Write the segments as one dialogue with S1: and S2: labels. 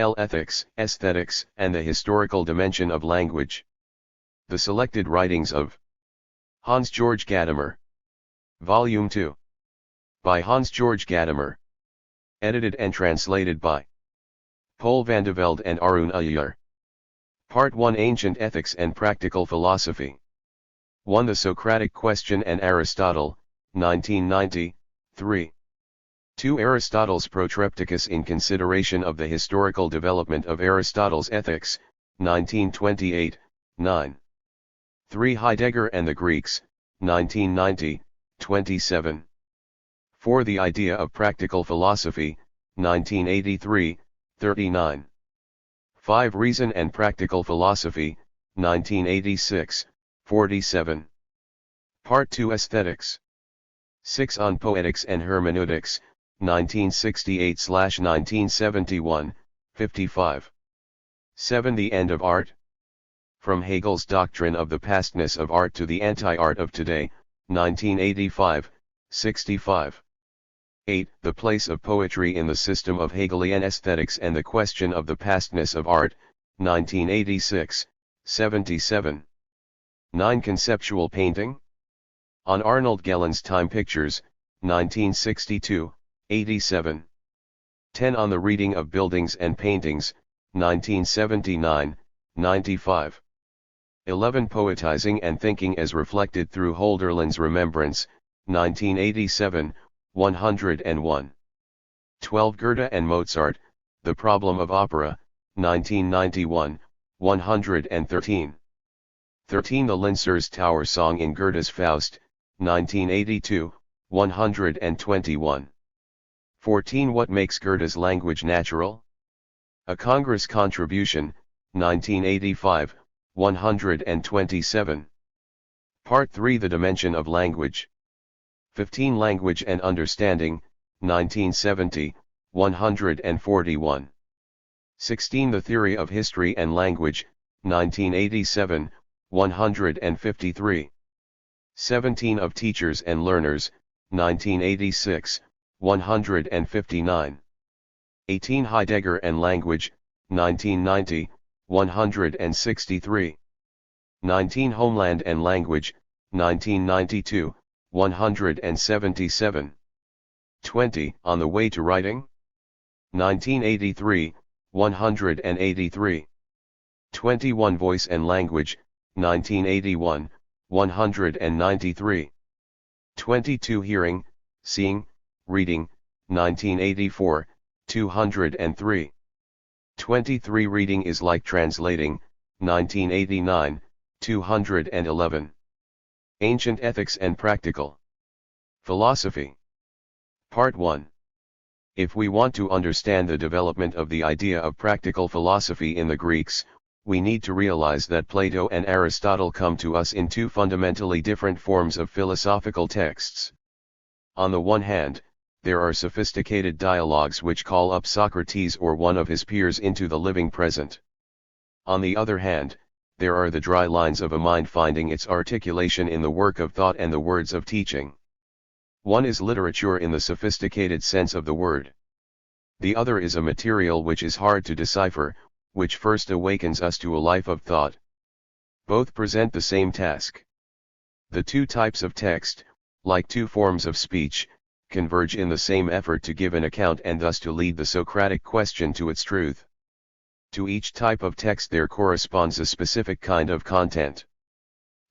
S1: L. Ethics, Aesthetics, and the Historical Dimension of Language. The Selected Writings of Hans-Georg Gadamer. Volume 2. By Hans-Georg Gadamer. Edited and translated by Paul van de Velde and Arun Ayyar. Part 1, Ancient Ethics and Practical Philosophy. 1. The Socratic Question and Aristotle, 1990, 3. 2. Aristotle's Protrepticus in consideration of the historical development of Aristotle's ethics, 1928, 9. 3. Heidegger and the Greeks, 1990, 27. 4. The Idea of Practical Philosophy, 1983, 39. 5. Reason and Practical Philosophy, 1986, 47. Part 2, Aesthetics. 6. On Poetics and Hermeneutics, 1968-1971, 55. 7. The End of Art. From Hegel's Doctrine of the Pastness of Art to the Anti-Art of Today, 1985, 65. 8. The Place of Poetry in the System of Hegelian Aesthetics and the Question of the Pastness of Art, 1986, 77. 9. Conceptual Painting. On Arnold Gellen's Time Pictures, 1962, 87. 10. On the Reading of Buildings and Paintings, 1979, 95. 11. Poetizing and Thinking as Reflected through Hölderlin's Remembrance, 1987, 101. 12. Goethe and Mozart, The Problem of Opera, 1991, 113. 13. The Linzer's Tower Song in Goethe's Faust, 1982, 121. 14. What Makes Goethe's Language Natural? A Congress Contribution, 1985, 127. Part 3, The Dimension of Language. 15. Language and Understanding, 1970, 141. 16. The Theory of History and Language, 1987, 153. 17. Of Teachers and Learners, 1986, 159. 18. Heidegger and Language, 1990, 163. 19. Homeland and Language, 1992, 177. 20. On the Way to Writing. 1983, 183. 21. Voice and Language, 1981, 193. 22. Hearing, Seeing, Reading, 1984, 203. 23. Reading is Like Translating, 1989, 211. Ancient Ethics and Practical Philosophy. Part 1. If we want to understand the development of the idea of practical philosophy in the Greeks, we need to realize that Plato and Aristotle come to us in two fundamentally different forms of philosophical texts. On the one hand, there are sophisticated dialogues which call up Socrates or one of his peers into the living present. On the other hand, there are the dry lines of a mind finding its articulation in the work of thought and the words of teaching. One is literature in the sophisticated sense of the word. The other is a material which is hard to decipher, which first awakens us to a life of thought. Both present the same task. The two types of text, like two forms of speech, converge in the same effort to give an account and thus to lead the Socratic question to its truth. To each type of text there corresponds a specific kind of content.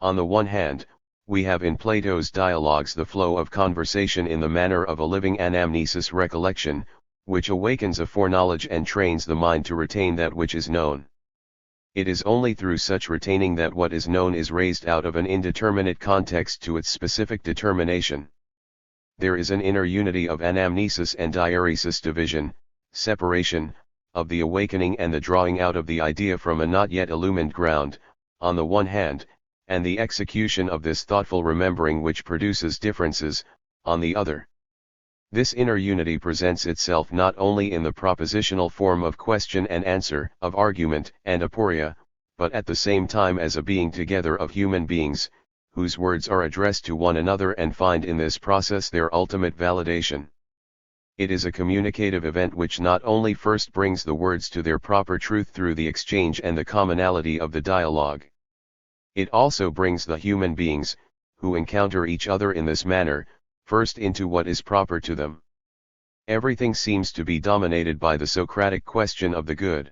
S1: On the one hand, we have in Plato's dialogues the flow of conversation in the manner of a living anamnesis recollection, which awakens a foreknowledge and trains the mind to retain that which is known. It is only through such retaining that what is known is raised out of an indeterminate context to its specific determination. There is an inner unity of anamnesis and diaresis, division, separation, of the awakening and the drawing out of the idea from a not yet illumined ground, on the one hand, and the execution of this thoughtful remembering which produces differences, on the other. This inner unity presents itself not only in the propositional form of question and answer, of argument and aporia, but at the same time as a being together of human beings, whose words are addressed to one another and find in this process their ultimate validation. It is a communicative event which not only first brings the words to their proper truth through the exchange and the commonality of the dialogue. It also brings the human beings, who encounter each other in this manner, first into what is proper to them. Everything seems to be dominated by the Socratic question of the good.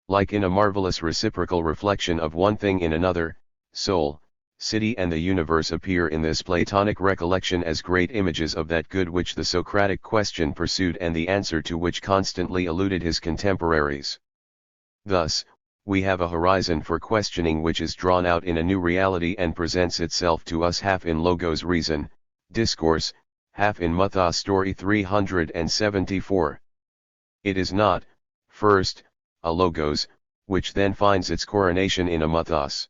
S1: Like in a marvelous reciprocal reflection of one thing in another, soul, city and the universe appear in this Platonic recollection as great images of that good which the Socratic question pursued and the answer to which constantly eluded his contemporaries. Thus, we have a horizon for questioning which is drawn out in a new reality and presents itself to us half in Logos reason, discourse, half in mythos story 374. It is not, first, a Logos, which then finds its coronation in a mythos.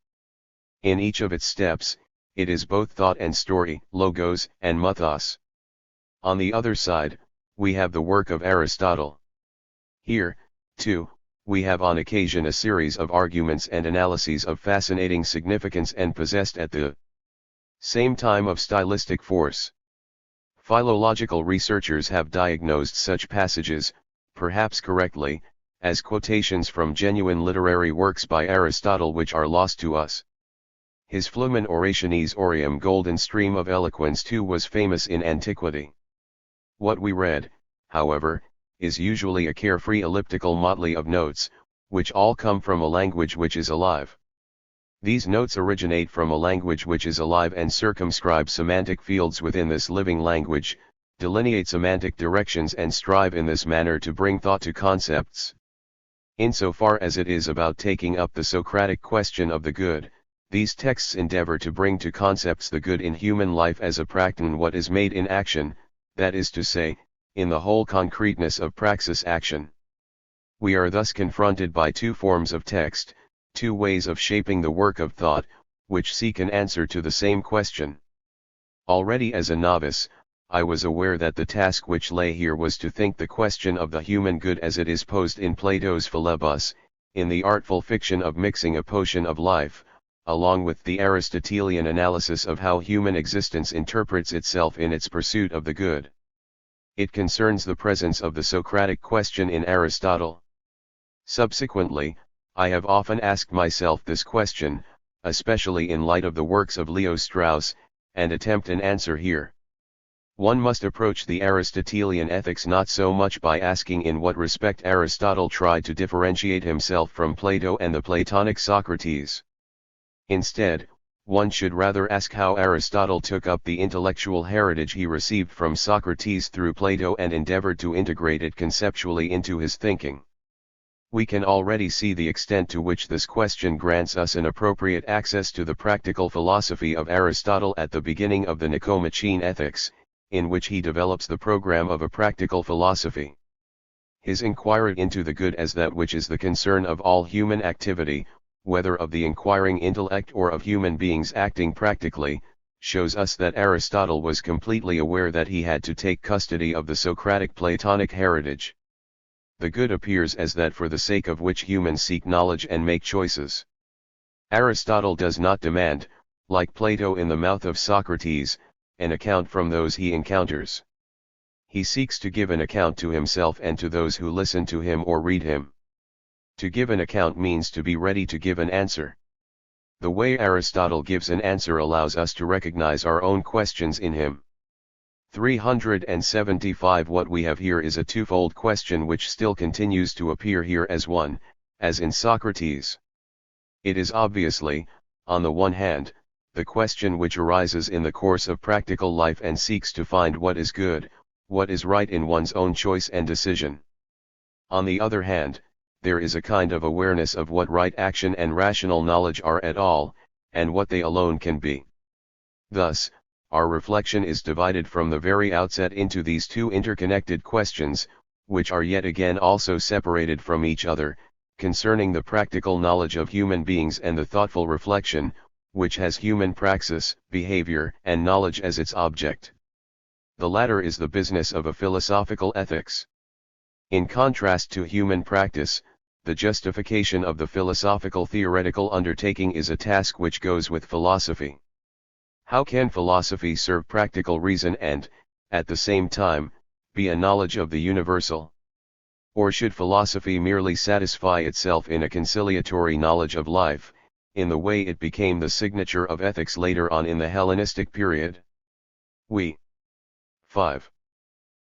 S1: In each of its steps, it is both thought and story, Logos and mythos. On the other side, we have the work of Aristotle. Here, too, we have on occasion a series of arguments and analyses of fascinating significance and possessed at the same time of stylistic force. Philological researchers have diagnosed such passages, perhaps correctly, as quotations from genuine literary works by Aristotle which are lost to us. His Flumen Orationis Aureum golden stream of eloquence too was famous in antiquity. What we read, however, is usually a carefree elliptical motley of notes, which all come from a language which is alive. These notes originate from a language which is alive and circumscribe semantic fields within this living language, delineate semantic directions and strive in this manner to bring thought to concepts. Insofar as it is about taking up the Socratic question of the good, these texts endeavor to bring to concepts the good in human life as a practon what is made in action, that is to say, in the whole concreteness of praxis action. We are thus confronted by two forms of text, two ways of shaping the work of thought, which seek an answer to the same question. Already as a novice, I was aware that the task which lay here was to think the question of the human good as it is posed in Plato's Philebus, in the artful fiction of mixing a potion of life, along with the Aristotelian analysis of how human existence interprets itself in its pursuit of the good. It concerns the presence of the Socratic question in Aristotle. Subsequently, I have often asked myself this question, especially in light of the works of Leo Strauss, and attempt an answer here. One must approach the Aristotelian ethics not so much by asking in what respect Aristotle tried to differentiate himself from Plato and the Platonic Socrates. Instead, one should rather ask how Aristotle took up the intellectual heritage he received from Socrates through Plato and endeavored to integrate it conceptually into his thinking. We can already see the extent to which this question grants us an appropriate access to the practical philosophy of Aristotle at the beginning of the Nicomachean Ethics, in which he develops the program of a practical philosophy. His inquiry into the good as that which is the concern of all human activity, whether of the inquiring intellect or of human beings acting practically, shows us that Aristotle was completely aware that he had to take custody of the Socratic Platonic heritage. The good appears as that for the sake of which humans seek knowledge and make choices. Aristotle does not demand, like Plato in the mouth of Socrates, an account from those he encounters. He seeks to give an account to himself and to those who listen to him or read him. To give an account means to be ready to give an answer. The way Aristotle gives an answer allows us to recognize our own questions in him. 375 What we have here is a twofold question which still continues to appear here as one, as in Socrates. It is obviously, on the one hand, the question which arises in the course of practical life and seeks to find what is good, what is right in one's own choice and decision. On the other hand, there is a kind of awareness of what right action and rational knowledge are at all, and what they alone can be. Thus, our reflection is divided from the very outset into these two interconnected questions, which are yet again also separated from each other, concerning the practical knowledge of human beings and the thoughtful reflection, which has human praxis, behavior, and knowledge as its object. The latter is the business of a philosophical ethics. In contrast to human practice, the justification of the philosophical theoretical undertaking is a task which goes with philosophy. How can philosophy serve practical reason and, at the same time, be a knowledge of the universal? Or should philosophy merely satisfy itself in a conciliatory knowledge of life, in the way it became the signature of ethics later on in the Hellenistic period? We 5.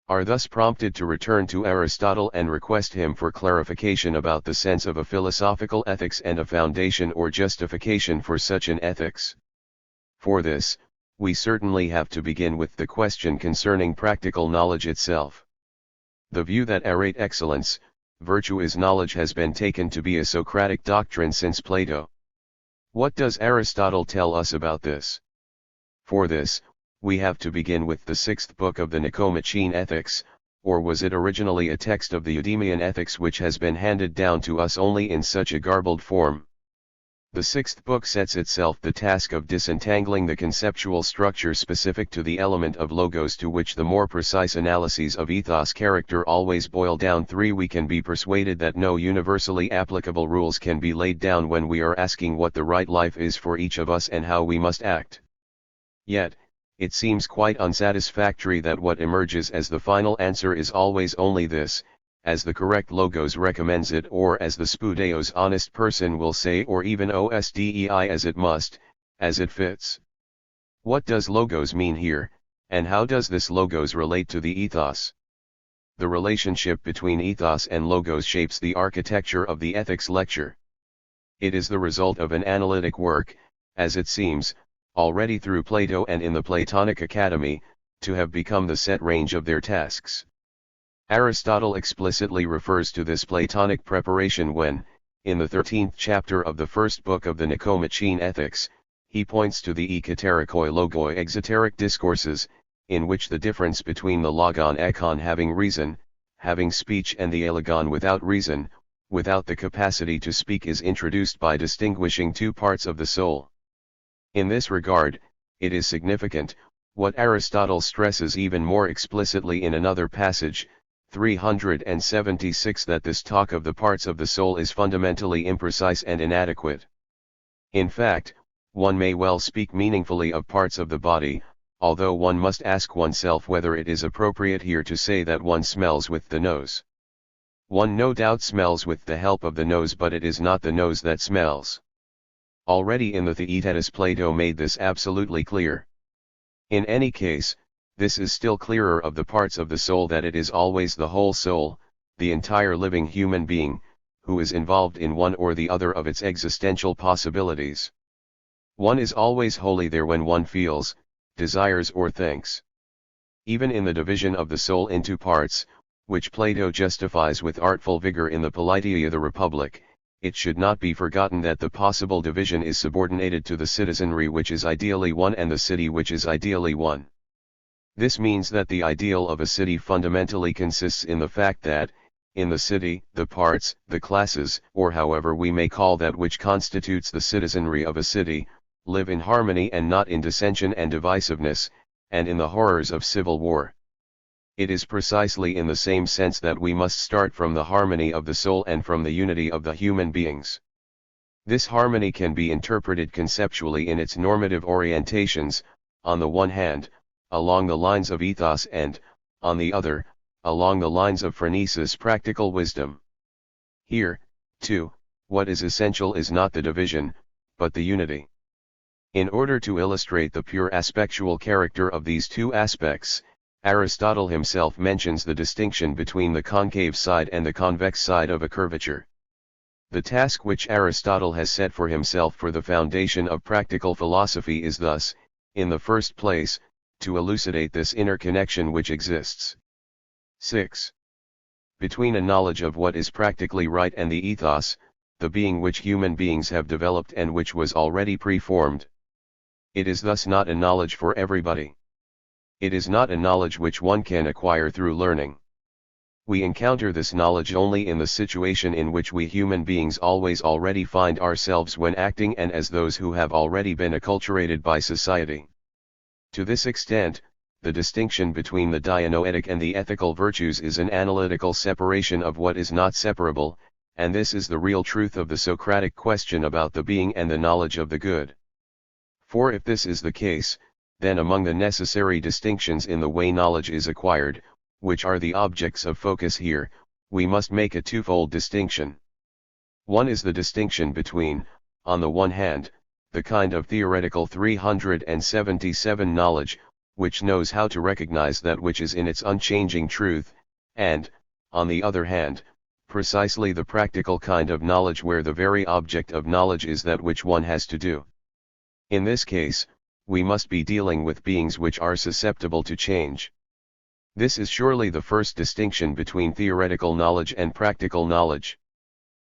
S1: Are thus prompted to return to Aristotle and request him for clarification about the sense of a philosophical ethics and a foundation or justification for such an ethics. For this, we certainly have to begin with the question concerning practical knowledge itself. The view that arete excellence, virtue is knowledge, has been taken to be a Socratic doctrine since Plato. What does Aristotle tell us about this? For this, we have to begin with the sixth book of the Nicomachean Ethics, or was it originally a text of the Eudemian Ethics which has been handed down to us only in such a garbled form? The sixth book sets itself the task of disentangling the conceptual structure specific to the element of logos, to which the more precise analyses of ethos character always boil down. 3. We can be persuaded that no universally applicable rules can be laid down when we are asking what the right life is for each of us and how we must act. Yet, it seems quite unsatisfactory that what emerges as the final answer is always only this, as the correct logos recommends it, or as the Spudeos honest person will say, or even OSDEI as it must, as it fits. What does logos mean here, and how does this logos relate to the ethos? The relationship between ethos and logos shapes the architecture of the ethics lecture. It is the result of an analytic work, as it seems, already through Plato and in the Platonic Academy, to have become the set range of their tasks. Aristotle explicitly refers to this Platonic preparation when, in the 13th chapter of the first book of the Nicomachean Ethics, he points to the ekaterikoi logoi exoteric discourses, in which the difference between the logon ekon having reason, having speech, and the elegon without reason, without the capacity to speak, is introduced by distinguishing two parts of the soul. In this regard, it is significant, what Aristotle stresses even more explicitly in another passage, 376, that this talk of the parts of the soul is fundamentally imprecise and inadequate. In fact, one may well speak meaningfully of parts of the body, although one must ask oneself whether it is appropriate here to say that one smells with the nose. One no doubt smells with the help of the nose, but it is not the nose that smells. Already in the Theaetetus Plato made this absolutely clear. In any case, this is still clearer of the parts of the soul that it is always the whole soul, the entire living human being, who is involved in one or the other of its existential possibilities. One is always wholly there when one feels, desires, or thinks. Even in the division of the soul into parts, which Plato justifies with artful vigor in the Politeia the Republic, it should not be forgotten that the possible division is subordinated to the citizenry which is ideally one and the city which is ideally one. This means that the ideal of a city fundamentally consists in the fact that, in the city, the parts, the classes, or however we may call that which constitutes the citizenry of a city, live in harmony and not in dissension and divisiveness, and in the horrors of civil war. It is precisely in the same sense that we must start from the harmony of the soul and from the unity of the human beings. This harmony can be interpreted conceptually in its normative orientations, on the one hand, along the lines of ethos and, on the other, along the lines of phronesis, practical wisdom. Here, too, what is essential is not the division, but the unity. In order to illustrate the pure aspectual character of these two aspects, Aristotle himself mentions the distinction between the concave side and the convex side of a curvature. The task which Aristotle has set for himself for the foundation of practical philosophy is thus, in the first place, to elucidate this inner connection which exists. 6. Between a knowledge of what is practically right and the ethos, the being which human beings have developed and which was already preformed. It is thus not a knowledge for everybody. It is not a knowledge which one can acquire through learning. We encounter this knowledge only in the situation in which we human beings always already find ourselves when acting and as those who have already been acculturated by society. To this extent, the distinction between the dianoetic and the ethical virtues is an analytical separation of what is not separable, and this is the real truth of the Socratic question about the being and the knowledge of the good. For if this is the case, then among the necessary distinctions in the way knowledge is acquired, which are the objects of focus here, we must make a twofold distinction. One is the distinction between, on the one hand, the kind of theoretical 377 knowledge, which knows how to recognize that which is in its unchanging truth, and, on the other hand, precisely the practical kind of knowledge where the very object of knowledge is that which one has to do. In this case, we must be dealing with beings which are susceptible to change. This is surely the first distinction between theoretical knowledge and practical knowledge.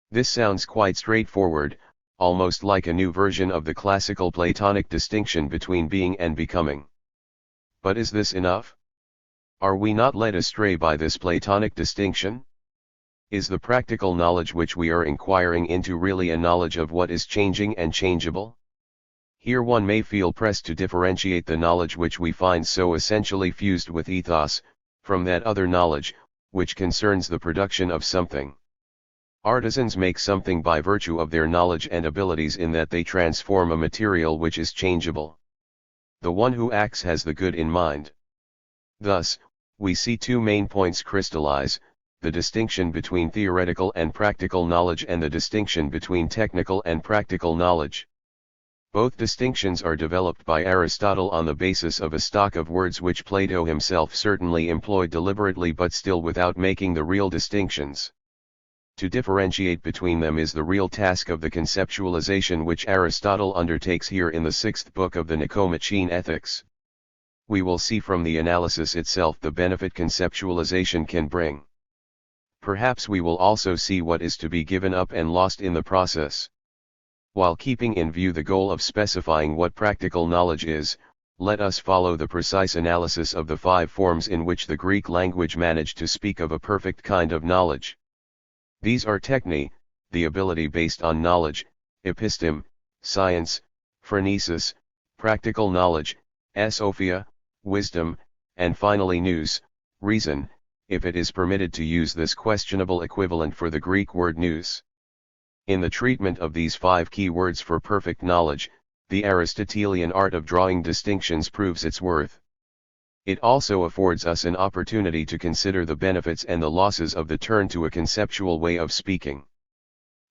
S1: This sounds quite straightforward, almost like a new version of the classical Platonic distinction between being and becoming. But is this enough? Are we not led astray by this Platonic distinction? Is the practical knowledge which we are inquiring into really a knowledge of what is changing and changeable? Here one may feel pressed to differentiate the knowledge which we find so essentially fused with ethos, from that other knowledge, which concerns the production of something. Artisans make something by virtue of their knowledge and abilities in that they transform a material which is changeable. The one who acts has the good in mind. Thus, we see two main points crystallize, the distinction between theoretical and practical knowledge and the distinction between technical and practical knowledge. Both distinctions are developed by Aristotle on the basis of a stock of words which Plato himself certainly employed deliberately but still without making the real distinctions. To differentiate between them is the real task of the conceptualization which Aristotle undertakes here in the sixth book of the Nicomachean Ethics. We will see from the analysis itself the benefit conceptualization can bring. Perhaps we will also see what is to be given up and lost in the process. While keeping in view the goal of specifying what practical knowledge is, let us follow the precise analysis of the 5 forms in which the Greek language managed to speak of a perfect kind of knowledge. These are techne, the ability based on knowledge, episteme, science, phronesis, practical knowledge, sophia, wisdom, and finally nous, reason, if it is permitted to use this questionable equivalent for the Greek word nous. In the treatment of these 5 key words for perfect knowledge, the Aristotelian art of drawing distinctions proves its worth. It also affords us an opportunity to consider the benefits and the losses of the turn to a conceptual way of speaking.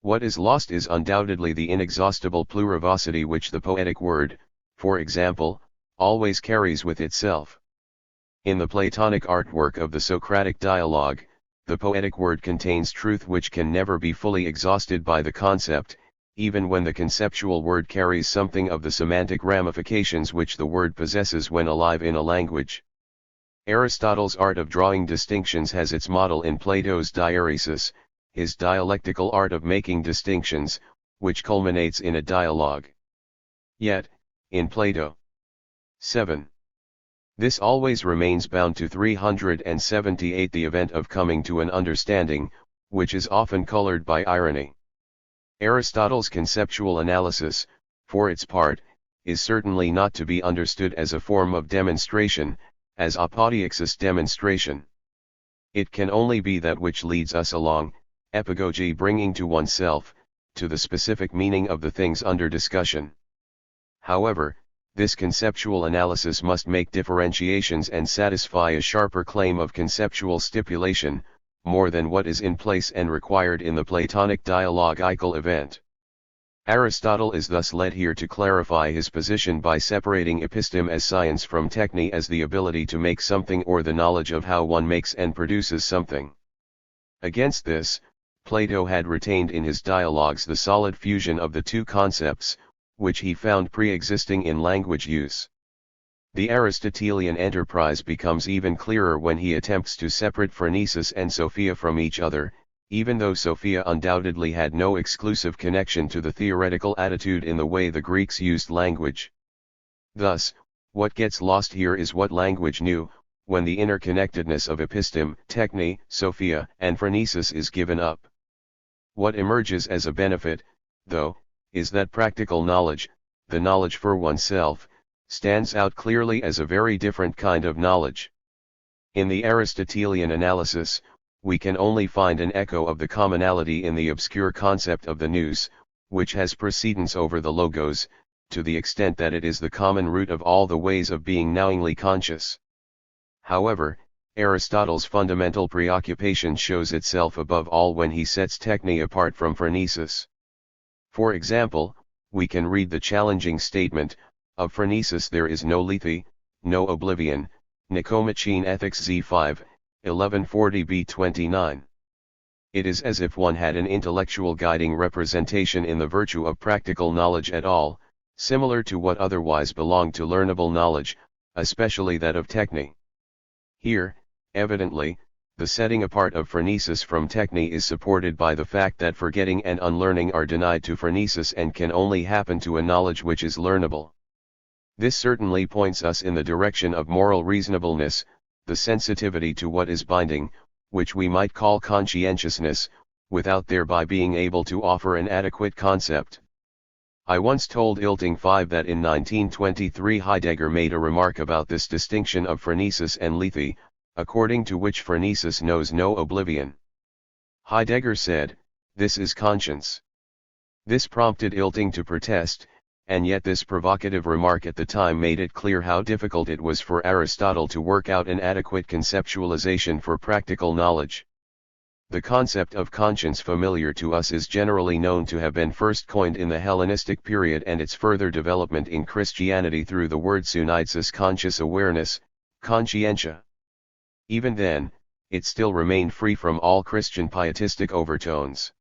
S1: What is lost is undoubtedly the inexhaustible plurivocity which the poetic word, for example, always carries with itself. In the Platonic artwork of the Socratic dialogue, the poetic word contains truth which can never be fully exhausted by the concept, even when the conceptual word carries something of the semantic ramifications which the word possesses when alive in a language. Aristotle's art of drawing distinctions has its model in Plato's diaresis, his dialectical art of making distinctions, which culminates in a dialogue. Yet, in Plato 7. This always remains bound to 378 the event of coming to an understanding, which is often colored by irony. Aristotle's conceptual analysis, for its part, is certainly not to be understood as a form of demonstration, as apodoixis demonstration. It can only be that which leads us along, epagogy bringing to oneself, to the specific meaning of the things under discussion. However, this conceptual analysis must make differentiations and satisfy a sharper claim of conceptual stipulation, more than what is in place and required in the Platonic dialogical event. Aristotle is thus led here to clarify his position by separating episteme as science from techne as the ability to make something or the knowledge of how one makes and produces something. Against this, Plato had retained in his dialogues the solid fusion of the two concepts, which he found pre-existing in language use. The Aristotelian enterprise becomes even clearer when he attempts to separate phronesis and sophia from each other, even though sophia undoubtedly had no exclusive connection to the theoretical attitude in the way the Greeks used language. Thus, what gets lost here is what language knew, when the interconnectedness of episteme, techne, sophia, and phronesis is given up. What emerges as a benefit, though, is that practical knowledge, the knowledge for oneself, stands out clearly as a very different kind of knowledge. In the Aristotelian analysis, we can only find an echo of the commonality in the obscure concept of the nous, which has precedence over the logos, to the extent that it is the common root of all the ways of being knowingly conscious. However, Aristotle's fundamental preoccupation shows itself above all when he sets techne apart from phronesis. For example, we can read the challenging statement, of phronesis there is no lethe, no oblivion, Nicomachean Ethics Z5, 1140b 29. It is as if one had an intellectual guiding representation in the virtue of practical knowledge at all, similar to what otherwise belonged to learnable knowledge, especially that of techne. Here, evidently, the setting apart of phronesis from techne is supported by the fact that forgetting and unlearning are denied to phronesis and can only happen to a knowledge which is learnable. This certainly points us in the direction of moral reasonableness, the sensitivity to what is binding, which we might call conscientiousness, without thereby being able to offer an adequate concept. I once told Ilting 5 that in 1923 Heidegger made a remark about this distinction of phronesis and lethe, according to which phronesis knows no oblivion. Heidegger said, "This is conscience." This prompted Ilting to protest, and yet this provocative remark at the time made it clear how difficult it was for Aristotle to work out an adequate conceptualization for practical knowledge. The concept of conscience familiar to us is generally known to have been first coined in the Hellenistic period and its further development in Christianity through the word suneitsis, conscious awareness, conscientia. Even then, it still remained free from all Christian pietistic overtones.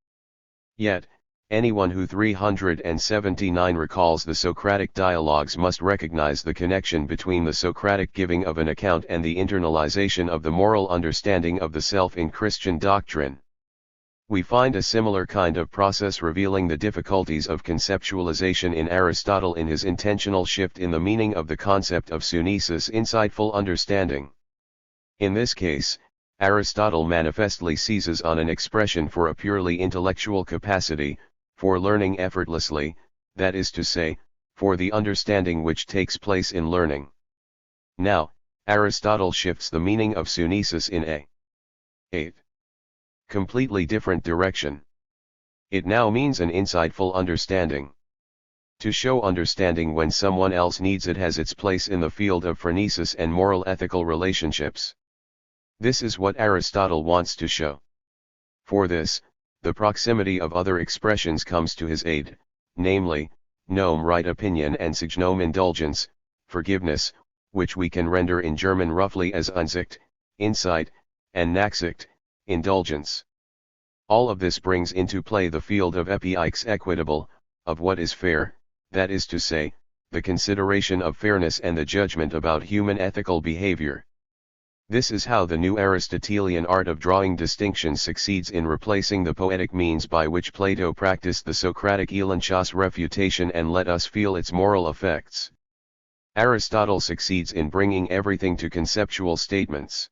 S1: Yet, anyone who 379 recalls the Socratic dialogues must recognize the connection between the Socratic giving of an account and the internalization of the moral understanding of the self in Christian doctrine. We find a similar kind of process revealing the difficulties of conceptualization in Aristotle in his intentional shift in the meaning of the concept of sunesis, insightful understanding. In this case, Aristotle manifestly seizes on an expression for a purely intellectual capacity, for learning effortlessly, that is to say, for the understanding which takes place in learning. Now, Aristotle shifts the meaning of sunesis in a completely different direction. It now means an insightful understanding. To show understanding when someone else needs it has its place in the field of phronesis and moral ethical relationships. This is what Aristotle wants to show. For this, the proximity of other expressions comes to his aid, namely, gnome right opinion and signome indulgence, forgiveness, which we can render in German roughly as Einsicht, insight, and Nachsicht, indulgence. All of this brings into play the field of epeiks equitable, of what is fair, that is to say, the consideration of fairness and the judgment about human ethical behavior. This is how the new Aristotelian art of drawing distinctions succeeds in replacing the poetic means by which Plato practiced the Socratic elenchos refutation and let us feel its moral effects. Aristotle succeeds in bringing everything to conceptual statements.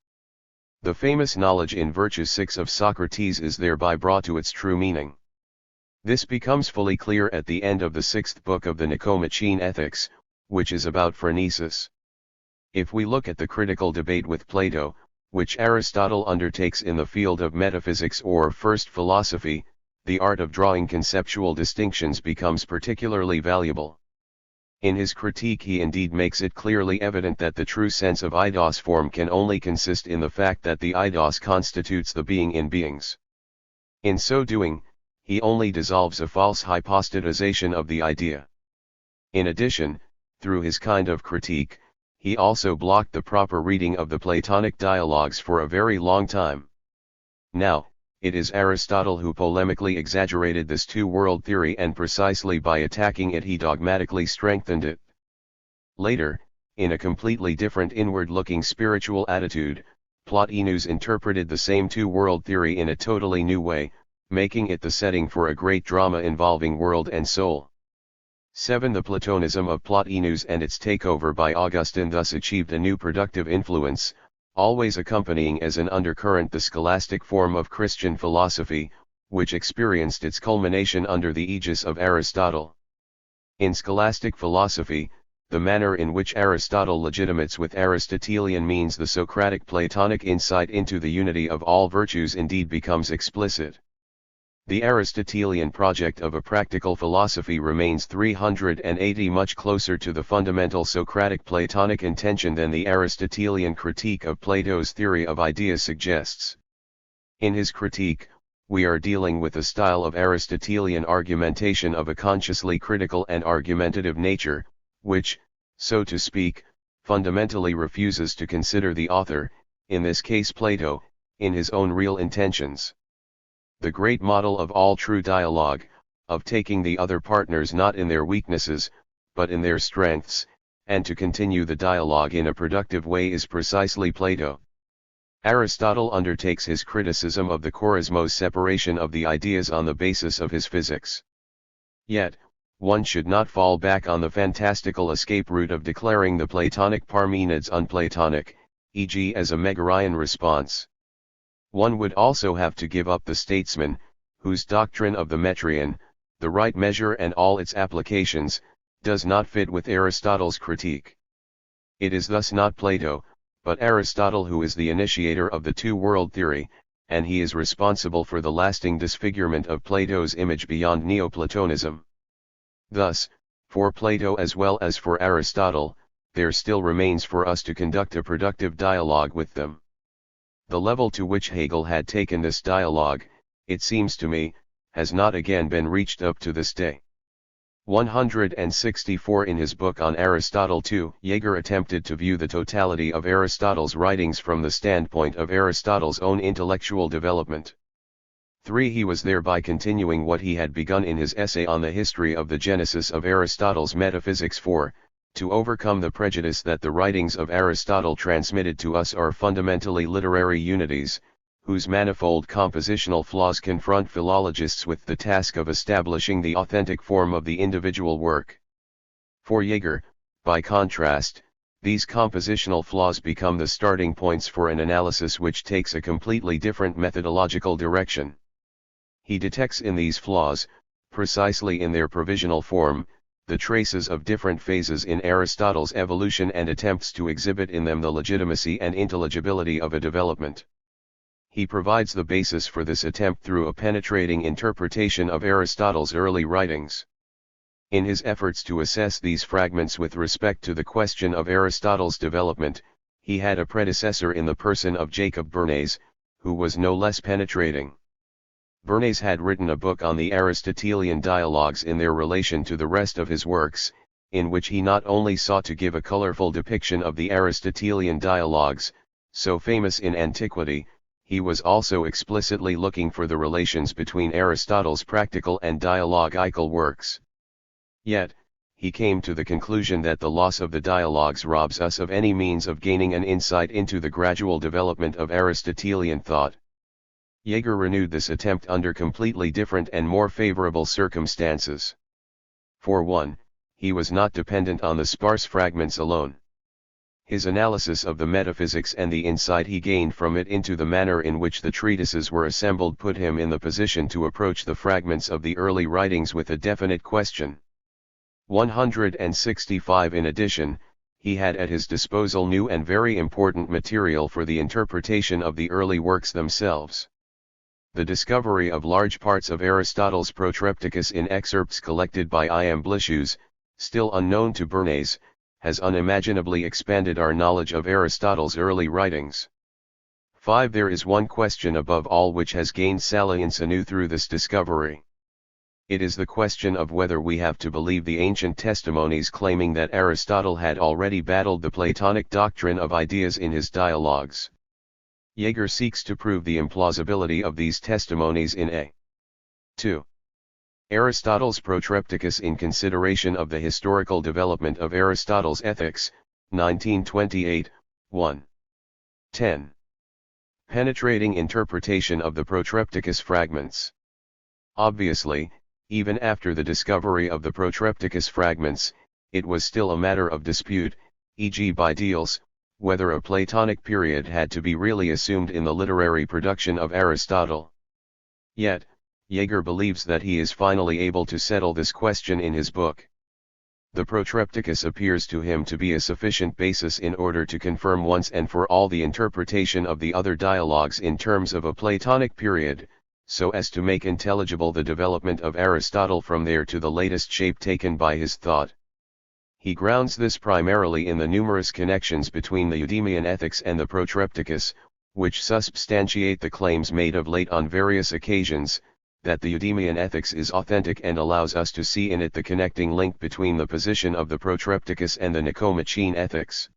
S1: The famous knowledge in Virtue 6 of Socrates is thereby brought to its true meaning. This becomes fully clear at the end of the 6th book of the Nicomachean Ethics, which is about phronesis. If we look at the critical debate with Plato, which Aristotle undertakes in the field of metaphysics or first philosophy, the art of drawing conceptual distinctions becomes particularly valuable. In his critique he indeed makes it clearly evident that the true sense of eidos form can only consist in the fact that the eidos constitutes the being in beings. In so doing, he only dissolves a false hypostatization of the idea. In addition, through his kind of critique, he also blocked the proper reading of the Platonic dialogues for a very long time. Now, it is Aristotle who polemically exaggerated this two-world theory, and precisely by attacking it he dogmatically strengthened it. Later, in a completely different inward-looking spiritual attitude, Plotinus interpreted the same two-world theory in a totally new way, making it the setting for a great drama involving world and soul. 7. The Platonism of Plotinus and its takeover by Augustine thus achieved a new productive influence, always accompanying as an undercurrent the scholastic form of Christian philosophy, which experienced its culmination under the aegis of Aristotle. In scholastic philosophy, the manner in which Aristotle legitimates with Aristotelian means the Socratic Platonic insight into the unity of all virtues indeed becomes explicit. The Aristotelian project of a practical philosophy remains 380 much closer to the fundamental Socratic Platonic intention than the Aristotelian critique of Plato's theory of ideas suggests. In his critique, we are dealing with a style of Aristotelian argumentation of a consciously critical and argumentative nature, which, so to speak, fundamentally refuses to consider the author, in this case Plato, in his own real intentions. The great model of all true dialogue, of taking the other partners not in their weaknesses, but in their strengths, and to continue the dialogue in a productive way is precisely Plato. Aristotle undertakes his criticism of the Chorismos separation of the ideas on the basis of his physics. Yet, one should not fall back on the fantastical escape route of declaring the Platonic Parmenids unplatonic, e.g. as a Megarian response. One would also have to give up the statesman, whose doctrine of the metrion, the right measure and all its applications, does not fit with Aristotle's critique. It is thus not Plato, but Aristotle who is the initiator of the two-world theory, and he is responsible for the lasting disfigurement of Plato's image beyond Neoplatonism. Thus, for Plato as well as for Aristotle, there still remains for us to conduct a productive dialogue with them. The level to which Hegel had taken this dialogue, it seems to me, has not again been reached up to this day. 164 In his book on Aristotle 2, Jaeger attempted to view the totality of Aristotle's writings from the standpoint of Aristotle's own intellectual development. 3. He was thereby continuing what he had begun in his essay on the history of the genesis of Aristotle's metaphysics. 4. To overcome the prejudice that the writings of Aristotle transmitted to us are fundamentally literary unities, whose manifold compositional flaws confront philologists with the task of establishing the authentic form of the individual work. For Jaeger, by contrast, these compositional flaws become the starting points for an analysis which takes a completely different methodological direction. He detects in these flaws, precisely in their provisional form, the traces of different phases in Aristotle's evolution and attempts to exhibit in them the legitimacy and intelligibility of a development. He provides the basis for this attempt through a penetrating interpretation of Aristotle's early writings. In his efforts to assess these fragments with respect to the question of Aristotle's development, he had a predecessor in the person of Jacob Bernays, who was no less penetrating. Bernays had written a book on the Aristotelian dialogues in their relation to the rest of his works, in which he not only sought to give a colorful depiction of the Aristotelian dialogues, so famous in antiquity, he was also explicitly looking for the relations between Aristotle's practical and dialogical works. Yet, he came to the conclusion that the loss of the dialogues robs us of any means of gaining an insight into the gradual development of Aristotelian thought. Jaeger renewed this attempt under completely different and more favorable circumstances. For one, he was not dependent on the sparse fragments alone. His analysis of the metaphysics and the insight he gained from it into the manner in which the treatises were assembled put him in the position to approach the fragments of the early writings with a definite question. 165 In addition, he had at his disposal new and very important material for the interpretation of the early works themselves. The discovery of large parts of Aristotle's Protrepticus in excerpts collected by Iamblichus, still unknown to Bernays, has unimaginably expanded our knowledge of Aristotle's early writings. 5. There is one question above all which has gained salience anew through this discovery. It is the question of whether we have to believe the ancient testimonies claiming that Aristotle had already battled the Platonic doctrine of ideas in his dialogues. Jaeger seeks to prove the implausibility of these testimonies in a 2. Aristotle's Protrepticus in consideration of the historical development of Aristotle's Ethics, 1928, 1. 10. Penetrating interpretation of the Protrepticus fragments. Obviously, even after the discovery of the Protrepticus fragments, it was still a matter of dispute, e.g. by Diels, whether a Platonic period had to be really assumed in the literary production of Aristotle. Yet, Jaeger believes that he is finally able to settle this question in his book. The Protrepticus appears to him to be a sufficient basis in order to confirm once and for all the interpretation of the other dialogues in terms of a Platonic period, so as to make intelligible the development of Aristotle from there to the latest shape taken by his thought. He grounds this primarily in the numerous connections between the Eudemian ethics and the Protrepticus, which substantiate the claims made of late on various occasions, that the Eudemian ethics is authentic and allows us to see in it the connecting link between the position of the Protrepticus and the Nicomachean ethics.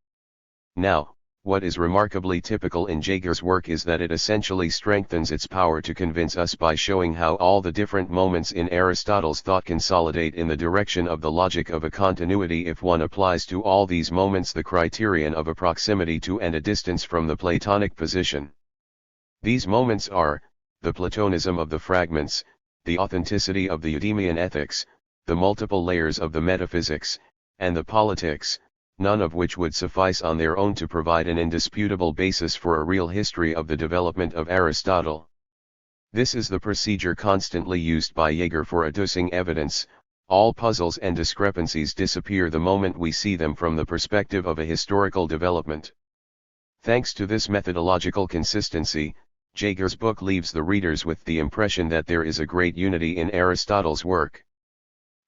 S1: Now, what is remarkably typical in Jaeger's work is that it essentially strengthens its power to convince us by showing how all the different moments in Aristotle's thought consolidate in the direction of the logic of a continuity if one applies to all these moments the criterion of a proximity to and a distance from the Platonic position. These moments are, the Platonism of the fragments, the authenticity of the Eudemian ethics, the multiple layers of the metaphysics, and the politics, none of which would suffice on their own to provide an indisputable basis for a real history of the development of Aristotle. This is the procedure constantly used by Jaeger for adducing evidence. All puzzles and discrepancies disappear the moment we see them from the perspective of a historical development. Thanks to this methodological consistency, Jaeger's book leaves the readers with the impression that there is a great unity in Aristotle's work.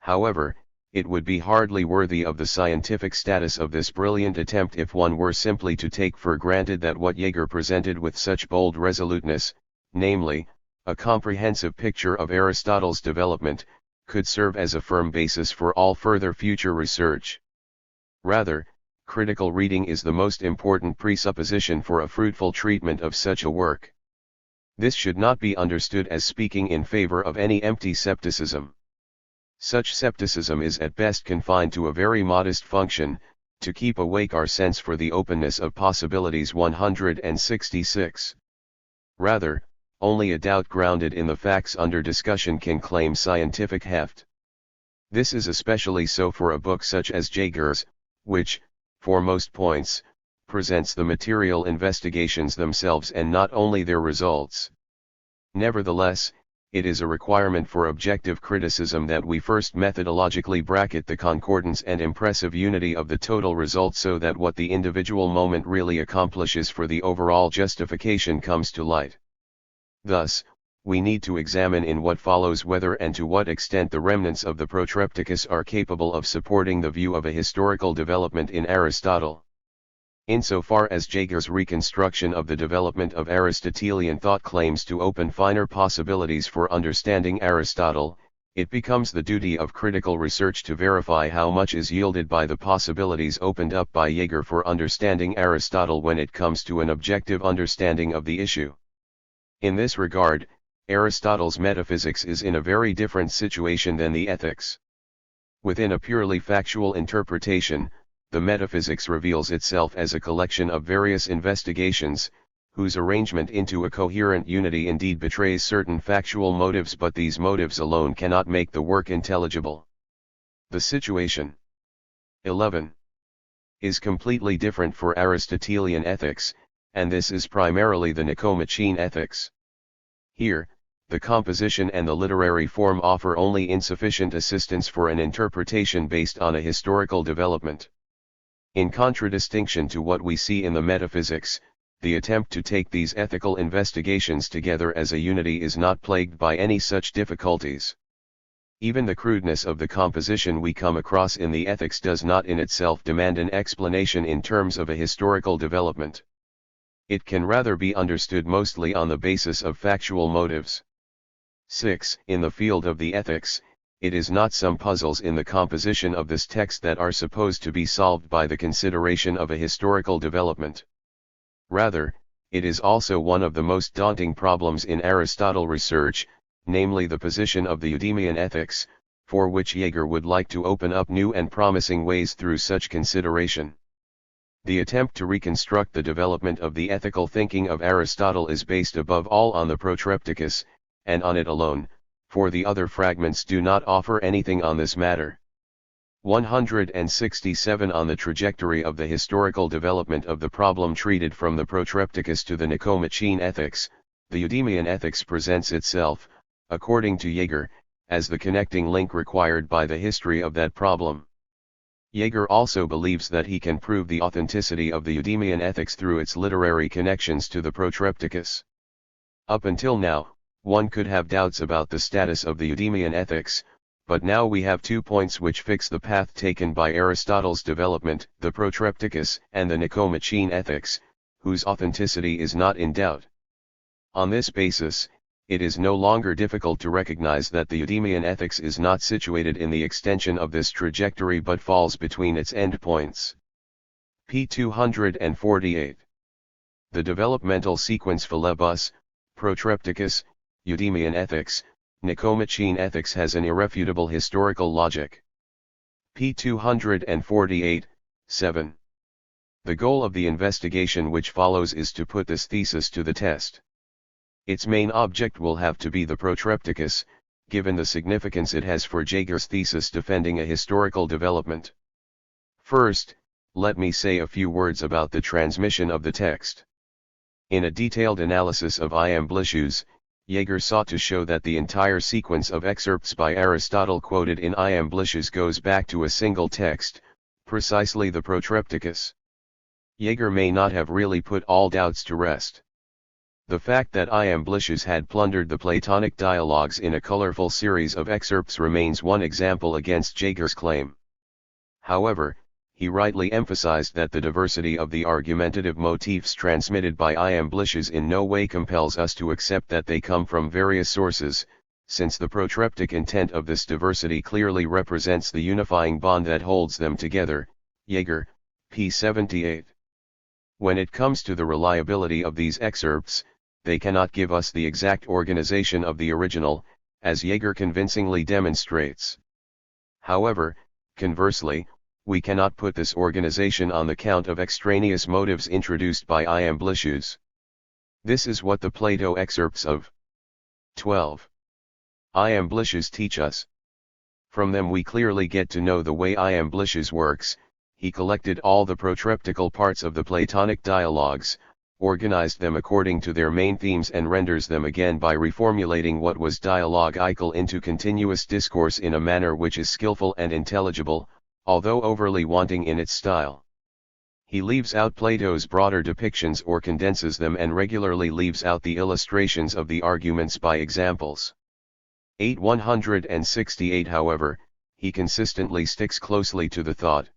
S1: However, it would be hardly worthy of the scientific status of this brilliant attempt if one were simply to take for granted that what Jaeger presented with such bold resoluteness, namely, a comprehensive picture of Aristotle's development, could serve as a firm basis for all further future research. Rather, critical reading is the most important presupposition for a fruitful treatment of such a work. This should not be understood as speaking in favor of any empty scepticism. Such scepticism is at best confined to a very modest function, to keep awake our sense for the openness of possibilities. 166. Rather, only a doubt grounded in the facts under discussion can claim scientific heft. This is especially so for a book such as Jaeger's, which, for most points, presents the material investigations themselves and not only their results. Nevertheless, it is a requirement for objective criticism that we first methodologically bracket the concordance and impressive unity of the total result so that what the individual moment really accomplishes for the overall justification comes to light. Thus, we need to examine in what follows whether and to what extent the remnants of the Protrepticus are capable of supporting the view of a historical development in Aristotle. Insofar as Jaeger's reconstruction of the development of Aristotelian thought claims to open finer possibilities for understanding Aristotle, it becomes the duty of critical research to verify how much is yielded by the possibilities opened up by Jaeger for understanding Aristotle when it comes to an objective understanding of the issue. In this regard, Aristotle's metaphysics is in a very different situation than the ethics. Within a purely factual interpretation, the metaphysics reveals itself as a collection of various investigations, whose arrangement into a coherent unity indeed betrays certain factual motives, but these motives alone cannot make the work intelligible. The situation 11 is completely different for Aristotelian ethics, and this is primarily the Nicomachean ethics. Here, the composition and the literary form offer only insufficient assistance for an interpretation based on a historical development. In contradistinction to what we see in the metaphysics, the attempt to take these ethical investigations together as a unity is not plagued by any such difficulties. Even the crudeness of the composition we come across in the ethics does not in itself demand an explanation in terms of a historical development. It can rather be understood mostly on the basis of factual motives. 6. In the field of the ethics, it is not some puzzles in the composition of this text that are supposed to be solved by the consideration of a historical development. Rather, it is also one of the most daunting problems in Aristotle research, namely the position of the Eudemian ethics, for which Jaeger would like to open up new and promising ways through such consideration. The attempt to reconstruct the development of the ethical thinking of Aristotle is based above all on the Protrepticus, and on it alone, for the other fragments do not offer anything on this matter. 167 On the trajectory of the historical development of the problem treated from the Protrepticus to the Nicomachean ethics, the Eudemian ethics presents itself, according to Jaeger, as the connecting link required by the history of that problem. Jaeger also believes that he can prove the authenticity of the Eudemian ethics through its literary connections to the Protrepticus. Up until now, One could have doubts about the status of the Eudemian ethics, but now we have 2 points which fix the path taken by Aristotle's development, the Protrepticus and the Nicomachean ethics, whose authenticity is not in doubt. On this basis, it is no longer difficult to recognize that the Eudemian ethics is not situated in the extension of this trajectory but falls between its endpoints. p. 248. The developmental sequence Philebus, Protrepticus, Eudemian ethics, Nicomachean ethics has an irrefutable historical logic. p. 248, 7. The goal of the investigation which follows is to put this thesis to the test. Its main object will have to be the Protrepticus, given the significance it has for Jaeger's thesis defending a historical development. First, let me say a few words about the transmission of the text. In a detailed analysis of Iamblichus, Jaeger sought to show that the entire sequence of excerpts by Aristotle quoted in Iamblichus goes back to a single text, precisely the Protrepticus. Jaeger may not have really put all doubts to rest. The fact that Iamblichus had plundered the Platonic dialogues in a colorful series of excerpts remains one example against Jaeger's claim. However, he rightly emphasized that the diversity of the argumentative motifs transmitted by Iamblichus in no way compels us to accept that they come from various sources, since the protreptic intent of this diversity clearly represents the unifying bond that holds them together. Jaeger, p. 78. When it comes to the reliability of these excerpts, they cannot give us the exact organization of the original, as Jaeger convincingly demonstrates. However, conversely, we cannot put this organization on the count of extraneous motives introduced by Iamblichus. This is what the Plato excerpts of 12. Iamblichus teach us. From them we clearly get to know the way Iamblichus works. He collected all the protreptical parts of the Platonic dialogues, organized them according to their main themes and renders them again by reformulating what was dialogical into continuous discourse in a manner which is skillful and intelligible, although overly wanting in its style. He leaves out Plato's broader depictions or condenses them and regularly leaves out the illustrations of the arguments by examples. 168. However, he consistently sticks closely to the thought.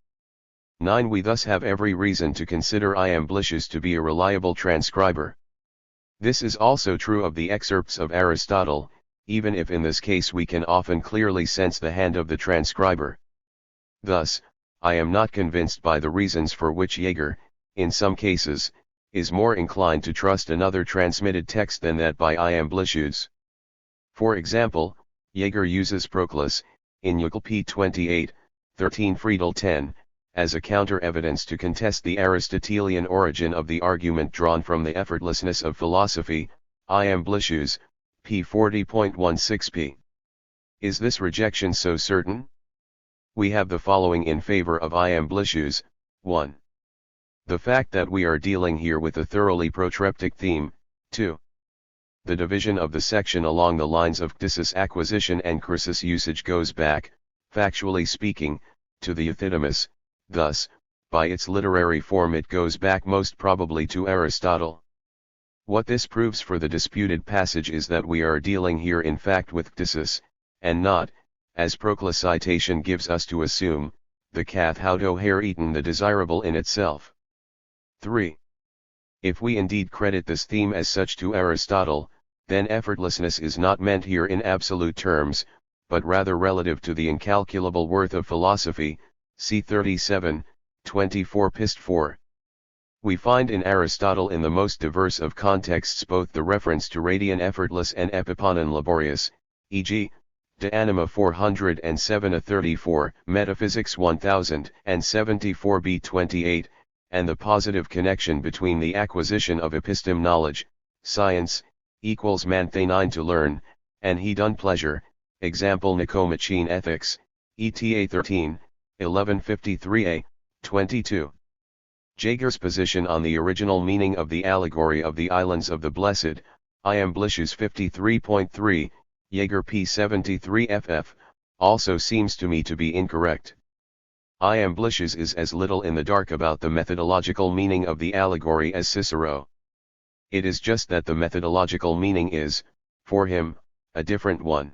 S1: 9. We thus have every reason to consider Iamblichus to be a reliable transcriber. This is also true of the excerpts of Aristotle, even if in this case we can often clearly sense the hand of the transcriber. Thus, I am not convinced by the reasons for which Jaeger, in some cases, is more inclined to trust another transmitted text than that by Iamblichus. For example, Jaeger uses Proclus, in Euclid p. 28, 13 Friedel 10, as a counter-evidence to contest the Aristotelian origin of the argument drawn from the effortlessness of philosophy, Iamblichus, p. 40.16p. Is this rejection so certain? We have the following in favor of Iamblichus. 1. The fact that we are dealing here with a thoroughly protreptic theme. 2. The division of the section along the lines of ctisis acquisition and crisis usage goes back, factually speaking, to the Euthydemus. Thus, by its literary form it goes back most probably to Aristotle. What this proves for the disputed passage is that we are dealing here in fact with ctisis, and not, as Proclus citation gives us to assume, the kathauto hereton the desirable in itself. 3. If we indeed credit this theme as such to Aristotle, then effortlessness is not meant here in absolute terms, but rather relative to the incalculable worth of philosophy. See 37, 24 Pist 4. We find in Aristotle in the most diverse of contexts both the reference to radian effortless and epiponon laborious, e.g., De Anima 407-34, Metaphysics 1074b 28, and the positive connection between the acquisition of episteme knowledge, science, equals man they 9 to learn, and he done pleasure, example Nicomachean ethics, ETA 13, 1153a, 22. Jaeger's position on the original meaning of the allegory of the islands of the blessed, Iamblichus 53.3, Jaeger p. 73 ff, also seems to me to be incorrect. Iamblichus is as little in the dark about the methodological meaning of the allegory as Cicero. It is just that the methodological meaning is, For him, a different one.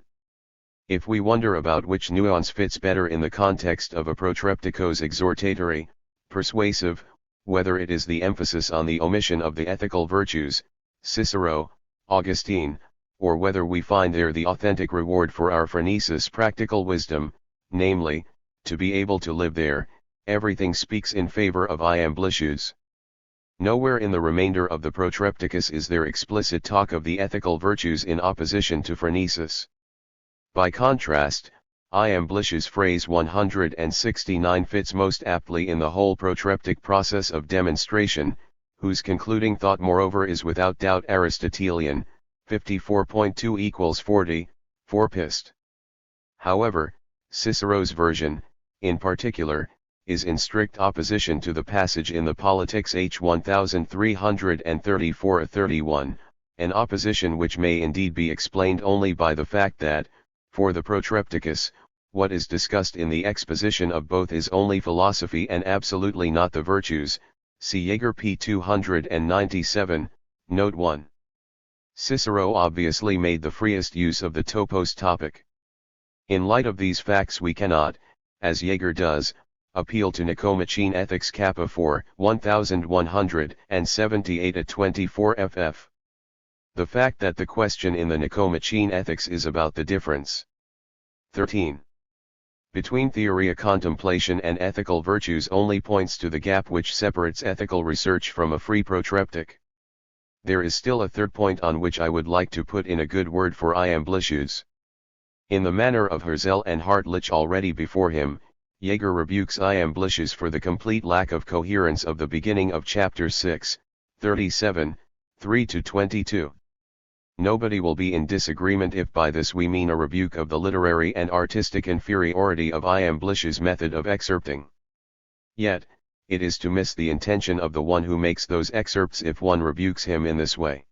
S1: If we wonder about which nuance fits better in the context of a protrepticos exhortatory, persuasive, whether it is the emphasis on the omission of the ethical virtues, Cicero, Augustine, or whether we find there the authentic reward for our phronesis practical wisdom, namely, to be able to live there, everything speaks in favor of Iamblichus. Nowhere in the remainder of the Protrepticus is there explicit talk of the ethical virtues in opposition to phronesis. By contrast, Iamblichus' phrase 169 fits most aptly in the whole protreptic process of demonstration, whose concluding thought moreover is without doubt Aristotelian, 54.2 equals 40, 4 pist. However, Cicero's version, in particular, is in strict opposition to the passage in the Politics H 1334-31, an opposition which may indeed be explained only by the fact that, for the Protrepticus, what is discussed in the exposition of both is only philosophy and absolutely not the virtues, see Jaeger p. 297, note 1. Cicero obviously made the freest use of the topos topic. In light of these facts we cannot, as Jaeger does, appeal to Nicomachean Ethics Kappa 4, 1178 at 24 ff. The fact that the question in the Nicomachean Ethics is about the difference 13. Between theoria contemplation and ethical virtues only points to the gap which separates ethical research from a free protreptic. There is still a third point on which I would like to put in a good word for Iamblichus. In the manner of Herzl and Hartlich already before him, Jaeger rebukes Iamblichus for the complete lack of coherence of the beginning of chapter 6, 37, 3-22. Nobody will be in disagreement if by this we mean a rebuke of the literary and artistic inferiority of Iamblichus' method of excerpting. Yet, it is to miss the intention of the one who makes those excerpts if one rebukes him in this way.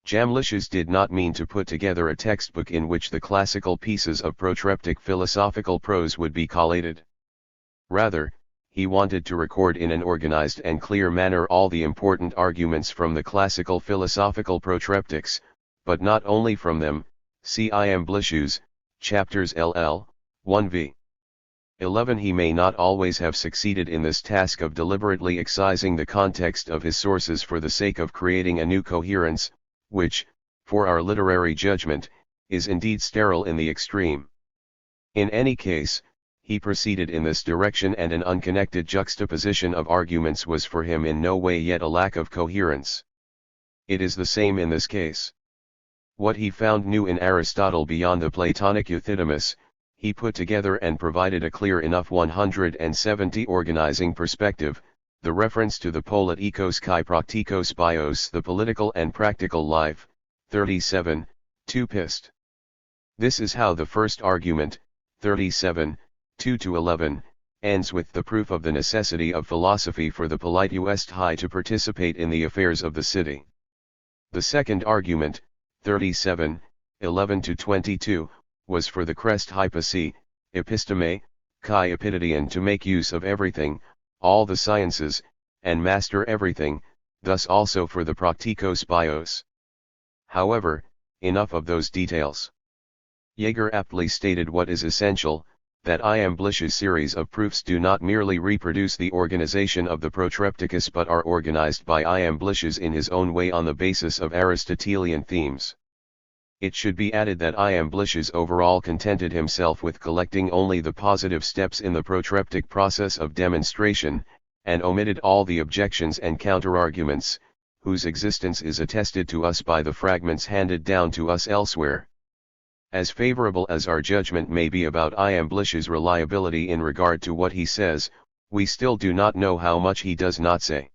S1: Jamblichus did not mean to put together a textbook in which the classical pieces of protreptic philosophical prose would be collated. Rather, he wanted to record in an organized and clear manner all the important arguments from the classical philosophical protreptics, but not only from them, see Iamblichus, chapters LL, 1v. 11. He may not always have succeeded in this task of deliberately excising the context of his sources for the sake of creating a new coherence, which, for our literary judgment, is indeed sterile in the extreme. In any case, he proceeded in this direction and an unconnected juxtaposition of arguments was for him in no way yet a lack of coherence. It is the same in this case. What he found new in Aristotle beyond the Platonic Euthydemus, he put together and provided a clear enough 170 organizing perspective, the reference to the politikos kai praktikos bios the political and practical life, 37, 2 pist. This is how the first argument, 37, 2-11, ends with the proof of the necessity of philosophy for the politeus high to participate in the affairs of the city. The second argument, 37, 11-22, was for the crest hypocee, episteme, kai epidedion to make use of everything, all the sciences, and master everything, thus also for the praktikos bios. However, enough of those details. Jaeger aptly stated what is essential, that Iamblichus' series of proofs do not merely reproduce the organization of the Protrepticus but are organized by Iamblichus in his own way on the basis of Aristotelian themes. It should be added that Iamblichus overall contented himself with collecting only the positive steps in the protreptic process of demonstration, and omitted all the objections and counterarguments, whose existence is attested to us by the fragments handed down to us elsewhere. As favorable as our judgment may be about Iamblichus' reliability in regard to what he says, we still do not know how much he does not say.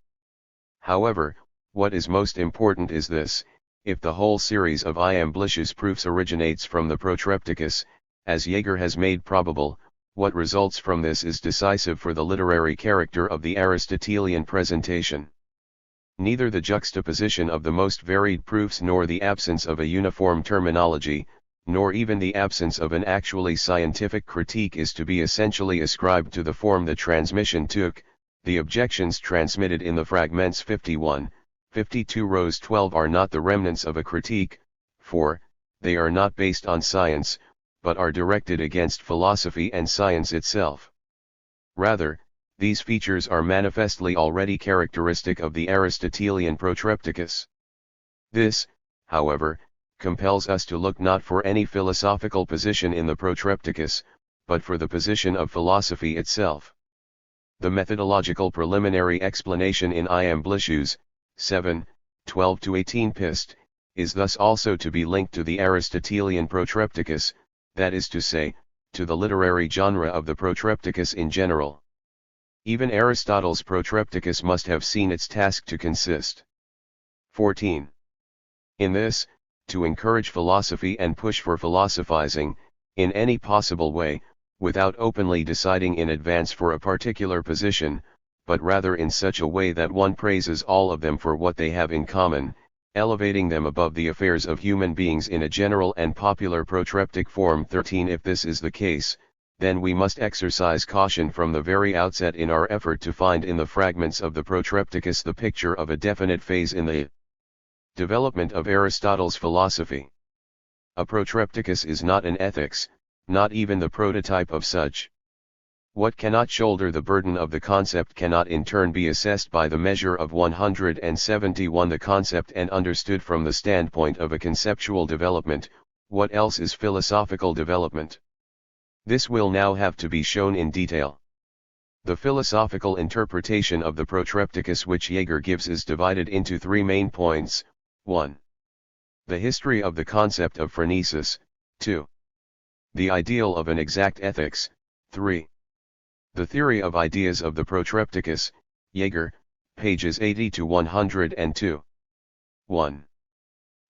S1: However, what is most important is this: if the whole series of Iamblichus proofs originates from the Protrepticus, as Jaeger has made probable, what results from this is decisive for the literary character of the Aristotelian presentation. Neither the juxtaposition of the most varied proofs nor the absence of a uniform terminology, nor even the absence of an actually scientific critique is to be essentially ascribed to the form the transmission took. The objections transmitted in the fragments 51, 52 rows 12 are not the remnants of a critique, for, they are not based on science, but are directed against philosophy and science itself. Rather, these features are manifestly already characteristic of the Aristotelian Protrepticus. This, however, compels us to look not for any philosophical position in the Protrepticus, but for the position of philosophy itself. The methodological preliminary explanation in Iamblichus, 7, 12-18 Pist, is thus also to be linked to the Aristotelian Protrepticus, that is to say, to the literary genre of the Protrepticus in general. Even Aristotle's Protrepticus must have seen its task to consist. 14. In this, to encourage philosophy and push for philosophizing, in any possible way, without openly deciding in advance for a particular position, but rather in such a way that one praises all of them for what they have in common, elevating them above the affairs of human beings in a general and popular protreptic form. 13. If this is the case, then we must exercise caution from the very outset in our effort to find in the fragments of the Protrepticus the picture of a definite phase in the development of Aristotle's philosophy. A Protrepticus is not an ethics, not even the prototype of such. What cannot shoulder the burden of the concept cannot in turn be assessed by the measure of 171. The concept and understood from the standpoint of a conceptual development. What else is philosophical development? This will now have to be shown in detail. The philosophical interpretation of the Protrepticus which Jaeger gives is divided into three main points. 1. The history of the concept of phronesis. 2. The ideal of an exact ethics. 3. The theory of ideas of the Protrepticus, Jaeger, pages 80-102. 1.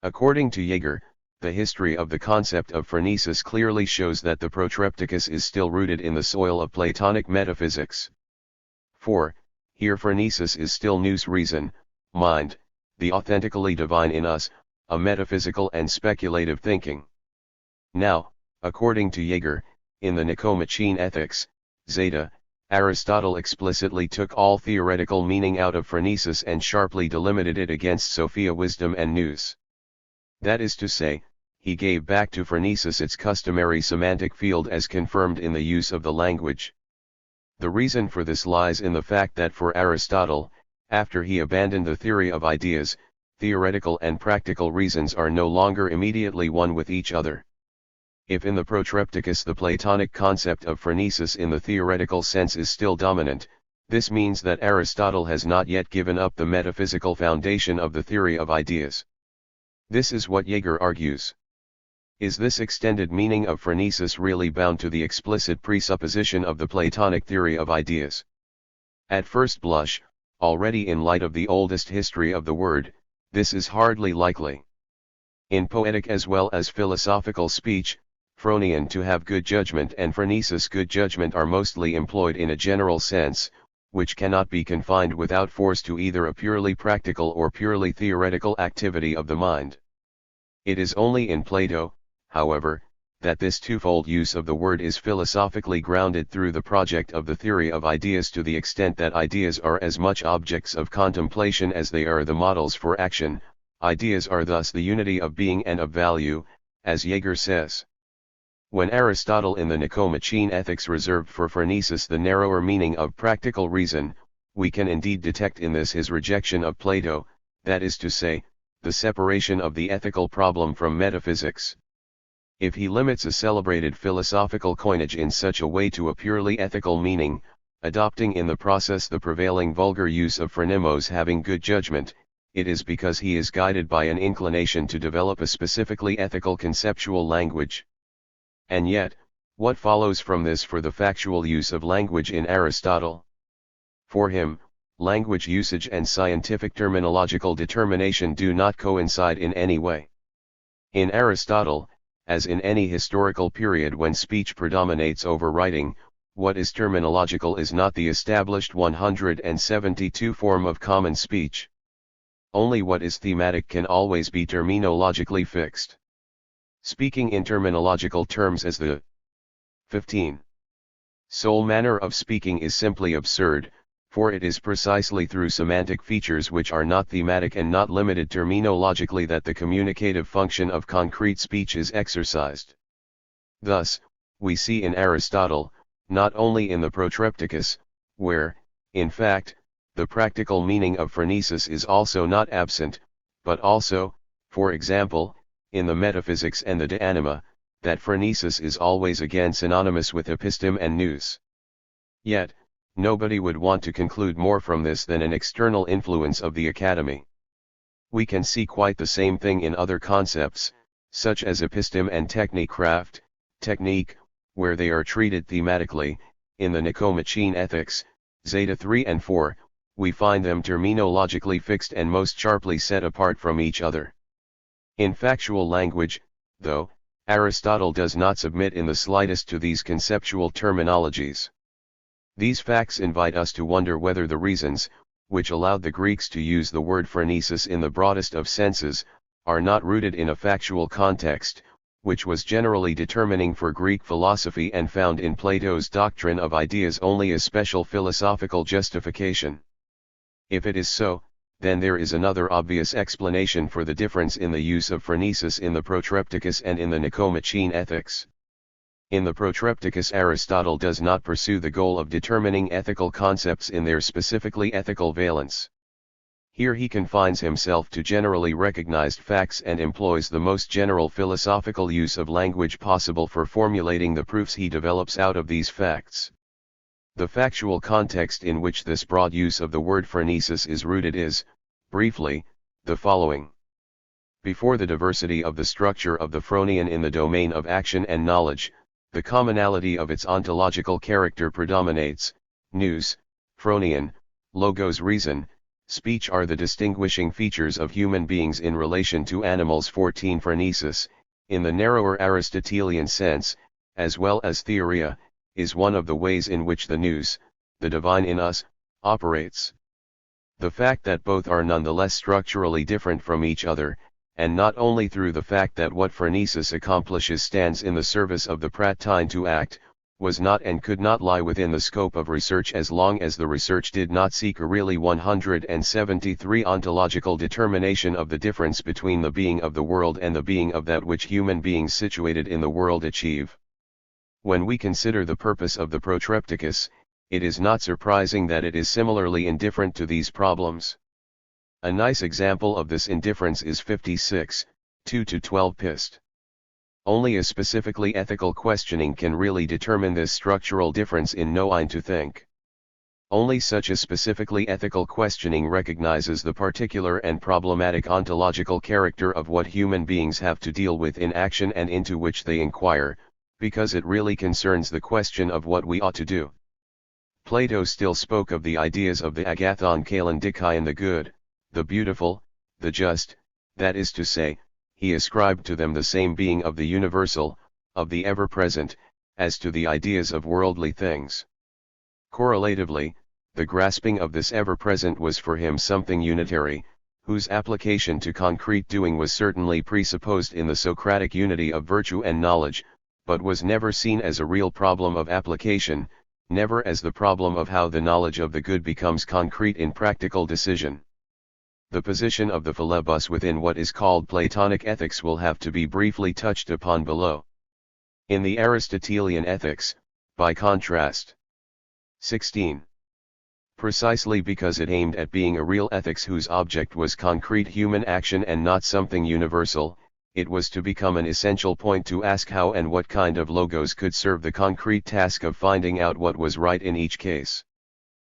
S1: According to Jaeger, the history of the concept of phronesis clearly shows that the Protrepticus is still rooted in the soil of Platonic metaphysics. 4. Here phronesis is still nous reason, mind, the authentically divine in us, a metaphysical and speculative thinking. Now, according to Jaeger, in the Nicomachean Ethics, Zeta, Aristotle explicitly took all theoretical meaning out of phronesis and sharply delimited it against Sophia wisdom and nous. That is to say, he gave back to phronesis its customary semantic field as confirmed in the use of the language. The reason for this lies in the fact that for Aristotle, after he abandoned the theory of ideas, theoretical and practical reasons are no longer immediately one with each other. If in the Protrepticus the Platonic concept of phronesis in the theoretical sense is still dominant, this means that Aristotle has not yet given up the metaphysical foundation of the theory of ideas. This is what Jaeger argues. Is this extended meaning of phronesis really bound to the explicit presupposition of the Platonic theory of ideas? At first blush, already in light of the oldest history of the word, this is hardly likely. In poetic as well as philosophical speech, phronein to have good judgment and phronesis good judgment are mostly employed in a general sense, which cannot be confined without force to either a purely practical or purely theoretical activity of the mind. It is only in Plato, however, that this twofold use of the word is philosophically grounded through the project of the theory of ideas to the extent that ideas are as much objects of contemplation as they are the models for action. Ideas are thus the unity of being and of value, as Jaeger says. When Aristotle in the Nicomachean Ethics reserved for phronesis the narrower meaning of practical reason, we can indeed detect in this his rejection of Plato, that is to say, the separation of the ethical problem from metaphysics. If he limits a celebrated philosophical coinage in such a way to a purely ethical meaning, adopting in the process the prevailing vulgar use of phronimos having good judgment, it is because he is guided by an inclination to develop a specifically ethical conceptual language. And yet, what follows from this for the factual use of language in Aristotle? For him, language usage and scientific terminological determination do not coincide in any way. In Aristotle, as in any historical period when speech predominates over writing, what is terminological is not the established 172 form of common speech. Only what is thematic can always be terminologically fixed. Speaking in terminological terms as the 15. Sole manner of speaking is simply absurd, For it is precisely through semantic features which are not thematic and not limited terminologically that the communicative function of concrete speech is exercised. Thus, we see in Aristotle, not only in the Protrepticus, where, in fact, the practical meaning of phronesis is also not absent, but also, for example, in the Metaphysics and the De Anima, that phronesis is always again synonymous with episteme and nous. Yet, nobody would want to conclude more from this than an external influence of the Academy. We can see quite the same thing in other concepts, such as episteme and technicraft, technique, where they are treated thematically. In the Nicomachean Ethics, Zeta 3 and 4, we find them terminologically fixed and most sharply set apart from each other. In factual language, though, Aristotle does not submit in the slightest to these conceptual terminologies. These facts invite us to wonder whether the reasons, which allowed the Greeks to use the word phronesis in the broadest of senses, are not rooted in a factual context, which was generally determining for Greek philosophy and found in Plato's doctrine of ideas only a special philosophical justification. If it is so, then there is another obvious explanation for the difference in the use of phronesis in the Protrepticus and in the Nicomachean Ethics. In the Protrepticus, Aristotle does not pursue the goal of determining ethical concepts in their specifically ethical valence. Here he confines himself to generally recognized facts and employs the most general philosophical use of language possible for formulating the proofs he develops out of these facts. The factual context in which this broad use of the word phronesis is rooted is, briefly, the following. Before the diversity of the structure of the phronion in the domain of action and knowledge, the commonality of its ontological character predominates. Nous, phronion, logos, reason, speech are the distinguishing features of human beings in relation to animals. 14 Phronesis, in the narrower Aristotelian sense, as well as theoria, is one of the ways in which the nous, the divine in us, operates. The fact that both are nonetheless structurally different from each other, and not only through the fact that what phronesis accomplishes stands in the service of the pratine to act, was not and could not lie within the scope of research as long as the research did not seek a really 173 ontological determination of the difference between the being of the world and the being of that which human beings situated in the world achieve. When we consider the purpose of the Protrepticus, it is not surprising that it is similarly indifferent to these problems. A nice example of this indifference is 56, 2-12 Pist. Only a specifically ethical questioning can really determine this structural difference in knowing to think. Only such a specifically ethical questioning recognizes the particular and problematic ontological character of what human beings have to deal with in action and into which they inquire, because it really concerns the question of what we ought to do. Plato still spoke of the ideas of the agathon kalon dikaon, the good, the beautiful, the just, that is to say, he ascribed to them the same being of the universal, of the ever-present, as to the ideas of worldly things. Correlatively, the grasping of this ever-present was for him something unitary, whose application to concrete doing was certainly presupposed in the Socratic unity of virtue and knowledge, but was never seen as a real problem of application, never as the problem of how the knowledge of the good becomes concrete in practical decision. The position of the philebus within what is called Platonic ethics will have to be briefly touched upon below. In the Aristotelian ethics, by contrast, 16. Precisely because it aimed at being a real ethics whose object was concrete human action and not something universal, it was to become an essential point to ask how and what kind of logos could serve the concrete task of finding out what was right in each case.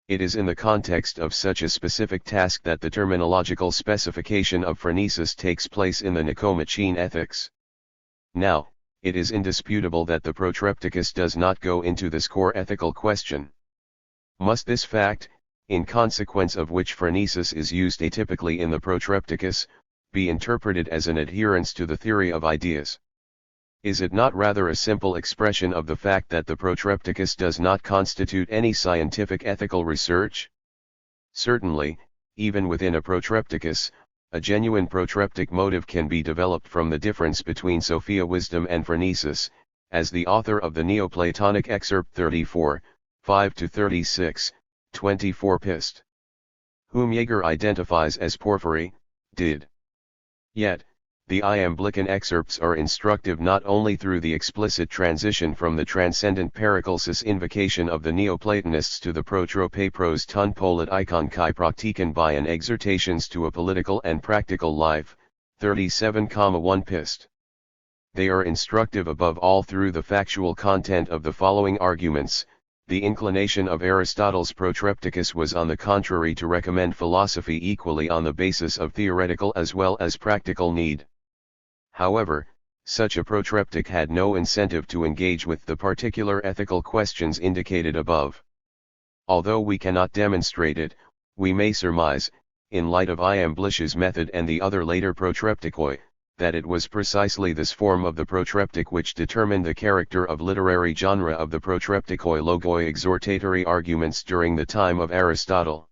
S1: It is in the context of such a specific task that the terminological specification of phronesis takes place in the Nicomachean Ethics. Now, it is indisputable that the Protrepticus does not go into this core ethical question. Must this fact, in consequence of which phronesis is used atypically in the Protrepticus, be interpreted as an adherence to the theory of ideas? Is it not rather a simple expression of the fact that the Protrepticus does not constitute any scientific ethical research? Certainly, even within a Protrepticus, a genuine protreptic motive can be developed from the difference between Sophia wisdom and phronesis, as the author of the Neoplatonic excerpt 34, 5-36, 24 Pist. Whom Jaeger identifies as Porphyry, did. Yet, the Iamblican excerpts are instructive not only through the explicit transition from the transcendent Paracelsus invocation of the Neoplatonists to the protropepros ton polit icon kai praktiken by an exhortations to a political and practical life, 37,1 Pist. They are instructive above all through the factual content of the following arguments. The inclination of Aristotle's Protrepticus was on the contrary to recommend philosophy equally on the basis of theoretical as well as practical need. However, such a protreptic had no incentive to engage with the particular ethical questions indicated above. Although we cannot demonstrate it, we may surmise, in light of Iamblichus's method and the other later protrepticoi, that it was precisely this form of the protreptic which determined the character of literary genre of the protrepticoi logoi exhortatory arguments during the time of Aristotle.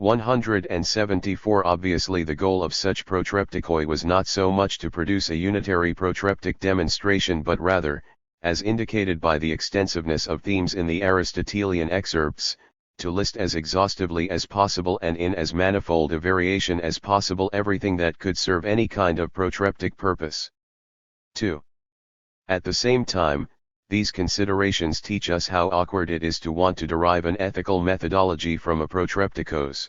S1: 174 Obviously the goal of such protrepticoi was not so much to produce a unitary protreptic demonstration but rather, as indicated by the extensiveness of themes in the Aristotelian excerpts, to list as exhaustively as possible and in as manifold a variation as possible everything that could serve any kind of protreptic purpose. 2. At the same time, these considerations teach us how awkward it is to want to derive an ethical methodology from a protrepticos.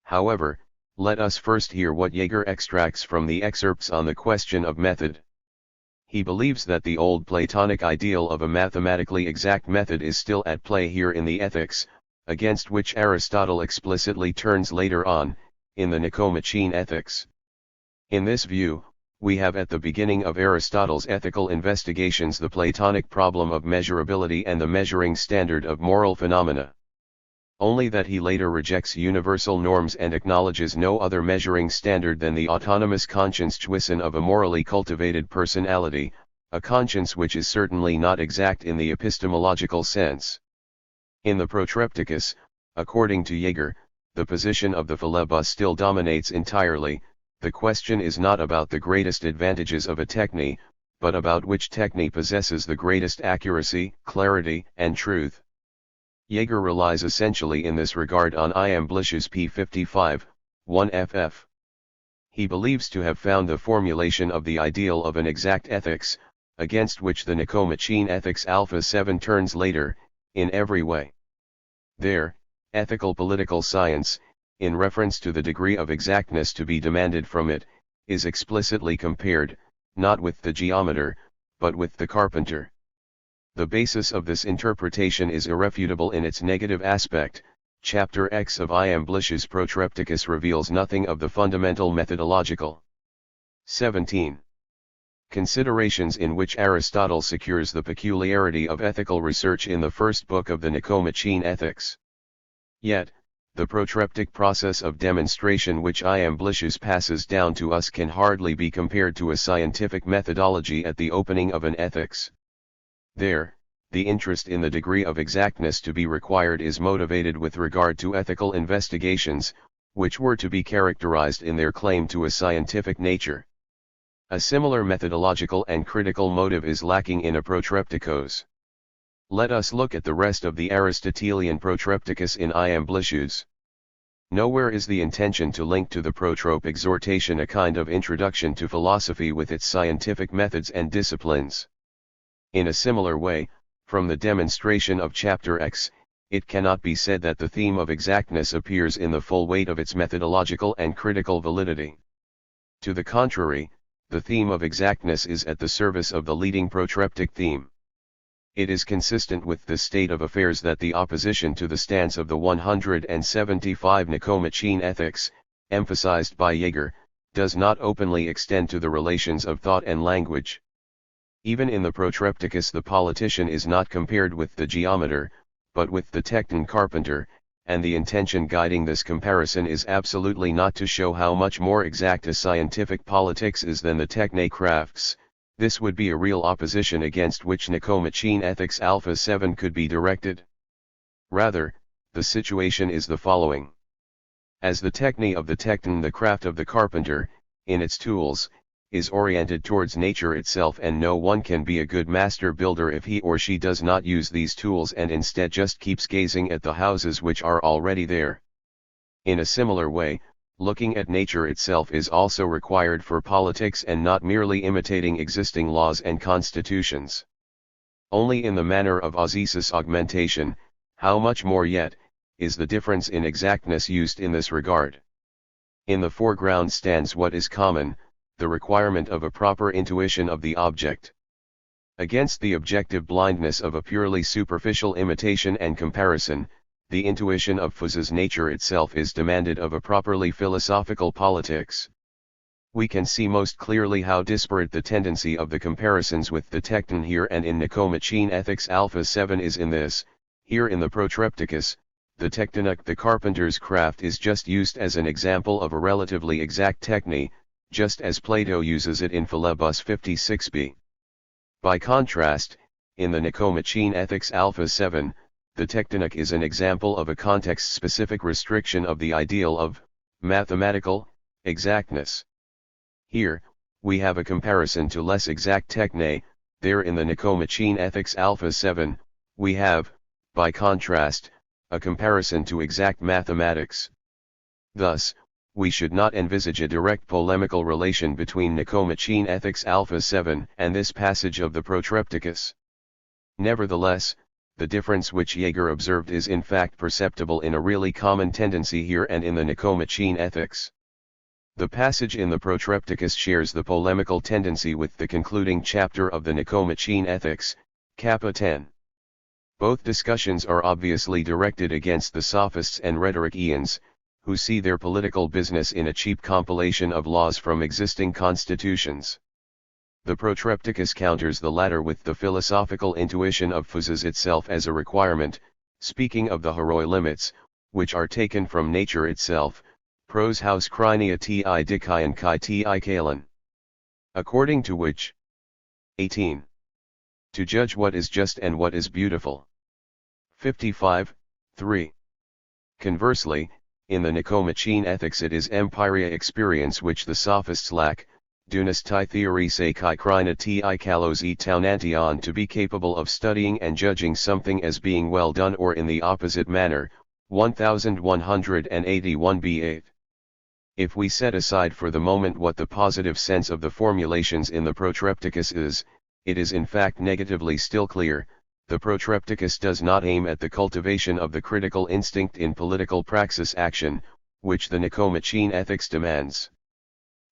S1: However, let us first hear what Jaeger extracts from the excerpts on the question of method. He believes that the old Platonic ideal of a mathematically exact method is still at play here in the Ethics, against which Aristotle explicitly turns later on, in the Nicomachean Ethics. In this view, we have at the beginning of Aristotle's ethical investigations the Platonic problem of measurability and the measuring standard of moral phenomena. Only that he later rejects universal norms and acknowledges no other measuring standard than the autonomous conscience of a morally cultivated personality, a conscience which is certainly not exact in the epistemological sense. In the Protrepticus, according to Jaeger, the position of the philebus still dominates entirely. The question is not about the greatest advantages of a techne, but about which techne possesses the greatest accuracy, clarity, and truth. Jaeger relies essentially in this regard on Iamblichus p. 1 ff. He believes to have found the formulation of the ideal of an exact ethics, against which the Nicomachean Ethics Alpha 7 turns later, in every way. There, ethical political science, in reference to the degree of exactness to be demanded from it, is explicitly compared, not with the geometer, but with the carpenter. The basis of this interpretation is irrefutable in its negative aspect. Chapter X of Iamblichus Protrepticus reveals nothing of the fundamental methodological. 17. Considerations in which Aristotle secures the peculiarity of ethical research in the first book of the Nicomachean Ethics. Yet, the protreptic process of demonstration which Iamblichus passes down to us can hardly be compared to a scientific methodology at the opening of an ethics. There, the interest in the degree of exactness to be required is motivated with regard to ethical investigations, which were to be characterized in their claim to a scientific nature. A similar methodological and critical motive is lacking in a protrepticos. Let us look at the rest of the Aristotelian Protrepticus in Iamblichus. Nowhere is the intention to link to the protrope exhortation a kind of introduction to philosophy with its scientific methods and disciplines. In a similar way, from the demonstration of Chapter X, it cannot be said that the theme of exactness appears in the full weight of its methodological and critical validity. To the contrary, the theme of exactness is at the service of the leading protreptic theme. It is consistent with this state of affairs that the opposition to the stance of the 175 Nicomachean Ethics, emphasized by Jaeger, does not openly extend to the relations of thought and language. Even in the Protrepticus the politician is not compared with the geometer, but with the tekton carpenter, and the intention guiding this comparison is absolutely not to show how much more exact a scientific politics is than the techne crafts. This would be a real opposition against which Nicomachean Ethics Alpha 7 could be directed. Rather, the situation is the following. As the techne of the tekton, the craft of the carpenter, in its tools, is oriented towards nature itself, and no one can be a good master builder if he or she does not use these tools and instead just keeps gazing at the houses which are already there. In a similar way, looking at nature itself is also required for politics, and not merely imitating existing laws and constitutions. Only in the manner of ausesis augmentation, how much more yet, is the difference in exactness used in this regard. In the foreground stands what is common, the requirement of a proper intuition of the object. Against the objective blindness of a purely superficial imitation and comparison, the intuition of physics nature itself is demanded of a properly philosophical politics. We can see most clearly how disparate the tendency of the comparisons with the Tekton here and in Nicomachean Ethics Alpha 7 is in this. Here in the Protrepticus, the Tektonik, the carpenter's craft, is just used as an example of a relatively exact techne, just as Plato uses it in Philebus 56b. By contrast, in the Nicomachean Ethics Alpha 7, the Tektonik is an example of a context-specific restriction of the ideal of mathematical exactness. Here, we have a comparison to less exact techne. There in the Nicomachean Ethics Alpha 7, we have, by contrast, a comparison to exact mathematics. Thus, we should not envisage a direct polemical relation between Nicomachean Ethics Alpha 7 and this passage of the Protrepticus. Nevertheless, the difference which Jaeger observed is in fact perceptible in a really common tendency here and in the Nicomachean Ethics. The passage in the Protrepticus shares the polemical tendency with the concluding chapter of the Nicomachean Ethics, Kappa 10. Both discussions are obviously directed against the sophists and rhetoricians, who see their political business in a cheap compilation of laws from existing constitutions. The Protrepticus counters the latter with the philosophical intuition of physis itself as a requirement, speaking of the heroi limits, which are taken from nature itself, pros haus krinia ti dikayan kai ti kalen. According to which, 18. To judge what is just and what is beautiful. 55, 3. Conversely, in the Nicomachean Ethics it is empiria experience which the sophists lack, dunas ti theory se kai krina ti kalos e taunantion, to be capable of studying and judging something as being well done or in the opposite manner. 1181 b8. If we set aside for the moment what the positive sense of the formulations in the Protrepticus is, it is in fact negatively still clear. The Protrepticus does not aim at the cultivation of the critical instinct in political praxis action, which the Nicomachean Ethics demands.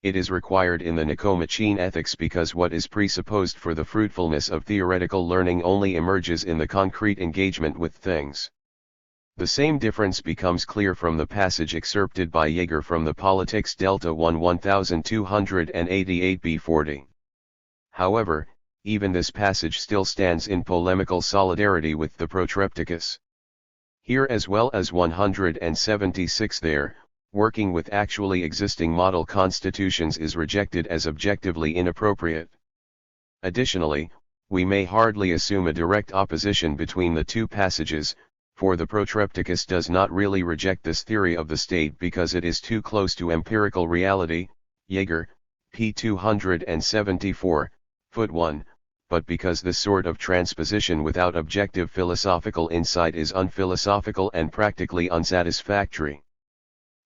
S1: It is required in the Nicomachean Ethics because what is presupposed for the fruitfulness of theoretical learning only emerges in the concrete engagement with things. The same difference becomes clear from the passage excerpted by Jaeger from the Politics Delta 1 1288 b40. However, even this passage still stands in polemical solidarity with the Protrepticus. Here as well as 176 there, working with actually existing model constitutions is rejected as objectively inappropriate. Additionally, we may hardly assume a direct opposition between the two passages, for the Protrepticus does not really reject this theory of the state because it is too close to empirical reality, Jaeger, p. 274, foot 1, but because this sort of transposition without objective philosophical insight is unphilosophical and practically unsatisfactory.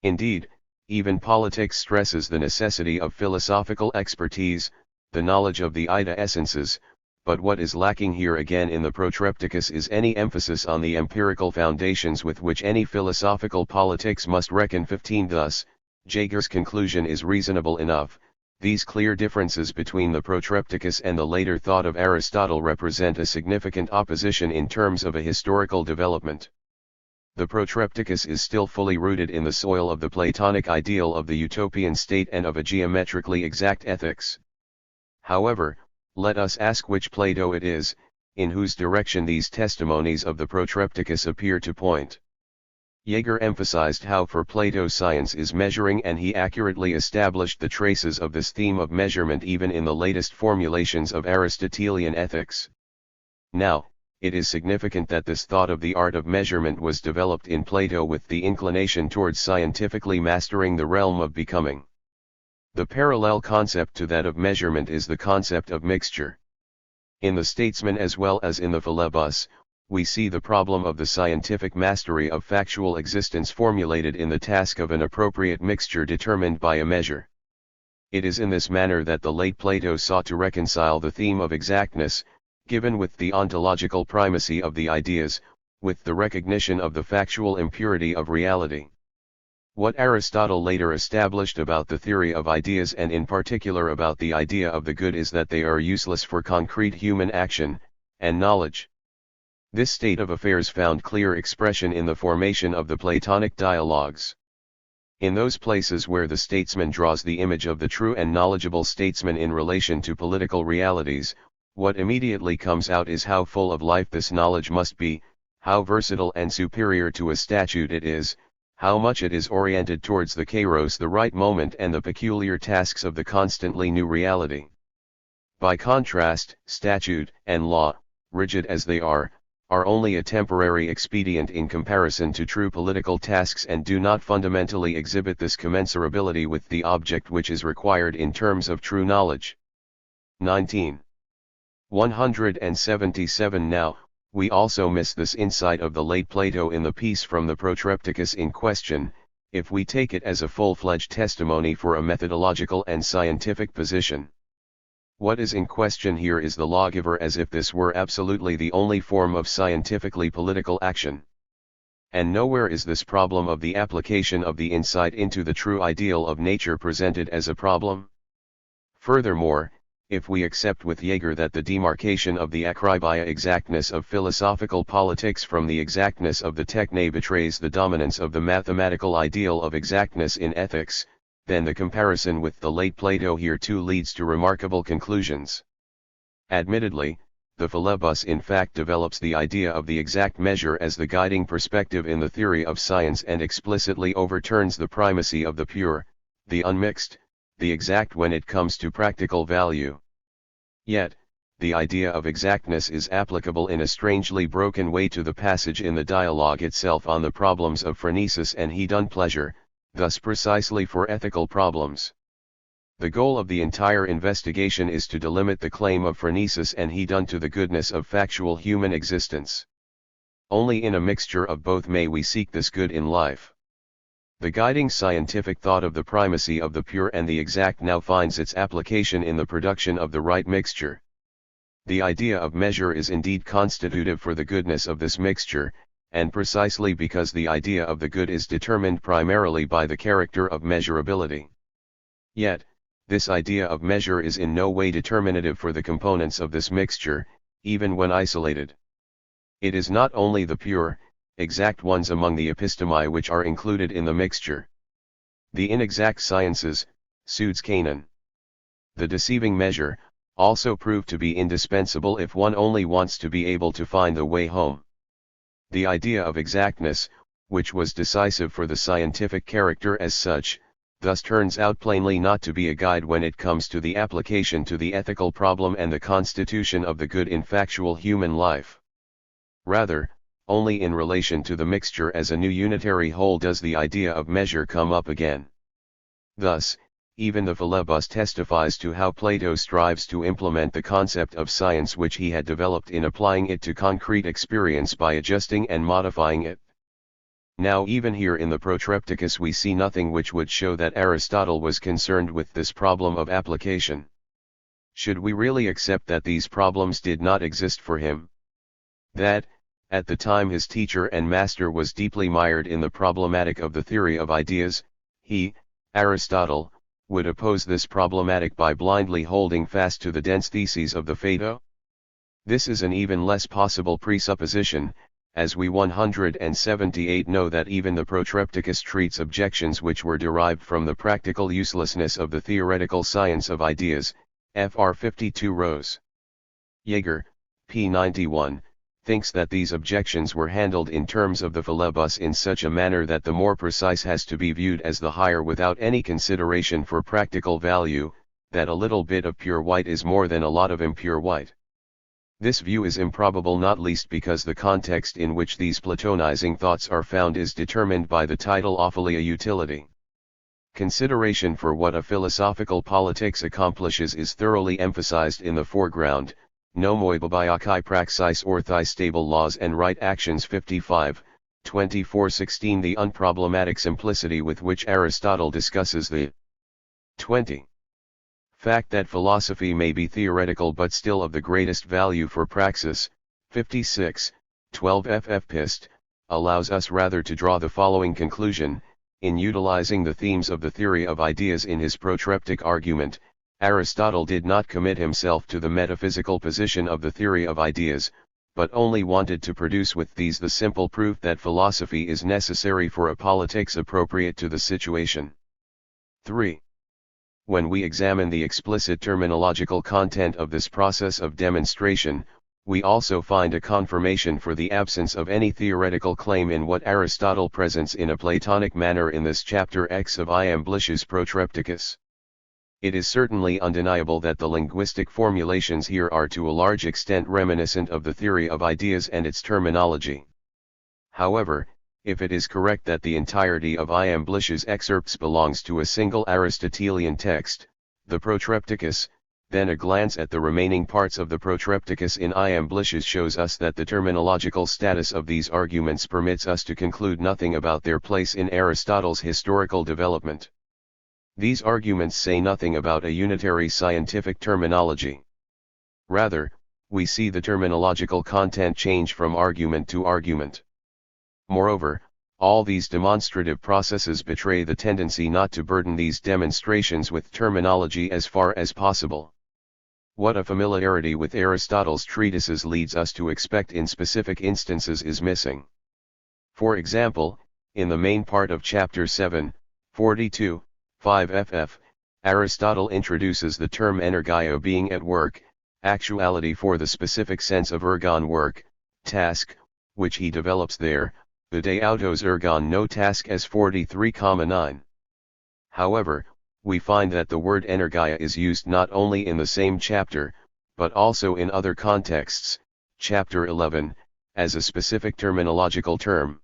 S1: Indeed, even politics stresses the necessity of philosophical expertise, the knowledge of the ida essences, but what is lacking here again in the Protrepticus is any emphasis on the empirical foundations with which any philosophical politics must reckon. 15. Thus, Jaeger's conclusion is reasonable enough. These clear differences between the Protrepticus and the later thought of Aristotle represent a significant opposition in terms of a historical development. The Protrepticus is still fully rooted in the soil of the Platonic ideal of the utopian state and of a geometrically exact ethics. However, let us ask which Plato it is, in whose direction these testimonies of the Protrepticus appear to point. Jaeger emphasized how for Plato science is measuring, and he accurately established the traces of this theme of measurement even in the latest formulations of Aristotelian ethics. Now, it is significant that this thought of the art of measurement was developed in Plato with the inclination towards scientifically mastering the realm of becoming. The parallel concept to that of measurement is the concept of mixture. In the statesman as well as in the philebus, we see the problem of the scientific mastery of factual existence formulated in the task of an appropriate mixture determined by a measure. It is in this manner that the late Plato sought to reconcile the theme of exactness, given with the ontological primacy of the ideas, with the recognition of the factual impurity of reality. What Aristotle later established about the theory of ideas and in particular about the idea of the good is that they are useless for concrete human action and knowledge. This state of affairs found clear expression in the formation of the Platonic dialogues. In those places where the statesman draws the image of the true and knowledgeable statesman in relation to political realities, what immediately comes out is how full of life this knowledge must be, how versatile and superior to a statute it is, how much it is oriented towards the kairos, the right moment, and the peculiar tasks of the constantly new reality. By contrast, statute and law, rigid as they are only a temporary expedient in comparison to true political tasks and do not fundamentally exhibit this commensurability with the object which is required in terms of true knowledge. 19. 177 Now, we also miss this insight of the late Plato in the piece from the Protrepticus in question, if we take it as a full-fledged testimony for a methodological and scientific position. What is in question here is the lawgiver, as if this were absolutely the only form of scientifically political action. And nowhere is this problem of the application of the insight into the true ideal of nature presented as a problem. Furthermore, if we accept with Jaeger that the demarcation of the akribia exactness of philosophical politics from the exactness of the techne betrays the dominance of the mathematical ideal of exactness in ethics, then the comparison with the late Plato here too leads to remarkable conclusions. Admittedly, the philebus in fact develops the idea of the exact measure as the guiding perspective in the theory of science and explicitly overturns the primacy of the pure, the unmixed, the exact when it comes to practical value. Yet, the idea of exactness is applicable in a strangely broken way to the passage in the dialogue itself on the problems of phronesis and hedon pleasure, thus precisely for ethical problems. The goal of the entire investigation is to delimit the claim of phronesis and hedon to the goodness of factual human existence. Only in a mixture of both may we seek this good in life. The guiding scientific thought of the primacy of the pure and the exact now finds its application in the production of the right mixture. The idea of measure is indeed constitutive for the goodness of this mixture, and precisely because the idea of the good is determined primarily by the character of measurability. Yet, this idea of measure is in no way determinative for the components of this mixture, even when isolated. It is not only the pure, exact ones among the epistemae which are included in the mixture. The inexact sciences, suds canon. The deceiving measure, also prove to be indispensable if one only wants to be able to find the way home. The idea of exactness, which was decisive for the scientific character as such, thus turns out plainly not to be a guide when it comes to the application to the ethical problem and the constitution of the good in factual human life. Rather, only in relation to the mixture as a new unitary whole does the idea of measure come up again. Thus, even the philebus testifies to how Plato strives to implement the concept of science which he had developed in applying it to concrete experience by adjusting and modifying it. Now even here in the Protrepticus we see nothing which would show that Aristotle was concerned with this problem of application. Should we really accept that these problems did not exist for him? That, at the time his teacher and master was deeply mired in the problematic of the theory of ideas, he, Aristotle, would oppose this problematic by blindly holding fast to the dense theses of the Phaedo? This is an even less possible presupposition, as we 178 know that even the Protrepticus treats objections which were derived from the practical uselessness of the theoretical science of ideas, fr 52 Rose. Jaeger, p. 91, thinks that these objections were handled in terms of the philebus in such a manner that the more precise has to be viewed as the higher without any consideration for practical value, that a little bit of pure white is more than a lot of impure white. This view is improbable not least because the context in which these Platonizing thoughts are found is determined by the title Ophelia Utility. Consideration for what a philosophical politics accomplishes is thoroughly emphasized in the foreground, nomoi babiakai praxis orthai stable laws and right actions 55, 2416. The unproblematic simplicity with which Aristotle discusses the 20. Fact that philosophy may be theoretical but still of the greatest value for praxis, 56, 12 ff pist, allows us rather to draw the following conclusion: in utilizing the themes of the theory of ideas in his protreptic argument, Aristotle did not commit himself to the metaphysical position of the theory of ideas, but only wanted to produce with these the simple proof that philosophy is necessary for a politics appropriate to the situation. 3. When we examine the explicit terminological content of this process of demonstration, we also find a confirmation for the absence of any theoretical claim in what Aristotle presents in a Platonic manner in this chapter X of Iamblichus Protrepticus. It is certainly undeniable that the linguistic formulations here are to a large extent reminiscent of the theory of ideas and its terminology. However, if it is correct that the entirety of Iamblichus' excerpts belongs to a single Aristotelian text, the Protrepticus, then a glance at the remaining parts of the Protrepticus in Iamblichus shows us that the terminological status of these arguments permits us to conclude nothing about their place in Aristotle's historical development. These arguments say nothing about a unitary scientific terminology. Rather, we see the terminological content change from argument to argument. Moreover, all these demonstrative processes betray the tendency not to burden these demonstrations with terminology as far as possible. What a familiarity with Aristotle's treatises leads us to expect in specific instances is missing. For example, in the main part of chapter 7, 42, 5 ff, Aristotle introduces the term energeia, being at work, actuality for the specific sense of ergon, work, task, which he develops there, the de autos ergon no task as 43,9. However, we find that the word energeia is used not only in the same chapter, but also in other contexts, chapter 11, as a specific terminological term.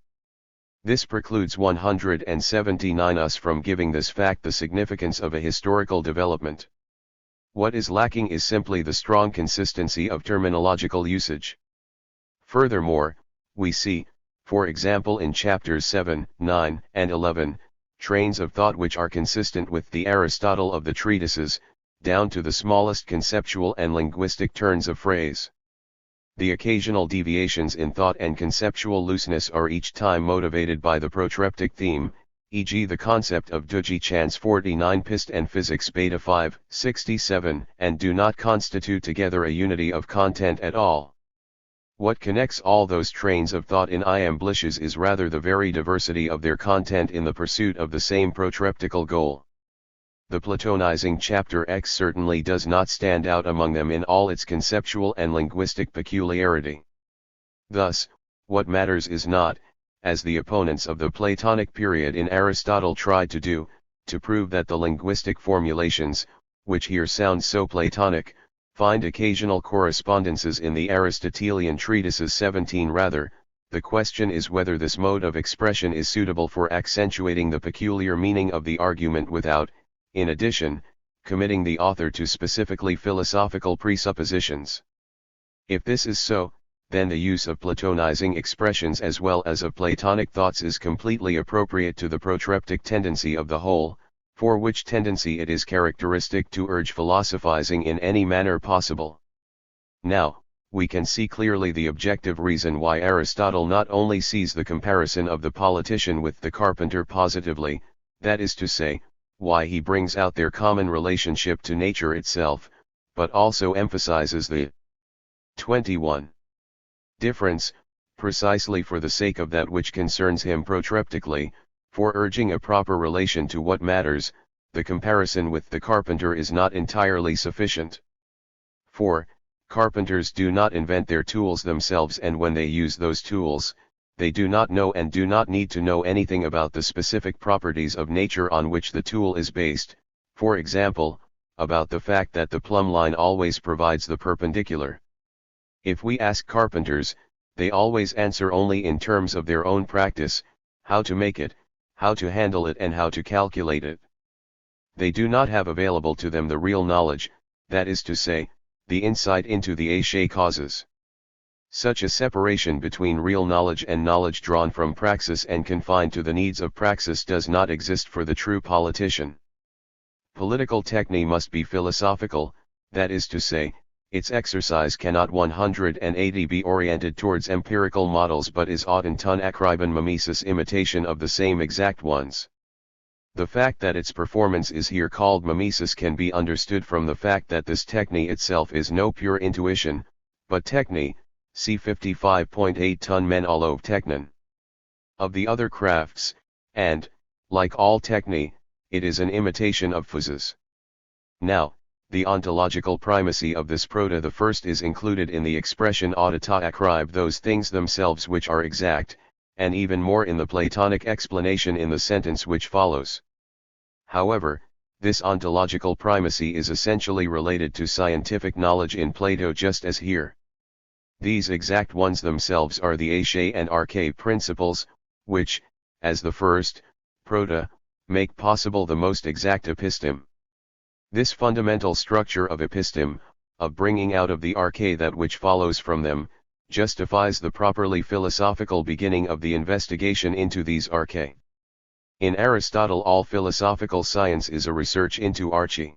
S1: This precludes 179 us from giving this fact the significance of a historical development. What is lacking is simply the strong consistency of terminological usage. Furthermore, we see, for example in chapters 7, 9, and 11, trains of thought which are consistent with the Aristotle of the treatises, down to the smallest conceptual and linguistic turns of phrase. The occasional deviations in thought and conceptual looseness are each time motivated by the protreptic theme, e.g. the concept of Duji chance 49 pist and physics beta 5, 67, and do not constitute together a unity of content at all. What connects all those trains of thought in Iamblichus is rather the very diversity of their content in the pursuit of the same protreptical goal. The Platonizing chapter X certainly does not stand out among them in all its conceptual and linguistic peculiarity. Thus, what matters is not, as the opponents of the Platonic period in Aristotle tried to do, to prove that the linguistic formulations, which here sound so Platonic, find occasional correspondences in the Aristotelian treatises 17. Rather, the question is whether this mode of expression is suitable for accentuating the peculiar meaning of the argument without, in addition, committing the author to specifically philosophical presuppositions. If this is so, then the use of Platonizing expressions as well as of Platonic thoughts is completely appropriate to the protreptic tendency of the whole, for which tendency it is characteristic to urge philosophizing in any manner possible. Now, we can see clearly the objective reason why Aristotle not only sees the comparison of the politician with the carpenter positively, that is to say, why he brings out their common relationship to nature itself, but also emphasizes the 21. Difference, precisely for the sake of that which concerns him protreptically, for urging a proper relation to what matters, the comparison with the carpenter is not entirely sufficient. For, carpenters do not invent their tools themselves, and when they use those tools, they do not know and do not need to know anything about the specific properties of nature on which the tool is based, for example, about the fact that the plumb line always provides the perpendicular. If we ask carpenters, they always answer only in terms of their own practice, how to make it, how to handle it and how to calculate it. They do not have available to them the real knowledge, that is to say, the insight into the Aishe causes. Such a separation between real knowledge and knowledge drawn from praxis and confined to the needs of praxis does not exist for the true politician. Political technique must be philosophical, that is to say, its exercise cannot 180 be oriented towards empirical models but is autenton akriban mimesis imitation of the same exact ones. The fact that its performance is here called mimesis can be understood from the fact that this technique itself is no pure intuition, but technique, see 55.8 ton men olov technon. Of the other crafts, and, like all technique, it is an imitation of physis. Now, the ontological primacy of this proto the first is included in the expression audita akribe those things themselves which are exact, and even more in the Platonic explanation in the sentence which follows. However, this ontological primacy is essentially related to scientific knowledge in Plato just as here. These exact ones themselves are the Aishe and Arche principles, which, as the first, proto, make possible the most exact episteme. This fundamental structure of episteme, of bringing out of the arche that which follows from them, justifies the properly philosophical beginning of the investigation into these arche. In Aristotle all philosophical science is a research into arche.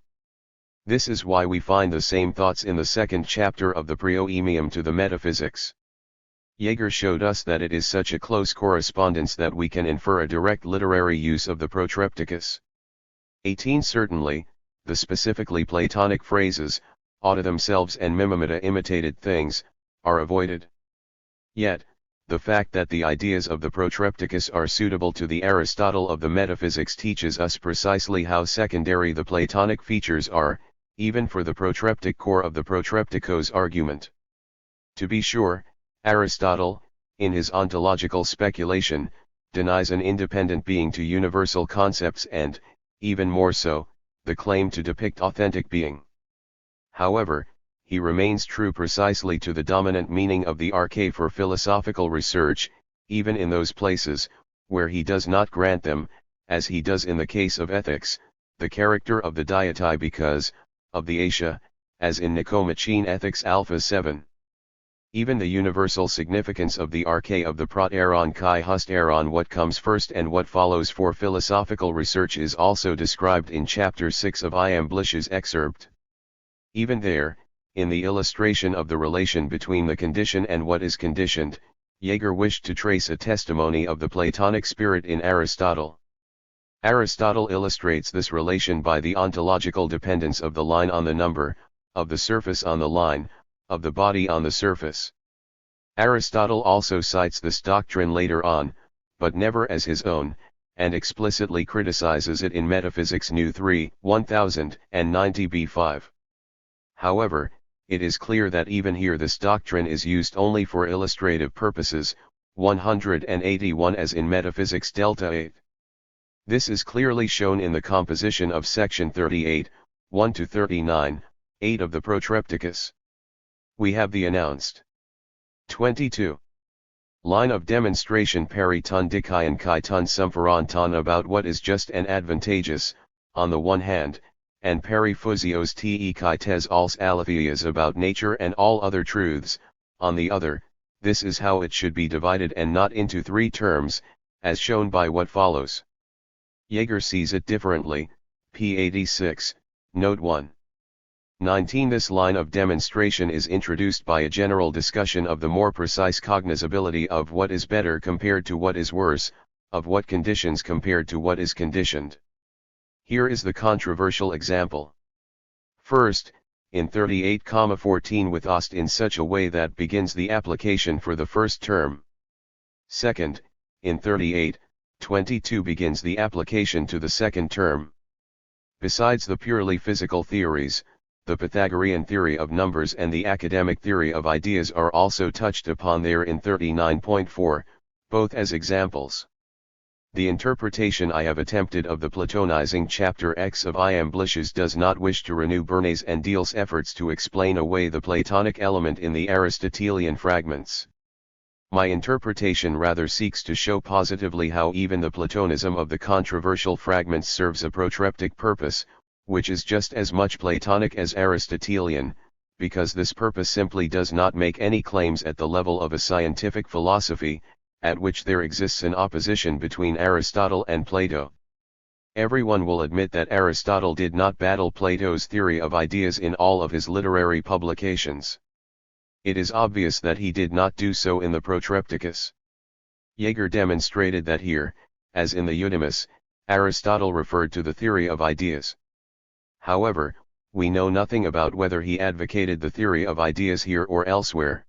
S1: This is why we find the same thoughts in the second chapter of the Proemium to the Metaphysics. Jaeger showed us that it is such a close correspondence that we can infer a direct literary use of the Protrepticus. 18 Certainly, the specifically Platonic phrases, auta themselves and mimimita imitated things, are avoided. Yet, the fact that the ideas of the Protrepticus are suitable to the Aristotle of the Metaphysics teaches us precisely how secondary the Platonic features are, even for the protreptic core of the Protrepticos argument. To be sure, Aristotle, in his ontological speculation, denies an independent being to universal concepts and, even more so, the claim to depict authentic being. However, he remains true precisely to the dominant meaning of the arche for philosophical research, even in those places, where he does not grant them, as he does in the case of ethics, the character of the deity because, of the Aisha, as in Nicomachean Ethics Alpha 7. Even the universal significance of the arche of the proteron kai husteron what comes first and what follows for philosophical research is also described in chapter 6 of Iamblich's excerpt. Even there, in the illustration of the relation between the condition and what is conditioned, Jaeger wished to trace a testimony of the Platonic spirit in Aristotle. Aristotle illustrates this relation by the ontological dependence of the line on the number, of the surface on the line, of the body on the surface. Aristotle also cites this doctrine later on, but never as his own, and explicitly criticizes it in Metaphysics New 3, 1090b5. However, it is clear that even here this doctrine is used only for illustrative purposes, 181 as in Metaphysics Delta 8. This is clearly shown in the composition of section 38, 1-39, 8 of the Protrepticus. We have the announced 22. Line of demonstration peri ton dikayan kai ton sumpharon ton about what is just and advantageous, on the one hand, and peri physios te kai tes als aletheas about nature and all other truths, on the other. This is how it should be divided and not into three terms, as shown by what follows. Jaeger sees it differently, p. 86, note 1. 19. This line of demonstration is introduced by a general discussion of the more precise cognizability of what is better compared to what is worse, of what conditions compared to what is conditioned. Here is the controversial example. First, in 38,14 with ost in such a way that begins the application for the first term. Second, in 38,22 begins the application to the second term. Besides the purely physical theories, the Pythagorean theory of numbers and the academic theory of ideas are also touched upon there in 39.4, both as examples. The interpretation I have attempted of the Platonizing chapter X of Iamblich's does not wish to renew Bernays and Deal's efforts to explain away the Platonic element in the Aristotelian fragments. My interpretation rather seeks to show positively how even the Platonism of the controversial fragments serves a protreptic purpose, which is just as much Platonic as Aristotelian, because this purpose simply does not make any claims at the level of a scientific philosophy, at which there exists an opposition between Aristotle and Plato. Everyone will admit that Aristotle did not battle Plato's theory of ideas in all of his literary publications. It is obvious that he did not do so in the Protrepticus. Jaeger demonstrated that here, as in the Eudemus, Aristotle referred to the theory of ideas. However, we know nothing about whether he advocated the theory of ideas here or elsewhere.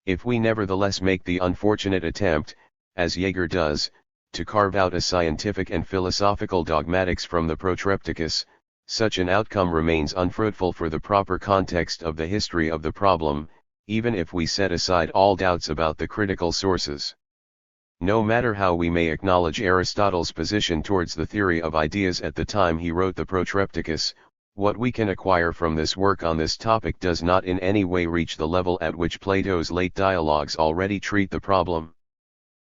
S1: If we nevertheless make the unfortunate attempt, as Jaeger does, to carve out a scientific and philosophical dogmatics from the Protrepticus, such an outcome remains unfruitful for the proper context of the history of the problem, even if we set aside all doubts about the critical sources. No matter how we may acknowledge Aristotle's position towards the theory of ideas at the time he wrote the Protrepticus, what we can acquire from this work on this topic does not in any way reach the level at which Plato's late dialogues already treat the problem.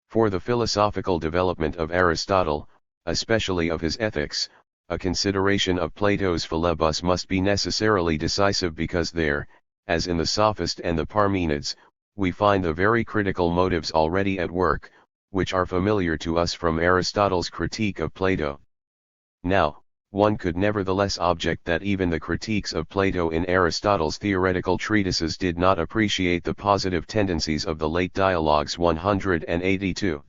S1: For the philosophical development of Aristotle, especially of his ethics, a consideration of Plato's Philebus must be necessarily decisive because there, as in the Sophist and the Parmenids, we find the very critical motives already at work, which are familiar to us from Aristotle's critique of Plato. Now, one could nevertheless object that even the critiques of Plato in Aristotle's theoretical treatises did not appreciate the positive tendencies of the late dialogues 182.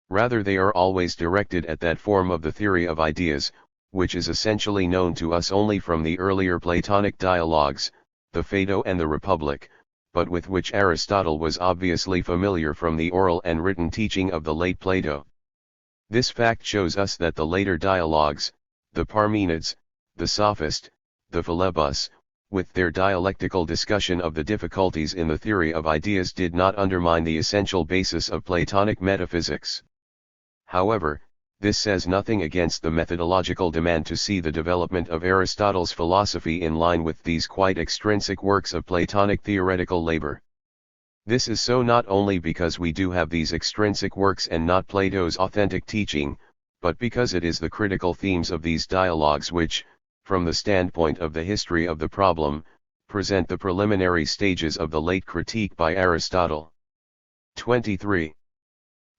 S1: Rather they are always directed at that form of the theory of ideas, which is essentially known to us only from the earlier Platonic dialogues, the Phaedo and the Republic, but with which Aristotle was obviously familiar from the oral and written teaching of the late Plato. This fact shows us that the later dialogues, the Parmenids, the Sophist, the Philebus, with their dialectical discussion of the difficulties in the theory of ideas did not undermine the essential basis of Platonic metaphysics. However, this says nothing against the methodological demand to see the development of Aristotle's philosophy in line with these quite extrinsic works of Platonic theoretical labor. This is so not only because we do have these extrinsic works and not Plato's authentic teaching, but because it is the critical themes of these dialogues which, from the standpoint of the history of the problem, present the preliminary stages of the late critique by Aristotle. 23.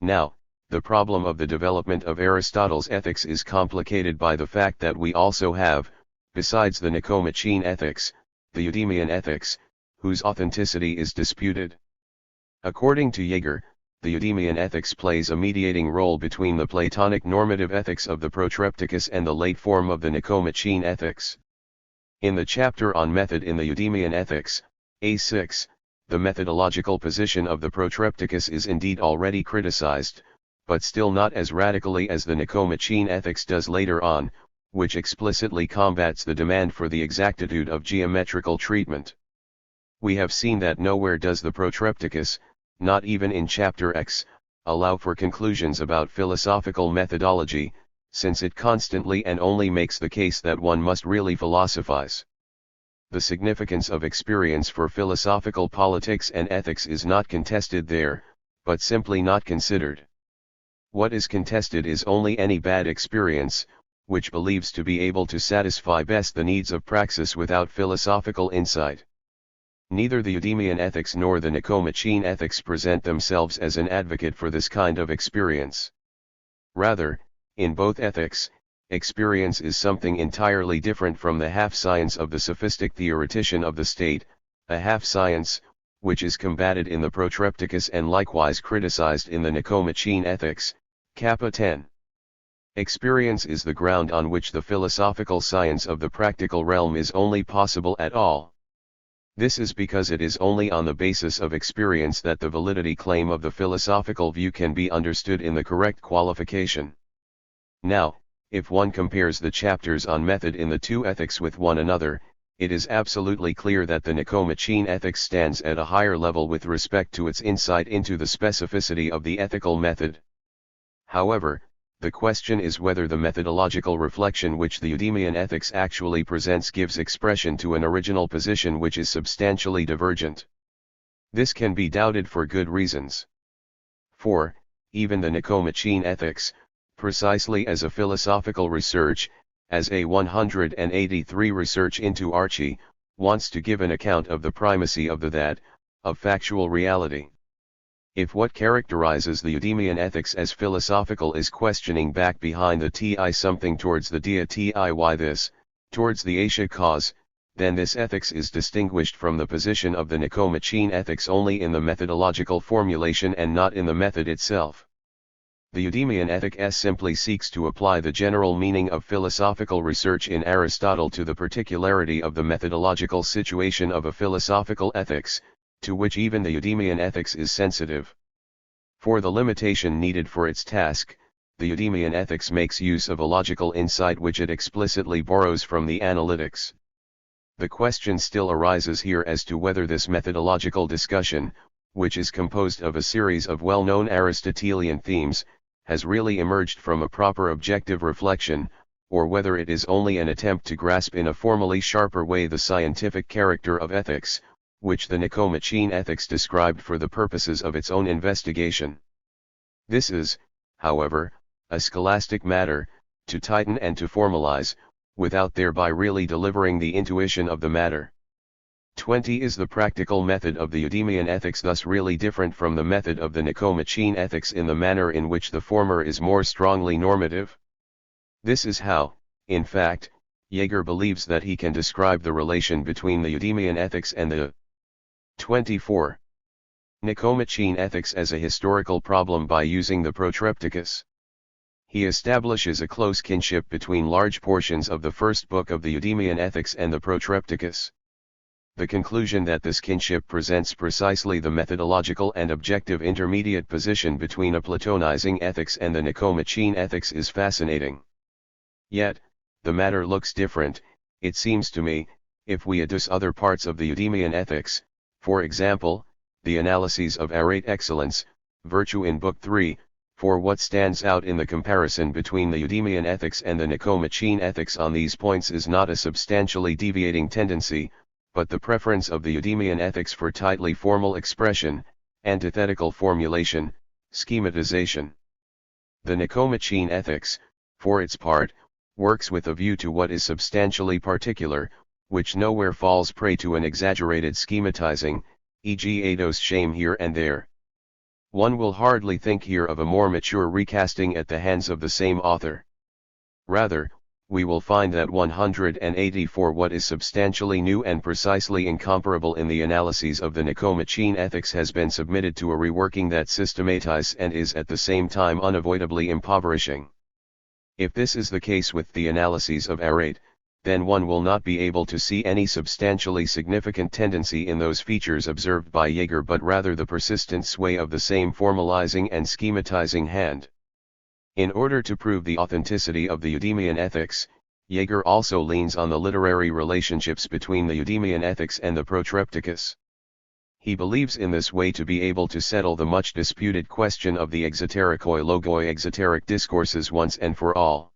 S1: Now, the problem of the development of Aristotle's ethics is complicated by the fact that we also have, besides the Nicomachean ethics, the Eudemian ethics, whose authenticity is disputed. According to Jaeger, the Eudemian ethics plays a mediating role between the Platonic normative ethics of the Protrepticus and the late form of the Nicomachean ethics. In the chapter on method in the Eudemian ethics, A6, the methodological position of the Protrepticus is indeed already criticized, but still not as radically as the Nicomachean ethics does later on, which explicitly combats the demand for the exactitude of geometrical treatment. We have seen that nowhere does the Protrepticus, not even in chapter X, allow for conclusions about philosophical methodology, since it constantly and only makes the case that one must really philosophize. The significance of experience for philosophical politics and ethics is not contested there, but simply not considered. What is contested is only any bad experience, which believes to be able to satisfy best the needs of praxis without philosophical insight. Neither the Eudemian ethics nor the Nicomachean ethics present themselves as an advocate for this kind of experience. Rather, in both ethics, experience is something entirely different from the half-science of the sophistic theoretician of the state, a half-science, which is combated in the Protrepticus and likewise criticized in the Nicomachean ethics, Kappa 10. Experience is the ground on which the philosophical science of the practical realm is only possible at all. This is because it is only on the basis of experience that the validity claim of the philosophical view can be understood in the correct qualification. Now, if one compares the chapters on method in the two ethics with one another, it is absolutely clear that the Nicomachean ethics stands at a higher level with respect to its insight into the specificity of the ethical method. However, the question is whether the methodological reflection which the Eudemian ethics actually presents gives expression to an original position which is substantially divergent. This can be doubted for good reasons. For, even the Nicomachean Ethics, precisely as a philosophical research, as a 183 research into Archie, wants to give an account of the primacy of the that, of factual reality. If what characterizes the Eudemian ethics as philosophical is questioning back behind the ti something towards the dia ti why this, towards the Asia cause, then this ethics is distinguished from the position of the Nicomachean ethics only in the methodological formulation and not in the method itself. The Eudemian ethic simply seeks to apply the general meaning of philosophical research in Aristotle to the particularity of the methodological situation of a philosophical ethics, to which even the Eudemian ethics is sensitive. For the limitation needed for its task, the Eudemian ethics makes use of a logical insight which it explicitly borrows from the analytics. The question still arises here as to whether this methodological discussion, which is composed of a series of well-known Aristotelian themes, has really emerged from a proper objective reflection, or whether it is only an attempt to grasp in a formally sharper way the scientific character of ethics, which the Nicomachean ethics described for the purposes of its own investigation. This is, however, a scholastic matter, to tighten and to formalize, without thereby really delivering the intuition of the matter. 20 Is the practical method of the Eudemian ethics thus really different from the method of the Nicomachean ethics in the manner in which the former is more strongly normative? This is how, in fact, Jaeger believes that he can describe the relation between the Eudemian ethics and the 24. Nicomachean ethics as a historical problem by using the protrepticus. He establishes a close kinship between large portions of the first book of the Eudemian ethics and the protrepticus. The conclusion that this kinship presents precisely the methodological and objective intermediate position between a Platonizing ethics and the Nicomachean ethics is fascinating. Yet, the matter looks different, it seems to me, if we adduce other parts of the Eudemian ethics, for example, the analyses of arete excellence, virtue in Book 3, for what stands out in the comparison between the Eudemian ethics and the Nicomachean ethics on these points is not a substantially deviating tendency, but the preference of the Eudemian ethics for tightly formal expression, antithetical formulation, schematization. The Nicomachean ethics, for its part, works with a view to what is substantially particular, which nowhere falls prey to an exaggerated schematizing, e.g. eidos shame here and there. One will hardly think here of a more mature recasting at the hands of the same author. Rather, we will find that 184 what is substantially new and precisely incomparable in the analyses of the Nicomachean ethics has been submitted to a reworking that systematizes and is at the same time unavoidably impoverishing. If this is the case with the analyses of arete, then one will not be able to see any substantially significant tendency in those features observed by Jaeger but rather the persistent sway of the same formalizing and schematizing hand. In order to prove the authenticity of the Eudemian ethics, Jaeger also leans on the literary relationships between the Eudemian ethics and the protrepticus. He believes in this way to be able to settle the much disputed question of the exoterikoi logoi exoteric discourses once and for all.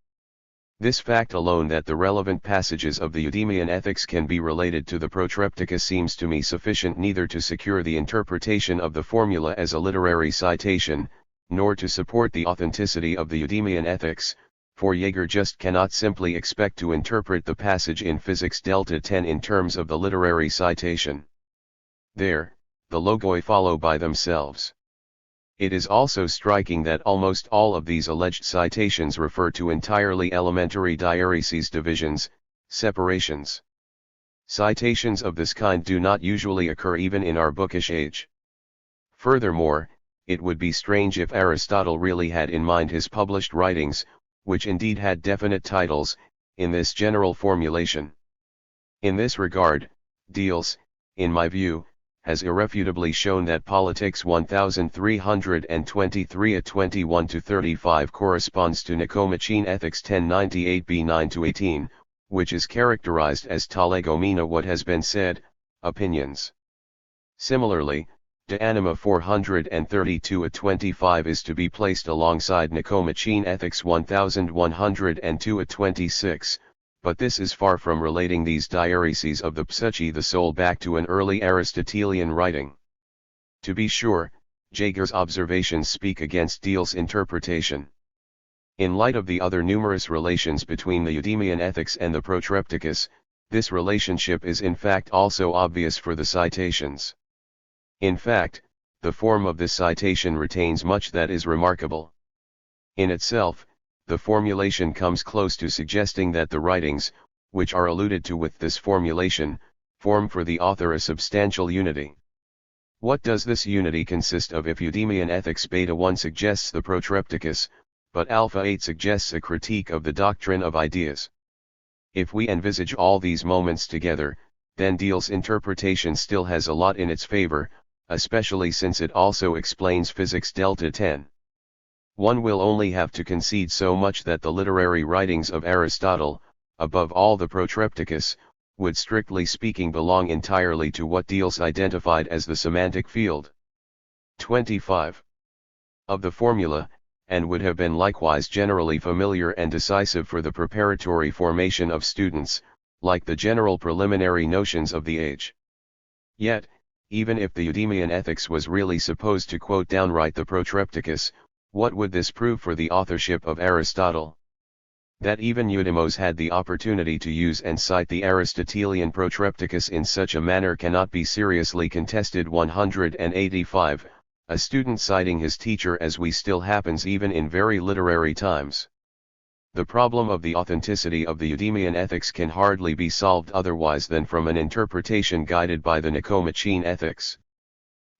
S1: This fact alone that the relevant passages of the Eudemian ethics can be related to the protrepticus seems to me sufficient neither to secure the interpretation of the formula as a literary citation, nor to support the authenticity of the Eudemian ethics, for Jaeger just cannot simply expect to interpret the passage in Physics Delta 10 in terms of the literary citation. There, the logoi follow by themselves. It is also striking that almost all of these alleged citations refer to entirely elementary diareses divisions, separations. Citations of this kind do not usually occur even in our bookish age. Furthermore, it would be strange if Aristotle really had in mind his published writings, which indeed had definite titles, in this general formulation. In this regard, Diels, in my view, has irrefutably shown that Politics 1323 at 21-35 corresponds to Nicomachean Ethics 1098b 9-18, which is characterized as talegomena what has been said, opinions. Similarly, De Anima 432 at 25 is to be placed alongside Nicomachean Ethics 1102 at 26, but this is far from relating these diareses of the psyche the soul back to an early Aristotelian writing. To be sure, Jaeger's observations speak against Diehl's interpretation. In light of the other numerous relations between the Eudemian ethics and the Protrepticus, this relationship is in fact also obvious for the citations. In fact, the form of this citation retains much that is remarkable. In itself, the formulation comes close to suggesting that the writings, which are alluded to with this formulation, form for the author a substantial unity. What does this unity consist of if Eudemian ethics beta 1 suggests the Protrepticus, but alpha 8 suggests a critique of the doctrine of ideas? If we envisage all these moments together, then Diehl's interpretation still has a lot in its favor, especially since it also explains physics delta 10. One will only have to concede so much that the literary writings of Aristotle, above all the Protrepticus, would strictly speaking belong entirely to what Diehl's identified as the semantic field. 25. Of the formula, and would have been likewise generally familiar and decisive for the preparatory formation of students, like the general preliminary notions of the age. Yet, even if the Eudemian ethics was really supposed to quote downright the Protrepticus, what would this prove for the authorship of Aristotle? That even Eudemos had the opportunity to use and cite the Aristotelian Protrepticus in such a manner cannot be seriously contested. 185. A student citing his teacher as we still happens even in very literary times. The problem of the authenticity of the Eudemian ethics can hardly be solved otherwise than from an interpretation guided by the Nicomachean ethics.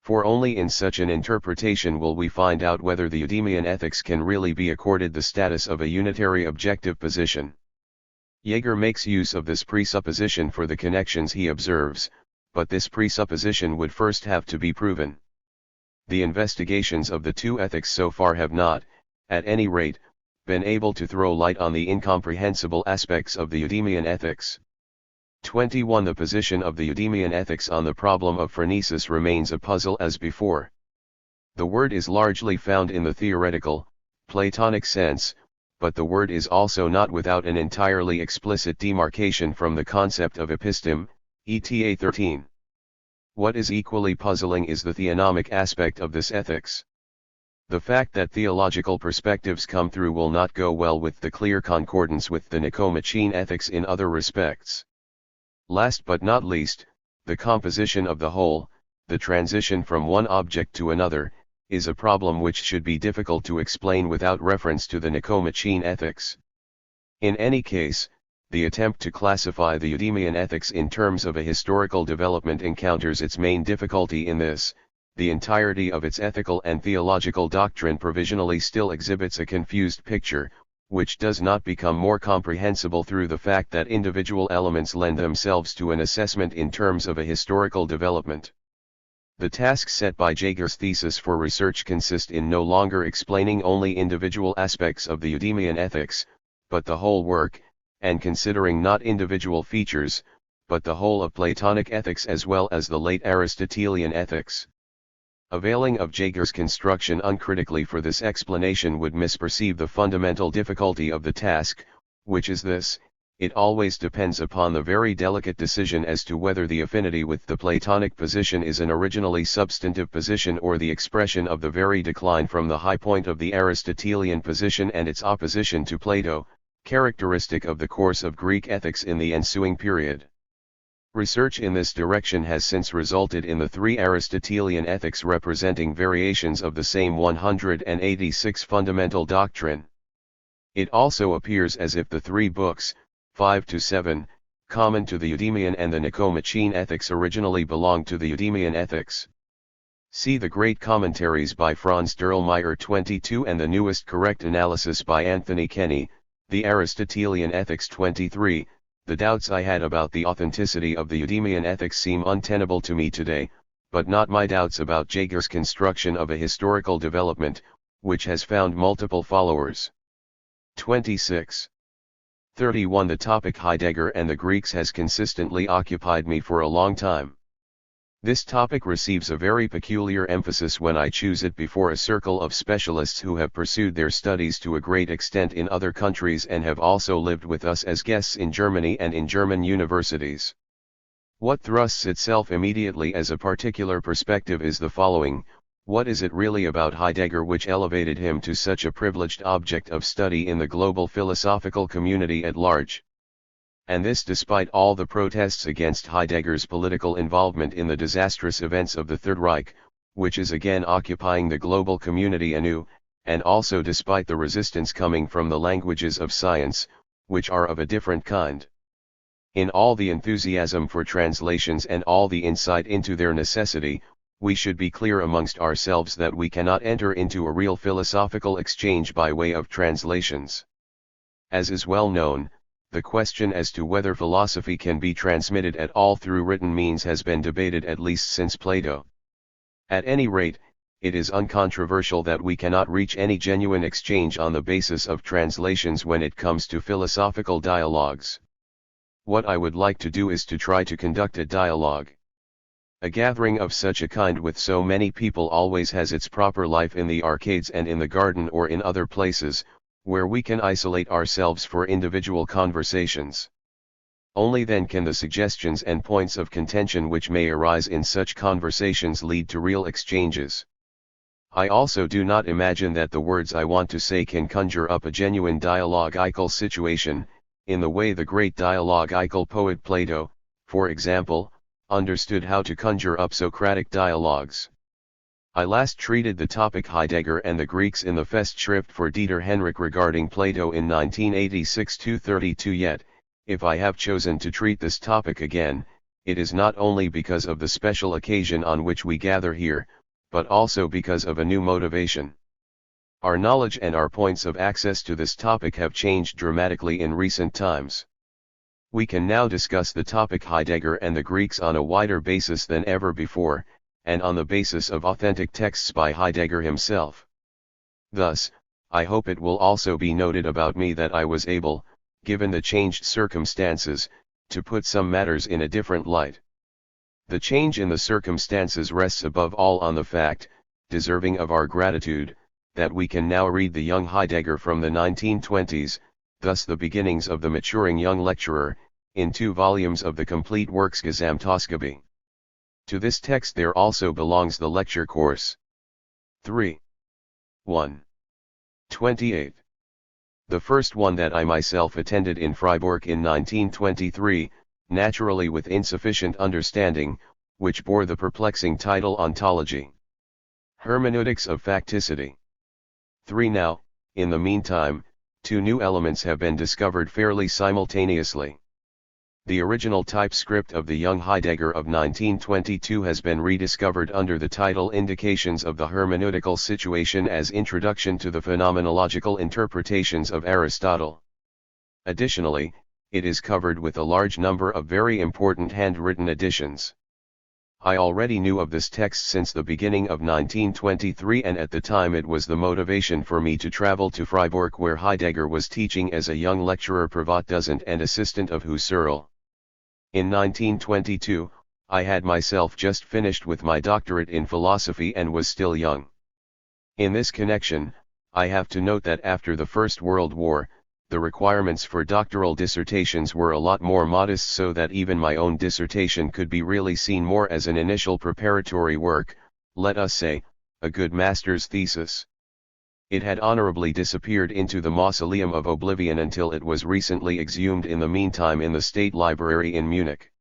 S1: For only in such an interpretation will we find out whether the Eudemian ethics can really be accorded the status of a unitary objective position. Jaeger makes use of this presupposition for the connections he observes, but this presupposition would first have to be proven. The investigations of the two ethics so far have not, at any rate, been able to throw light on the incomprehensible aspects of the Eudemian ethics. 21. The position of the Eudemian ethics on the problem of phronesis remains a puzzle as before. The word is largely found in the theoretical, Platonic sense, but the word is also not without an entirely explicit demarcation from the concept of episteme, eta 13. What is equally puzzling is the theonomic aspect of this ethics. The fact that theological perspectives come through will not go well with the clear concordance with the Nicomachean ethics in other respects. Last but not least, the composition of the whole, the transition from one object to another, is a problem which should be difficult to explain without reference to the Nicomachean ethics. In any case, the attempt to classify the Eudemian ethics in terms of a historical development encounters its main difficulty in this: the entirety of its ethical and theological doctrine provisionally still exhibits a confused picture, which does not become more comprehensible through the fact that individual elements lend themselves to an assessment in terms of a historical development. The tasks set by Jaeger's thesis for research consist in no longer explaining only individual aspects of the Eudemian ethics, but the whole work, and considering not individual features, but the whole of Platonic ethics as well as the late Aristotelian ethics. Availing of Jaeger's construction uncritically for this explanation would misperceive the fundamental difficulty of the task, which is this: it always depends upon the very delicate decision as to whether the affinity with the Platonic position is an originally substantive position or the expression of the very decline from the high point of the Aristotelian position and its opposition to Plato, characteristic of the course of Greek ethics in the ensuing period. Research in this direction has since resulted in the three Aristotelian ethics representing variations of the same 186 fundamental doctrine. It also appears as if the three books, 5 to 7, common to the Eudemian and the Nicomachean ethics originally belonged to the Eudemian ethics. See the great commentaries by Franz Dirlemeyer 22 and the newest correct analysis by Anthony Kenny, the Aristotelian ethics 23. The doubts I had about the authenticity of the Eudemian ethics seem untenable to me today, but not my doubts about Jaeger's construction of a historical development, which has found multiple followers. 26. 31. The topic Heidegger and the Greeks has consistently occupied me for a long time. This topic receives a very peculiar emphasis when I choose it before a circle of specialists who have pursued their studies to a great extent in other countries and have also lived with us as guests in Germany and in German universities. What thrusts itself immediately as a particular perspective is the following: what is it really about Heidegger which elevated him to such a privileged object of study in the global philosophical community at large? And this despite all the protests against Heidegger's political involvement in the disastrous events of the Third Reich, which is again occupying the global community anew, and also despite the resistance coming from the languages of science, which are of a different kind. In all the enthusiasm for translations and all the insight into their necessity, we should be clear amongst ourselves that we cannot enter into a real philosophical exchange by way of translations. As is well known, the question as to whether philosophy can be transmitted at all through written means has been debated at least since Plato. At any rate, it is uncontroversial that we cannot reach any genuine exchange on the basis of translations when it comes to philosophical dialogues. What I would like to do is to try to conduct a dialogue. A gathering of such a kind with so many people always has its proper life in the arcades and in the garden or in other places, where we can isolate ourselves for individual conversations. Only then can the suggestions and points of contention which may arise in such conversations lead to real exchanges. I also do not imagine that the words I want to say can conjure up a genuine dialogical situation, in the way the great dialogical poet Plato, for example, understood how to conjure up Socratic dialogues. I last treated the topic Heidegger and the Greeks in the Festschrift for Dieter Henrich regarding Plato in 1986-32. Yet, if I have chosen to treat this topic again, it is not only because of the special occasion on which we gather here, but also because of a new motivation. Our knowledge and our points of access to this topic have changed dramatically in recent times. We can now discuss the topic Heidegger and the Greeks on a wider basis than ever before, and on the basis of authentic texts by Heidegger himself. Thus, I hope it will also be noted about me that I was able, given the changed circumstances, to put some matters in a different light. The change in the circumstances rests above all on the fact, deserving of our gratitude, that we can now read the young Heidegger from the 1920s, thus the beginnings of the maturing young lecturer, in 2 volumes of the complete works Gesamtausgabe. To this text there also belongs the lecture course. 3. 1. 28. The first one that I myself attended in Freiburg in 1923, naturally with insufficient understanding, which bore the perplexing title Ontology. Hermeneutics of Facticity. 3. Now, in the meantime, 2 new elements have been discovered fairly simultaneously. The original typescript of the young Heidegger of 1922 has been rediscovered under the title Indications of the Hermeneutical Situation as Introduction to the Phenomenological Interpretations of Aristotle. Additionally, it is covered with a large number of very important handwritten editions. I already knew of this text since the beginning of 1923, and at the time it was the motivation for me to travel to Freiburg, where Heidegger was teaching as a young lecturer Privatdozent and assistant of Husserl. In 1922, I had myself just finished with my doctorate in philosophy and was still young. In this connection, I have to note that after the First World War, the requirements for doctoral dissertations were a lot more modest, so that even my own dissertation could be really seen more as an initial preparatory work, let us say, a good master's thesis. It had honorably disappeared into the mausoleum of oblivion until it was recently exhumed in the meantime in the State Library in Munich.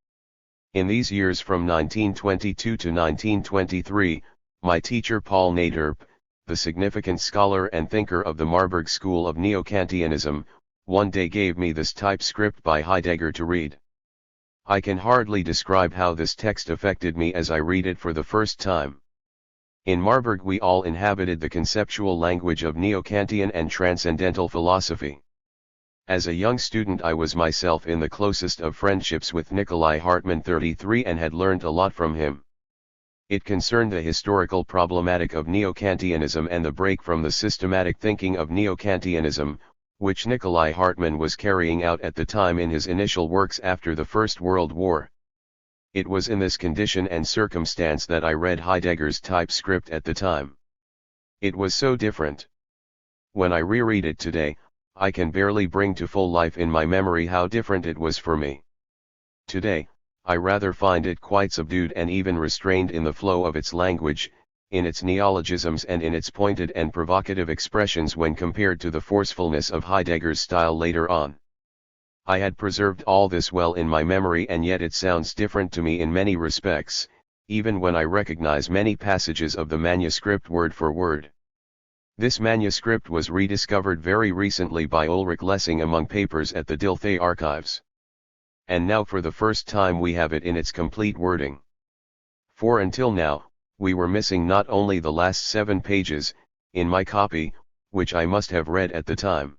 S1: In these years from 1922 to 1923, my teacher Paul Naderp, the significant scholar and thinker of the Marburg school of Neo-Kantianism, one day gave me this typescript by Heidegger to read. I can hardly describe how this text affected me as I read it for the first time. In Marburg we all inhabited the conceptual language of Neo-Kantian and transcendental philosophy. As a young student I was myself in the closest of friendships with Nikolai Hartmann 33 and had learned a lot from him. It concerned the historical problematic of Neo-Kantianism and the break from the systematic thinking of Neo-Kantianism, which Nikolai Hartmann was carrying out at the time in his initial works after the First World War. It was in this condition and circumstance that I read Heidegger's typescript at the time. It was so different. When I reread it today, I can barely bring to full life in my memory how different it was for me. Today, I rather find it quite subdued and even restrained in the flow of its language, in its neologisms and in its pointed and provocative expressions when compared to the forcefulness of Heidegger's style later on. I had preserved all this well in my memory, and yet it sounds different to me in many respects, even when I recognize many passages of the manuscript word for word. This manuscript was rediscovered very recently by Ulrich Lessing among papers at the Dilthey archives. And now for the first time we have it in its complete wording. For until now, we were missing not only the last 7 pages, in my copy, which I must have read at the time.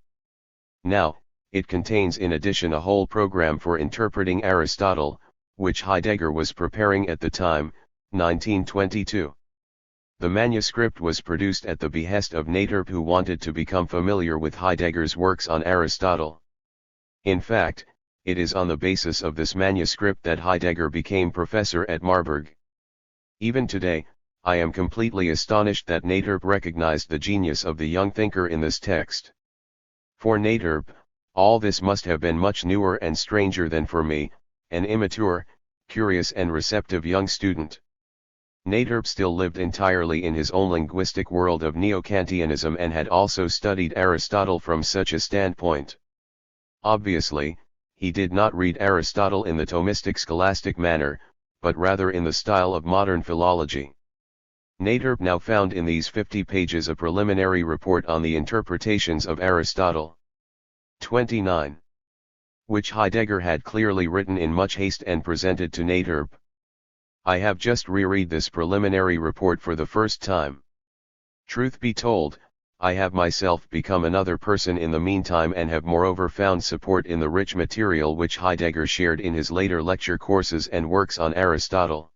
S1: Now, it contains in addition a whole program for interpreting Aristotle, which Heidegger was preparing at the time, 1922. The manuscript was produced at the behest of Naterp, who wanted to become familiar with Heidegger's works on Aristotle. In fact, it is on the basis of this manuscript that Heidegger became professor at Marburg. Even today, I am completely astonished that Naterp recognized the genius of the young thinker in this text. For Naterp, all this must have been much newer and stranger than for me, an immature, curious and receptive young student. Naterp still lived entirely in his own linguistic world of Neo-Kantianism and had also studied Aristotle from such a standpoint. Obviously, he did not read Aristotle in the Thomistic scholastic manner, but rather in the style of modern philology. Naterp now found in these 50 pages a preliminary report on the interpretations of Aristotle. 29. Which Heidegger had clearly written in much haste and presented to Naterp. I have just reread this preliminary report for the first time. Truth be told, I have myself become another person in the meantime, and have moreover found support in the rich material which Heidegger shared in his later lecture courses and works on Aristotle.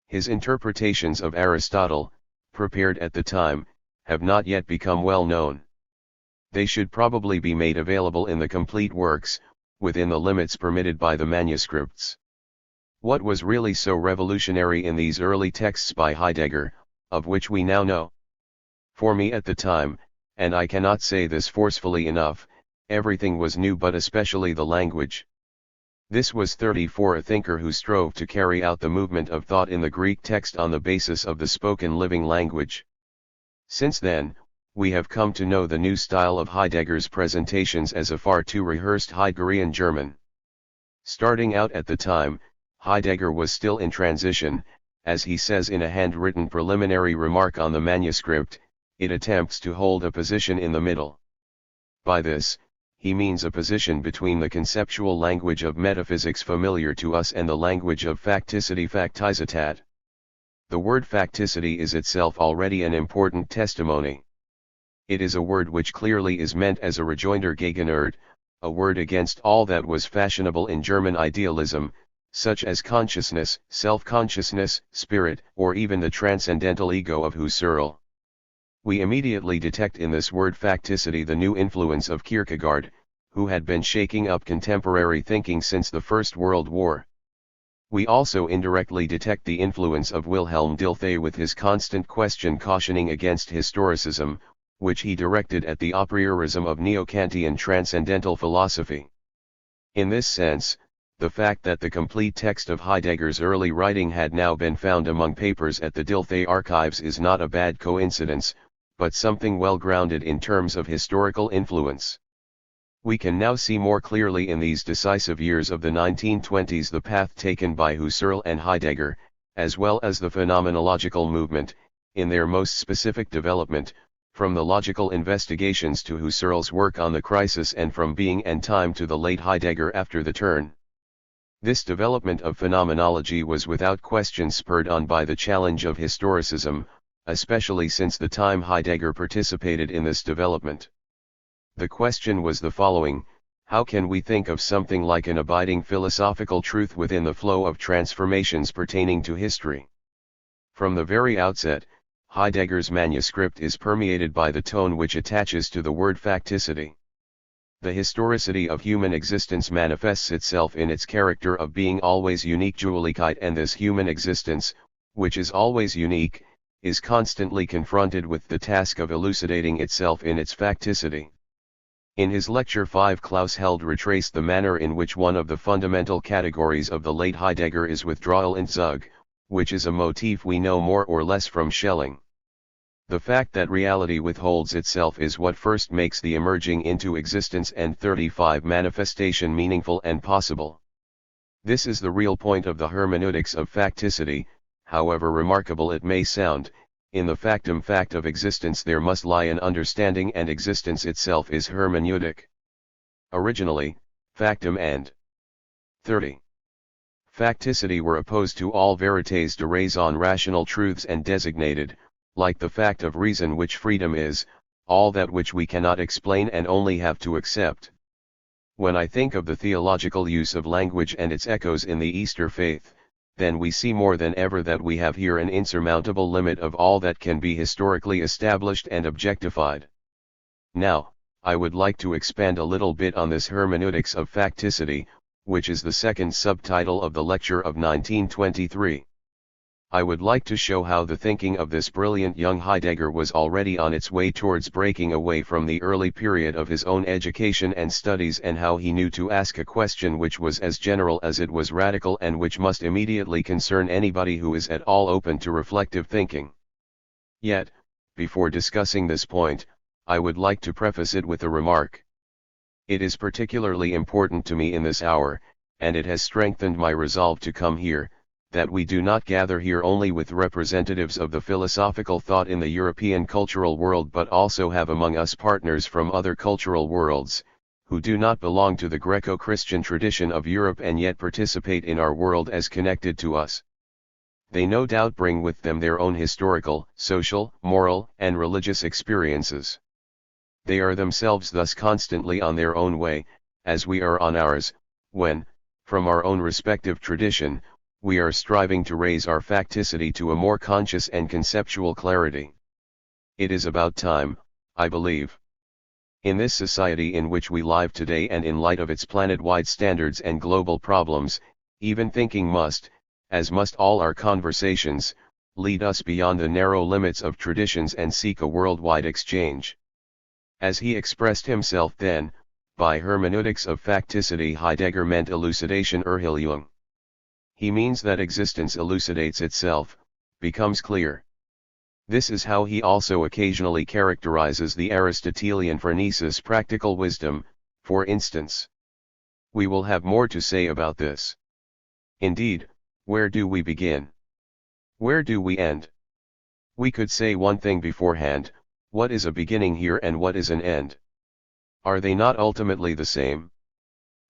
S1: His interpretations of Aristotle, prepared at the time, have not yet become well known. They should probably be made available in the complete works, within the limits permitted by the manuscripts. What was really so revolutionary in these early texts by Heidegger, of which we now know? For me at the time, and I cannot say this forcefully enough, everything was new, but especially the language. This was 30 for a thinker who strove to carry out the movement of thought in the Greek text on the basis of the spoken living language. Since then, we have come to know the new style of Heidegger's presentations as a far too rehearsed Heideggerian German. Starting out at the time, Heidegger was still in transition, as he says in a handwritten preliminary remark on the manuscript. It attempts to hold a position in the middle. By this, he means a position between the conceptual language of metaphysics familiar to us and the language of facticity, facticitat. The word facticity is itself already an important testimony. It is a word which clearly is meant as a rejoinder gegenwart, a word against all that was fashionable in German idealism, such as consciousness, self-consciousness, spirit, or even the transcendental ego of Husserl. We immediately detect in this word facticity the new influence of Kierkegaard, who had been shaking up contemporary thinking since the First World War. We also indirectly detect the influence of Wilhelm Dilthey with his constant question cautioning against historicism, which he directed at the a priorism of Neo-Kantian transcendental philosophy. In this sense, the fact that the complete text of Heidegger's early writing had now been found among papers at the Dilthey archives is not a bad coincidence, but something well grounded in terms of historical influence. We can now see more clearly in these decisive years of the 1920s the path taken by Husserl and Heidegger, as well as the phenomenological movement, in their most specific development, from the logical investigations to Husserl's work on the crisis, and from being and time to the late Heidegger after the turn. This development of phenomenology was without question spurred on by the challenge of historicism, especially since the time Heidegger participated in this development. The question was the following: how can we think of something like an abiding philosophical truth within the flow of transformations pertaining to history? From the very outset, Heidegger's manuscript is permeated by the tone which attaches to the word facticity. The historicity of human existence manifests itself in its character of being always unique Dualität, and this human existence, which is always unique, is constantly confronted with the task of elucidating itself in its facticity. In his lecture 5, Klaus Held retraced the manner in which one of the fundamental categories of the late Heidegger is withdrawal and Zug, which is a motif we know more or less from Schelling. The fact that reality withholds itself is what first makes the emerging into existence and 35 manifestation meaningful and possible. This is the real point of the hermeneutics of facticity, however remarkable it may sound. In the factum fact of existence there must lie an understanding, and existence itself is hermeneutic. Originally, factum and 30. Facticity were opposed to all vérités de raison, rational truths, and designated, like the fact of reason which freedom is, all that which we cannot explain and only have to accept. When I think of the theological use of language and its echoes in the Easter faith, then we see more than ever that we have here an insurmountable limit of all that can be historically established and objectified. Now, I would like to expand a little bit on this hermeneutics of facticity, which is the second subtitle of the lecture of 1923. I would like to show how the thinking of this brilliant young Heidegger was already on its way towards breaking away from the early period of his own education and studies, and how he knew to ask a question which was as general as it was radical, and which must immediately concern anybody who is at all open to reflective thinking. Yet, before discussing this point, I would like to preface it with a remark. It is particularly important to me in this hour, and it has strengthened my resolve to come here, that we do not gather here only with representatives of the philosophical thought in the European cultural world, but also have among us partners from other cultural worlds, who do not belong to the Greco-Christian tradition of Europe and yet participate in our world as connected to us. They no doubt bring with them their own historical, social, moral, and religious experiences. They are themselves thus constantly on their own way, as we are on ours, when, from our own respective tradition, we are striving to raise our facticity to a more conscious and conceptual clarity. It is about time, I believe. In this society in which we live today, and in light of its planet-wide standards and global problems, even thinking must, as must all our conversations, lead us beyond the narrow limits of traditions and seek a worldwide exchange. As he expressed himself then, by hermeneutics of facticity Heidegger meant elucidation Erhellung. He means that existence elucidates itself, becomes clear. This is how he also occasionally characterizes the Aristotelian phronesis, practical wisdom, for instance. We will have more to say about this. Indeed, where do we begin? Where do we end? We could say one thing beforehand: what is a beginning here and what is an end? Are they not ultimately the same?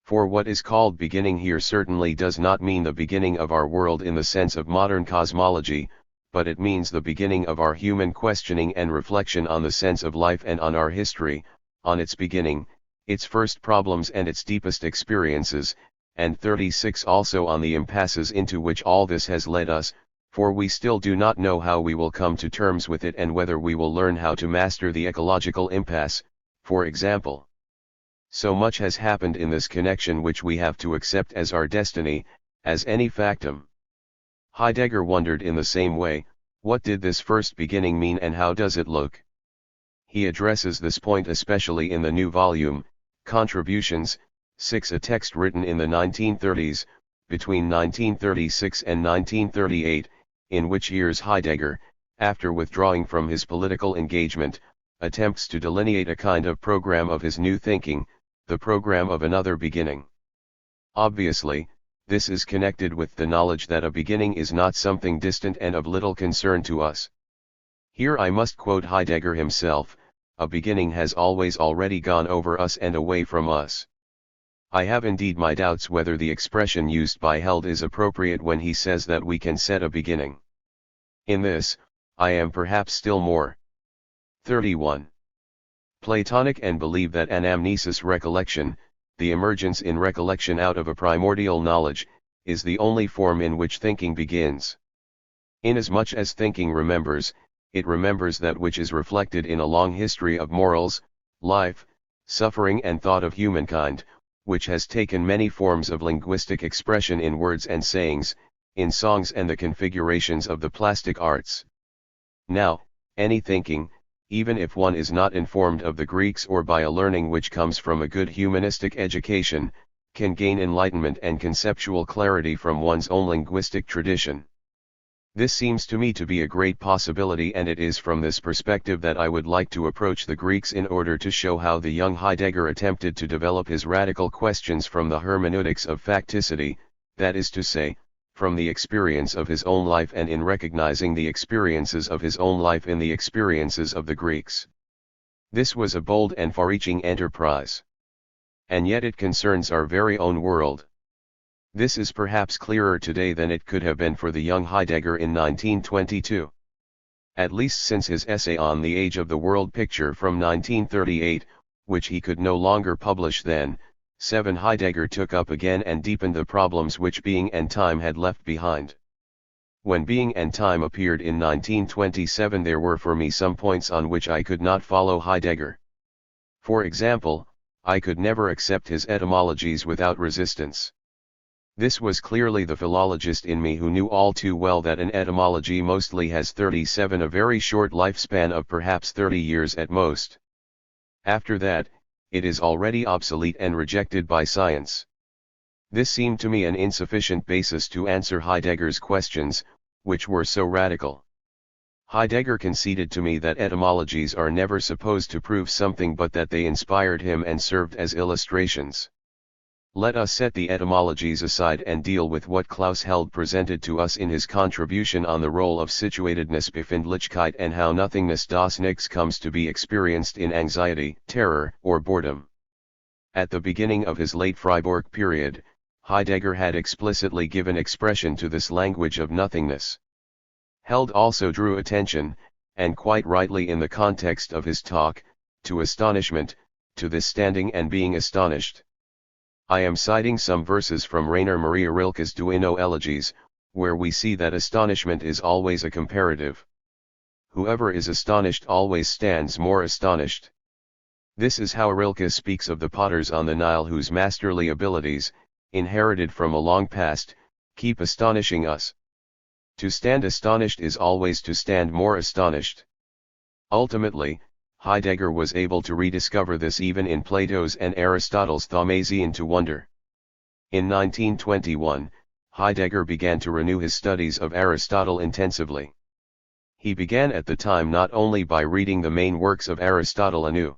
S1: For what is called beginning here certainly does not mean the beginning of our world in the sense of modern cosmology, but it means the beginning of our human questioning and reflection on the sense of life and on our history, on its beginning, its first problems and its deepest experiences, and 36 also on the impasses into which all this has led us, for we still do not know how we will come to terms with it and whether we will learn how to master the ecological impasse, for example. So much has happened in this connection which we have to accept as our destiny, as any factum. Heidegger wondered in the same way, what did this first beginning mean and how does it look? He addresses this point especially in the new volume, Contributions, 6, a text written in the 1930s, between 1936 and 1938, in which years Heidegger, after withdrawing from his political engagement, attempts to delineate a kind of program of his new thinking, the program of another beginning. Obviously, this is connected with the knowledge that a beginning is not something distant and of little concern to us. Here I must quote Heidegger himself: a beginning has always already gone over us and away from us. I have indeed my doubts whether the expression used by Held is appropriate when he says that we can set a beginning. In this, I am perhaps still more 31. Platonic and believe that anamnesis, recollection, the emergence in recollection out of a primordial knowledge, is the only form in which thinking begins. Inasmuch as thinking remembers, it remembers that which is reflected in a long history of morals, life, suffering and thought of humankind, which has taken many forms of linguistic expression in words and sayings, in songs and the configurations of the plastic arts. Now, any thinking, even if one is not informed of the Greeks or by a learning which comes from a good humanistic education, can gain enlightenment and conceptual clarity from one's own linguistic tradition. This seems to me to be a great possibility, and it is from this perspective that I would like to approach the Greeks in order to show how the young Heidegger attempted to develop his radical questions from the hermeneutics of facticity, that is to say, from the experience of his own life and in recognizing the experiences of his own life in the experiences of the Greeks. This was a bold and far-reaching enterprise. And yet it concerns our very own world. This is perhaps clearer today than it could have been for the young Heidegger in 1922. At least since his essay on the age of the world picture from 1938, which he could no longer publish then, Heidegger took up again and deepened the problems which Being and Time had left behind. When Being and Time appeared in 1927, there were for me some points on which I could not follow Heidegger. For example, I could never accept his etymologies without resistance. This was clearly the philologist in me who knew all too well that an etymology mostly has 37, a very short lifespan of perhaps 30 years at most. After that, it is already obsolete and rejected by science. This seemed to me an insufficient basis to answer Heidegger's questions, which were so radical. Heidegger conceded to me that etymologies are never supposed to prove something but that they inspired him and served as illustrations. Let us set the etymologies aside and deal with what Klaus Held presented to us in his contribution on the role of situatedness Befindlichkeit and how nothingness das Nichts comes to be experienced in anxiety, terror, or boredom. At the beginning of his late Freiburg period, Heidegger had explicitly given expression to this language of nothingness. Held also drew attention, and quite rightly in the context of his talk, to astonishment, to this standing and being astonished. I am citing some verses from Rainer Maria Rilke's Duino Elegies, where we see that astonishment is always a comparative. Whoever is astonished always stands more astonished. This is how Rilke speaks of the potters on the Nile whose masterly abilities, inherited from a long past, keep astonishing us. To stand astonished is always to stand more astonished. Ultimately, Heidegger was able to rediscover this even in Plato's and Aristotle's Thaumazion to wonder. In 1921, Heidegger began to renew his studies of Aristotle intensively. He began at the time not only by reading the main works of Aristotle anew.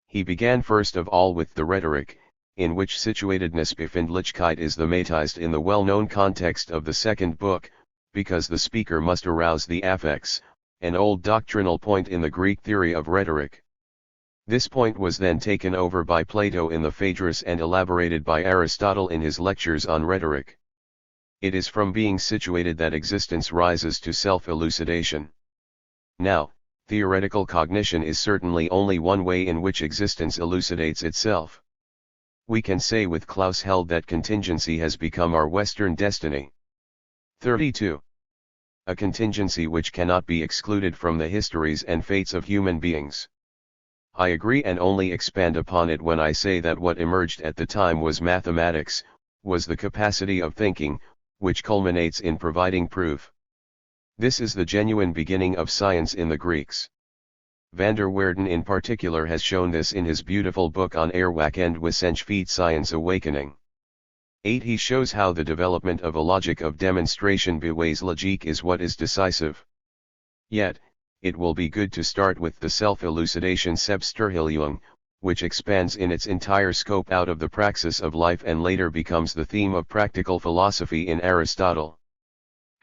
S1: He began first of all with the Rhetoric, in which situatedness Befindlichkeit is thematized in the well-known context of the second book, because the speaker must arouse the affects, an old doctrinal point in the Greek theory of rhetoric. This point was then taken over by Plato in the Phaedrus and elaborated by Aristotle in his lectures on rhetoric. It is from being situated that existence rises to self-elucidation. Now, theoretical cognition is certainly only one way in which existence elucidates itself. We can say with Klaus Held that contingency has become our Western destiny. 32. A contingency which cannot be excluded from the histories and fates of human beings. I agree and only expand upon it when I say that what emerged at the time was mathematics, was the capacity of thinking, which culminates in providing proof. This is the genuine beginning of science in the Greeks. Van der Waerden in particular has shown this in his beautiful book on Ehrwacht and Wissenschaft Science Awakening. 8. He shows how the development of a logic of demonstration Beweislogic is what is decisive. Yet, it will be good to start with the self-elucidation Selbsterhellung, which expands in its entire scope out of the praxis of life and later becomes the theme of practical philosophy in Aristotle.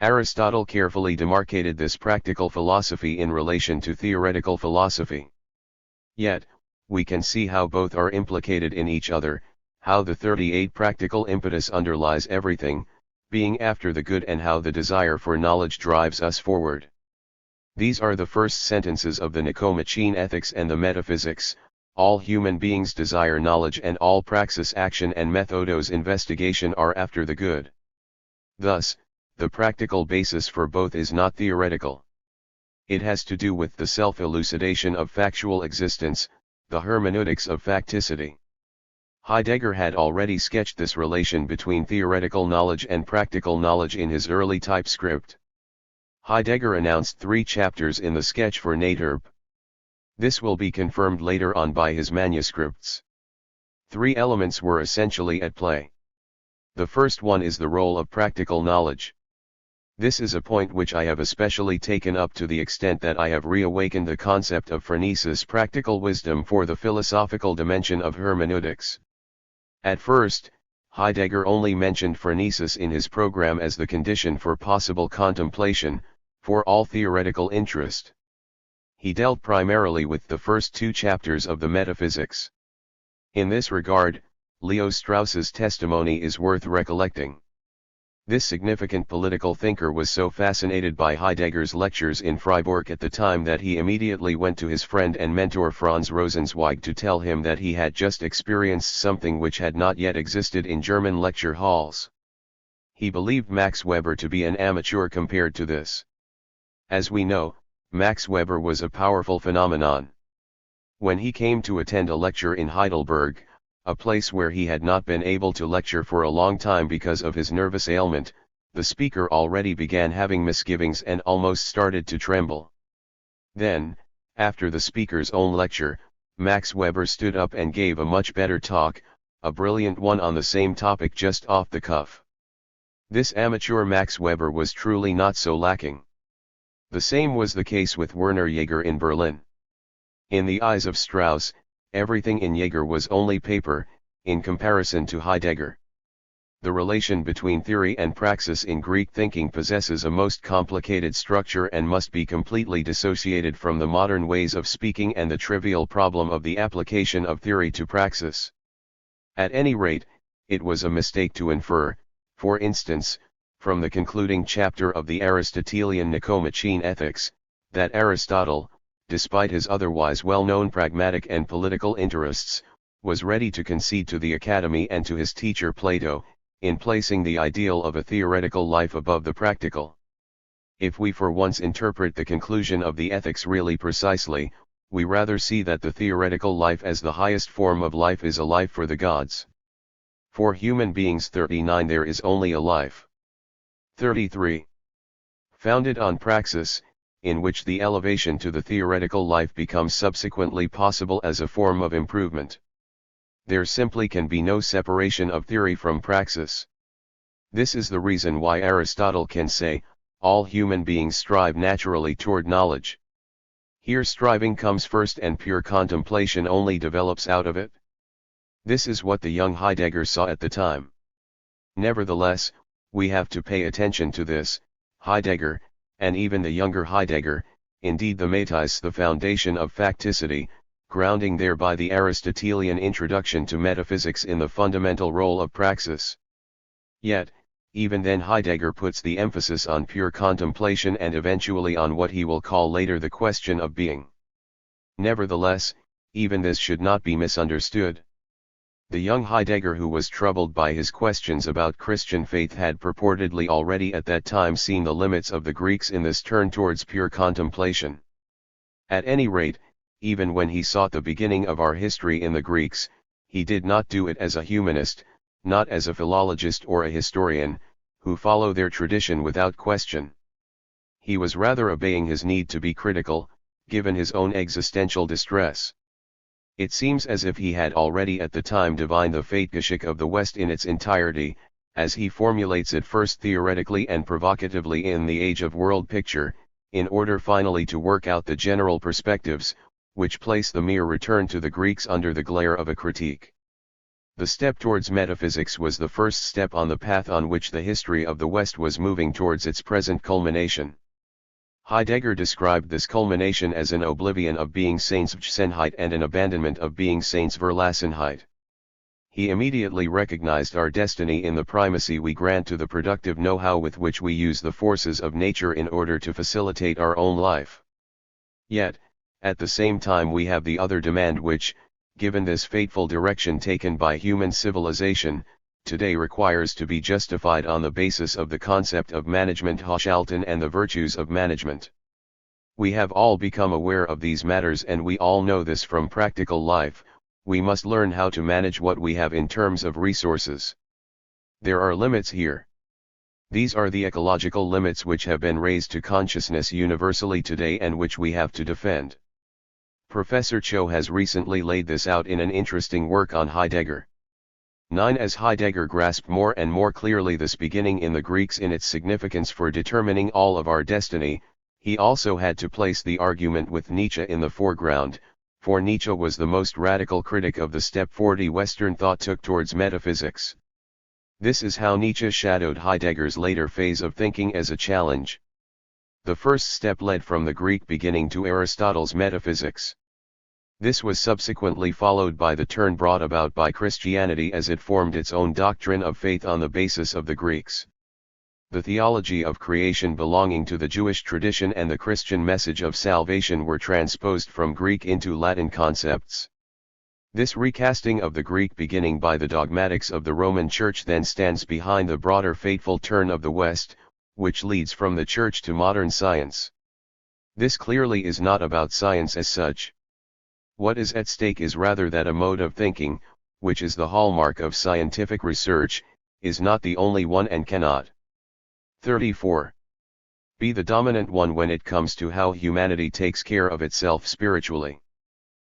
S1: Aristotle carefully demarcated this practical philosophy in relation to theoretical philosophy. Yet, we can see how both are implicated in each other, how the 38 practical impetus underlies everything, being after the good, and how the desire for knowledge drives us forward. These are the first sentences of the Nicomachean Ethics and the Metaphysics. All human beings desire knowledge, and all praxis action and methodos investigation are after the good. Thus, the practical basis for both is not theoretical. It has to do with the self-elucidation of factual existence, the hermeneutics of facticity. Heidegger had already sketched this relation between theoretical knowledge and practical knowledge in his early typescript. Heidegger announced 3 chapters in the sketch for Nature. This will be confirmed later on by his manuscripts. Three elements were essentially at play. The first one is the role of practical knowledge. This is a point which I have especially taken up to the extent that I have reawakened the concept of phronesis, practical wisdom, for the philosophical dimension of hermeneutics. At first, Heidegger only mentioned phronesis in his program as the condition for possible contemplation, for all theoretical interest. He dealt primarily with the first two chapters of the Metaphysics. In this regard, Leo Strauss's testimony is worth recollecting. This significant political thinker was so fascinated by Heidegger's lectures in Freiburg at the time that he immediately went to his friend and mentor Franz Rosenzweig to tell him that he had just experienced something which had not yet existed in German lecture halls. He believed Max Weber to be an amateur compared to this. As we know, Max Weber was a powerful phenomenon. When he came to attend a lecture in Heidelberg, a place where he had not been able to lecture for a long time because of his nervous ailment, the speaker already began having misgivings and almost started to tremble. Then, after the speaker's own lecture, Max Weber stood up and gave a much better talk, a brilliant one on the same topic just off the cuff. This amateur Max Weber was truly not so lacking. The same was the case with Werner Jaeger in Berlin. In the eyes of Strauss, everything in Jaeger was only paper, in comparison to Heidegger. The relation between theory and praxis in Greek thinking possesses a most complicated structure and must be completely dissociated from the modern ways of speaking and the trivial problem of the application of theory to praxis. At any rate, it was a mistake to infer, for instance, from the concluding chapter of the Aristotelian Nicomachean Ethics, that Aristotle, despite his otherwise well-known pragmatic and political interests, was ready to concede to the Academy and to his teacher Plato, in placing the ideal of a theoretical life above the practical. If we for once interpret the conclusion of the Ethics really precisely, we rather see that the theoretical life as the highest form of life is a life for the gods. For human beings 39 there is only a life. 33. Founded on praxis, in which the elevation to the theoretical life becomes subsequently possible as a form of improvement. There simply can be no separation of theory from praxis. This is the reason why Aristotle can say, all human beings strive naturally toward knowledge. Here striving comes first and pure contemplation only develops out of it. This is what the young Heidegger saw at the time. Nevertheless, we have to pay attention to this. Heidegger, and even the younger Heidegger, indeed the Mathis, the foundation of facticity, grounding thereby the Aristotelian introduction to metaphysics in the fundamental role of praxis. Yet, even then Heidegger puts the emphasis on pure contemplation and eventually on what he will call later the question of being. Nevertheless, even this should not be misunderstood. The young Heidegger, who was troubled by his questions about Christian faith, had purportedly already at that time seen the limits of the Greeks in this turn towards pure contemplation. At any rate, even when he sought the beginning of our history in the Greeks, he did not do it as a humanist, not as a philologist or a historian, who follow their tradition without question. He was rather obeying his need to be critical, given his own existential distress. It seems as if he had already at the time divined the Feitgeschichte of the West in its entirety, as he formulates it first theoretically and provocatively in the Age of World Picture, in order finally to work out the general perspectives, which place the mere return to the Greeks under the glare of a critique. The step towards metaphysics was the first step on the path on which the history of the West was moving towards its present culmination. Heidegger described this culmination as an oblivion of being Seinsverlassenheit and an abandonment of being Seinsverlassenheit. He immediately recognized our destiny in the primacy we grant to the productive know-how with which we use the forces of nature in order to facilitate our own life. Yet, at the same time we have the other demand which, given this fateful direction taken by human civilization, today requires to be justified on the basis of the concept of management Haushalten and the virtues of management. We have all become aware of these matters and we all know this from practical life. We must learn how to manage what we have in terms of resources. There are limits here. These are the ecological limits which have been raised to consciousness universally today and which we have to defend. Professor Cho has recently laid this out in an interesting work on Heidegger. 9. As Heidegger grasped more and more clearly this beginning in the Greeks in its significance for determining all of our destiny, he also had to place the argument with Nietzsche in the foreground, for Nietzsche was the most radical critic of the step 40 Western thought took towards metaphysics. This is how Nietzsche shadowed Heidegger's later phase of thinking as a challenge. The first step led from the Greek beginning to Aristotle's metaphysics. This was subsequently followed by the turn brought about by Christianity as it formed its own doctrine of faith on the basis of the Greeks. The theology of creation belonging to the Jewish tradition and the Christian message of salvation were transposed from Greek into Latin concepts. This recasting of the Greek beginning by the dogmatics of the Roman Church then stands behind the broader fateful turn of the West, which leads from the Church to modern science. This clearly is not about science as such. What is at stake is rather that a mode of thinking, which is the hallmark of scientific research, is not the only one and cannot 34. Be the dominant one when it comes to how humanity takes care of itself spiritually.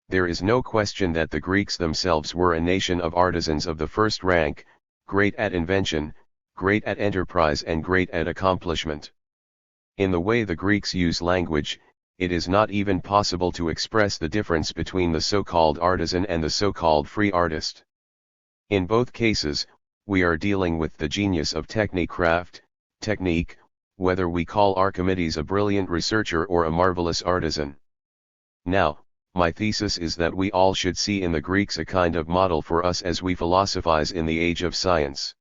S1: There is no question that the Greeks themselves were a nation of artisans of the first rank, great at invention, great at enterprise and great at accomplishment. In the way the Greeks use language, it is not even possible to express the difference between the so-called artisan and the so-called free artist. In both cases, we are dealing with the genius of technique, whether we call Archimedes a brilliant researcher or a marvelous artisan. Now, my thesis is that we all should see in the Greeks a kind of model for us as we philosophize in the age of science.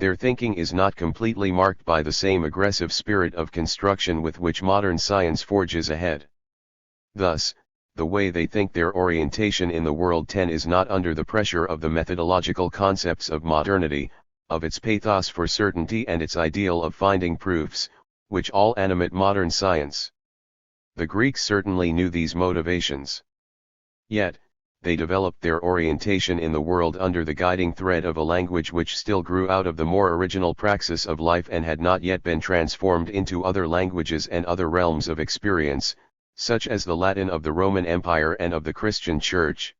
S1: Their thinking is not completely marked by the same aggressive spirit of construction with which modern science forges ahead. Thus, the way they think their orientation in the world 10 is not under the pressure of the methodological concepts of modernity, of its pathos for certainty and its ideal of finding proofs, which all animate modern science. The Greeks certainly knew these motivations. Yet, they developed their orientation in the world under the guiding thread of a language which still grew out of the more original praxis of life and had not yet been transformed into other languages and other realms of experience, such as the Latin of the Roman Empire and of the Christian Church.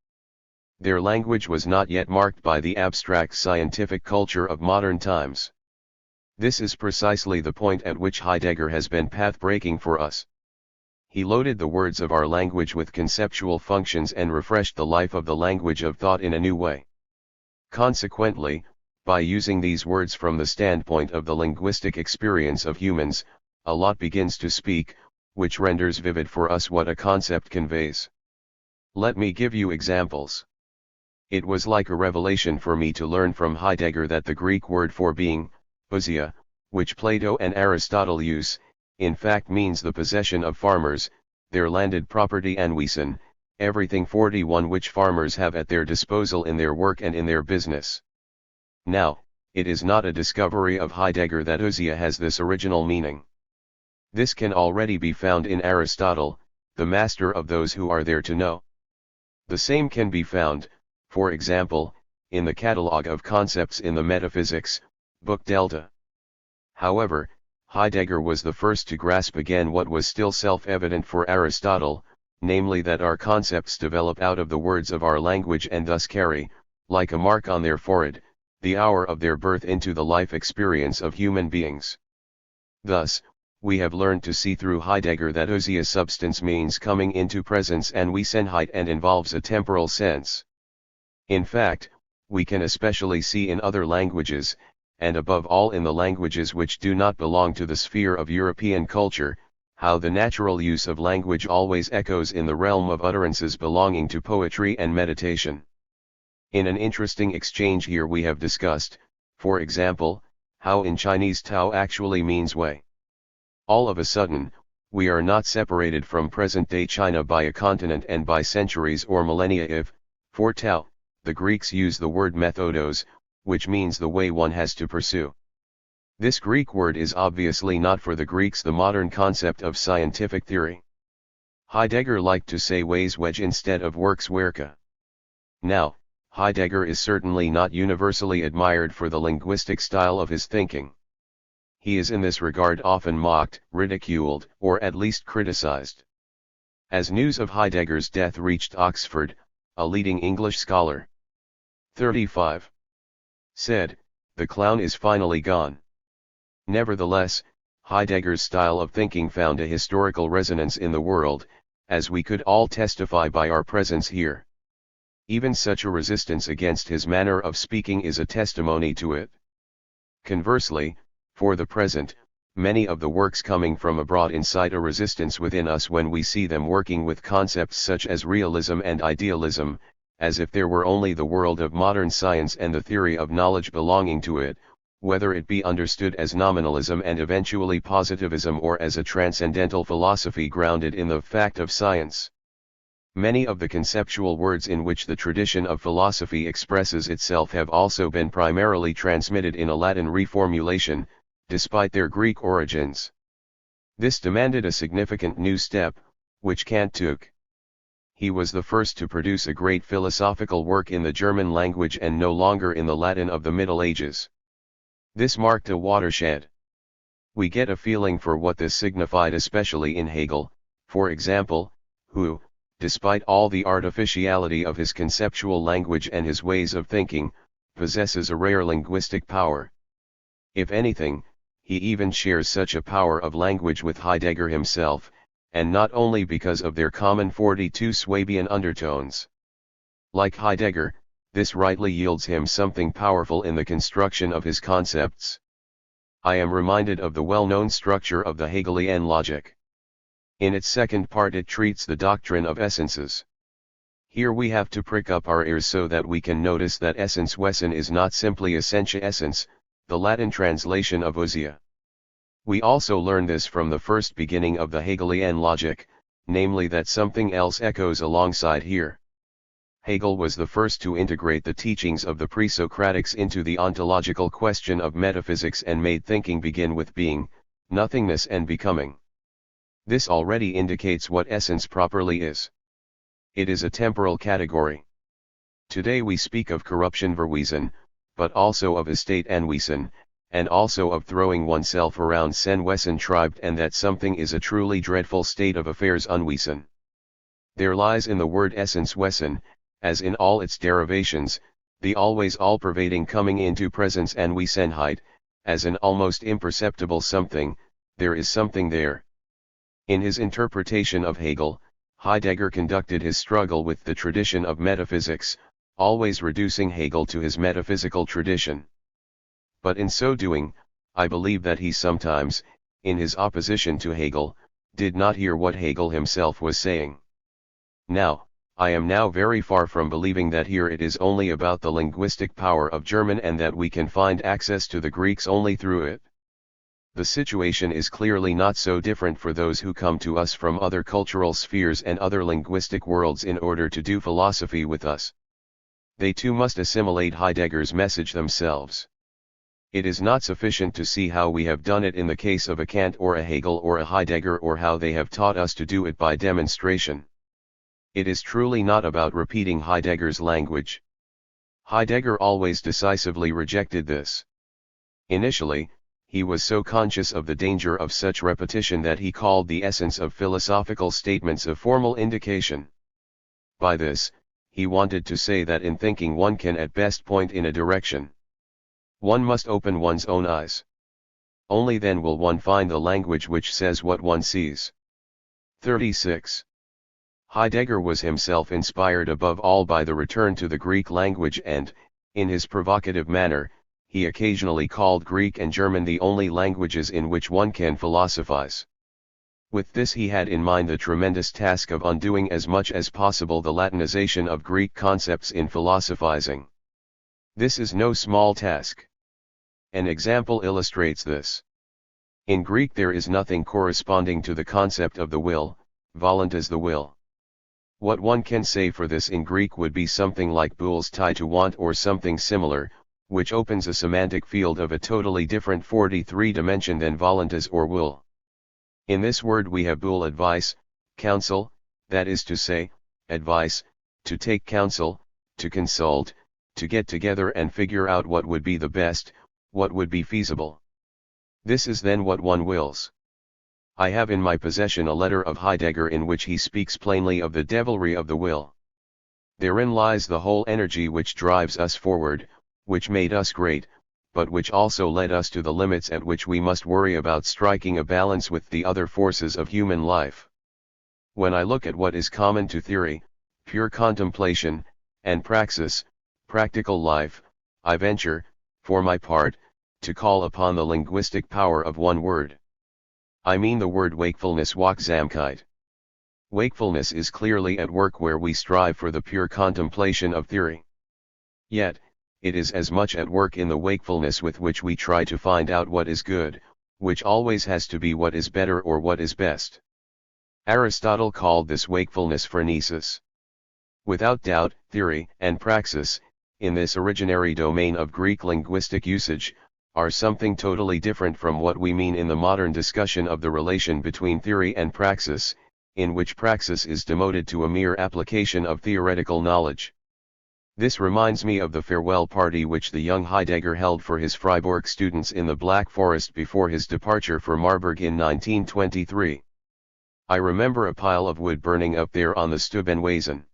S1: Their language was not yet marked by the abstract scientific culture of modern times. This is precisely the point at which Heidegger has been path-breaking for us. He loaded the words of our language with conceptual functions and refreshed the life of the language of thought in a new way. Consequently, by using these words from the standpoint of the linguistic experience of humans, a lot begins to speak, which renders vivid for us what a concept conveys. Let me give you examples. It was like a revelation for me to learn from Heidegger that the Greek word for being, ousia, which Plato and Aristotle use, in fact means the possession of farmers, their landed property and ouisin, everything 41 which farmers have at their disposal in their work and in their business. Now, it is not a discovery of Heidegger that ousia has this original meaning. This can already be found in Aristotle, the master of those who are there to know. The same can be found, for example, in the Catalogue of Concepts in the Metaphysics, Book Delta. However, Heidegger was the first to grasp again what was still self-evident for Aristotle, namely that our concepts develop out of the words of our language and thus carry, like a mark on their forehead, the hour of their birth into the life experience of human beings. Thus, we have learned to see through Heidegger that ousia substance means coming into presence and Wesenheit and involves a temporal sense. In fact, we can especially see in other languages, and above all in the languages which do not belong to the sphere of European culture, how the natural use of language always echoes in the realm of utterances belonging to poetry and meditation. In an interesting exchange here we have discussed, for example, how in Chinese Tao actually means way. All of a sudden, we are not separated from present-day China by a continent and by centuries or millennia if, for Tao, the Greeks use the word methodos, which means the way one has to pursue. This Greek word is obviously not for the Greeks the modern concept of scientific theory. Heidegger liked to say ways wedge instead of works werke. Now, Heidegger is certainly not universally admired for the linguistic style of his thinking. He is in this regard often mocked, ridiculed, or at least criticized. As news of Heidegger's death reached Oxford, a leading English scholar, 35, said, "The clown is finally gone." Nevertheless, Heidegger's style of thinking found a historical resonance in the world, as we could all testify by our presence here. Even such a resistance against his manner of speaking is a testimony to it. Conversely, for the present, many of the works coming from abroad incite a resistance within us when we see them working with concepts such as realism and idealism, as if there were only the world of modern science and the theory of knowledge belonging to it, whether it be understood as nominalism and eventually positivism or as a transcendental philosophy grounded in the fact of science. Many of the conceptual words in which the tradition of philosophy expresses itself have also been primarily transmitted in a Latin reformulation, despite their Greek origins. This demanded a significant new step, which Kant took. He was the first to produce a great philosophical work in the German language and no longer in the Latin of the Middle Ages. This marked a watershed. We get a feeling for what this signified especially in Hegel, for example, who, despite all the artificiality of his conceptual language and his ways of thinking, possesses a rare linguistic power. If anything, he even shares such a power of language with Heidegger himself, and not only because of their common 42 Swabian undertones. Like Heidegger, this rightly yields him something powerful in the construction of his concepts. I am reminded of the well-known structure of the Hegelian logic. In its second part it treats the doctrine of essences. Here we have to prick up our ears so that we can notice that essence wesen is not simply essentia essence, the Latin translation of ousia. We also learn this from the first beginning of the Hegelian logic, namely that something else echoes alongside here. Hegel was the first to integrate the teachings of the pre-Socratics into the ontological question of metaphysics and made thinking begin with being, nothingness and becoming. This already indicates what essence properly is. It is a temporal category. Today we speak of corruption verwesen, but also of estate anwesen, and also of throwing oneself around sen wesen tribed, and that something is a truly dreadful state of affairs unwesen. There lies in the word essence wesen, as in all its derivations, the always all-pervading coming into presence anwesenheit, as an almost imperceptible something, there is something there. In his interpretation of Hegel, Heidegger conducted his struggle with the tradition of metaphysics, always reducing Hegel to his metaphysical tradition. But in so doing, I believe that he sometimes, in his opposition to Hegel, did not hear what Hegel himself was saying. Now, I am now very far from believing that here it is only about the linguistic power of German and that we can find access to the Greeks only through it. The situation is clearly not so different for those who come to us from other cultural spheres and other linguistic worlds in order to do philosophy with us. They too must assimilate Heidegger's message themselves. It is not sufficient to see how we have done it in the case of a Kant or a Hegel or a Heidegger, or how they have taught us to do it by demonstration. It is truly not about repeating Heidegger's language. Heidegger always decisively rejected this. Initially, he was so conscious of the danger of such repetition that he called the essence of philosophical statements a formal indication. By this, he wanted to say that in thinking one can at best point in a direction. One must open one's own eyes. Only then will one find the language which says what one sees. 36. Heidegger was himself inspired above all by the return to the Greek language and, in his provocative manner, he occasionally called Greek and German the only languages in which one can philosophize. With this he had in mind the tremendous task of undoing as much as possible the Latinization of Greek concepts in philosophizing. This is no small task. An example illustrates this. In Greek there is nothing corresponding to the concept of the will, voluntas the will. What one can say for this in Greek would be something like boules tie to want or something similar, which opens a semantic field of a totally different 43 dimension than voluntas or will. In this word we have boule advice, counsel, that is to say, advice, to take counsel, to consult, to get together and figure out what would be the best, what would be feasible. This is then what one wills. I have in my possession a letter of Heidegger in which he speaks plainly of the devilry of the will. Therein lies the whole energy which drives us forward, which made us great, but which also led us to the limits at which we must worry about striking a balance with the other forces of human life. When I look at what is common to theory, pure contemplation, and praxis, practical life, I venture, for my part, to call upon the linguistic power of one word. I mean the word wakefulness, Wachsamkeit. Wakefulness is clearly at work where we strive for the pure contemplation of theory. Yet, it is as much at work in the wakefulness with which we try to find out what is good, which always has to be what is better or what is best. Aristotle called this wakefulness phronesis. Without doubt, theory and praxis, in this originary domain of Greek linguistic usage, are something totally different from what we mean in the modern discussion of the relation between theory and praxis, in which praxis is demoted to a mere application of theoretical knowledge. This reminds me of the farewell party which the young Heidegger held for his Freiburg students in the Black Forest before his departure for Marburg in 1923. I remember a pile of wood burning up there on the Stubenwaisen.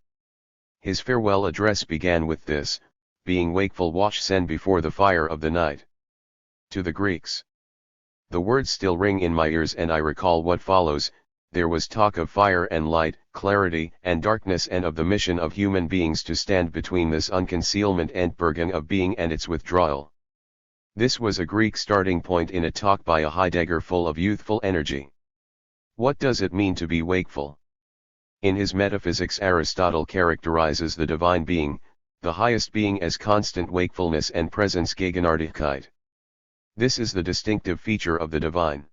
S1: His farewell address began with this, being wakeful wachsen before the fire of the night. To the Greeks. The words still ring in my ears and I recall what follows. There was talk of fire and light, clarity and darkness, and of the mission of human beings to stand between this unconcealment Entbergung of being and its withdrawal. This was a Greek starting point in a talk by a Heidegger full of youthful energy. What does it mean to be wakeful? In his Metaphysics, Aristotle characterizes the divine being, the highest being, as constant wakefulness and presence, Gegenwärtigkeit. This is the distinctive feature of the divine.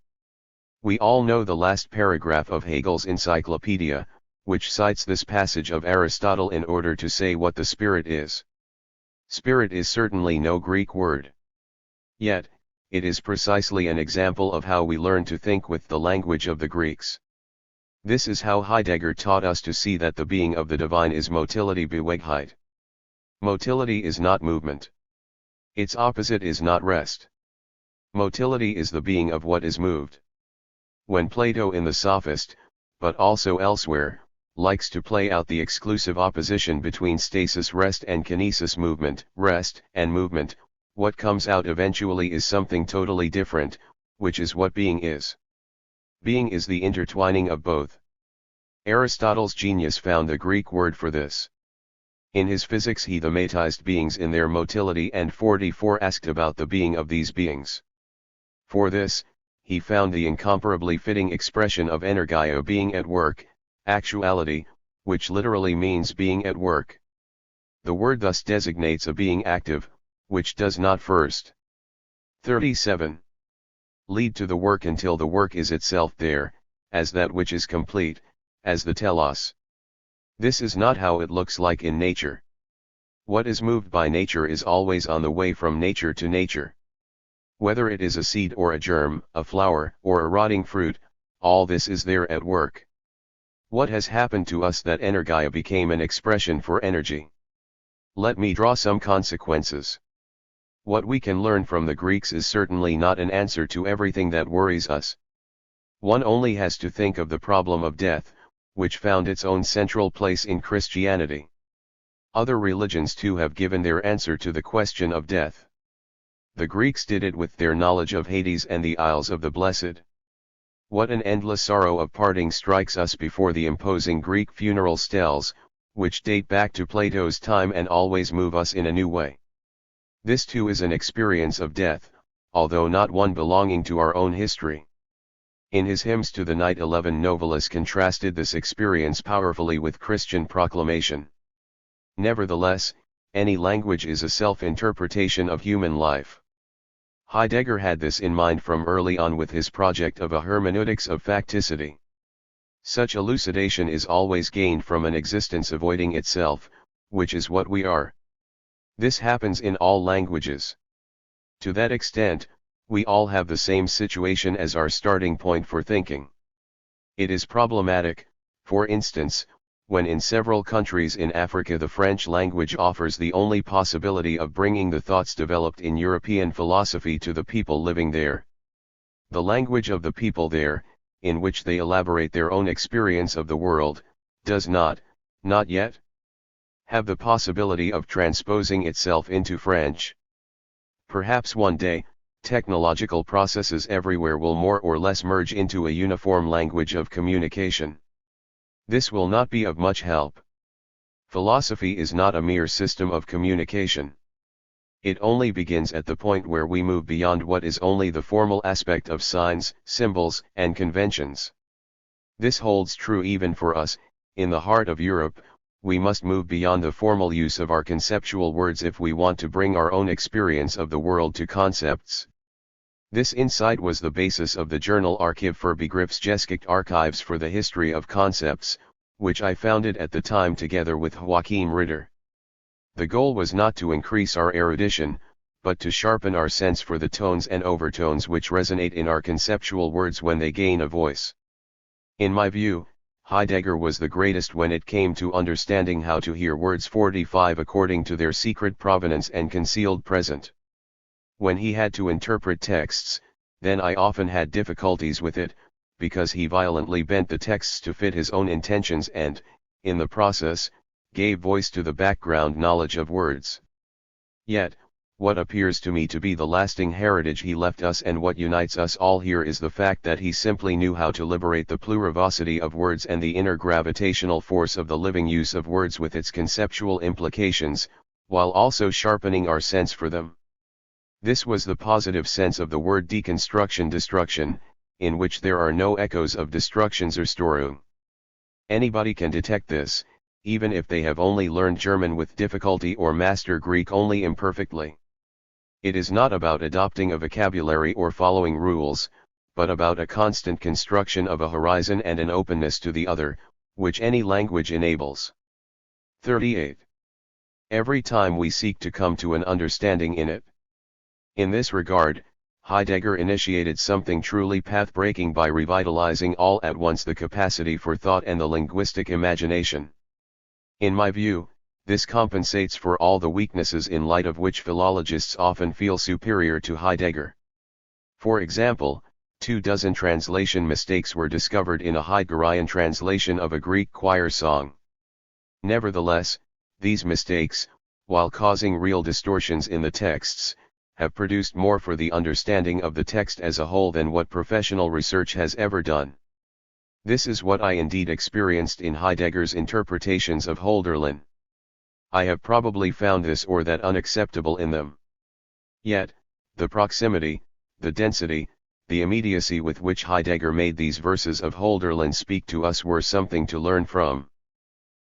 S1: We all know the last paragraph of Hegel's Encyclopedia, which cites this passage of Aristotle in order to say what the spirit is. Spirit is certainly no Greek word. Yet, it is precisely an example of how we learn to think with the language of the Greeks. This is how Heidegger taught us to see that the being of the divine is motility, Bewegtheit. Motility is not movement. Its opposite is not rest. Motility is the being of what is moved. When Plato in the Sophist, but also elsewhere, likes to play out the exclusive opposition between stasis, rest, and kinesis, movement, rest, and movement, what comes out eventually is something totally different, which is what being is. Being is the intertwining of both. Aristotle's genius found the Greek word for this. In his Physics he thematized beings in their motility and 44 asked about the being of these beings. For this, he found the incomparably fitting expression of energia, being at work, actuality, which literally means being at work. The word thus designates a being active, which does not first 37. Lead to the work until the work is itself there, as that which is complete, as the telos. This is not how it looks like in nature. What is moved by nature is always on the way from nature to nature. Whether it is a seed or a germ, a flower or a rotting fruit, all this is there at work. What has happened to us that energia became an expression for energy? Let me draw some consequences. What we can learn from the Greeks is certainly not an answer to everything that worries us. One only has to think of the problem of death, which found its own central place in Christianity. Other religions too have given their answer to the question of death. The Greeks did it with their knowledge of Hades and the Isles of the Blessed. What an endless sorrow of parting strikes us before the imposing Greek funeral steles, which date back to Plato's time and always move us in a new way. This too is an experience of death, although not one belonging to our own history. In his Hymns to the Night 11, Novalis contrasted this experience powerfully with Christian proclamation. Nevertheless, any language is a self-interpretation of human life. Heidegger had this in mind from early on with his project of a hermeneutics of facticity. Such elucidation is always gained from an existence avoiding itself, which is what we are. This happens in all languages. To that extent, we all have the same situation as our starting point for thinking. It is problematic, for instance, when in several countries in Africa the French language offers the only possibility of bringing the thoughts developed in European philosophy to the people living there. The language of the people there, in which they elaborate their own experience of the world, does not yet, have the possibility of transposing itself into French. Perhaps one day, technological processes everywhere will more or less merge into a uniform language of communication. This will not be of much help. Philosophy is not a mere system of communication. It only begins at the point where we move beyond what is only the formal aspect of signs, symbols, and conventions. This holds true even for us. In the heart of Europe, we must move beyond the formal use of our conceptual words if we want to bring our own experience of the world to concepts. This insight was the basis of the journal Archiv für Begriffsgeschichte, Archives for the History of Concepts, which I founded at the time together with Joachim Ritter. The goal was not to increase our erudition, but to sharpen our sense for the tones and overtones which resonate in our conceptual words when they gain a voice. In my view, Heidegger was the greatest when it came to understanding how to hear words 45 according to their secret provenance and concealed present. When he had to interpret texts, then I often had difficulties with it, because he violently bent the texts to fit his own intentions and, in the process, gave voice to the background knowledge of words. Yet, what appears to me to be the lasting heritage he left us and what unites us all here is the fact that he simply knew how to liberate the plurivocity of words and the inner gravitational force of the living use of words with its conceptual implications, while also sharpening our sense for them. This was the positive sense of the word deconstruction-destruction, in which there are no echoes of Destruktionszerstörung. Anybody can detect this, even if they have only learned German with difficulty or master Greek only imperfectly. It is not about adopting a vocabulary or following rules, but about a constant construction of a horizon and an openness to the other, which any language enables. 38. Every time we seek to come to an understanding in it. In this regard, Heidegger initiated something truly path-breaking by revitalizing all at once the capacity for thought and the linguistic imagination. In my view, this compensates for all the weaknesses in light of which philologists often feel superior to Heidegger. For example, 24 translation mistakes were discovered in a Heideggerian translation of a Greek choir song. Nevertheless, these mistakes, while causing real distortions in the texts, have produced more for the understanding of the text as a whole than what professional research has ever done. This is what I indeed experienced in Heidegger's interpretations of Hölderlin. I have probably found this or that unacceptable in them. Yet, the proximity, the density, the immediacy with which Heidegger made these verses of Hölderlin speak to us were something to learn from.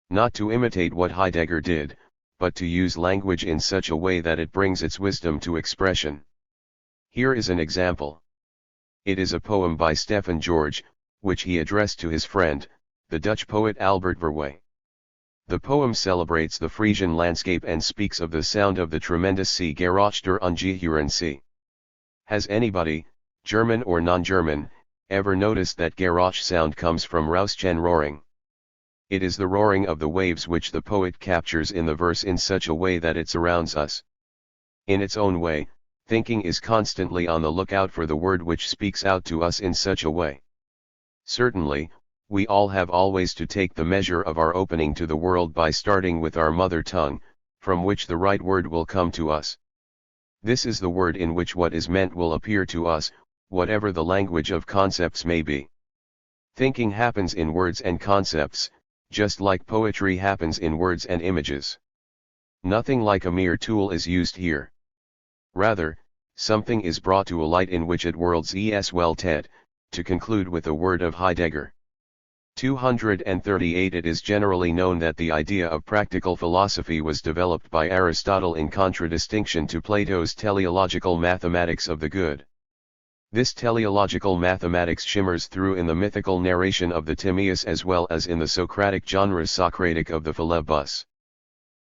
S1: Not to imitate what Heidegger did, but to use language in such a way that it brings its wisdom to expression. Here is an example. It is a poem by Stefan Georg, which he addressed to his friend, the Dutch poet Albert Verwey. The poem celebrates the Frisian landscape and speaks of the sound of the tremendous sea Geräusch der ungeheuren See. Has anybody, German or non-German, ever noticed that Geräusch sound comes from Rauschen roaring? It is the roaring of the waves which the poet captures in the verse in such a way that it surrounds us. In its own way, thinking is constantly on the lookout for the word which speaks out to us in such a way. Certainly, we all have always to take the measure of our opening to the world by starting with our mother tongue, from which the right word will come to us. This is the word in which what is meant will appear to us, whatever the language of concepts may be. Thinking happens in words and concepts, just like poetry happens in words and images. Nothing like a mere tool is used here. Rather, something is brought to a light in which it worlds es Weltet, to conclude with a word of Heidegger. 238 It is generally known that the idea of practical philosophy was developed by Aristotle in contradistinction to Plato's teleological mathematics of the good. This teleological mathematics shimmers through in the mythical narration of the Timaeus as well as in the Socratic genres Socratic of the Philebus.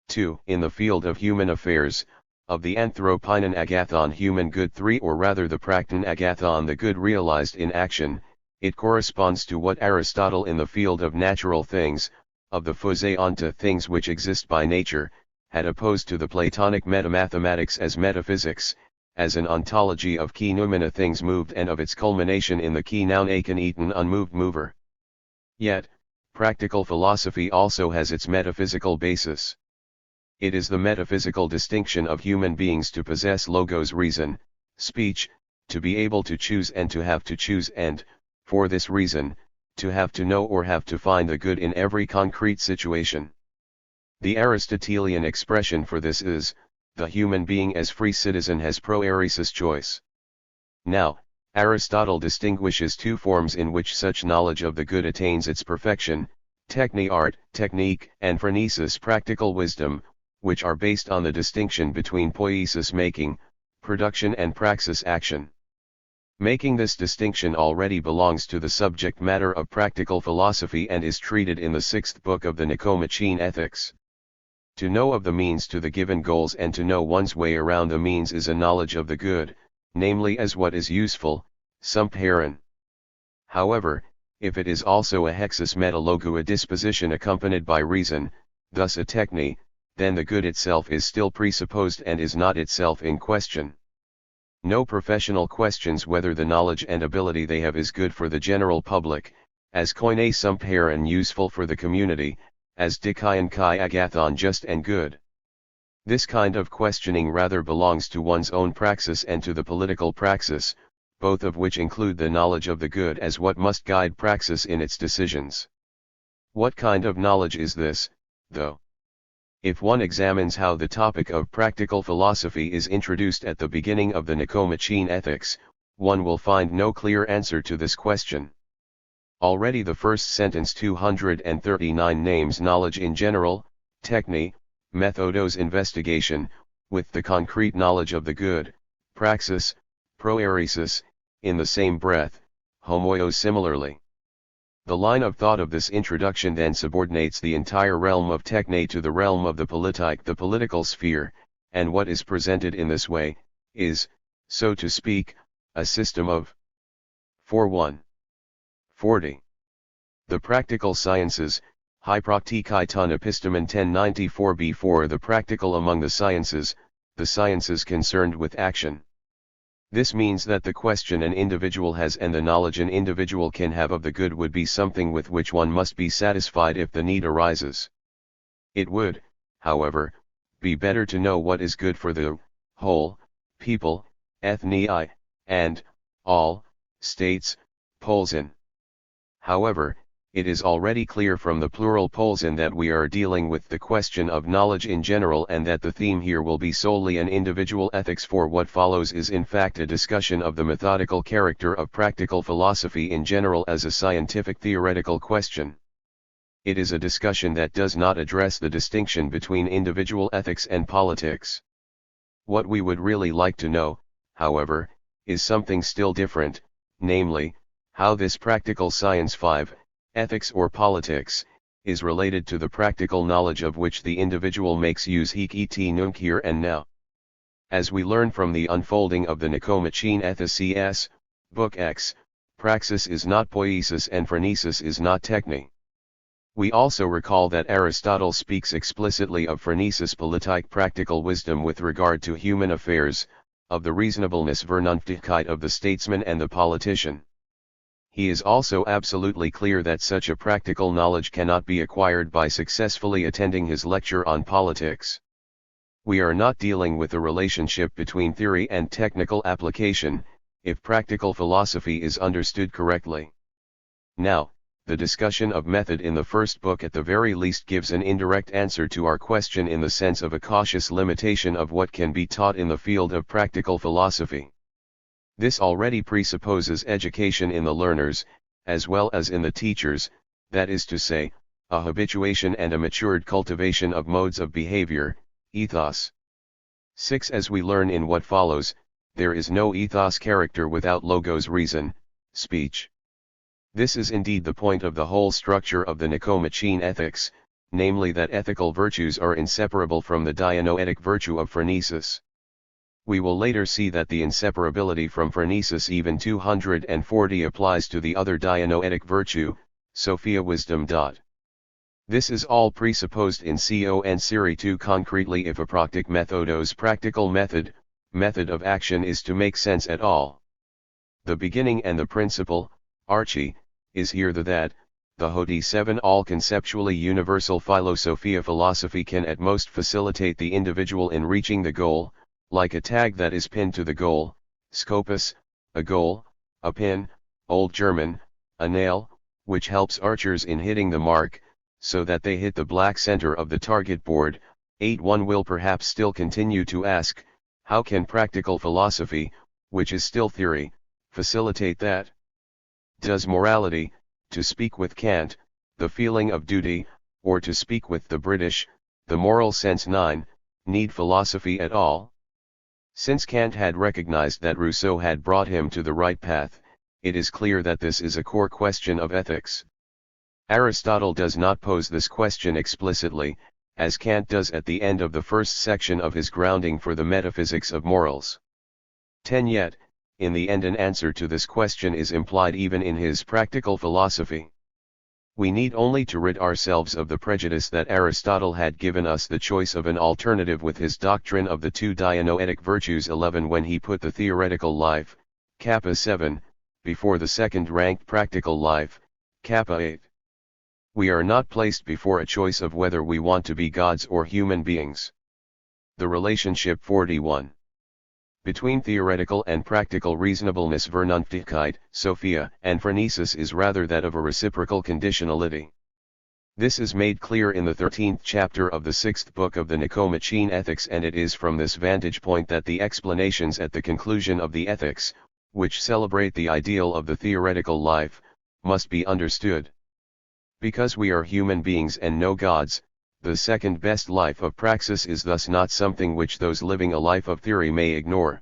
S1: 2. In the field of human affairs, of the anthropeinon agathon human good 3 or rather the prakton agathon the good realized in action, it corresponds to what Aristotle in the field of natural things, of the physeonta things which exist by nature, had opposed to the Platonic metamathematics as metaphysics, as an ontology of key noumena things moved and of its culmination in the key noun aken eaten unmoved mover. Yet, practical philosophy also has its metaphysical basis. It is the metaphysical distinction of human beings to possess logos reason, speech, to be able to choose and to have to choose and, for this reason, to have to know or have to find the good in every concrete situation. The Aristotelian expression for this is, the human being as free citizen has proairesis choice. Now, Aristotle distinguishes two forms in which such knowledge of the good attains its perfection, techne art, technique, and phronesis practical wisdom, which are based on the distinction between poiesis making, production and praxis action. Making this distinction already belongs to the subject matter of practical philosophy and is treated in the 6th book of the Nicomachean Ethics. To know of the means to the given goals and to know one's way around the means is a knowledge of the good, namely as what is useful, sumperen. However, if it is also a hexis metalogu a disposition accompanied by reason, thus a techne, then the good itself is still presupposed and is not itself in question. No professional questions whether the knowledge and ability they have is good for the general public, as koine sumperen useful for the community, as dikaion kai agathon just and good. This kind of questioning rather belongs to one's own praxis and to the political praxis, both of which include the knowledge of the good as what must guide praxis in its decisions. What kind of knowledge is this, though? If one examines how the topic of practical philosophy is introduced at the beginning of the Nicomachean Ethics, one will find no clear answer to this question. Already the first sentence 239 names knowledge in general, techne, methodos investigation, with the concrete knowledge of the good, praxis, proairesis, in the same breath, homoios similarly. The line of thought of this introduction then subordinates the entire realm of techne to the realm of the politique, the political sphere, and what is presented in this way, is, so to speak, a system of 4.1. 40. The practical sciences, Hyprocticae ton epistomen 1094b4 the practical among the sciences concerned with action. This means that the question an individual has and the knowledge an individual can have of the good would be something with which one must be satisfied if the need arises. It would, however, be better to know what is good for the whole people, ethnii, and all states, Polsen. However, it is already clear from the plural Polsen that we are dealing with the question of knowledge in general and that the theme here will be solely an individual ethics, for what follows is in fact a discussion of the methodical character of practical philosophy in general as a scientific theoretical question. It is a discussion that does not address the distinction between individual ethics and politics. What we would really like to know, however, is something still different, namely, how this practical science 5, ethics or politics, is related to the practical knowledge of which the individual makes use hic et nunc here and now. As we learn from the unfolding of the Nicomachean Ethics, Book X, praxis is not poiesis and phronesis is not techne. We also recall that Aristotle speaks explicitly of phronesis politique practical wisdom with regard to human affairs, of the reasonableness Vernunftigkeit of the statesman and the politician. He is also absolutely clear that such a practical knowledge cannot be acquired by successfully attending his lecture on politics. We are not dealing with a relationship between theory and technical application, if practical philosophy is understood correctly. Now, the discussion of method in the first book at the very least gives an indirect answer to our question in the sense of a cautious limitation of what can be taught in the field of practical philosophy. This already presupposes education in the learners, as well as in the teachers, that is to say, a habituation and a matured cultivation of modes of behavior, ethos. 6. As we learn in what follows, there is no ethos character without logos reason, speech. This is indeed the point of the whole structure of the Nicomachean Ethics, namely that ethical virtues are inseparable from the dianoetic virtue of phronesis. We will later see that the inseparability from phronesis even 240 applies to the other dianoetic virtue, Sophia wisdom. This is all presupposed in Con Siri 2 concretely if a practic methodos practical method, method of action is to make sense at all. The beginning and the principle, archi, is here the that, the Hoti 7 all conceptually universal philosophia philosophy can at most facilitate the individual in reaching the goal, like a tag that is pinned to the goal, scopus, a goal, a pin, Old German, a nail, which helps archers in hitting the mark, so that they hit the black center of the target board. 8. One will perhaps still continue to ask, how can practical philosophy, which is still theory, facilitate that? Does morality, to speak with Kant, the feeling of duty, or to speak with the British, the moral sense 9, need philosophy at all? Since Kant had recognized that Rousseau had brought him to the right path, it is clear that this is a core question of ethics. Aristotle does not pose this question explicitly, as Kant does at the end of the first section of his grounding for the metaphysics of morals. 10. Yet, in the end an answer to this question is implied even in his practical philosophy. We need only to rid ourselves of the prejudice that Aristotle had given us the choice of an alternative with his doctrine of the two dianoetic virtues 11 when he put the theoretical life, kappa 7, before the second-ranked practical life, kappa 8. We are not placed before a choice of whether we want to be gods or human beings. The relationship 41. Between theoretical and practical reasonableness Vernunftigkeit, Sophia, and phronesis is rather that of a reciprocal conditionality. This is made clear in the 13th chapter of the 6th book of the Nicomachean Ethics, and it is from this vantage point that the explanations at the conclusion of the Ethics, which celebrate the ideal of the theoretical life, must be understood. Because we are human beings and no gods, the second best life of praxis is thus not something which those living a life of theory may ignore.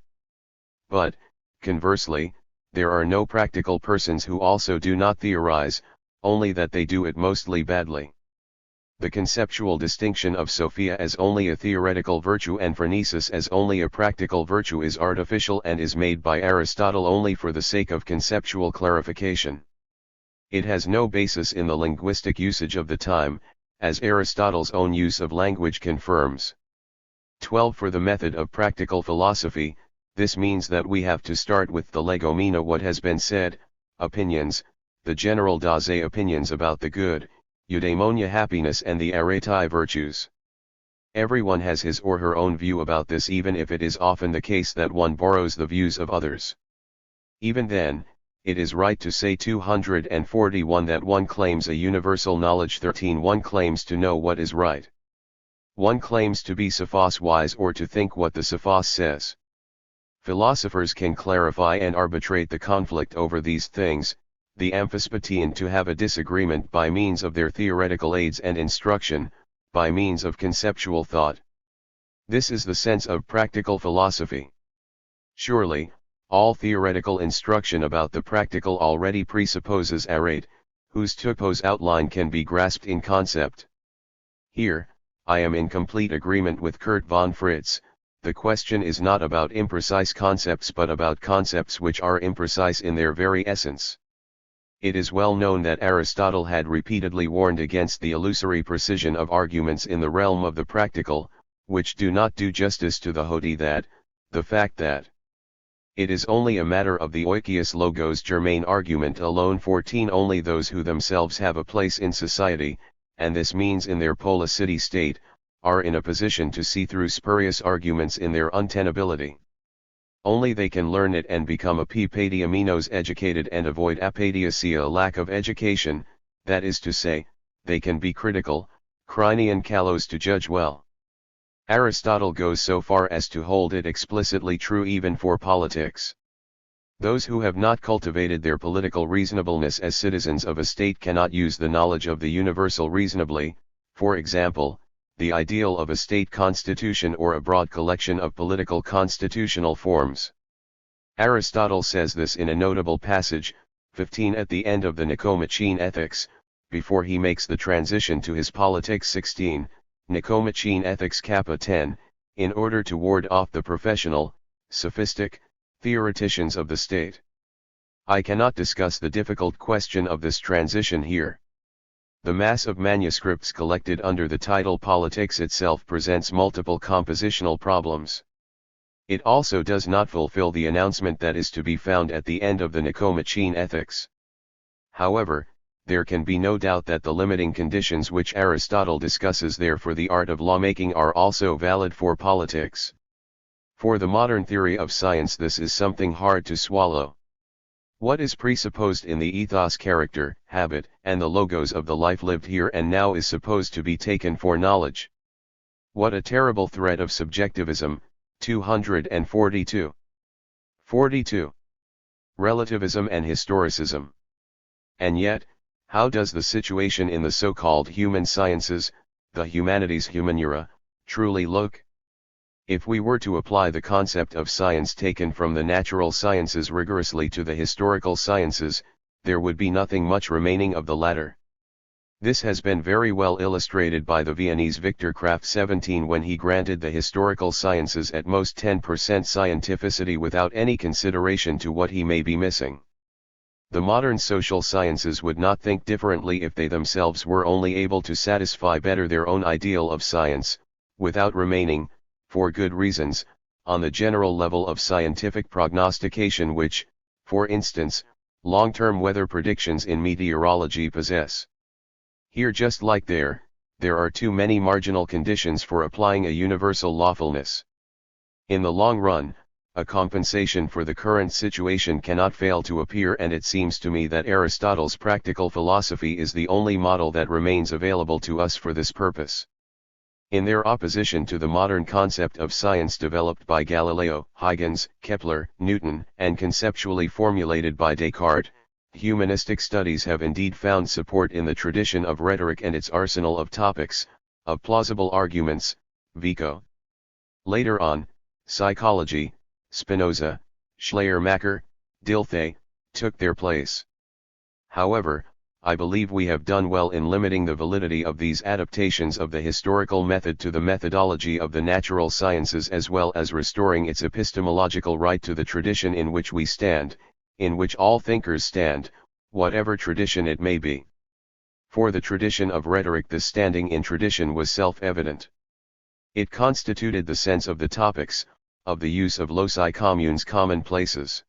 S1: But, conversely, there are no practical persons who also do not theorize, only that they do it mostly badly. The conceptual distinction of Sophia as only a theoretical virtue and phronesis as only a practical virtue is artificial and is made by Aristotle only for the sake of conceptual clarification. It has no basis in the linguistic usage of the time, as Aristotle's own use of language confirms. 12. For the method of practical philosophy, this means that we have to start with the legomena, what has been said, opinions, the general Dasein opinions about the good, eudaimonia happiness and the arete virtues. Everyone has his or her own view about this, even if it is often the case that one borrows the views of others. Even then, it is right to say 241 that one claims a universal knowledge. 13. One claims to know what is right. One claims to be sophos wise or to think what the sophos says. Philosophers can clarify and arbitrate the conflict over these things, the amphispatean to have a disagreement by means of their theoretical aids and instruction, by means of conceptual thought. This is the sense of practical philosophy. Surely, all theoretical instruction about the practical already presupposes arete, whose typos outline can be grasped in concept. Here, I am in complete agreement with Kurt von Fritz. The question is not about imprecise concepts but about concepts which are imprecise in their very essence. It is well known that Aristotle had repeatedly warned against the illusory precision of arguments in the realm of the practical, which do not do justice to the Hoti that, the fact that it is only a matter of the oikios logos germane argument alone. 14. Only those who themselves have a place in society, and this means in their policity state, are in a position to see through spurious arguments in their untenability. Only they can learn it and become apediamenos educated and avoid apediasia lack of education, that is to say, they can be critical, crinion kalos to judge well. Aristotle goes so far as to hold it explicitly true even for politics. Those who have not cultivated their political reasonableness as citizens of a state cannot use the knowledge of the universal reasonably, for example, the ideal of a state constitution or a broad collection of political constitutional forms. Aristotle says this in a notable passage, 15 at the end of the Nicomachean Ethics, before he makes the transition to his Politics 16, Nicomachean Ethics Kappa 10, in order to ward off the professional, sophistic, theoreticians of the state. I cannot discuss the difficult question of this transition here. The mass of manuscripts collected under the title Politics itself presents multiple compositional problems. It also does not fulfill the announcement that is to be found at the end of the Nicomachean Ethics. However, there can be no doubt that the limiting conditions which Aristotle discusses there for the art of lawmaking are also valid for politics. For the modern theory of science, this is something hard to swallow. What is presupposed in the ethos, character, habit, and the logos of the life lived here and now is supposed to be taken for knowledge. What a terrible threat of subjectivism. 242. 42. Relativism and historicism. And yet, how does the situation in the so-called human sciences, the humanities humaniora, truly look? If we were to apply the concept of science taken from the natural sciences rigorously to the historical sciences, there would be nothing much remaining of the latter. This has been very well illustrated by the Viennese Victor Kraft 17 when he granted the historical sciences at most 10% scientificity without any consideration to what he may be missing. The modern social sciences would not think differently if they themselves were only able to satisfy better their own ideal of science, without remaining, for good reasons, on the general level of scientific prognostication which, for instance, long-term weather predictions in meteorology possess. Here, just like there are too many marginal conditions for applying a universal lawfulness. In the long run, a compensation for the current situation cannot fail to appear, and it seems to me that Aristotle's practical philosophy is the only model that remains available to us for this purpose. In their opposition to the modern concept of science developed by Galileo, Huygens, Kepler, Newton, and conceptually formulated by Descartes, humanistic studies have indeed found support in the tradition of rhetoric and its arsenal of topics, of plausible arguments, Vico. Later on, psychology, Spinoza, Schleiermacher, Dilthey, took their place. However, I believe we have done well in limiting the validity of these adaptations of the historical method to the methodology of the natural sciences, as well as restoring its epistemological right to the tradition in which we stand, in which all thinkers stand, whatever tradition it may be. For the tradition of rhetoric, this standing in tradition was self-evident. It constituted the sense of the topics, of the use of loci communes, common places.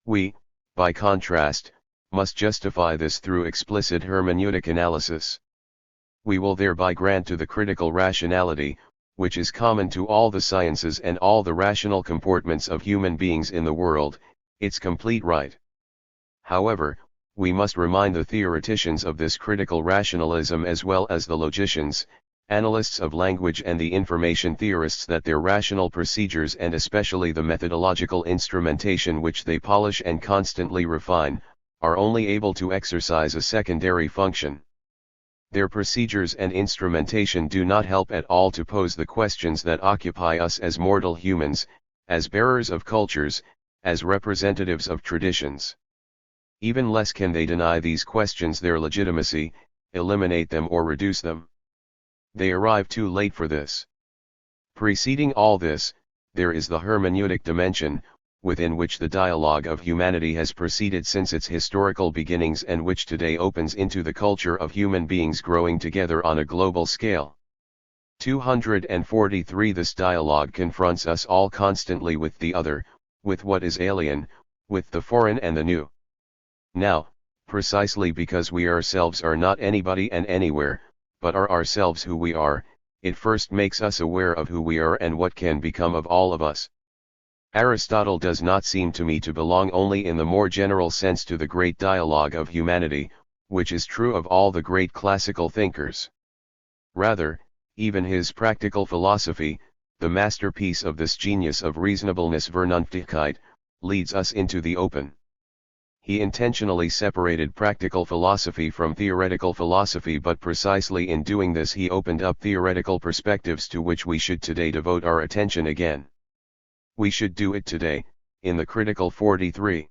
S1: We, by contrast, must justify this through explicit hermeneutic analysis. We will thereby grant to the critical rationality, which is common to all the sciences and all the rational comportments of human beings in the world, its complete right. However, we must remind the theoreticians of this critical rationalism, as well as the logicians, analysts of language, and the information theorists, that their rational procedures, and especially the methodological instrumentation which they polish and constantly refine, are only able to exercise a secondary function. Their procedures and instrumentation do not help at all to pose the questions that occupy us as mortal humans, as bearers of cultures, as representatives of traditions. Even less can they deny these questions their legitimacy, eliminate them, or reduce them. They arrive too late for this. Preceding all this, there is the hermeneutic dimension, within which the dialogue of humanity has proceeded since its historical beginnings, and which today opens into the culture of human beings growing together on a global scale. 243. This dialogue confronts us all constantly with the other, with what is alien, with the foreign and the new. Now, precisely because we ourselves are not anybody and anywhere, but are ourselves who we are, it first makes us aware of who we are and what can become of all of us. Aristotle does not seem to me to belong only in the more general sense to the great dialogue of humanity, which is true of all the great classical thinkers. Rather, even his practical philosophy, the masterpiece of this genius of reasonableness, Vernunftigkeit, leads us into the open. He intentionally separated practical philosophy from theoretical philosophy, but precisely in doing this he opened up theoretical perspectives to which we should today devote our attention again. We should do it today, in the critical 43.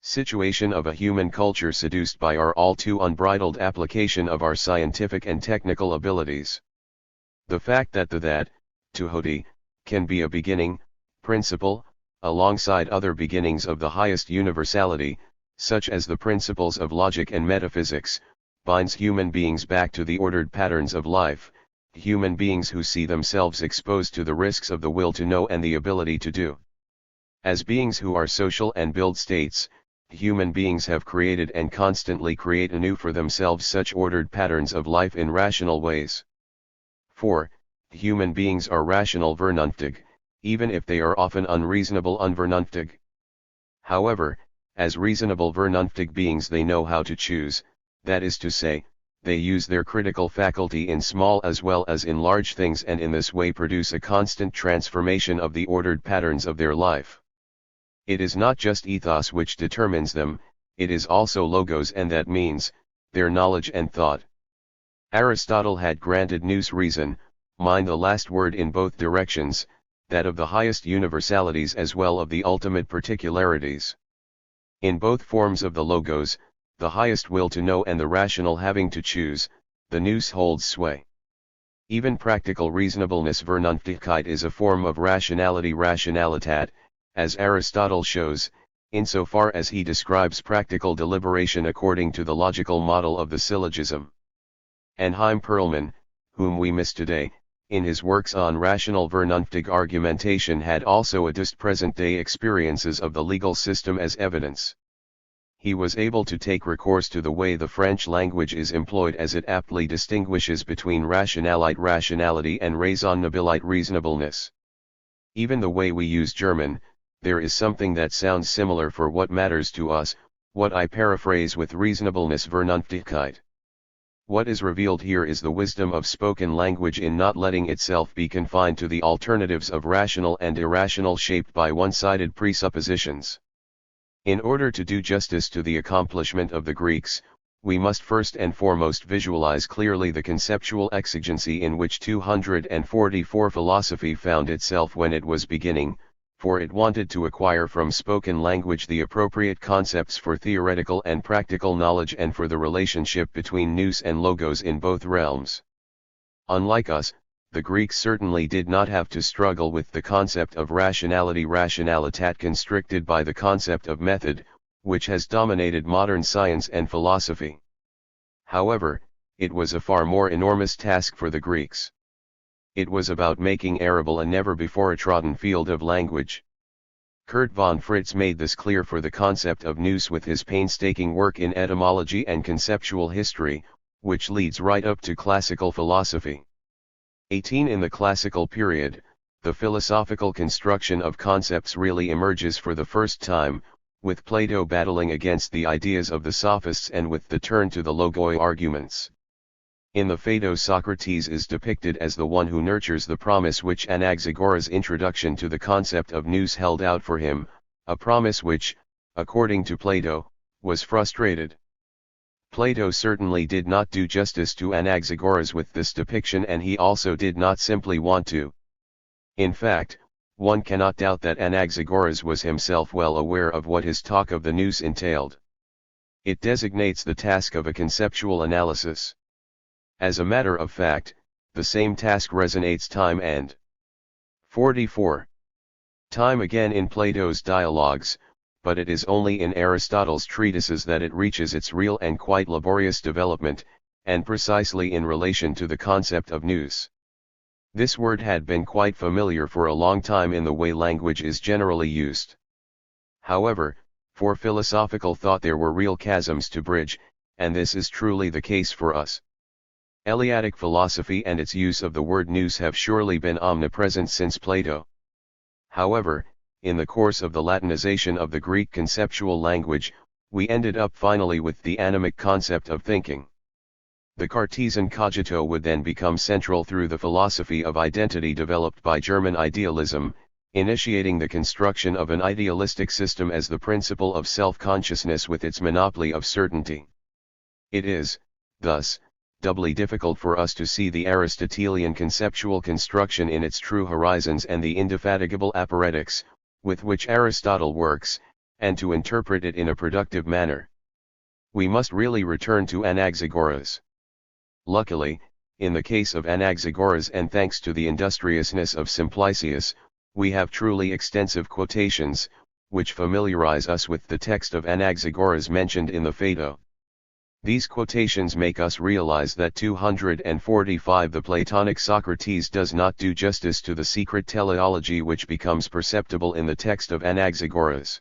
S1: Situation of a human culture seduced by our all too unbridled application of our scientific and technical abilities. The fact that THIRD, can be a beginning, principle, alongside other beginnings of the highest universality, such as the principles of logic and metaphysics, binds human beings back to the ordered patterns of life, human beings who see themselves exposed to the risks of the will to know and the ability to do. As beings who are social and build states, human beings have created and constantly create anew for themselves such ordered patterns of life in rational ways. 4. Human beings are rational vernünftig, even if they are often unreasonable unvernünftig. However, as reasonable vernünftig beings they know how to choose, that is to say, they use their critical faculty in small as well as in large things, and in this way produce a constant transformation of the ordered patterns of their life. It is not just ethos which determines them, it is also logos, and that means their knowledge and thought. Aristotle had granted nous reason, mind the last word in both directions, that of the highest universalities as well of the ultimate particularities. In both forms of the logos, the highest will to know and the rational having to choose, the nous holds sway. Even practical reasonableness Vernunftigkeit is a form of rationality Rationalitat, as Aristotle shows, insofar as he describes practical deliberation according to the logical model of the syllogism. Anheim Perlman, whom we miss today, in his works on rational vernunftig argumentation had also adduced present-day experiences of the legal system as evidence. He was able to take recourse to the way the French language is employed, as it aptly distinguishes between rationalite rationality and raisonnabilite reasonableness. Even the way we use German, there is something that sounds similar for what matters to us, what I paraphrase with reasonableness Vernunftigkeit. What is revealed here is the wisdom of spoken language in not letting itself be confined to the alternatives of rational and irrational shaped by one-sided presuppositions. In order to do justice to the accomplishment of the Greeks, we must first and foremost visualize clearly the conceptual exigency in which 244 philosophy found itself when it was beginning, for it wanted to acquire from spoken language the appropriate concepts for theoretical and practical knowledge and for the relationship between nous and logos in both realms. Unlike us, the Greeks certainly did not have to struggle with the concept of rationality rationalitat constricted by the concept of method, which has dominated modern science and philosophy. However, it was a far more enormous task for the Greeks. It was about making arable a never-before-trodden field of language. Kurt von Fritz made this clear for the concept of nous with his painstaking work in etymology and conceptual history, which leads right up to classical philosophy. 18 In the classical period, the philosophical construction of concepts really emerges for the first time, with Plato battling against the ideas of the sophists and with the turn to the logoi arguments. In the Phaedo, Socrates is depicted as the one who nurtures the promise which Anaxagoras' introduction to the concept of nous held out for him, a promise which, according to Plato, was frustrated. Plato certainly did not do justice to Anaxagoras with this depiction, and he also did not simply want to. In fact, one cannot doubt that Anaxagoras was himself well aware of what his talk of the nous entailed. It designates the task of a conceptual analysis. As a matter of fact, the same task resonates time and 44 time again in Plato's dialogues, but it is only in Aristotle's treatises that it reaches its real and quite laborious development, and precisely in relation to the concept of nous. This word had been quite familiar for a long time in the way language is generally used. However, for philosophical thought there were real chasms to bridge, and this is truly the case for us. Eleatic philosophy and its use of the word nous have surely been omnipresent since Plato. However, in the course of the Latinization of the Greek conceptual language, we ended up finally with the animic concept of thinking. The Cartesian cogito would then become central through the philosophy of identity developed by German idealism, initiating the construction of an idealistic system as the principle of self-consciousness with its monopoly of certainty. It is, thus, doubly difficult for us to see the Aristotelian conceptual construction in its true horizons and the indefatigable apparetics, with which Aristotle works, and to interpret it in a productive manner. We must really return to Anaxagoras. Luckily, in the case of Anaxagoras and thanks to the industriousness of Simplicius, we have truly extensive quotations, which familiarize us with the text of Anaxagoras mentioned in the Phaedo. These quotations make us realize that 245 the Platonic Socrates does not do justice to the secret teleology which becomes perceptible in the text of Anaxagoras.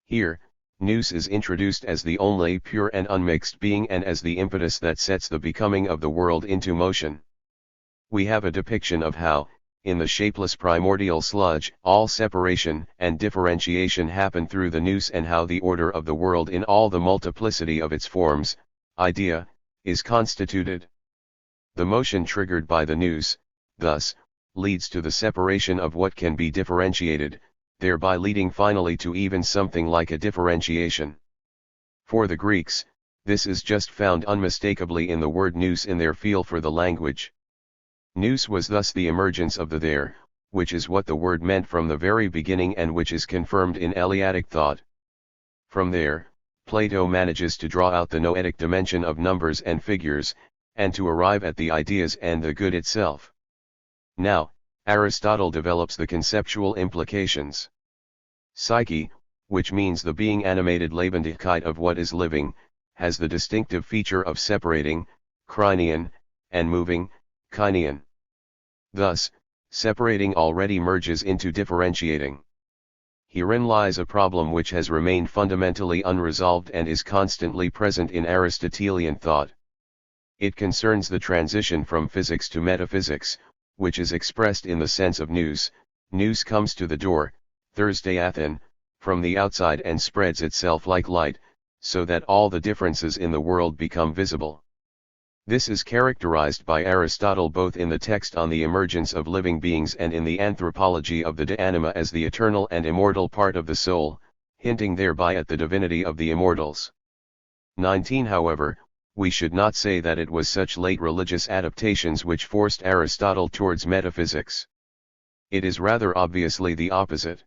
S1: Here, nous is introduced as the only pure and unmixed being and as the impetus that sets the becoming of the world into motion. We have a depiction of how, in the shapeless primordial sludge, all separation and differentiation happen through the nous, and how the order of the world in all the multiplicity of its forms, idea, is constituted. The motion triggered by the nous, thus, leads to the separation of what can be differentiated, thereby leading finally to even something like a differentiation. For the Greeks, this is just found unmistakably in the word nous in their feel for the language. Nous was thus the emergence of the there, which is what the word meant from the very beginning and which is confirmed in Eleatic thought. From there, Plato manages to draw out the noetic dimension of numbers and figures, and to arrive at the ideas and the good itself. Now, Aristotle develops the conceptual implications. Psyche, which means the being animated Lebendigkeit of what is living, has the distinctive feature of separating, krinein, and moving, kinein. Thus, separating already merges into differentiating. Herein lies a problem which has remained fundamentally unresolved and is constantly present in Aristotelian thought. It concerns the transition from physics to metaphysics, which is expressed in the sense of nous. Nous comes to the door, Thursdayathen, from the outside and spreads itself like light, so that all the differences in the world become visible. This is characterized by Aristotle both in the text on the emergence of living beings and in the anthropology of the de anima as the eternal and immortal part of the soul, hinting thereby at the divinity of the immortals. 19. However, we should not say that it was such late religious adaptations which forced Aristotle towards metaphysics. It is rather obviously the opposite.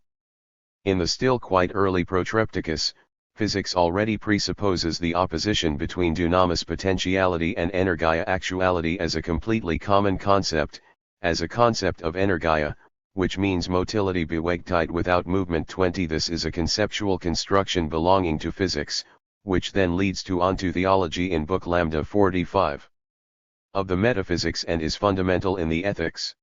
S1: In the still quite early Protrepticus, physics already presupposes the opposition between dunamis potentiality and energia actuality as a completely common concept, as a concept of energia, which means motility Bewegtheit without movement. 20. This is a conceptual construction belonging to physics, which then leads to onto theology in book Lambda 45 of the metaphysics and is fundamental in the ethics.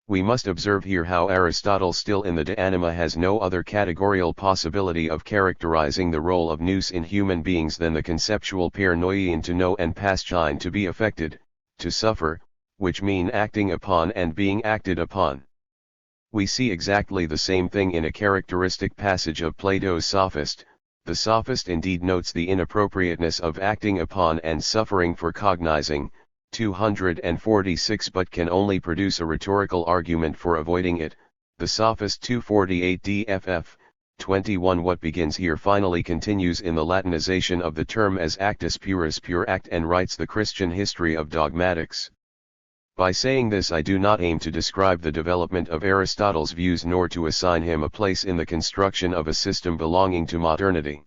S1: We must observe here how Aristotle still in the De Anima has no other categorical possibility of characterizing the role of nous in human beings than the conceptual pair noien to know and paschein to be affected, to suffer, which mean acting upon and being acted upon. We see exactly the same thing in a characteristic passage of Plato's Sophist. The Sophist indeed notes the inappropriateness of acting upon and suffering for cognizing, 246, but can only produce a rhetorical argument for avoiding it. The Sophist 248 DFF 21. What begins here finally continues in the Latinization of the term as actus purus, pure act, and writes the Christian history of dogmatics. By saying this, I do not aim to describe the development of Aristotle's views nor to assign him a place in the construction of a system belonging to modernity.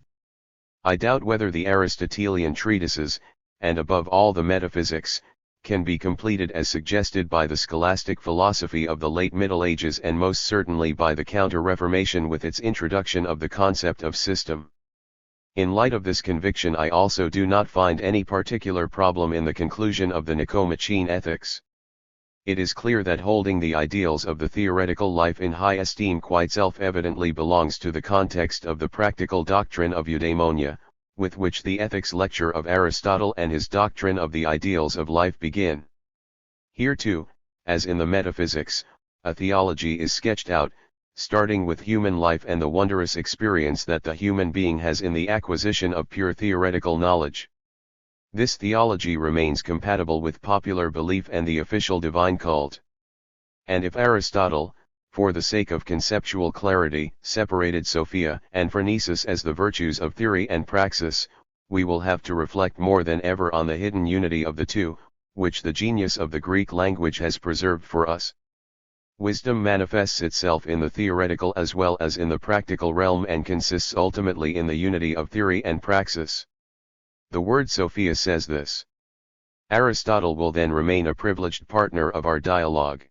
S1: I doubt whether the Aristotelian treatises, and above all the metaphysics, can be completed as suggested by the scholastic philosophy of the late Middle Ages, and most certainly by the Counter-Reformation with its introduction of the concept of system. In light of this conviction, I also do not find any particular problem in the conclusion of the Nicomachean Ethics. It is clear that holding the ideals of the theoretical life in high esteem quite self-evidently belongs to the context of the practical doctrine of eudaimonia, with which the ethics lecture of Aristotle and his doctrine of the ideals of life begin. Here too, as in the metaphysics, a theology is sketched out, starting with human life and the wondrous experience that the human being has in the acquisition of pure theoretical knowledge. This theology remains compatible with popular belief and the official divine cult. And if Aristotle, for the sake of conceptual clarity, separated Sophia and phronesis as the virtues of theory and praxis, we will have to reflect more than ever on the hidden unity of the two, which the genius of the Greek language has preserved for us. Wisdom manifests itself in the theoretical as well as in the practical realm and consists ultimately in the unity of theory and praxis. The word Sophia says this. Aristotle will then remain a privileged partner of our dialogue.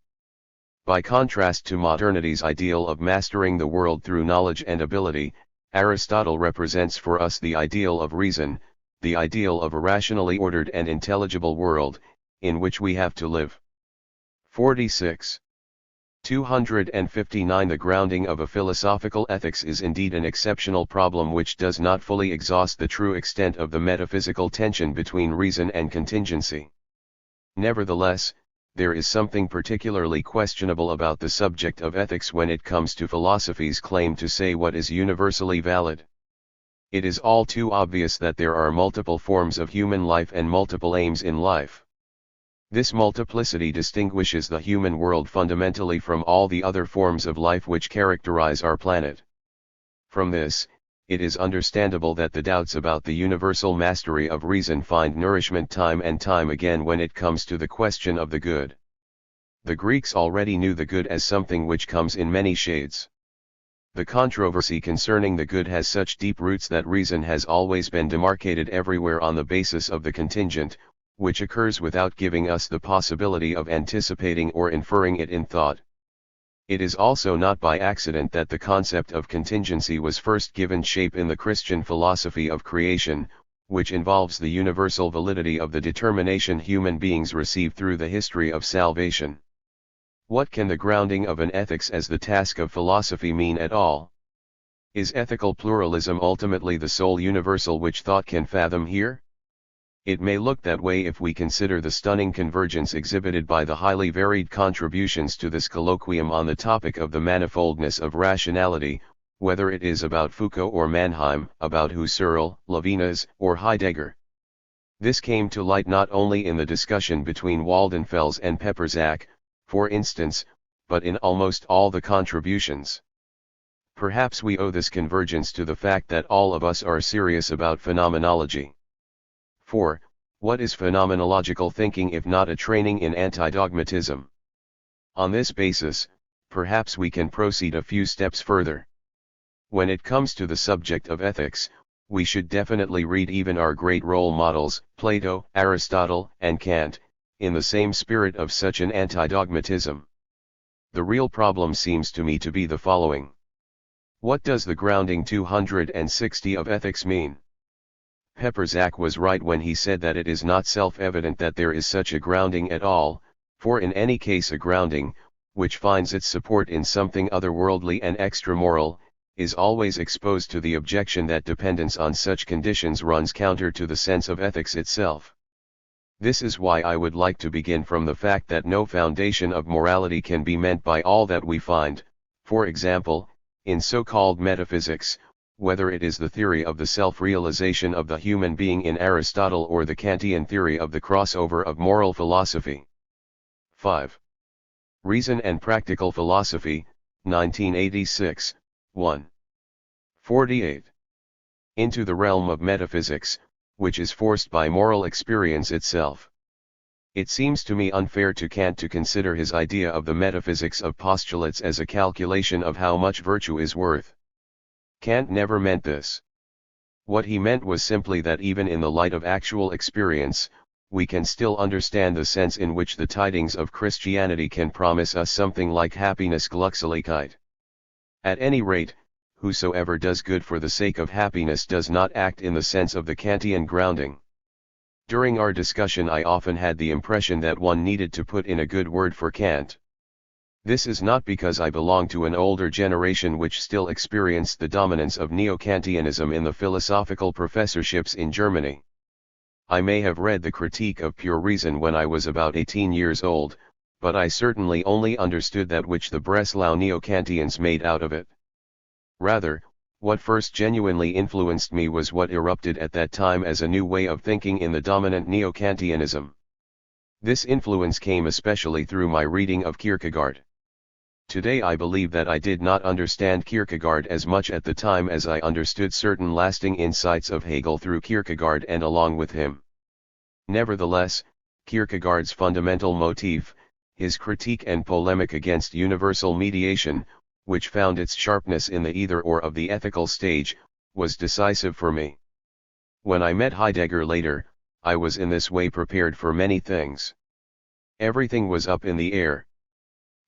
S1: By contrast to modernity's ideal of mastering the world through knowledge and ability, Aristotle represents for us the ideal of reason, the ideal of a rationally ordered and intelligible world, in which we have to live. 46. 259. The grounding of a philosophical ethics is indeed an exceptional problem which does not fully exhaust the true extent of the metaphysical tension between reason and contingency. Nevertheless, there is something particularly questionable about the subject of ethics when it comes to philosophy's claim to say what is universally valid. It is all too obvious that there are multiple forms of human life and multiple aims in life. This multiplicity distinguishes the human world fundamentally from all the other forms of life which characterize our planet. From this, it is understandable that the doubts about the universal mastery of reason find nourishment time and time again when it comes to the question of the good. The Greeks already knew the good as something which comes in many shades. The controversy concerning the good has such deep roots that reason has always been demarcated everywhere on the basis of the contingent, which occurs without giving us the possibility of anticipating or inferring it in thought. It is also not by accident that the concept of contingency was first given shape in the Christian philosophy of creation, which involves the universal validity of the determination human beings receive through the history of salvation. What can the grounding of an ethics as the task of philosophy mean at all? Is ethical pluralism ultimately the sole universal which thought can fathom here? It may look that way if we consider the stunning convergence exhibited by the highly varied contributions to this colloquium on the topic of the manifoldness of rationality, whether it is about Foucault or Mannheim, about Husserl, Levinas, or Heidegger. This came to light not only in the discussion between Waldenfels and Pepperzak, for instance, but in almost all the contributions. Perhaps we owe this convergence to the fact that all of us are serious about phenomenology. 4. What is phenomenological thinking if not a training in anti-dogmatism? On this basis, perhaps we can proceed a few steps further. When it comes to the subject of ethics, we should definitely read even our great role models, Plato, Aristotle, and Kant, in the same spirit of such an anti-dogmatism. The real problem seems to me to be the following. What does the grounding 260 of ethics mean? Pepperzak was right when he said that it is not self-evident that there is such a grounding at all, for in any case a grounding, which finds its support in something otherworldly and extramoral, is always exposed to the objection that dependence on such conditions runs counter to the sense of ethics itself. This is why I would like to begin from the fact that no foundation of morality can be meant by all that we find, for example, in so-called metaphysics, whether it is the theory of the self-realization of the human being in Aristotle or the Kantian theory of the crossover of moral philosophy. 5. Reason and Practical Philosophy, 1986, 1. 48. Into the realm of metaphysics, which is forced by moral experience itself. It seems to me unfair to Kant to consider his idea of the metaphysics of postulates as a calculation of how much virtue is worth. Kant never meant this. What he meant was simply that even in the light of actual experience, we can still understand the sense in which the tidings of Christianity can promise us something like happiness Glückseligkeit. At any rate, whosoever does good for the sake of happiness does not act in the sense of the Kantian grounding. During our discussion I often had the impression that one needed to put in a good word for Kant. This is not because I belong to an older generation which still experienced the dominance of Neo-Kantianism in the philosophical professorships in Germany. I may have read the Critique of Pure Reason when I was about 18 years old, but I certainly only understood that which the Breslau Neo-Kantians made out of it. Rather, what first genuinely influenced me was what erupted at that time as a new way of thinking in the dominant Neo-Kantianism. This influence came especially through my reading of Kierkegaard. Today I believe that I did not understand Kierkegaard as much at the time as I understood certain lasting insights of Hegel through Kierkegaard and along with him. Nevertheless, Kierkegaard's fundamental motif, his critique and polemic against universal mediation, which found its sharpness in the either-or of the ethical stage, was decisive for me. When I met Heidegger later, I was in this way prepared for many things. Everything was up in the air.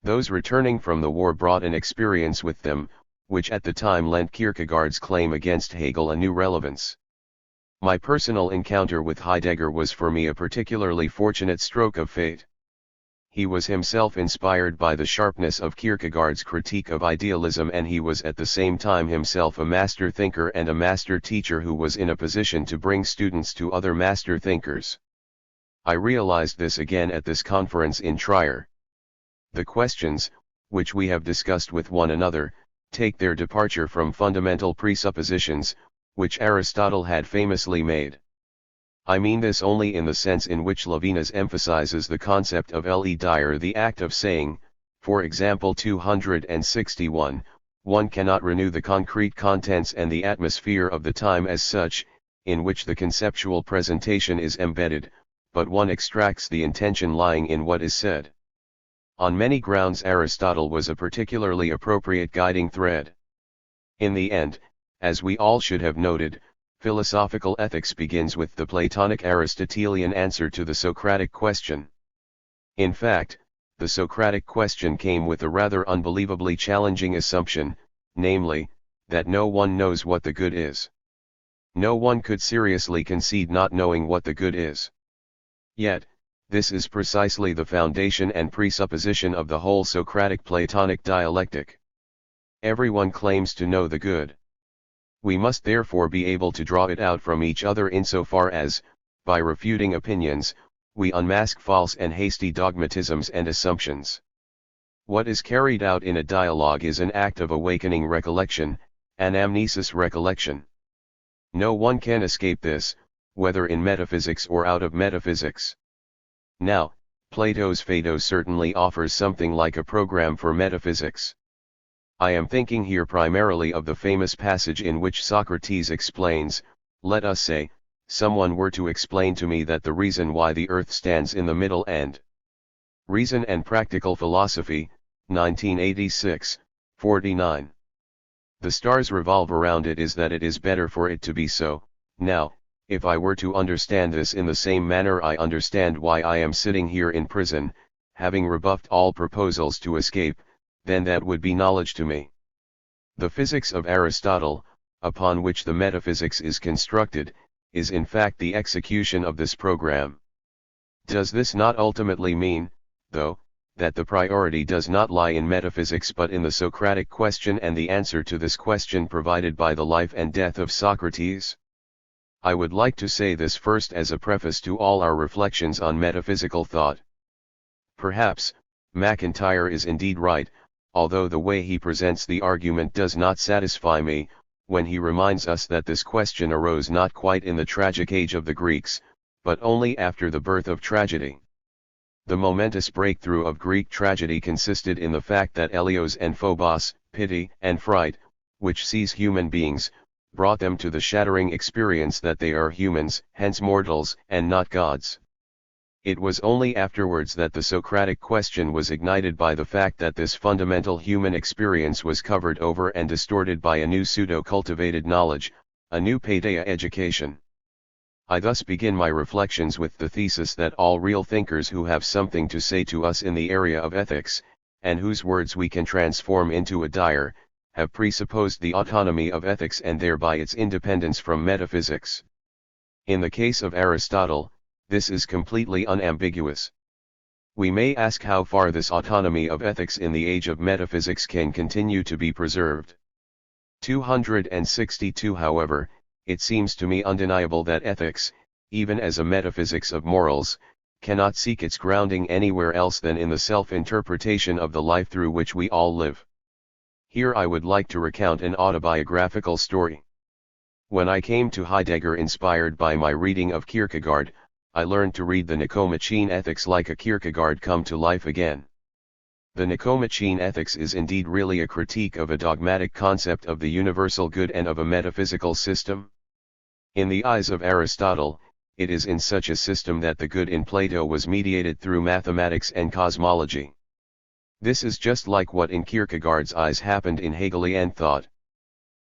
S1: Those returning from the war brought an experience with them, which at the time lent Kierkegaard's claim against Hegel a new relevance. My personal encounter with Heidegger was for me a particularly fortunate stroke of fate. He was himself inspired by the sharpness of Kierkegaard's critique of idealism, and he was at the same time himself a master thinker and a master teacher who was in a position to bring students to other master thinkers. I realized this again at this conference in Trier. The questions, which we have discussed with one another, take their departure from fundamental presuppositions, which Aristotle had famously made. I mean this only in the sense in which Levinas emphasizes the concept of le dire, the act of saying, for example 261, one cannot renew the concrete contents and the atmosphere of the time as such, in which the conceptual presentation is embedded, but one extracts the intention lying in what is said. On many grounds Aristotle was a particularly appropriate guiding thread. In the end, as we all should have noted, philosophical ethics begins with the Platonic Aristotelian answer to the Socratic question. In fact, the Socratic question came with a rather unbelievably challenging assumption, namely, that no one knows what the good is. No one could seriously concede not knowing what the good is. Yet, this is precisely the foundation and presupposition of the whole Socratic Platonic dialectic. Everyone claims to know the good. We must therefore be able to draw it out from each other insofar as, by refuting opinions, we unmask false and hasty dogmatisms and assumptions. What is carried out in a dialogue is an act of awakening recollection, anamnesis recollection. No one can escape this, whether in metaphysics or out of metaphysics. Now, Plato's Phaedo certainly offers something like a program for metaphysics. I am thinking here primarily of the famous passage in which Socrates explains, let us say, someone were to explain to me that the reason why the earth stands in the middle and Reason and Practical Philosophy, 1986, 49. The stars revolve around it is that it is better for it to be so. Now, if I were to understand this in the same manner I understand why I am sitting here in prison, having rebuffed all proposals to escape, then that would be knowledge to me. The physics of Aristotle, upon which the metaphysics is constructed, is in fact the execution of this program. Does this not ultimately mean, though, that the priority does not lie in metaphysics but in the Socratic question and the answer to this question provided by the life and death of Socrates? I would like to say this first as a preface to all our reflections on metaphysical thought. Perhaps, MacIntyre is indeed right, although the way he presents the argument does not satisfy me, when he reminds us that this question arose not quite in the tragic age of the Greeks, but only after the birth of tragedy. The momentous breakthrough of Greek tragedy consisted in the fact that Helios and Phobos, pity and fright, which seize human beings, brought them to the shattering experience that they are humans, hence mortals, and not gods. It was only afterwards that the Socratic question was ignited by the fact that this fundamental human experience was covered over and distorted by a new pseudo-cultivated knowledge, a new paideia education. I thus begin my reflections with the thesis that all real thinkers who have something to say to us in the area of ethics, and whose words we can transform into a dire, have presupposed the autonomy of ethics and thereby its independence from metaphysics. In the case of Aristotle, this is completely unambiguous. We may ask how far this autonomy of ethics in the age of metaphysics can continue to be preserved. 262 However, it seems to me undeniable that ethics, even as a metaphysics of morals, cannot seek its grounding anywhere else than in the self-interpretation of the life through which we all live. Here I would like to recount an autobiographical story. When I came to Heidegger inspired by my reading of Kierkegaard, I learned to read the Nicomachean Ethics like a Kierkegaard come to life again. The Nicomachean Ethics is indeed really a critique of a dogmatic concept of the universal good and of a metaphysical system. In the eyes of Aristotle, it is in such a system that the good in Plato was mediated through mathematics and cosmology. This is just like what in Kierkegaard's eyes happened in Hegelian thought.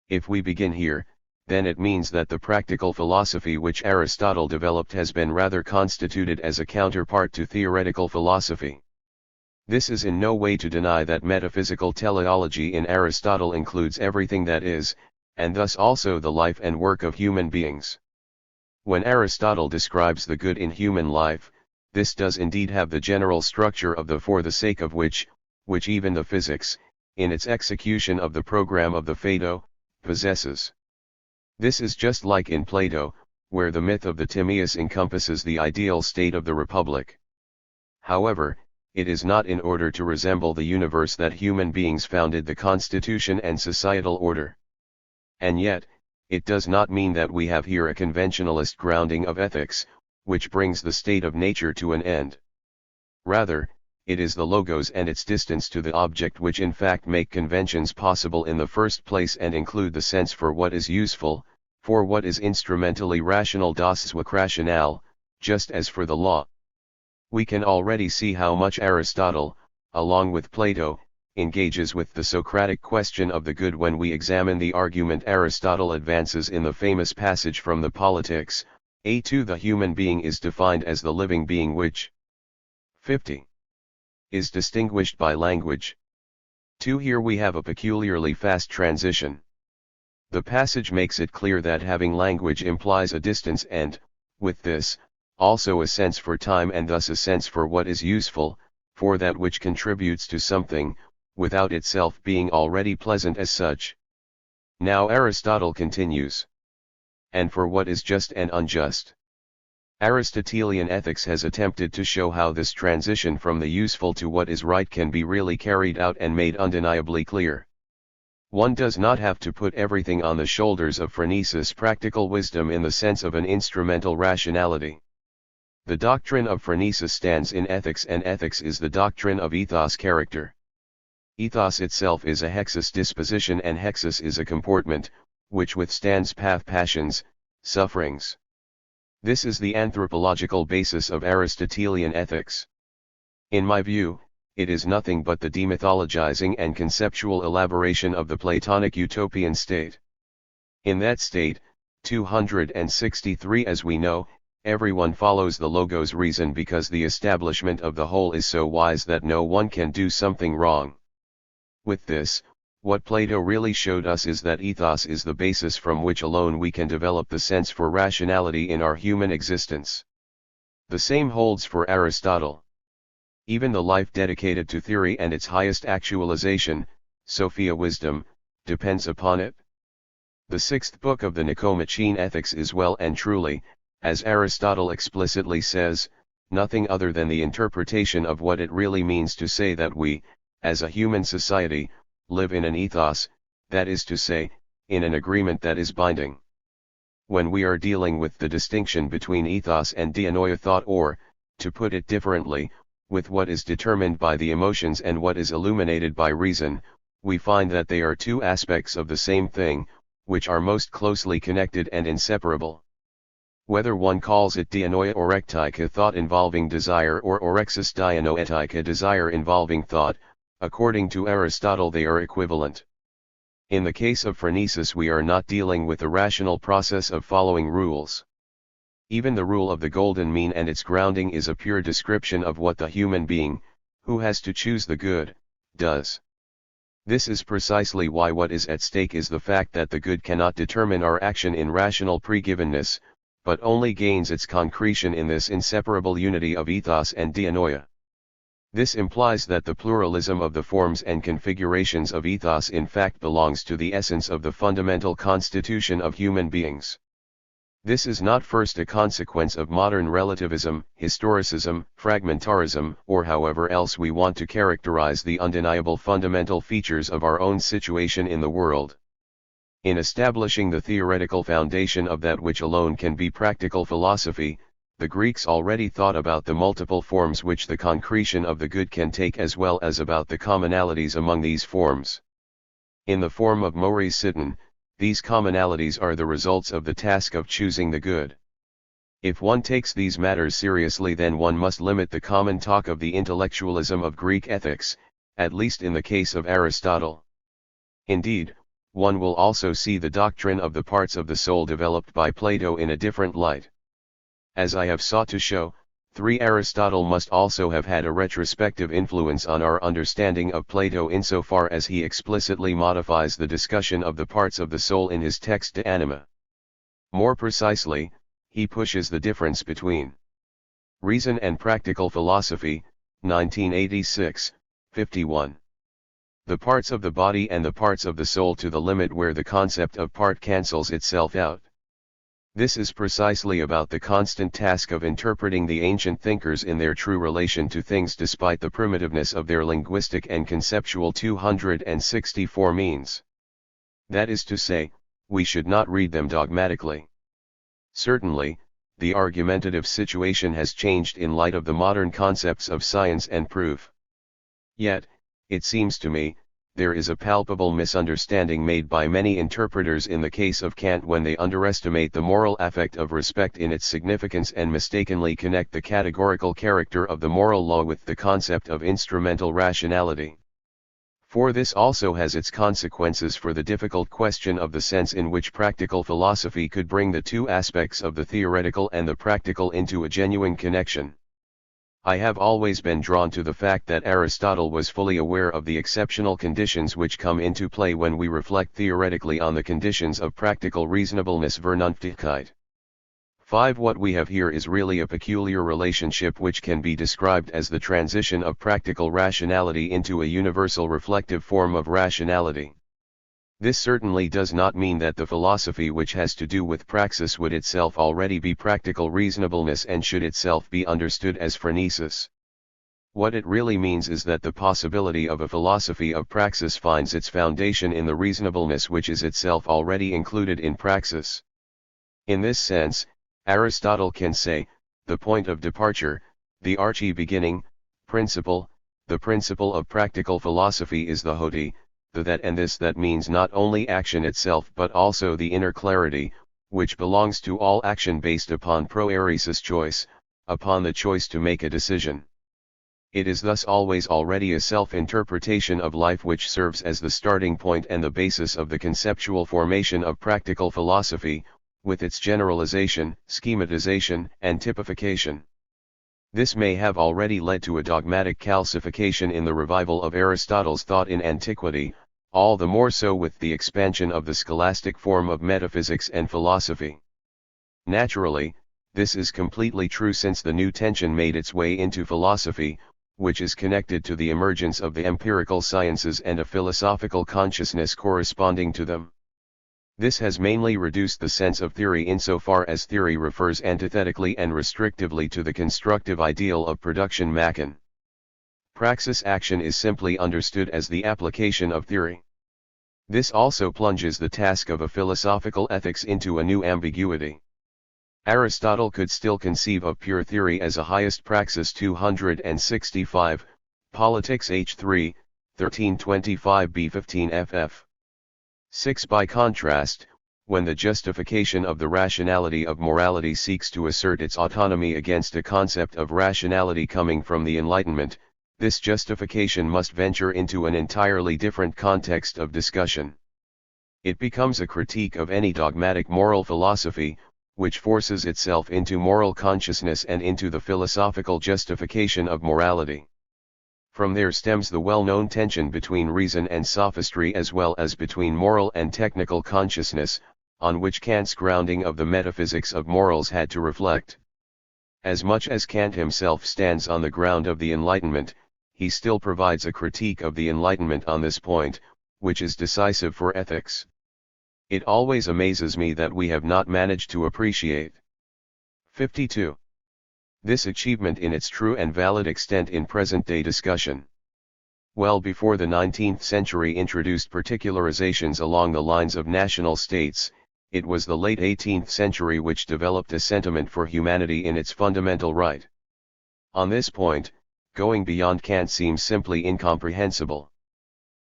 S1: If we begin here, then it means that the practical philosophy which Aristotle developed has been rather constituted as a counterpart to theoretical philosophy. This is in no way to deny that metaphysical teleology in Aristotle includes everything that is, and thus also the life and work of human beings. When Aristotle describes the good in human life, this does indeed have the general structure of the for the sake of which even the physics, in its execution of the program of the Phaedo, possesses. This is just like in Plato, where the myth of the Timaeus encompasses the ideal state of the republic. However, it is not in order to resemble the universe that human beings founded the constitution and societal order. And yet, it does not mean that we have here a conventionalist grounding of ethics, which brings the state of nature to an end. Rather, it is the logos and its distance to the object which in fact make conventions possible in the first place and include the sense for what is useful, for what is instrumentally rational das Zweck rational, just as for the law. We can already see how much Aristotle, along with Plato, engages with the Socratic question of the good when we examine the argument Aristotle advances in the famous passage from the Politics, A2. The human being is defined as the living being which 50. Is distinguished by language. 2. Here we have a peculiarly fast transition. The passage makes it clear that having language implies a distance and, with this, also a sense for time and thus a sense for what is useful, for that which contributes to something, without itself being already pleasant as such. Now Aristotle continues. And for what is just and unjust. Aristotelian ethics has attempted to show how this transition from the useful to what is right can be really carried out and made undeniably clear. One does not have to put everything on the shoulders of phronesis practical wisdom in the sense of an instrumental rationality. The doctrine of phronesis stands in ethics and ethics is the doctrine of ethos character. Ethos itself is a hexis disposition and hexis is a comportment, which withstands passions, sufferings. This is the anthropological basis of Aristotelian ethics. In my view, it is nothing but the demythologizing and conceptual elaboration of the Platonic utopian state. In that state, 263 as we know, everyone follows the logos reason because the establishment of the whole is so wise that no one can do something wrong. With this, what Plato really showed us is that ethos is the basis from which alone we can develop the sense for rationality in our human existence. The same holds for Aristotle. Even the life dedicated to theory and its highest actualization, Sophia wisdom, depends upon it. The sixth book of the Nicomachean Ethics is well and truly, as Aristotle explicitly says, nothing other than the interpretation of what it really means to say that we, as a human society, live in an ethos, that is to say, in an agreement that is binding. When we are dealing with the distinction between ethos and dianoia thought or, to put it differently, with what is determined by the emotions and what is illuminated by reason, we find that they are two aspects of the same thing, which are most closely connected and inseparable. Whether one calls it dianoia orectica thought involving desire or orexis dianoetica desire involving thought, according to Aristotle they are equivalent. In the case of phronesis we are not dealing with the rational process of following rules. Even the rule of the golden mean and its grounding is a pure description of what the human being, who has to choose the good, does. This is precisely why what is at stake is the fact that the good cannot determine our action in rational pregivenness, but only gains its concretion in this inseparable unity of ethos and dianoia. This implies that the pluralism of the forms and configurations of ethos in fact belongs to the essence of the fundamental constitution of human beings. This is not first a consequence of modern relativism, historicism, fragmentarism, or however else we want to characterize the undeniable fundamental features of our own situation in the world. In establishing the theoretical foundation of that which alone can be practical philosophy, the Greeks already thought about the multiple forms which the concretion of the good can take as well as about the commonalities among these forms. In the form of mores sitten, these commonalities are the results of the task of choosing the good. If one takes these matters seriously then one must limit the common talk of the intellectualism of Greek ethics, at least in the case of Aristotle. Indeed, one will also see the doctrine of the parts of the soul developed by Plato in a different light. As I have sought to show, 3. Aristotle must also have had a retrospective influence on our understanding of Plato insofar as he explicitly modifies the discussion of the parts of the soul in his text De Anima. More precisely, he pushes the difference between reason and practical philosophy, 1986, 51. The parts of the body and the parts of the soul to the limit where the concept of part cancels itself out. This is precisely about the constant task of interpreting the ancient thinkers in their true relation to things despite the primitiveness of their linguistic and conceptual 264 means. That is to say, we should not read them dogmatically. Certainly, the argumentative situation has changed in light of the modern concepts of science and proof. Yet, it seems to me, there is a palpable misunderstanding made by many interpreters in the case of Kant when they underestimate the moral affect of respect in its significance and mistakenly connect the categorical character of the moral law with the concept of instrumental rationality. For this also has its consequences for the difficult question of the sense in which practical philosophy could bring the two aspects of the theoretical and the practical into a genuine connection. I have always been drawn to the fact that Aristotle was fully aware of the exceptional conditions which come into play when we reflect theoretically on the conditions of practical reasonableness Vernunftigkeit. 5. What we have here is really a peculiar relationship which can be described as the transition of practical rationality into a universal reflective form of rationality. This certainly does not mean that the philosophy which has to do with praxis would itself already be practical reasonableness and should itself be understood as phronesis. What it really means is that the possibility of a philosophy of praxis finds its foundation in the reasonableness which is itself already included in praxis. In this sense, Aristotle can say, the point of departure, the archie-beginning, principle, the principle of practical philosophy is the hoti, the that and this that means not only action itself but also the inner clarity, which belongs to all action based upon proairesis choice, upon the choice to make a decision. It is thus always already a self-interpretation of life which serves as the starting point and the basis of the conceptual formation of practical philosophy, with its generalization, schematization, and typification. This may have already led to a dogmatic calcification in the revival of Aristotle's thought in antiquity, all the more so with the expansion of the scholastic form of metaphysics and philosophy. Naturally, this is completely true since the new tension made its way into philosophy, which is connected to the emergence of the empirical sciences and a philosophical consciousness corresponding to them. This has mainly reduced the sense of theory insofar as theory refers antithetically and restrictively to the constructive ideal of production machen. Praxis action is simply understood as the application of theory. This also plunges the task of a philosophical ethics into a new ambiguity. Aristotle could still conceive of pure theory as a highest praxis 265, Politics H3, 1325b15 ff. 6. By contrast, when the justification of the rationality of morality seeks to assert its autonomy against a concept of rationality coming from the Enlightenment, this justification must venture into an entirely different context of discussion. It becomes a critique of any dogmatic moral philosophy, which forces itself into moral consciousness and into the philosophical justification of morality. From there stems the well-known tension between reason and sophistry as well as between moral and technical consciousness, on which Kant's grounding of the metaphysics of morals had to reflect. As much as Kant himself stands on the ground of the Enlightenment, he still provides a critique of the Enlightenment on this point, which is decisive for ethics. It always amazes me that we have not managed to appreciate 52. This achievement in its true and valid extent in present-day discussion. Well before the 19th century introduced particularizations along the lines of national states, it was the late 18th century which developed a sentiment for humanity in its fundamental right. On this point, going beyond Kant seems simply incomprehensible.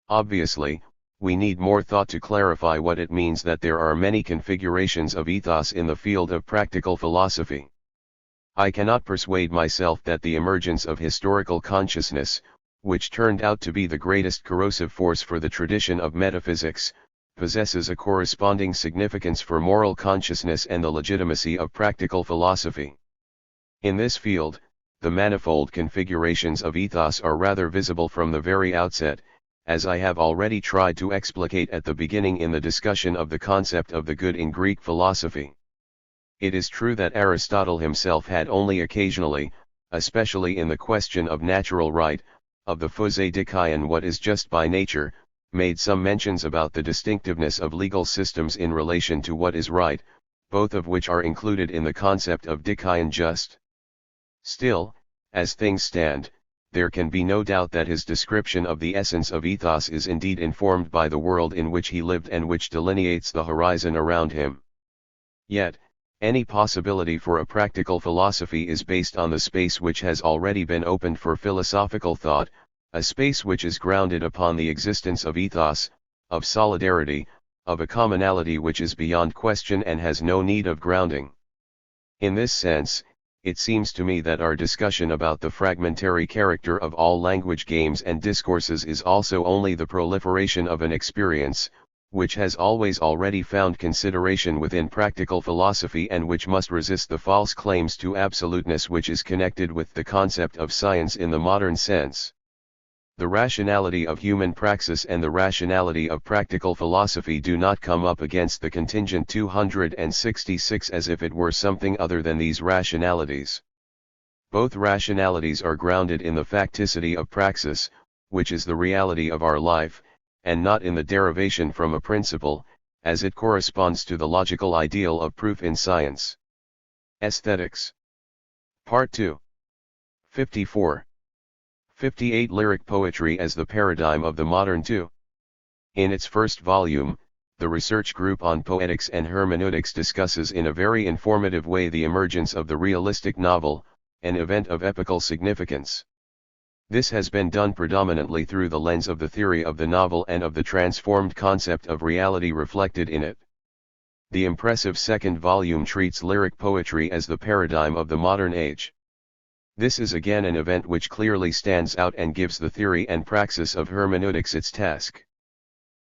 S1: Obviously, we need more thought to clarify what it means that there are many configurations of ethos in the field of practical philosophy. I cannot persuade myself that the emergence of historical consciousness, which turned out to be the greatest corrosive force for the tradition of metaphysics, possesses a corresponding significance for moral consciousness and the legitimacy of practical philosophy. In this field, the manifold configurations of ethos are rather visible from the very outset, as I have already tried to explicate at the beginning in the discussion of the concept of the good in Greek philosophy. It is true that Aristotle himself had only occasionally, especially in the question of natural right, of the physi dikaion what is just by nature, made some mentions about the distinctiveness of legal systems in relation to what is right, both of which are included in the concept of dikaion just. Still, as things stand, there can be no doubt that his description of the essence of ethos is indeed informed by the world in which he lived and which delineates the horizon around him. Yet, any possibility for a practical philosophy is based on the space which has already been opened for philosophical thought, a space which is grounded upon the existence of ethos, of solidarity, of a commonality which is beyond question and has no need of grounding. In this sense, it seems to me that our discussion about the fragmentary character of all language games and discourses is also only the proliferation of an experience, which has always already found consideration within practical philosophy and which must resist the false claims to absoluteness which is connected with the concept of science in the modern sense. The rationality of human praxis and the rationality of practical philosophy do not come up against the contingent 266 as if it were something other than these rationalities. Both rationalities are grounded in the facticity of praxis, which is the reality of our life, and not in the derivation from a principle, as it corresponds to the logical ideal of proof in science. Aesthetics. Part 2. 54. 58 Lyric poetry as the paradigm of the modern two. In its first volume, the research group on poetics and hermeneutics discusses in a very informative way the emergence of the realistic novel, an event of epical significance. This has been done predominantly through the lens of the theory of the novel and of the transformed concept of reality reflected in it. The impressive second volume treats lyric poetry as the paradigm of the modern age. This is again an event which clearly stands out and gives the theory and praxis of hermeneutics its task.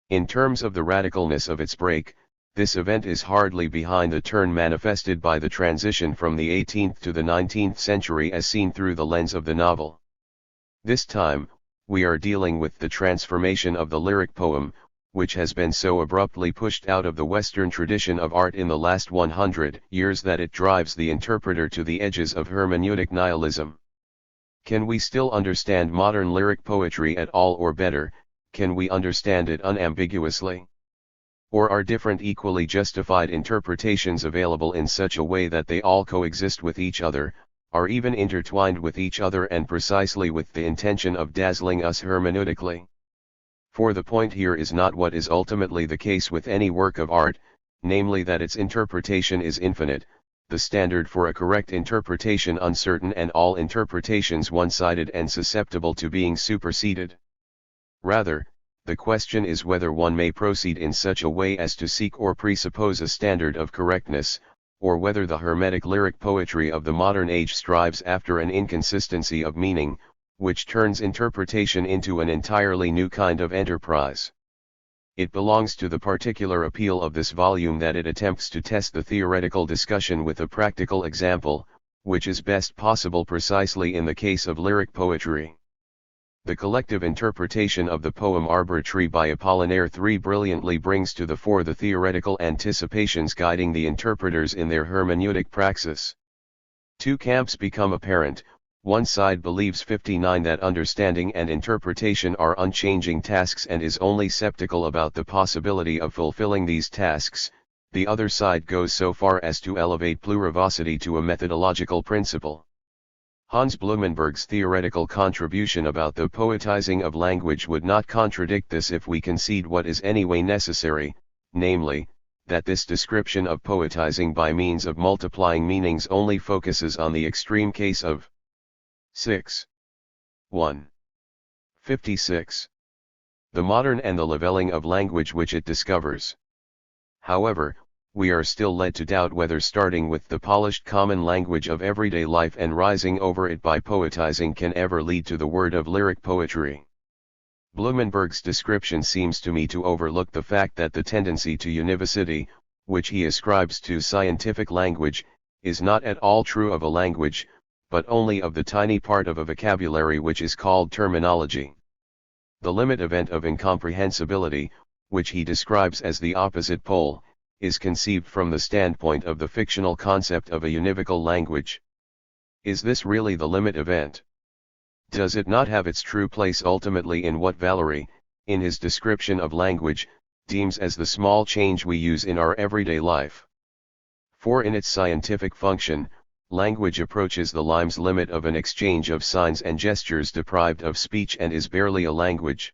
S1: In terms of the radicalness of its break, this event is hardly behind the turn manifested by the transition from the 18th to the 19th century as seen through the lens of the novel. This time, we are dealing with the transformation of the lyric poem, which has been so abruptly pushed out of the Western tradition of art in the last 100 years that it drives the interpreter to the edges of hermeneutic nihilism. Can we still understand modern lyric poetry at all, or better, can we understand it unambiguously? Or are different equally justified interpretations available in such a way that they all coexist with each other, are even intertwined with each other and precisely with the intention of dazzling us hermeneutically? For the point here is not what is ultimately the case with any work of art, namely that its interpretation is infinite, the standard for a correct interpretation uncertain and all interpretations one-sided and susceptible to being superseded. Rather, the question is whether one may proceed in such a way as to seek or presuppose a standard of correctness, or whether the hermetic lyric poetry of the modern age strives after an inconsistency of meaning, which turns interpretation into an entirely new kind of enterprise. It belongs to the particular appeal of this volume that it attempts to test the theoretical discussion with a practical example, which is best possible precisely in the case of lyric poetry. The collective interpretation of the poem Arbitrary by Apollinaire III brilliantly brings to the fore the theoretical anticipations guiding the interpreters in their hermeneutic praxis. Two camps become apparent. One side believes 59 that understanding and interpretation are unchanging tasks and is only skeptical about the possibility of fulfilling these tasks. The other side goes so far as to elevate plurivocity to a methodological principle. Hans Blumenberg's theoretical contribution about the poetizing of language would not contradict this if we concede what is anyway necessary, namely, that this description of poetizing by means of multiplying meanings only focuses on the extreme case of 1. 56. The modern and the leveling of language which it discovers. However, we are still led to doubt whether starting with the polished common language of everyday life and rising over it by poetizing can ever lead to the word of lyric poetry. Blumenberg's description seems to me to overlook the fact that the tendency to univocity, which he ascribes to scientific language, is not at all true of a language, but only of the tiny part of a vocabulary which is called terminology. The limit event of incomprehensibility, which he describes as the opposite pole, is conceived from the standpoint of the fictional concept of a univocal language. Is this really the limit event? Does it not have its true place ultimately in what Valery, in his description of language, deems as the small change we use in our everyday life? For in its scientific function, language approaches the lime's limit of an exchange of signs and gestures deprived of speech and is barely a language.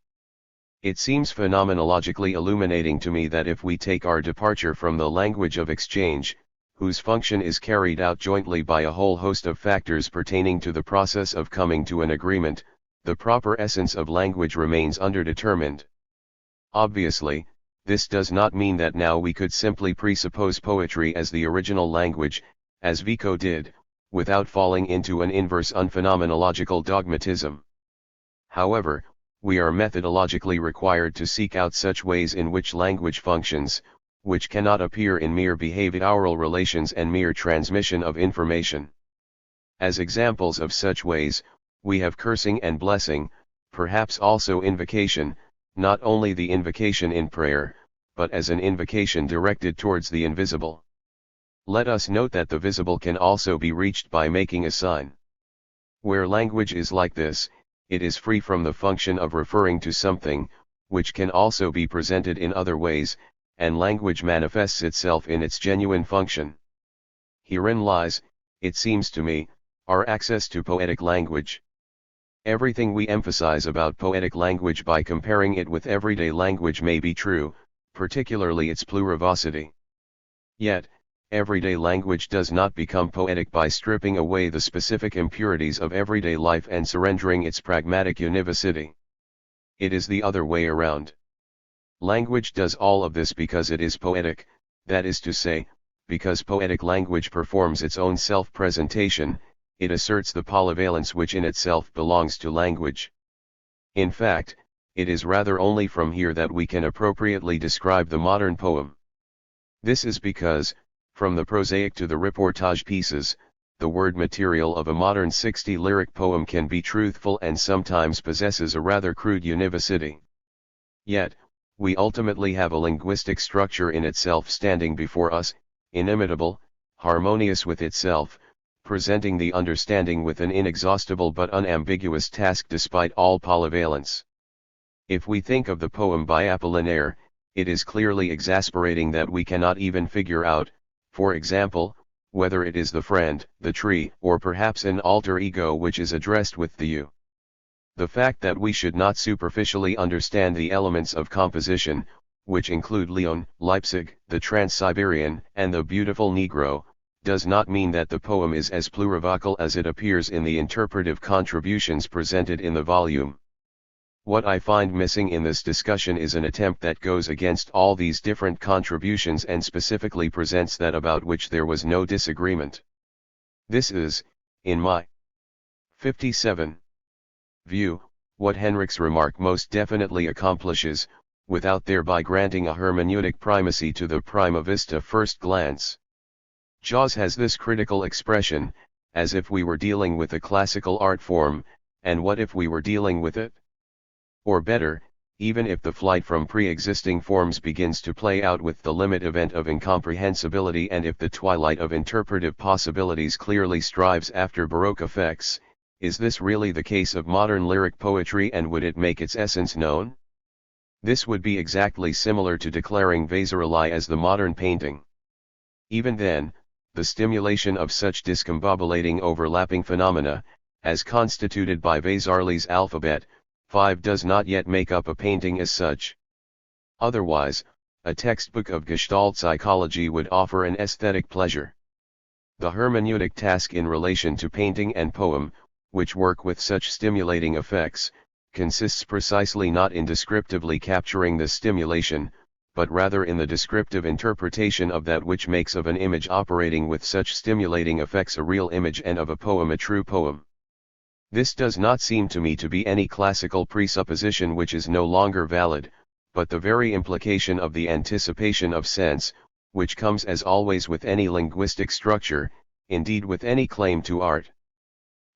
S1: It seems phenomenologically illuminating to me that if we take our departure from the language of exchange, whose function is carried out jointly by a whole host of factors pertaining to the process of coming to an agreement, the proper essence of language remains underdetermined. Obviously, this does not mean that now we could simply presuppose poetry as the original language, as Vico did, without falling into an inverse unphenomenological dogmatism. However, we are methodologically required to seek out such ways in which language functions, which cannot appear in mere behavioral relations and mere transmission of information. As examples of such ways, we have cursing and blessing, perhaps also invocation, not only the invocation in prayer, but as an invocation directed towards the invisible. Let us note that the visible can also be reached by making a sign. Where language is like this, it is free from the function of referring to something, which can also be presented in other ways, and language manifests itself in its genuine function. Herein lies, it seems to me, our access to poetic language. Everything we emphasize about poetic language by comparing it with everyday language may be true, particularly its plurivocity. Yet, everyday language does not become poetic by stripping away the specific impurities of everyday life and surrendering its pragmatic univocity. It is the other way around. Language does all of this because it is poetic, that is to say, because poetic language performs its own self-presentation, it asserts the polyvalence which in itself belongs to language. In fact, it is rather only from here that we can appropriately describe the modern poem. This is because, from the prosaic to the reportage pieces, the word material of a modern 60 lyric poem can be truthful and sometimes possesses a rather crude univocity. Yet, we ultimately have a linguistic structure in itself standing before us, inimitable, harmonious with itself, presenting the understanding with an inexhaustible but unambiguous task despite all polyvalence. If we think of the poem by Apollinaire, it is clearly exasperating that we cannot even figure out, for example, whether it is the friend, the tree, or perhaps an alter ego which is addressed with the you. The fact that we should not superficially understand the elements of composition, which include Lyon, Leipzig, the Trans-Siberian, and the beautiful Negro, does not mean that the poem is as plurivocal as it appears in the interpretive contributions presented in the volume. What I find missing in this discussion is an attempt that goes against all these different contributions and specifically presents that about which there was no disagreement. This is, in my 57 view, what Henrich's remark most definitely accomplishes, without thereby granting a hermeneutic primacy to the prima vista first glance. Jaws has this critical expression, as if we were dealing with a classical art form, and what if we were dealing with it? Or better, even if the flight from pre-existing forms begins to play out with the limit event of incomprehensibility and if the twilight of interpretive possibilities clearly strives after Baroque effects, is this really the case of modern lyric poetry and would it make its essence known? This would be exactly similar to declaring Vasarely as the modern painting. Even then, the stimulation of such discombobulating overlapping phenomena, as constituted by Vasarely's alphabet, 5 does not yet make up a painting as such. Otherwise, a textbook of Gestalt psychology would offer an aesthetic pleasure. The hermeneutic task in relation to painting and poem, which work with such stimulating effects, consists precisely not in descriptively capturing the stimulation, but rather in the descriptive interpretation of that which makes of an image operating with such stimulating effects a real image and of a poem a true poem. This does not seem to me to be any classical presupposition which is no longer valid, but the very implication of the anticipation of sense, which comes as always with any linguistic structure, indeed with any claim to art.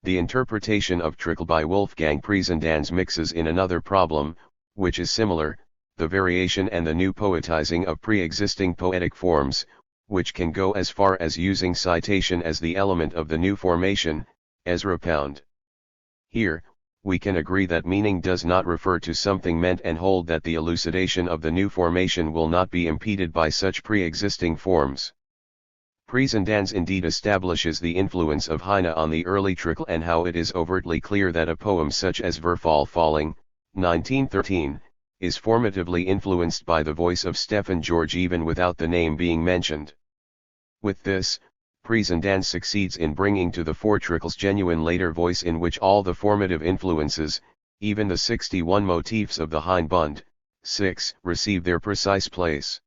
S1: The interpretation of Trickle by Wolfgang Priesendanz mixes in another problem, which is similar, the variation and the new poetizing of pre-existing poetic forms, which can go as far as using citation as the element of the new formation, Ezra Pound. Here, we can agree that meaning does not refer to something meant and hold that the elucidation of the new formation will not be impeded by such pre-existing forms. Presendans indeed establishes the influence of Heine on the early trickle and how it is overtly clear that a poem such as Verfall Falling, 1913, is formatively influenced by the voice of Stefan Georg even without the name being mentioned. With this, Presendans succeeds in bringing to the fore trickle's genuine later voice in which all the formative influences, even the 61 motifs of the Heine Bund, 6, receive their precise place.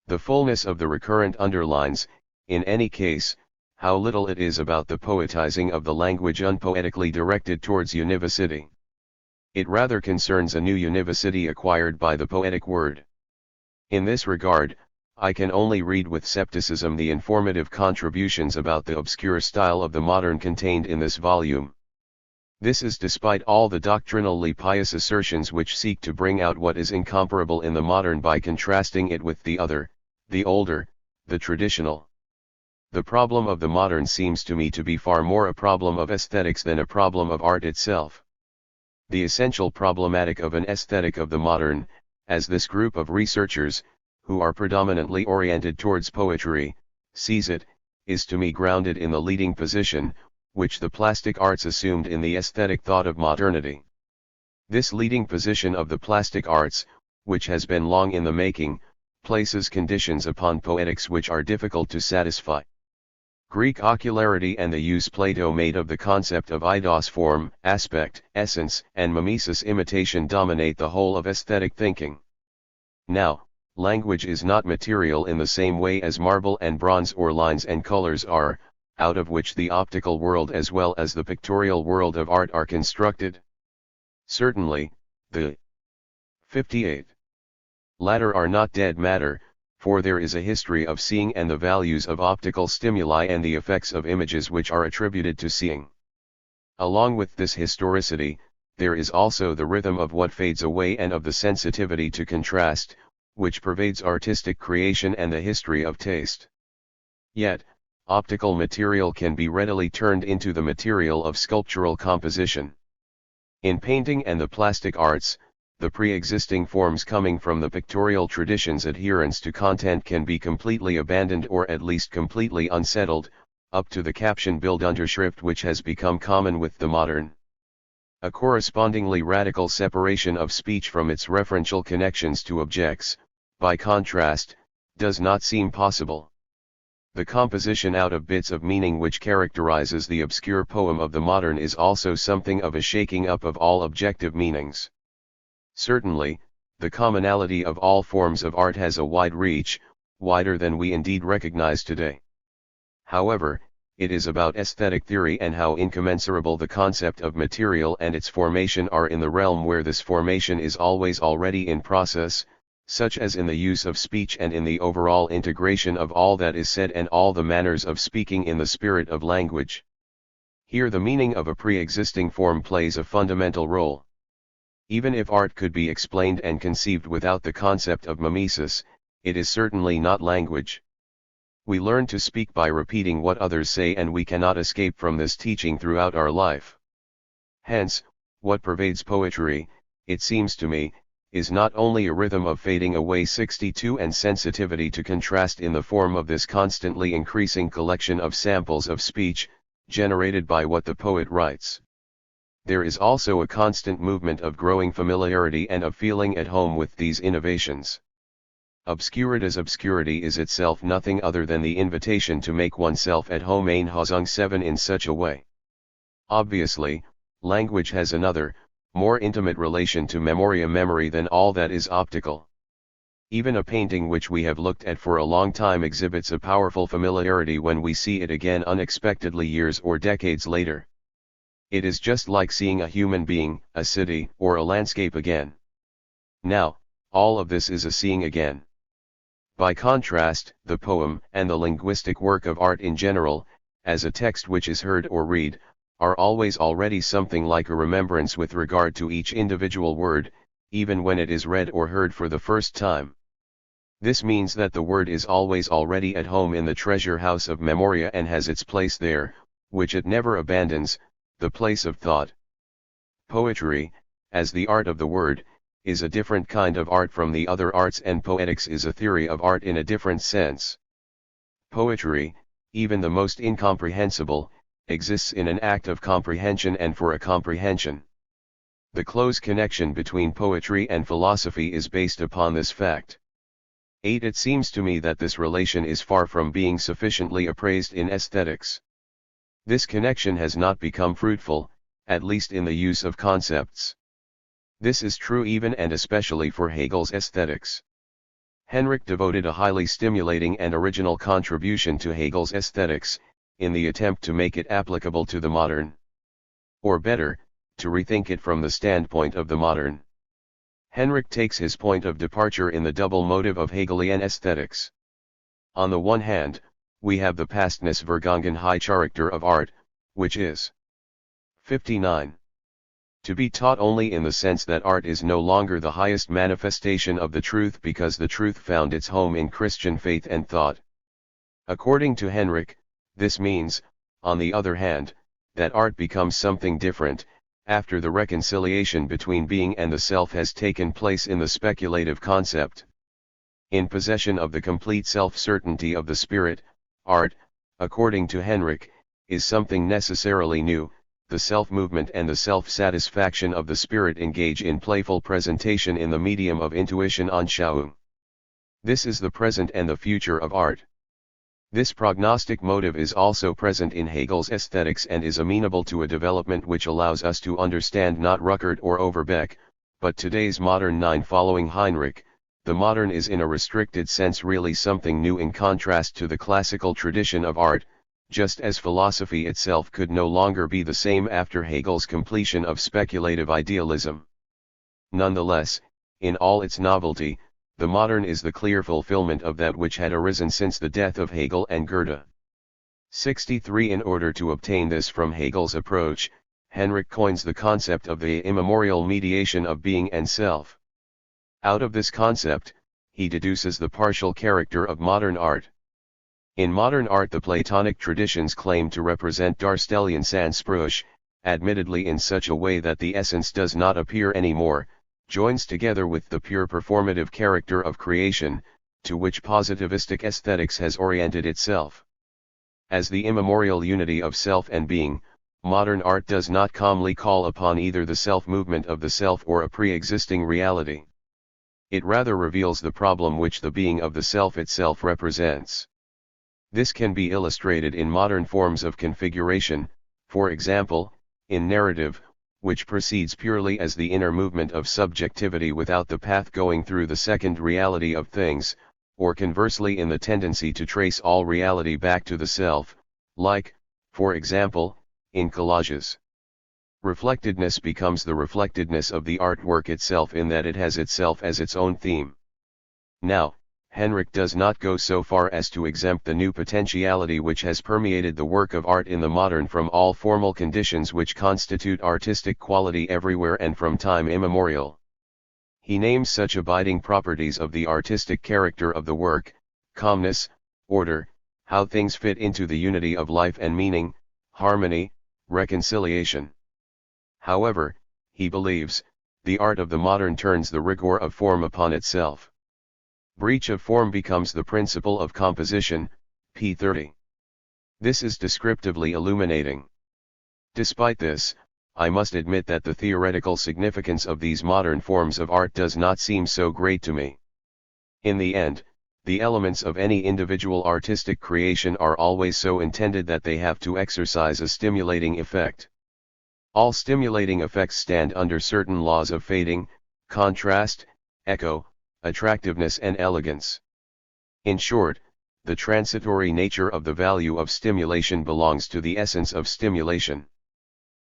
S1: The fullness of the recurrent underlines, in any case, how little it is about the poetizing of the language unpoetically directed towards univocity. It rather concerns a new univocity acquired by the poetic word. In this regard, I can only read with skepticism the informative contributions about the obscure style of the modern contained in this volume. This is despite all the doctrinally pious assertions which seek to bring out what is incomparable in the modern by contrasting it with the other, the older, the traditional. The problem of the modern seems to me to be far more a problem of aesthetics than a problem of art itself. The essential problematic of an aesthetic of the modern, as this group of researchers, who are predominantly oriented towards poetry, sees it, is to me grounded in the leading position, which the plastic arts assumed in the aesthetic thought of modernity. This leading position of the plastic arts, which has been long in the making, places conditions upon poetics which are difficult to satisfy. Greek ocularity and the use Plato made of the concept of eidos form, aspect, essence, and mimesis imitation dominate the whole of aesthetic thinking. Now, language is not material in the same way as marble and bronze or lines and colors are, out of which the optical world as well as the pictorial world of art are constructed. Certainly, the 58 latter are not dead matter, for there is a history of seeing and the values of optical stimuli and the effects of images which are attributed to seeing. Along with this historicity, there is also the rhythm of what fades away and of the sensitivity to contrast, which pervades artistic creation and the history of taste. Yet, optical material can be readily turned into the material of sculptural composition. In painting and the plastic arts, the pre-existing forms coming from the pictorial tradition's adherence to content can be completely abandoned or at least completely unsettled, up to the caption build undershrift which has become common with the modern. A correspondingly radical separation of speech from its referential connections to objects, by contrast, does not seem possible. The composition out of bits of meaning which characterizes the obscure poem of the modern is also something of a shaking up of all objective meanings. Certainly, the commonality of all forms of art has a wide reach, wider than we indeed recognize today. However, it is about aesthetic theory and how incommensurable the concept of material and its formation are in the realm where this formation is always already in process, such as in the use of speech and in the overall integration of all that is said and all the manners of speaking in the spirit of language. Here the meaning of a pre-existing form plays a fundamental role. Even if art could be explained and conceived without the concept of mimesis, it is certainly not language. We learn to speak by repeating what others say and we cannot escape from this teaching throughout our life. Hence, what pervades poetry, it seems to me, is not only a rhythm of fading away 62 and sensitivity to contrast in the form of this constantly increasing collection of samples of speech, generated by what the poet writes. There is also a constant movement of growing familiarity and of feeling at home with these innovations. Obscuritas obscurity is itself nothing other than the invitation to make oneself at home ein Hosung 7 in such a way. Obviously, language has another, more intimate relation to memory than all that is optical. Even a painting which we have looked at for a long time exhibits a powerful familiarity when we see it again unexpectedly years or decades later. It is just like seeing a human being, a city, or a landscape again. Now, all of this is a seeing again. By contrast, the poem, and the linguistic work of art in general, as a text which is heard or read, are always already something like a remembrance with regard to each individual word, even when it is read or heard for the first time. This means that the word is always already at home in the treasure house of memoria and has its place there, which it never abandons, the place of thought. Poetry, as the art of the word, is a different kind of art from the other arts, and poetics is a theory of art in a different sense. Poetry, even the most incomprehensible, exists in an act of comprehension and for a comprehension. The close connection between poetry and philosophy is based upon this fact. 8. It seems to me that this relation is far from being sufficiently appraised in aesthetics. This connection has not become fruitful, at least in the use of concepts. This is true even and especially for Hegel's aesthetics. Henrik devoted a highly stimulating and original contribution to Hegel's aesthetics, in the attempt to make it applicable to the modern. Or better, to rethink it from the standpoint of the modern. Henrik takes his point of departure in the double motive of Hegelian aesthetics. On the one hand, we have the pastness Vergangenheit character of art, which is 59. To be taught only in the sense that art is no longer the highest manifestation of the truth because the truth found its home in Christian faith and thought. According to Henrik, this means, on the other hand, that art becomes something different, after the reconciliation between being and the self has taken place in the speculative concept. In possession of the complete self-certainty of the spirit, art, according to Henrik, is something necessarily new. The self-movement and the self-satisfaction of the spirit engage in playful presentation in the medium of intuition Anschauung. This is the present and the future of art. This prognostic motive is also present in Hegel's aesthetics and is amenable to a development which allows us to understand not Ruckert or Overbeck, but today's modern 9. Following Heinrich, the modern is in a restricted sense really something new in contrast to the classical tradition of art, just as philosophy itself could no longer be the same after Hegel's completion of speculative idealism. Nonetheless, in all its novelty, the modern is the clear fulfillment of that which had arisen since the death of Hegel and Goethe. 63. In order to obtain this from Hegel's approach, Henrik coins the concept of the immemorial mediation of being and self. Out of this concept, he deduces the partial character of modern art. In modern art, the Platonic traditions claim to represent Darstellian Sanspruch, admittedly in such a way that the essence does not appear anymore, joins together with the pure performative character of creation, to which positivistic aesthetics has oriented itself. As the immemorial unity of self and being, modern art does not calmly call upon either the self-movement of the self or a pre-existing reality. It rather reveals the problem which the being of the self itself represents. This can be illustrated in modern forms of configuration, for example, in narrative, which proceeds purely as the inner movement of subjectivity without the path going through the second reality of things, or conversely in the tendency to trace all reality back to the self, like, for example, in collages. Reflectedness becomes the reflectedness of the artwork itself in that it has itself as its own theme. Now, Henrik does not go so far as to exempt the new potentiality which has permeated the work of art in the modern from all formal conditions which constitute artistic quality everywhere and from time immemorial. He names such abiding properties of the artistic character of the work: calmness, order, how things fit into the unity of life and meaning, harmony, reconciliation. However, he believes, the art of the modern turns the rigor of form upon itself. Breach of form becomes the principle of composition, p. 30. This is descriptively illuminating. Despite this, I must admit that the theoretical significance of these modern forms of art does not seem so great to me. In the end, the elements of any individual artistic creation are always so intended that they have to exercise a stimulating effect. All stimulating effects stand under certain laws of fading, contrast, echo, attractiveness and elegance. In short, the transitory nature of the value of stimulation belongs to the essence of stimulation.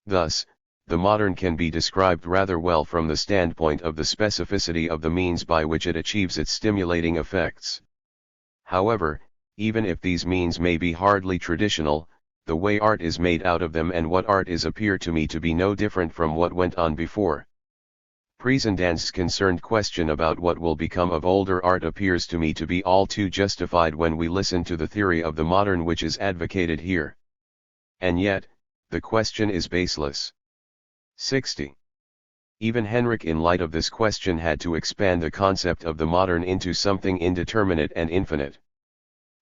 S1: Thus, the modern can be described rather well from the standpoint of the specificity of the means by which it achieves its stimulating effects. However, even if these means may be hardly traditional, the way art is made out of them and what art is appear to me to be no different from what went on before. Presendan's concerned question about what will become of older art appears to me to be all too justified when we listen to the theory of the modern which is advocated here. And yet, the question is baseless. 60. Even Henrik in light of this question had to expand the concept of the modern into something indeterminate and infinite.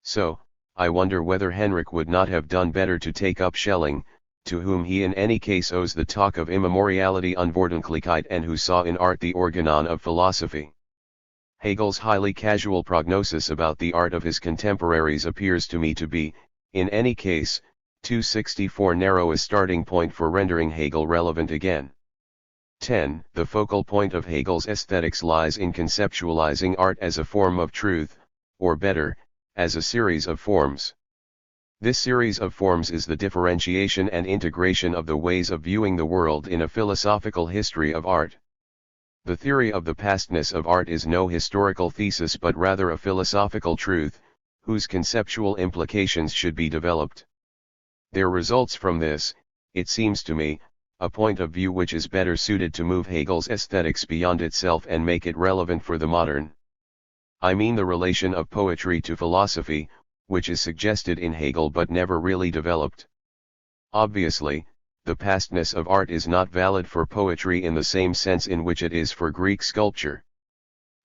S1: So, I wonder whether Henrik would not have done better to take up Schelling, to whom he in any case owes the talk of immemoriality Unvordentlichkeit and who saw in art the organon of philosophy. Hegel's highly casual prognosis about the art of his contemporaries appears to me to be, in any case, 264 narrow a starting point for rendering Hegel relevant again. 10. The focal point of Hegel's aesthetics lies in conceptualizing art as a form of truth, or better, as a series of forms. This series of forms is the differentiation and integration of the ways of viewing the world in a philosophical history of art. The theory of the pastness of art is no historical thesis but rather a philosophical truth, whose conceptual implications should be developed. There results from this, it seems to me, a point of view which is better suited to move Hegel's aesthetics beyond itself and make it relevant for the modern. I mean the relation of poetry to philosophy, which is suggested in Hegel but never really developed. Obviously, the pastness of art is not valid for poetry in the same sense in which it is for Greek sculpture.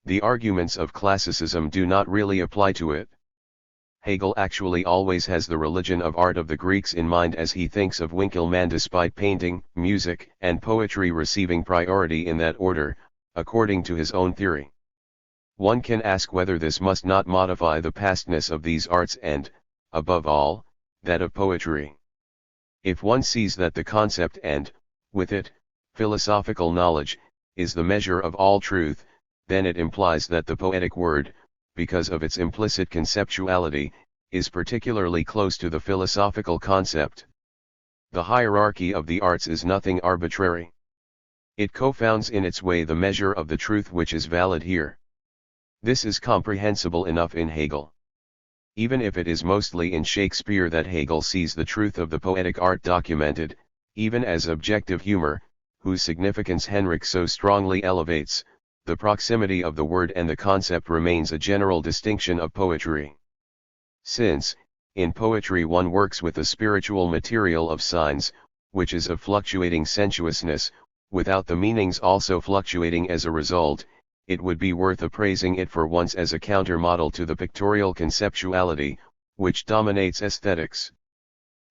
S1: The arguments of classicism do not really apply to it. Hegel actually always has the religion of art of the Greeks in mind as he thinks of Winckelmann, despite painting, music, and poetry receiving priority in that order, according to his own theory. One can ask whether this must not modify the pastness of these arts and, above all, that of poetry. If one sees that the concept and, with it, philosophical knowledge, is the measure of all truth, then it implies that the poetic word, because of its implicit conceptuality, is particularly close to the philosophical concept. The hierarchy of the arts is nothing arbitrary. It co-founds in its way the measure of the truth which is valid here. This is comprehensible enough in Hegel. Even if it is mostly in Shakespeare that Hegel sees the truth of the poetic art documented, even as objective humor, whose significance Henrik so strongly elevates, the proximity of the word and the concept remains a general distinction of poetry. Since, in poetry one works with the spiritual material of signs, which is of fluctuating sensuousness, without the meanings also fluctuating as a result, it would be worth appraising it for once as a counter-model to the pictorial conceptuality, which dominates aesthetics.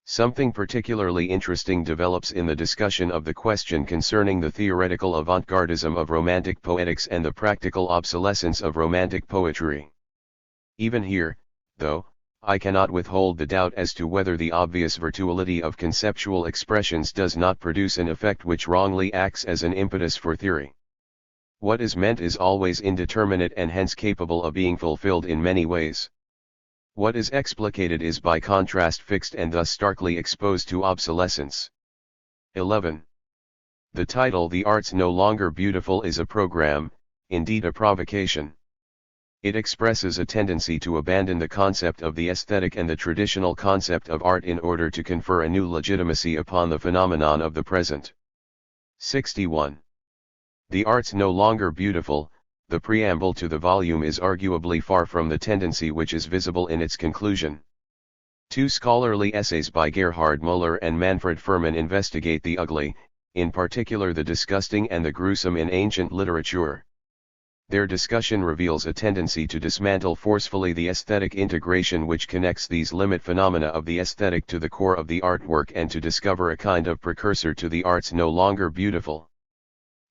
S1: Something particularly interesting develops in the discussion of the question concerning the theoretical avant-gardism of Romantic poetics and the practical obsolescence of Romantic poetry. Even here, though, I cannot withhold the doubt as to whether the obvious virtuality of conceptual expressions does not produce an effect which wrongly acts as an impetus for theory. What is meant is always indeterminate and hence capable of being fulfilled in many ways. What is explicated is by contrast fixed and thus starkly exposed to obsolescence. 11. The title "The Arts No Longer Beautiful" is a program, indeed a provocation. It expresses a tendency to abandon the concept of the aesthetic and the traditional concept of art in order to confer a new legitimacy upon the phenomenon of the present. 61. The Arts No Longer Beautiful, the preamble to the volume is arguably far from the tendency which is visible in its conclusion. Two scholarly essays by Gerhard Müller and Manfred Furman investigate the ugly, in particular the disgusting and the gruesome in ancient literature. Their discussion reveals a tendency to dismantle forcefully the aesthetic integration which connects these limit phenomena of the aesthetic to the core of the artwork and to discover a kind of precursor to the arts no longer beautiful.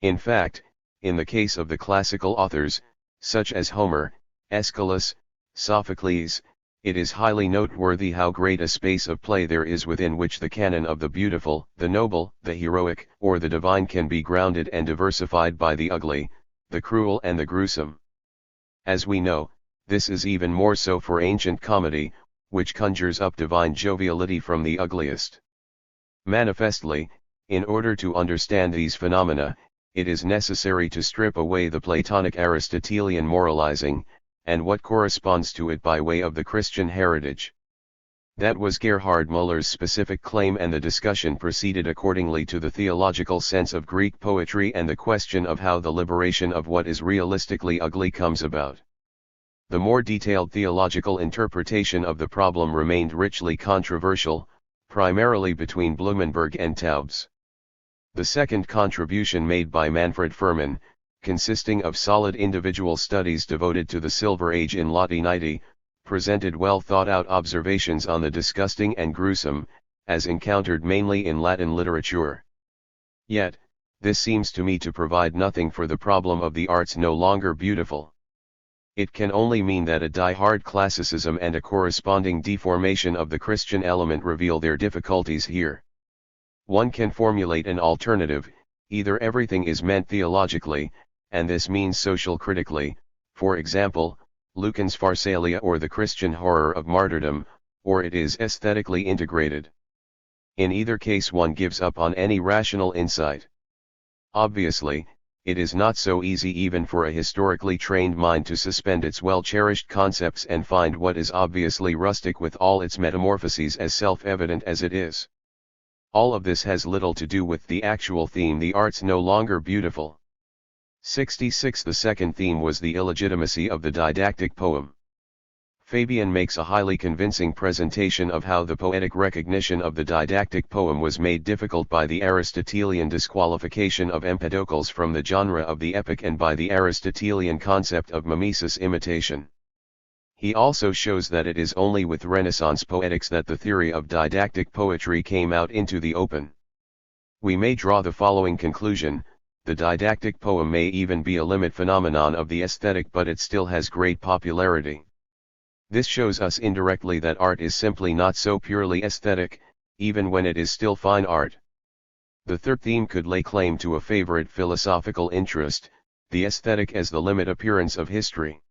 S1: In fact, in the case of the classical authors, such as Homer, Aeschylus, Sophocles, it is highly noteworthy how great a space of play there is within which the canon of the beautiful, the noble, the heroic, or the divine can be grounded and diversified by the ugly, the cruel and the gruesome. As we know, this is even more so for ancient comedy, which conjures up divine joviality from the ugliest. Manifestly, in order to understand these phenomena, it is necessary to strip away the Platonic Aristotelian moralizing, and what corresponds to it by way of the Christian heritage. That was Gerhard Müller's specific claim, and the discussion proceeded accordingly to the theological sense of Greek poetry and the question of how the liberation of what is realistically ugly comes about. The more detailed theological interpretation of the problem remained richly controversial, primarily between Blumenberg and Taubes. The second contribution made by Manfred Fuhrmann, consisting of solid individual studies devoted to the Silver Age in Latinity, presented well thought-out observations on the disgusting and gruesome, as encountered mainly in Latin literature. Yet, this seems to me to provide nothing for the problem of the arts no longer beautiful. It can only mean that a die-hard classicism and a corresponding deformation of the Christian element reveal their difficulties here. One can formulate an alternative: either everything is meant theologically, and this means social critically, for example, Lucan's Pharsalia or the Christian horror of martyrdom, or it is aesthetically integrated. In either case one gives up on any rational insight. Obviously, it is not so easy even for a historically trained mind to suspend its well-cherished concepts and find what is obviously rustic with all its metamorphoses as self-evident as it is. All of this has little to do with the actual theme: the arts no longer beautiful. 66. The second theme was the illegitimacy of the didactic poem. Fabian makes a highly convincing presentation of how the poetic recognition of the didactic poem was made difficult by the Aristotelian disqualification of Empedocles from the genre of the epic and by the Aristotelian concept of mimesis, imitation. He also shows that it is only with Renaissance poetics that the theory of didactic poetry came out into the open. We may draw the following conclusion: the didactic poem may even be a limit phenomenon of the aesthetic, but it still has great popularity. This shows us indirectly that art is simply not so purely aesthetic, even when it is still fine art. The third theme could lay claim to a favorite philosophical interest: the aesthetic as the limit appearance of history.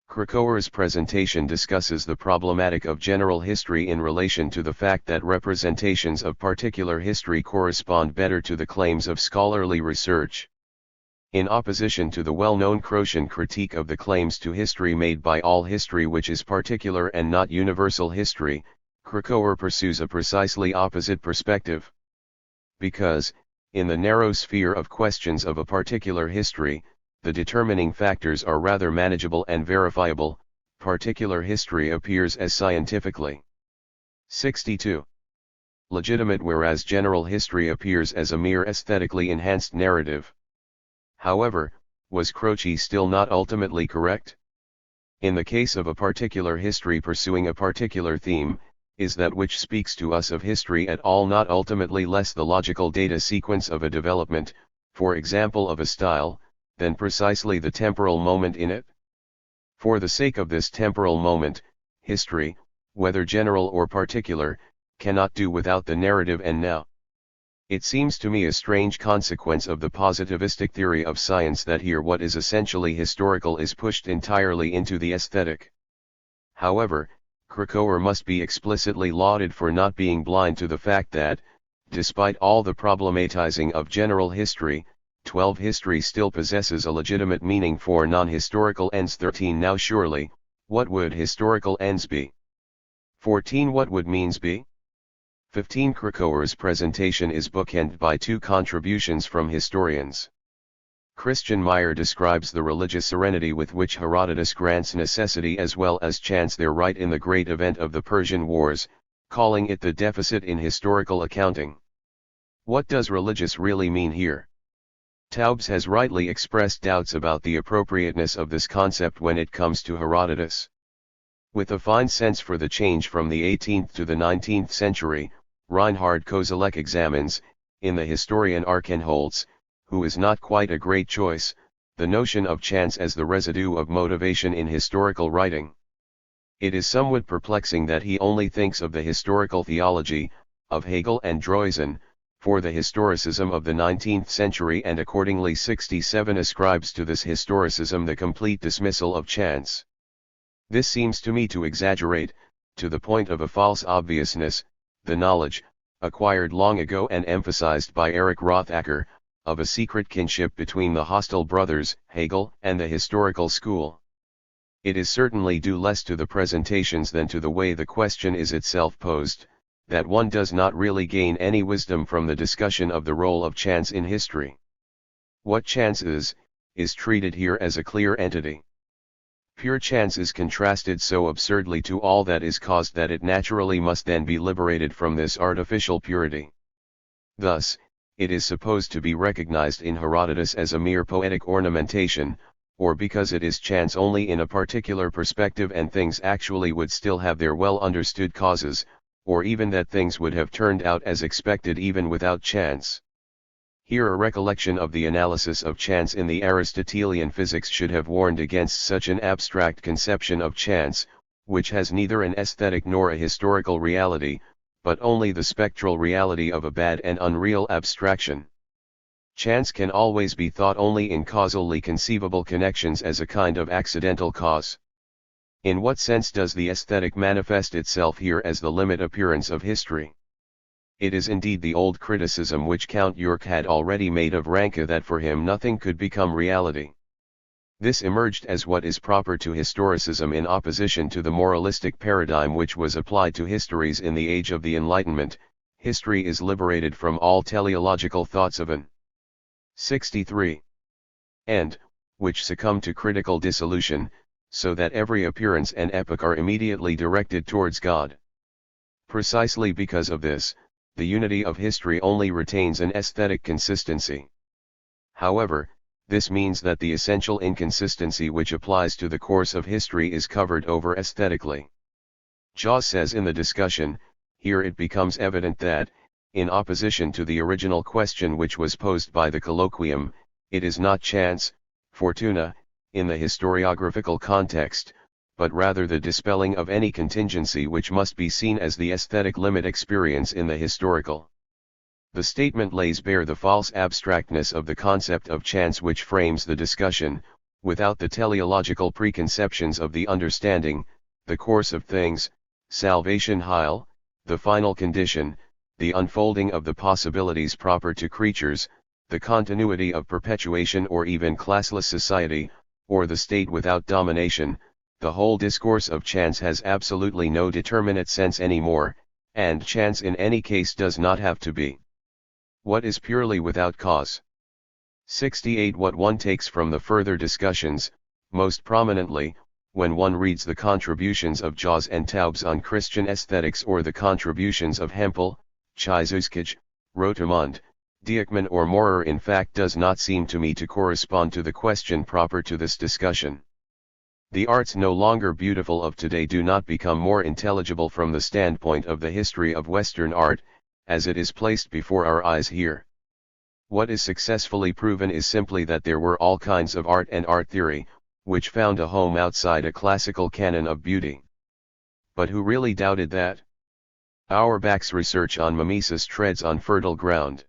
S1: Krakauer's presentation discusses the problematic of general history in relation to the fact that representations of particular history correspond better to the claims of scholarly research. In opposition to the well-known Croatian critique of the claims to history made by all history, which is particular and not universal history, Krakauer pursues a precisely opposite perspective. Because, in the narrow sphere of questions of a particular history, the determining factors are rather manageable and verifiable, particular history appears as scientifically 62. Legitimate, whereas general history appears as a mere aesthetically enhanced narrative. However, was Croce still not ultimately correct? In the case of a particular history pursuing a particular theme, is that which speaks to us of history at all not ultimately less the logical data sequence of a development, for example of a style, than precisely the temporal moment in it? For the sake of this temporal moment, history, whether general or particular, cannot do without the narrative and now. It seems to me a strange consequence of the positivistic theory of science that here what is essentially historical is pushed entirely into the aesthetic. However, Krakauer must be explicitly lauded for not being blind to the fact that, despite all the problematizing of general history, 12 history still possesses a legitimate meaning for non-historical ends. 13. Now surely, what would historical ends be? 14. What would means be? 15. Krakauer's presentation is bookended by two contributions from historians. Christian Meyer describes the religious serenity with which Herodotus grants necessity as well as chance their right in the great event of the Persian Wars, calling it the deficit in historical accounting. What does religious really mean here? Taubes has rightly expressed doubts about the appropriateness of this concept when it comes to Herodotus. With a fine sense for the change from the 18th to the 19th century, Reinhard Koselleck examines, in the historian Archenholz, who is not quite a great choice, the notion of chance as the residue of motivation in historical writing. It is somewhat perplexing that he only thinks of the historical theology, of Hegel and Droysen, for the historicism of the 19th century, and accordingly 67 ascribes to this historicism the complete dismissal of chance. This seems to me to exaggerate, to the point of a false obviousness, the knowledge, acquired long ago and emphasized by Erich Rothacker, of a secret kinship between the hostile brothers, Hegel, and the historical school. It is certainly due less to the presentations than to the way the question is itself posed, that one does not really gain any wisdom from the discussion of the role of chance in history. What chance is treated here as a clear entity. Pure chance is contrasted so absurdly to all that is caused that it naturally must then be liberated from this artificial purity. Thus, it is supposed to be recognized in Herodotus as a mere poetic ornamentation, or because it is chance only in a particular perspective and things actually would still have their well-understood causes, or even that things would have turned out as expected even without chance. Here a recollection of the analysis of chance in the Aristotelian physics should have warned against such an abstract conception of chance, which has neither an aesthetic nor a historical reality, but only the spectral reality of a bad and unreal abstraction. Chance can always be thought only in causally conceivable connections as a kind of accidental cause. In what sense does the aesthetic manifest itself here as the limit appearance of history? It is indeed the old criticism which Count Georg had already made of Ranke that for him nothing could become reality. This emerged as what is proper to historicism in opposition to the moralistic paradigm which was applied to histories in the age of the Enlightenment. History is liberated from all teleological thoughts of an 63. And, which succumb to critical dissolution, so that every appearance and epoch are immediately directed towards God. Precisely because of this, the unity of history only retains an aesthetic consistency. However, this means that the essential inconsistency which applies to the course of history is covered over aesthetically. Jaws says in the discussion, here it becomes evident that, in opposition to the original question which was posed by the colloquium, it is not chance, fortuna, in the historiographical context, but rather the dispelling of any contingency which must be seen as the aesthetic limit experience in the historical. The statement lays bare the false abstractness of the concept of chance which frames the discussion, without the teleological preconceptions of the understanding, the course of things, salvation heil, the final condition, the unfolding of the possibilities proper to creatures, the continuity of perpetuation or even classless society, or the state without domination. The whole discourse of chance has absolutely no determinate sense anymore, and chance in any case does not have to be. What is purely without cause? 68. What one takes from the further discussions, most prominently, when one reads the contributions of Jaws and Taubes on Christian aesthetics or the contributions of Hempel, Chizouskij, Rotermund, Diekman or Maurer, in fact does not seem to me to correspond to the question proper to this discussion. The arts no longer beautiful of today do not become more intelligible from the standpoint of the history of Western art, as it is placed before our eyes here. What is successfully proven is simply that there were all kinds of art and art theory, which found a home outside a classical canon of beauty. But who really doubted that? Auerbach's research on mimesis treads on fertile ground.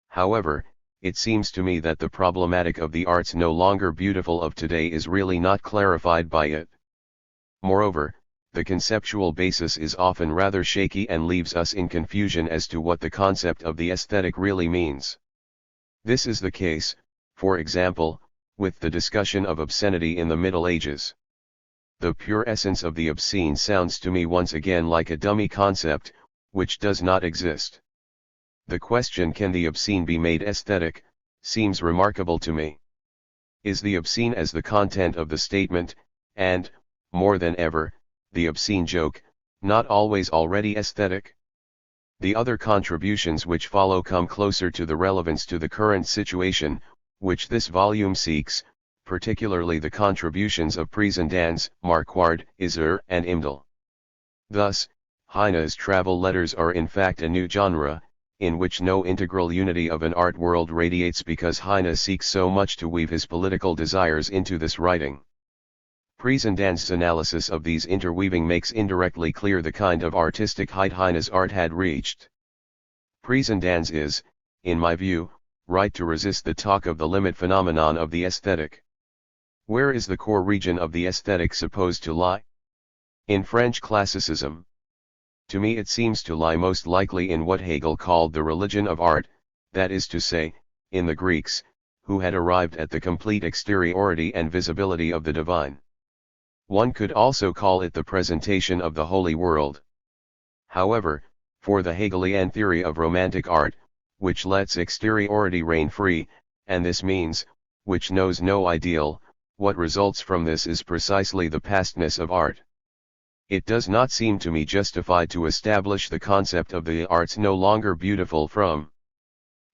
S1: However, it seems to me that the problematic of the arts no longer beautiful of today is really not clarified by it. Moreover, the conceptual basis is often rather shaky and leaves us in confusion as to what the concept of the aesthetic really means. This is the case, for example, with the discussion of obscenity in the Middle Ages. The pure essence of the obscene sounds to me once again like a dummy concept, which does not exist. The question, can the obscene be made aesthetic, seems remarkable to me. Is the obscene as the content of the statement, and, more than ever, the obscene joke, not always already aesthetic? The other contributions which follow come closer to the relevance to the current situation, which this volume seeks, particularly the contributions of Presendans, Marquard, Isser, and Imdahl. Thus, Heine's travel letters are in fact a new genre, in which no integral unity of an art world radiates because Heine seeks so much to weave his political desires into this writing. Presendan's analysis of these interweaving makes indirectly clear the kind of artistic height Heine's art had reached. Presendans is, in my view, right to resist the talk of the limit phenomenon of the aesthetic. Where is the core region of the aesthetic supposed to lie? In French classicism. To me it seems to lie most likely in what Hegel called the religion of art, that is to say, in the Greeks, who had arrived at the complete exteriority and visibility of the divine. One could also call it the presentation of the holy world. However, for the Hegelian theory of romantic art, which lets exteriority reign free, and this means, which knows no ideal, what results from this is precisely the pastness of art. It does not seem to me justified to establish the concept of the arts no longer beautiful from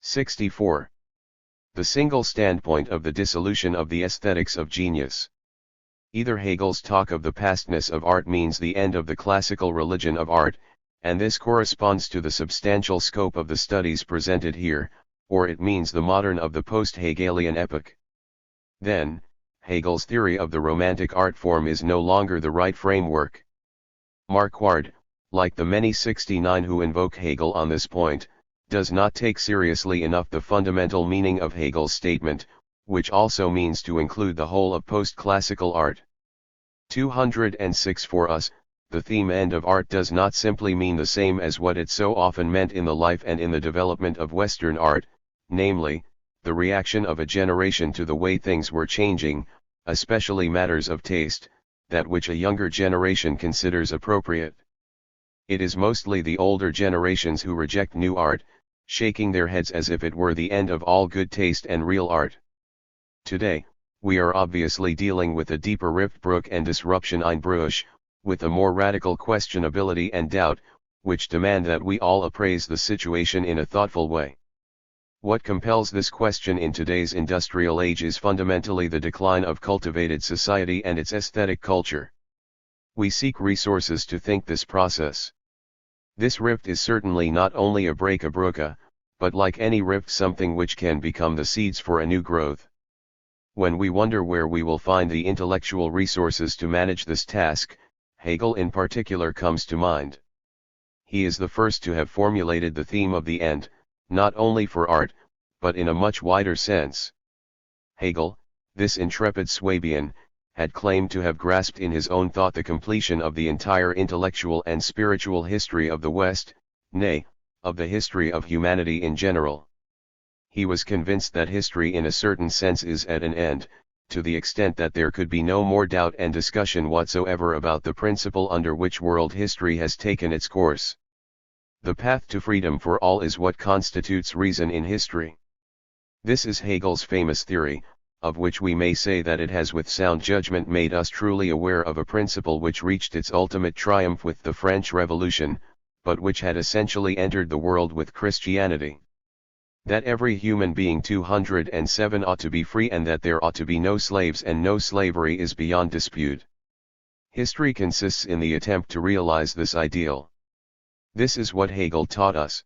S1: 64. The single standpoint of the dissolution of the aesthetics of genius. Either Hegel's talk of the pastness of art means the end of the classical religion of art, and this corresponds to the substantial scope of the studies presented here, or it means the modern of the post-Hegelian epoch. Then, Hegel's theory of the romantic art form is no longer the right framework. Marquard, like the many 69 who invoke Hegel on this point, does not take seriously enough the fundamental meaning of Hegel's statement, which also means to include the whole of post-classical art. 206 For us, the theme end of art does not simply mean the same as what it so often meant in the life and in the development of Western art, namely, the reaction of a generation to the way things were changing, especially matters of taste, that which a younger generation considers appropriate. It is mostly the older generations who reject new art, shaking their heads as if it were the end of all good taste and real art. Today, we are obviously dealing with a deeper Riftbruch and disruption Einbruch, with a more radical questionability and doubt, which demand that we all appraise the situation in a thoughtful way. What compels this question in today's industrial age is fundamentally the decline of cultivated society and its aesthetic culture. We seek resources to think this process. This rift is certainly not only a break-a-brucha, but like any rift something which can become the seeds for a new growth. When we wonder where we will find the intellectual resources to manage this task, Hegel in particular comes to mind. He is the first to have formulated the theme of the end, not only for art, but in a much wider sense. Hegel, this intrepid Swabian, had claimed to have grasped in his own thought the completion of the entire intellectual and spiritual history of the West, nay, of the history of humanity in general. He was convinced that history in a certain sense is at an end, to the extent that there could be no more doubt and discussion whatsoever about the principle under which world history has taken its course. The path to freedom for all is what constitutes reason in history. This is Hegel's famous theory, of which we may say that it has with sound judgment made us truly aware of a principle which reached its ultimate triumph with the French Revolution, but which had essentially entered the world with Christianity. That every human being 207 ought to be free and that there ought to be no slaves and no slavery is beyond dispute. History consists in the attempt to realize this ideal. This is what Hegel taught us.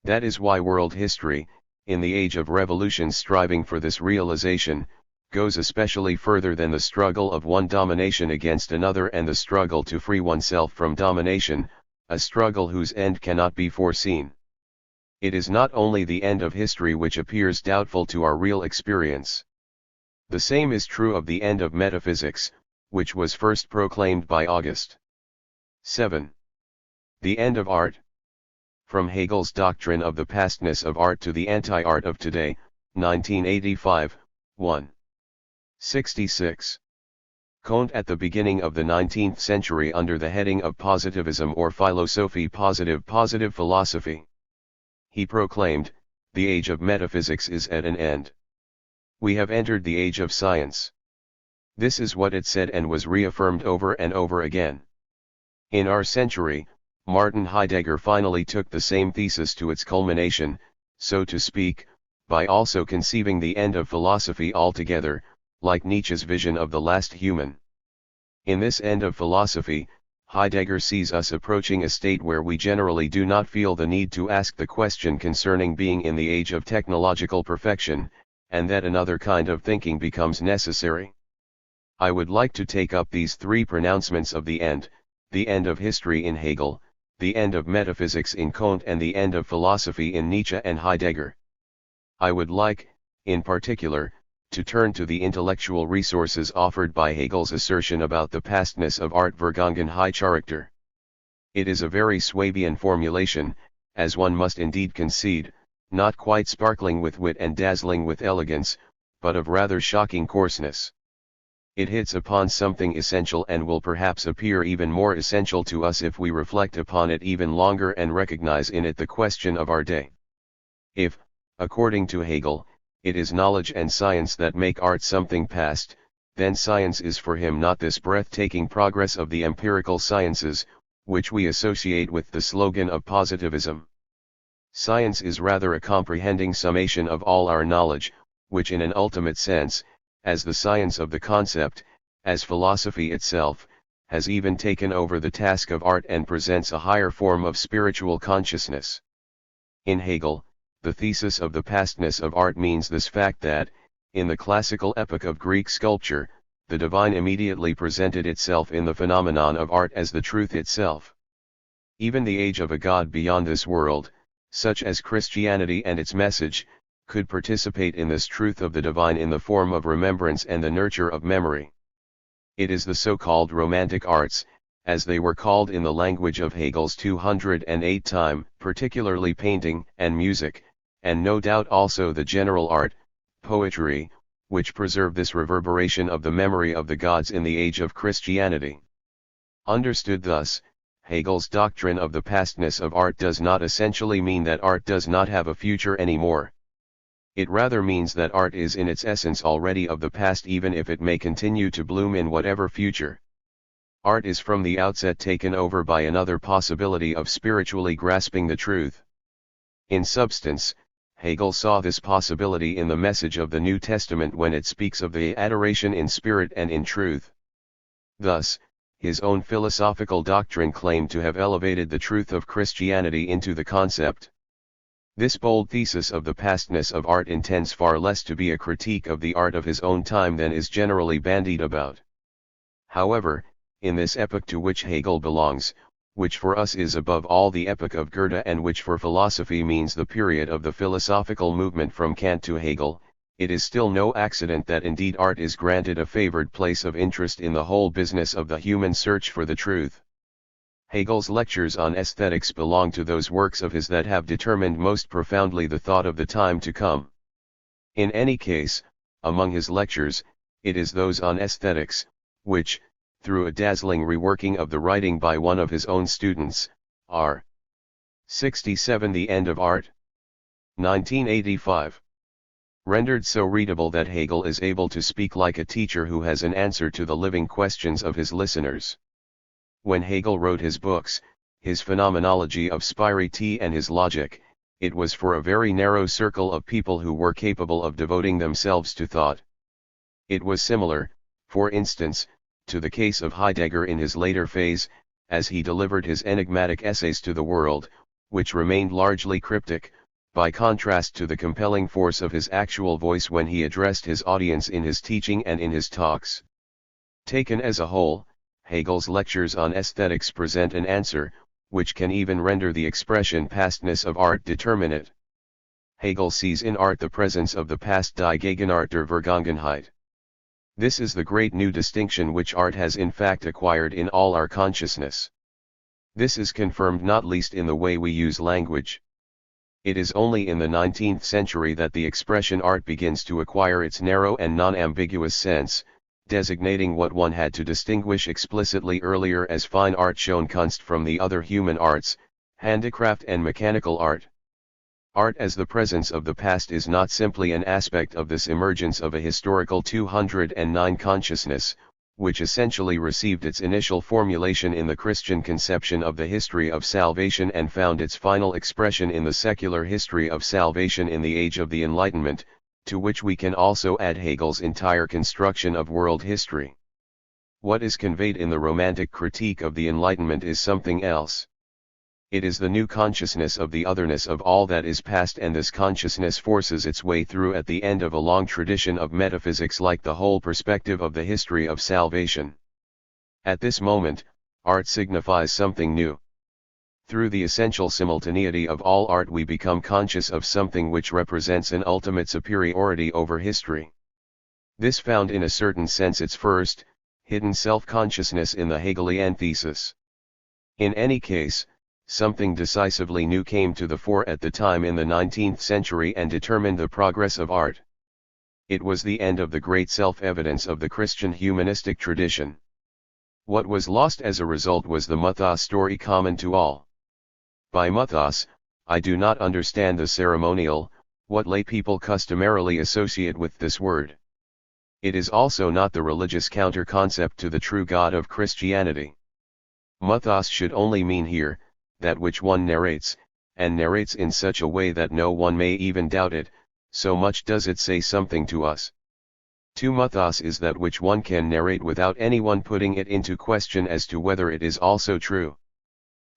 S1: That is why world history, in the age of revolutions striving for this realization, goes especially further than the struggle of one domination against another and the struggle to free oneself from domination, a struggle whose end cannot be foreseen. It is not only the end of history which appears doubtful to our real experience. The same is true of the end of metaphysics, which was first proclaimed by August. 7. The end of art. From Hegel's doctrine of the pastness of art to the anti-art of today, 1985, 1. 66. Kant at the beginning of the 19th century under the heading of positivism or philosophie positive philosophy. He proclaimed, the age of metaphysics is at an end. We have entered the age of science. This is what it said and was reaffirmed over and over again. In our century, Martin Heidegger finally took the same thesis to its culmination, so to speak, by also conceiving the end of philosophy altogether, like Nietzsche's vision of the last human. In this end of philosophy, Heidegger sees us approaching a state where we generally do not feel the need to ask the question concerning being in the age of technological perfection, and that another kind of thinking becomes necessary. I would like to take up these three pronouncements of the end of history in Hegel, the end of metaphysics in Kant and the end of philosophy in Nietzsche and Heidegger. I would like, in particular, to turn to the intellectual resources offered by Hegel's assertion about the pastness of art Vergangenheitscharakter. It is a very Swabian formulation, as one must indeed concede, not quite sparkling with wit and dazzling with elegance, but of rather shocking coarseness. It hits upon something essential and will perhaps appear even more essential to us if we reflect upon it even longer and recognize in it the question of our day. If, according to Hegel, it is knowledge and science that make art something past, then science is for him not this breathtaking progress of the empirical sciences, which we associate with the slogan of positivism. Science is rather a comprehending summation of all our knowledge, which in an ultimate sense, as the science of the concept, as philosophy itself, has even taken over the task of art and presents a higher form of spiritual consciousness. In Hegel, the thesis of the pastness of art means this fact that, in the classical epoch of Greek sculpture, the divine immediately presented itself in the phenomenon of art as the truth itself. Even the age of a God beyond this world, such as Christianity and its message, could participate in this truth of the divine in the form of remembrance and the nurture of memory. It is the so-called romantic arts, as they were called in the language of Hegel's 208 time, particularly painting and music, and no doubt also the general art, poetry, which preserve this reverberation of the memory of the gods in the age of Christianity. Understood thus, Hegel's doctrine of the pastness of art does not essentially mean that art does not have a future anymore. It rather means that art is in its essence already of the past even if it may continue to bloom in whatever future. Art is from the outset taken over by another possibility of spiritually grasping the truth. In substance, Hegel saw this possibility in the message of the New Testament when it speaks of the adoration in spirit and in truth. Thus, his own philosophical doctrine claimed to have elevated the truth of Christianity into the concept. This bold thesis of the pastness of art intends far less to be a critique of the art of his own time than is generally bandied about. However, in this epoch to which Hegel belongs, which for us is above all the epoch of Goethe and which for philosophy means the period of the philosophical movement from Kant to Hegel, it is still no accident that indeed art is granted a favored place of interest in the whole business of the human search for the truth. Hegel's lectures on aesthetics belong to those works of his that have determined most profoundly the thought of the time to come. In any case, among his lectures, it is those on aesthetics, which, through a dazzling reworking of the writing by one of his own students, are 67 The End of Art, 1985. Rendered so readable that Hegel is able to speak like a teacher who has an answer to the living questions of his listeners. When Hegel wrote his books, his Phenomenology of Spiriti and his Logic, it was for a very narrow circle of people who were capable of devoting themselves to thought. It was similar, for instance, to the case of Heidegger in his later phase, as he delivered his enigmatic essays to the world, which remained largely cryptic, by contrast to the compelling force of his actual voice when he addressed his audience in his teaching and in his talks. Taken as a whole, Hegel's lectures on aesthetics present an answer, which can even render the expression pastness of art determinate. Hegel sees in art the presence of the past die Gegenwart der Vergangenheit. This is the great new distinction which art has in fact acquired in all our consciousness. This is confirmed not least in the way we use language. It is only in the 19th century that the expression art begins to acquire its narrow and non-ambiguous sense, designating what one had to distinguish explicitly earlier as fine art shown Kunst from the other human arts, handicraft and mechanical art. Art as the presence of the past is not simply an aspect of this emergence of a historical 209 consciousness, which essentially received its initial formulation in the Christian conception of the history of salvation and found its final expression in the secular history of salvation in the age of the Enlightenment, to which we can also add Hegel's entire construction of world history. What is conveyed in the Romantic critique of the Enlightenment is something else. It is the new consciousness of the otherness of all that is past, and this consciousness forces its way through at the end of a long tradition of metaphysics like the whole perspective of the history of salvation. At this moment, art signifies something new. Through the essential simultaneity of all art we become conscious of something which represents an ultimate superiority over history. This found in a certain sense its first, hidden self-consciousness in the Hegelian thesis. In any case, something decisively new came to the fore at the time in the 19th century and determined the progress of art. It was the end of the great self-evidence of the Christian humanistic tradition. What was lost as a result was the mythos story common to all. By mythos, I do not understand the ceremonial, what lay people customarily associate with this word. It is also not the religious counter-concept to the true God of Christianity. Mythos should only mean here, that which one narrates, and narrates in such a way that no one may even doubt it, so much does it say something to us. To mythos is that which one can narrate without anyone putting it into question as to whether it is also true.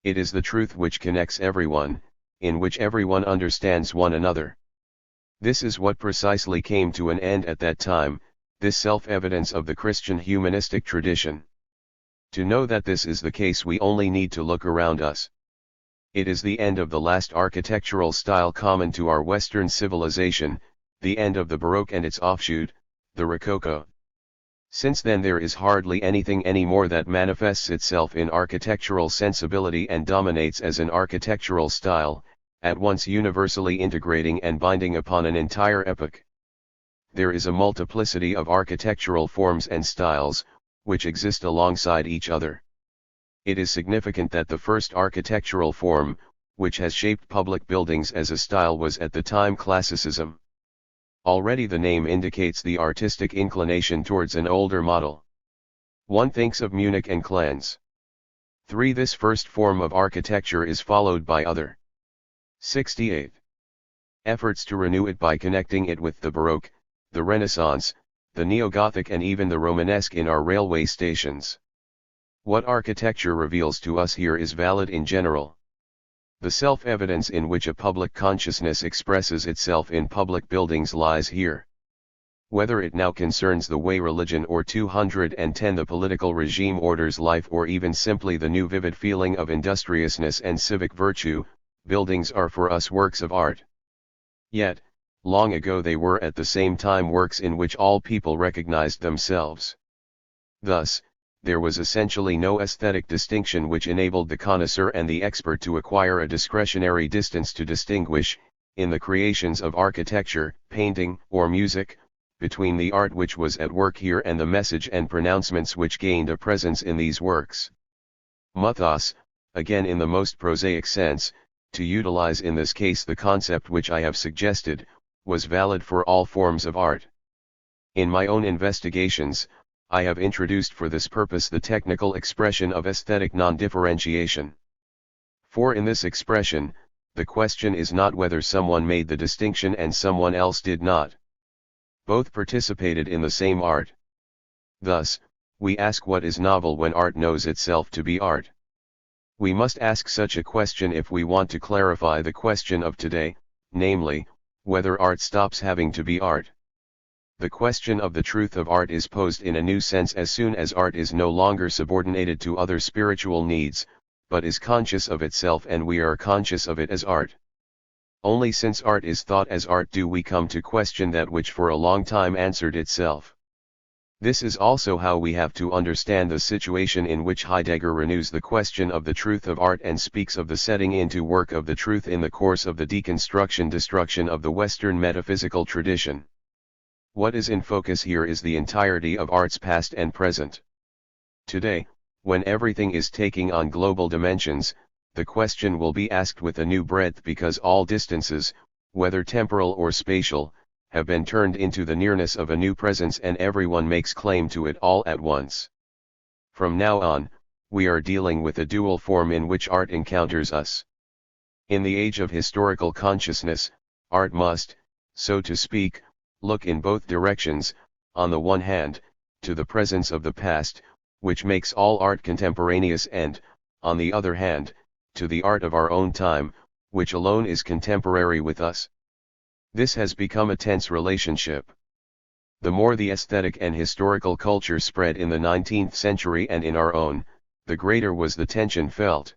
S1: It is the truth which connects everyone, in which everyone understands one another. This is what precisely came to an end at that time, this self-evidence of the Christian humanistic tradition. To know that this is the case, we only need to look around us. It is the end of the last architectural style common to our Western civilization, the end of the Baroque and its offshoot, the Rococo. Since then there is hardly anything anymore that manifests itself in architectural sensibility and dominates as an architectural style, at once universally integrating and binding upon an entire epoch. There is a multiplicity of architectural forms and styles, which exist alongside each other. It is significant that the first architectural form, which has shaped public buildings as a style, was at the time classicism. Already the name indicates the artistic inclination towards an older model. One thinks of Munich and Clance. 3. This first form of architecture is followed by other 68 efforts to renew it by connecting it with the Baroque, the Renaissance, the Neo-Gothic and even the Romanesque in our railway stations. What architecture reveals to us here is valid in general. The self-evidence in which a public consciousness expresses itself in public buildings lies here. Whether it now concerns the way religion or 210 the political regime orders life or even simply the new vivid feeling of industriousness and civic virtue, buildings are for us works of art. Yet, long ago they were at the same time works in which all people recognized themselves. Thus, there was essentially no aesthetic distinction which enabled the connoisseur and the expert to acquire a discretionary distance to distinguish, in the creations of architecture, painting, or music, between the art which was at work here and the message and pronouncements which gained a presence in these works. Mythos, again in the most prosaic sense, to utilize in this case the concept which I have suggested, was valid for all forms of art. In my own investigations, I have introduced for this purpose the technical expression of aesthetic non-differentiation. For in this expression, the question is not whether someone made the distinction and someone else did not. Both participated in the same art. Thus, we ask what is novel when art knows itself to be art. We must ask such a question if we want to clarify the question of today, namely, whether art stops having to be art. The question of the truth of art is posed in a new sense as soon as art is no longer subordinated to other spiritual needs, but is conscious of itself and we are conscious of it as art. Only since art is thought as art do we come to question that which for a long time answered itself. This is also how we have to understand the situation in which Heidegger renews the question of the truth of art and speaks of the setting into work of the truth in the course of the deconstruction of the Western metaphysical tradition. What is in focus here is the entirety of art's past and present. Today, when everything is taking on global dimensions, the question will be asked with a new breadth because all distances, whether temporal or spatial, have been turned into the nearness of a new presence and everyone makes claim to it all at once. From now on, we are dealing with a dual form in which art encounters us. In the age of historical consciousness, art must, so to speak, look in both directions, on the one hand, to the presence of the past, which makes all art contemporaneous and, on the other hand, to the art of our own time, which alone is contemporary with us. This has become a tense relationship. The more the aesthetic and historical culture spread in the 19th century and in our own, the greater was the tension felt.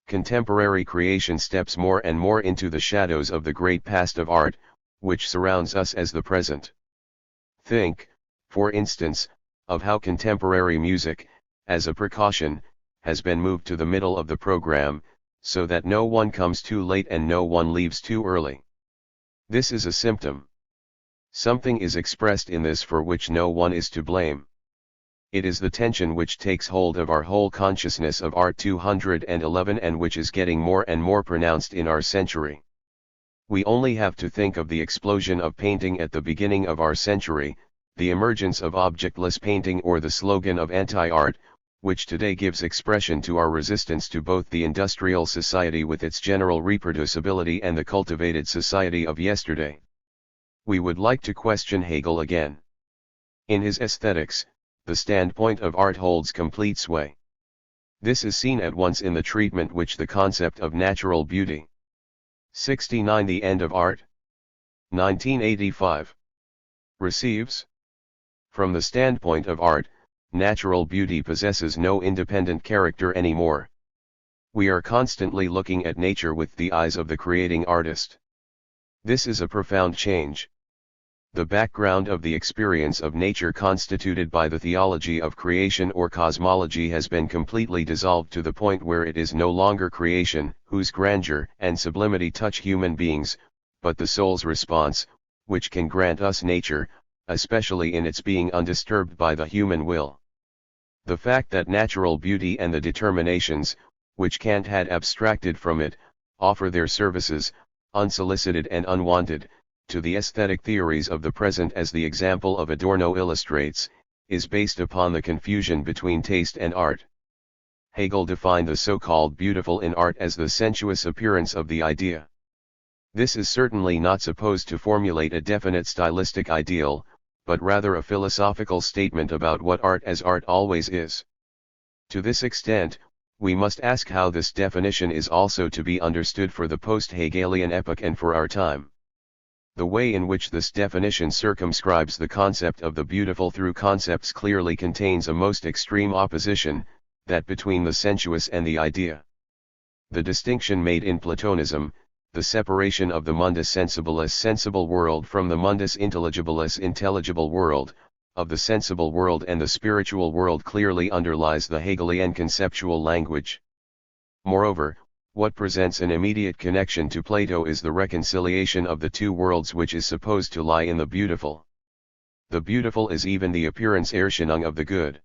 S1: Contemporary creation steps more and more into the shadows of the great past of art, which surrounds us as the present. Think, for instance, of how contemporary music, as a precaution, has been moved to the middle of the program, so that no one comes too late and no one leaves too early. This is a symptom. Something is expressed in this for which no one is to blame. It is the tension which takes hold of our whole consciousness of art 211 and which is getting more and more pronounced in our century. We only have to think of the explosion of painting at the beginning of our century, the emergence of objectless painting or the slogan of anti-art, which today gives expression to our resistance to both the industrial society with its general reproducibility and the cultivated society of yesterday. We would like to question Hegel again. In his Aesthetics, the standpoint of art holds complete sway. This is seen at once in the treatment which the concept of natural beauty. 69 The End of Art. 1985. Receives. From the standpoint of art, natural beauty possesses no independent character anymore. We are constantly looking at nature with the eyes of the creating artist. This is a profound change. The background of the experience of nature constituted by the theology of creation or cosmology has been completely dissolved to the point where it is no longer creation, whose grandeur and sublimity touch human beings, but the soul's response, which can grant us nature, especially in its being undisturbed by the human will. The fact that natural beauty and the determinations, which Kant had abstracted from it, offer their services, unsolicited and unwanted, to the aesthetic theories of the present as the example of Adorno illustrates, is based upon the confusion between taste and art. Hegel defined the so-called beautiful in art as the sensuous appearance of the idea. This is certainly not supposed to formulate a definite stylistic ideal, but rather a philosophical statement about what art as art always is. To this extent, we must ask how this definition is also to be understood for the post-Hegelian epoch and for our time. The way in which this definition circumscribes the concept of the beautiful through concepts clearly contains a most extreme opposition, that between the sensuous and the idea. The distinction made in Platonism, the separation of the mundus sensibilis sensible world from the mundus intelligibilis intelligible world, of the sensible world and the spiritual world clearly underlies the Hegelian conceptual language. Moreover, what presents an immediate connection to Plato is the reconciliation of the two worlds which is supposed to lie in the beautiful. The beautiful is even the appearance Erscheinung of the good.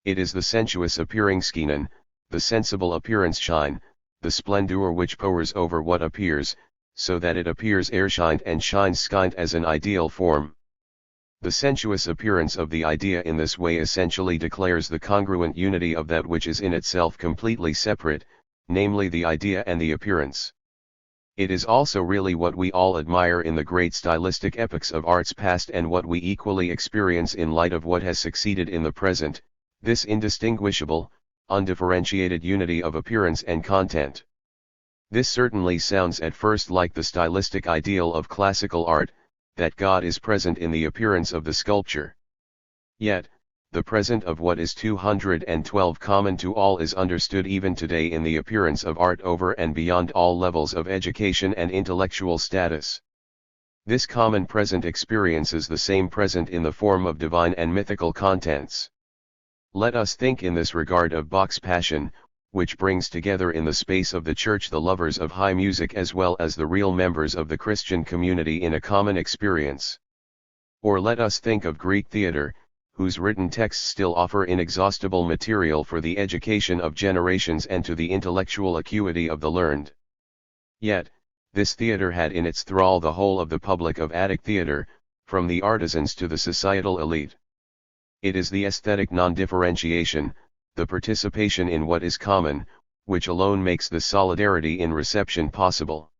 S1: It is the sensuous appearing Scheinen, the sensible appearance Schein, the splendor which powers over what appears, so that it appears erscheint and shines scheint as an ideal form. The sensuous appearance of the idea in this way essentially declares the congruent unity of that which is in itself completely separate, namely the idea and the appearance. It is also really what we all admire in the great stylistic epochs of arts past and what we equally experience in light of what has succeeded in the present, this indistinguishable, undifferentiated unity of appearance and content. This certainly sounds at first like the stylistic ideal of classical art, that God is present in the appearance of the sculpture. Yet, the present of what is 212 common to all is understood even today in the appearance of art over and beyond all levels of education and intellectual status. This common present experiences the same present in the form of divine and mythical contents. Let us think in this regard of Bach's Passion, which brings together in the space of the Church the lovers of high music as well as the real members of the Christian community in a common experience. Or let us think of Greek theatre, whose written texts still offer inexhaustible material for the education of generations and to the intellectual acuity of the learned. Yet, this theatre had in its thrall the whole of the public of Attic theatre, from the artisans to the societal elite. It is the aesthetic non-differentiation, the participation in what is common, which alone makes the solidarity in reception possible.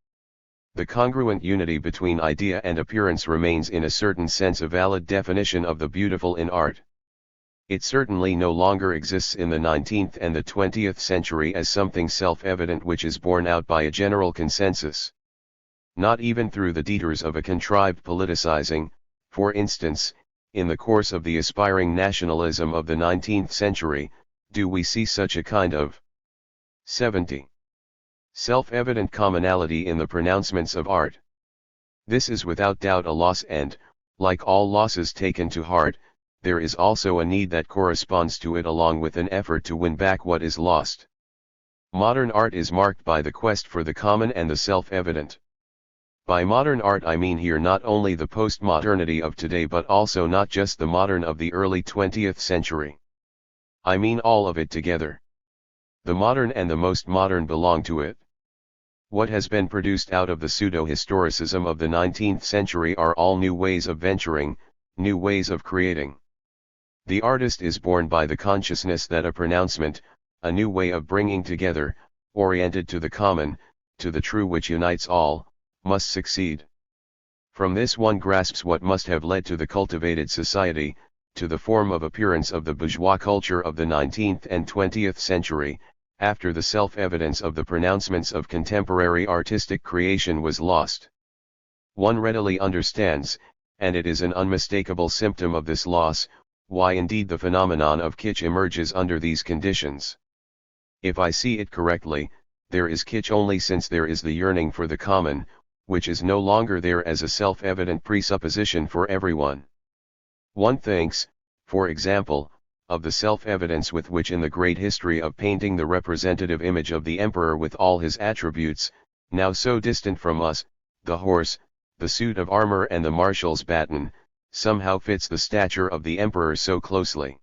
S1: The congruent unity between idea and appearance remains in a certain sense a valid definition of the beautiful in art. It certainly no longer exists in the 19th and the 20th century as something self-evident which is borne out by a general consensus. Not even through the detours of a contrived politicizing, for instance, in the course of the aspiring nationalism of the 19th century, do we see such a kind of 70. Self-evident commonality in the pronouncements of art. This is without doubt a loss and, like all losses taken to heart, there is also a need that corresponds to it along with an effort to win back what is lost. Modern art is marked by the quest for the common and the self-evident. By modern art I mean here not only the postmodernity of today but also not just the modern of the early 20th century. I mean all of it together. The modern and the most modern belong to it. What has been produced out of the pseudo-historicism of the 19th century are all new ways of venturing, new ways of creating. The artist is born by the consciousness that a pronouncement, a new way of bringing together, oriented to the common, to the true which unites all, must succeed. From this one grasps what must have led to the cultivated society, to the form of appearance of the bourgeois culture of the 19th and 20th century, after the self-evidence of the pronouncements of contemporary artistic creation was lost. One readily understands, and it is an unmistakable symptom of this loss, why indeed the phenomenon of kitsch emerges under these conditions. If I see it correctly, there is kitsch only since there is the yearning for the common, which is no longer there as a self-evident presupposition for everyone. One thinks, for example, of the self-evidence with which in the great history of painting the representative image of the emperor with all his attributes, now so distant from us, the horse, the suit of armor and the marshal's baton, somehow fits the stature of the emperor so closely.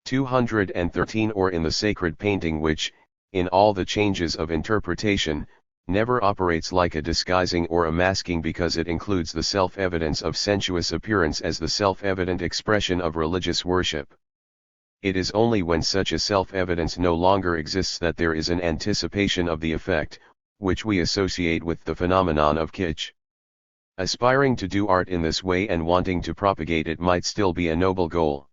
S1: 213 Or in the sacred painting which, in all the changes of interpretation, never operates like a disguising or a masking because it includes the self-evidence of sensuous appearance as the self-evident expression of religious worship. It is only when such a self-evidence no longer exists that there is an anticipation of the effect, which we associate with the phenomenon of kitsch. Aspiring to do art in this way and wanting to propagate it might still be a noble goal.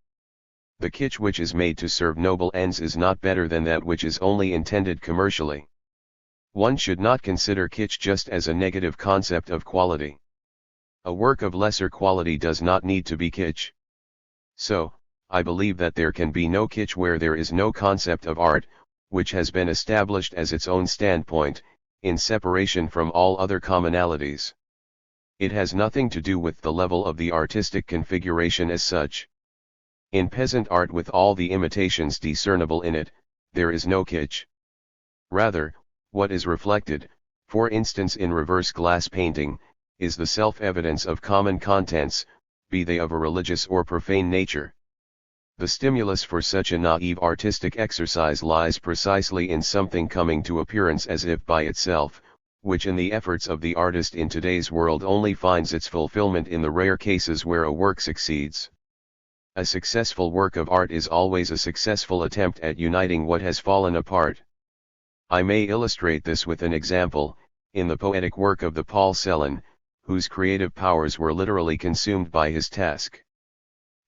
S1: The kitsch which is made to serve noble ends is not better than that which is only intended commercially. One should not consider kitsch just as a negative concept of quality. A work of lesser quality does not need to be kitsch. So, I believe that there can be no kitsch where there is no concept of art, which has been established as its own standpoint, in separation from all other commonalities. It has nothing to do with the level of the artistic configuration as such. In peasant art with all the imitations discernible in it, there is no kitsch. Rather, what is reflected, for instance in reverse glass painting, is the self-evidence of common contents, be they of a religious or profane nature. The stimulus for such a naive artistic exercise lies precisely in something coming to appearance as if by itself, which in the efforts of the artist in today's world only finds its fulfillment in the rare cases where a work succeeds. A successful work of art is always a successful attempt at uniting what has fallen apart. I may illustrate this with an example, in the poetic work of the Paul Celan, whose creative powers were literally consumed by his task.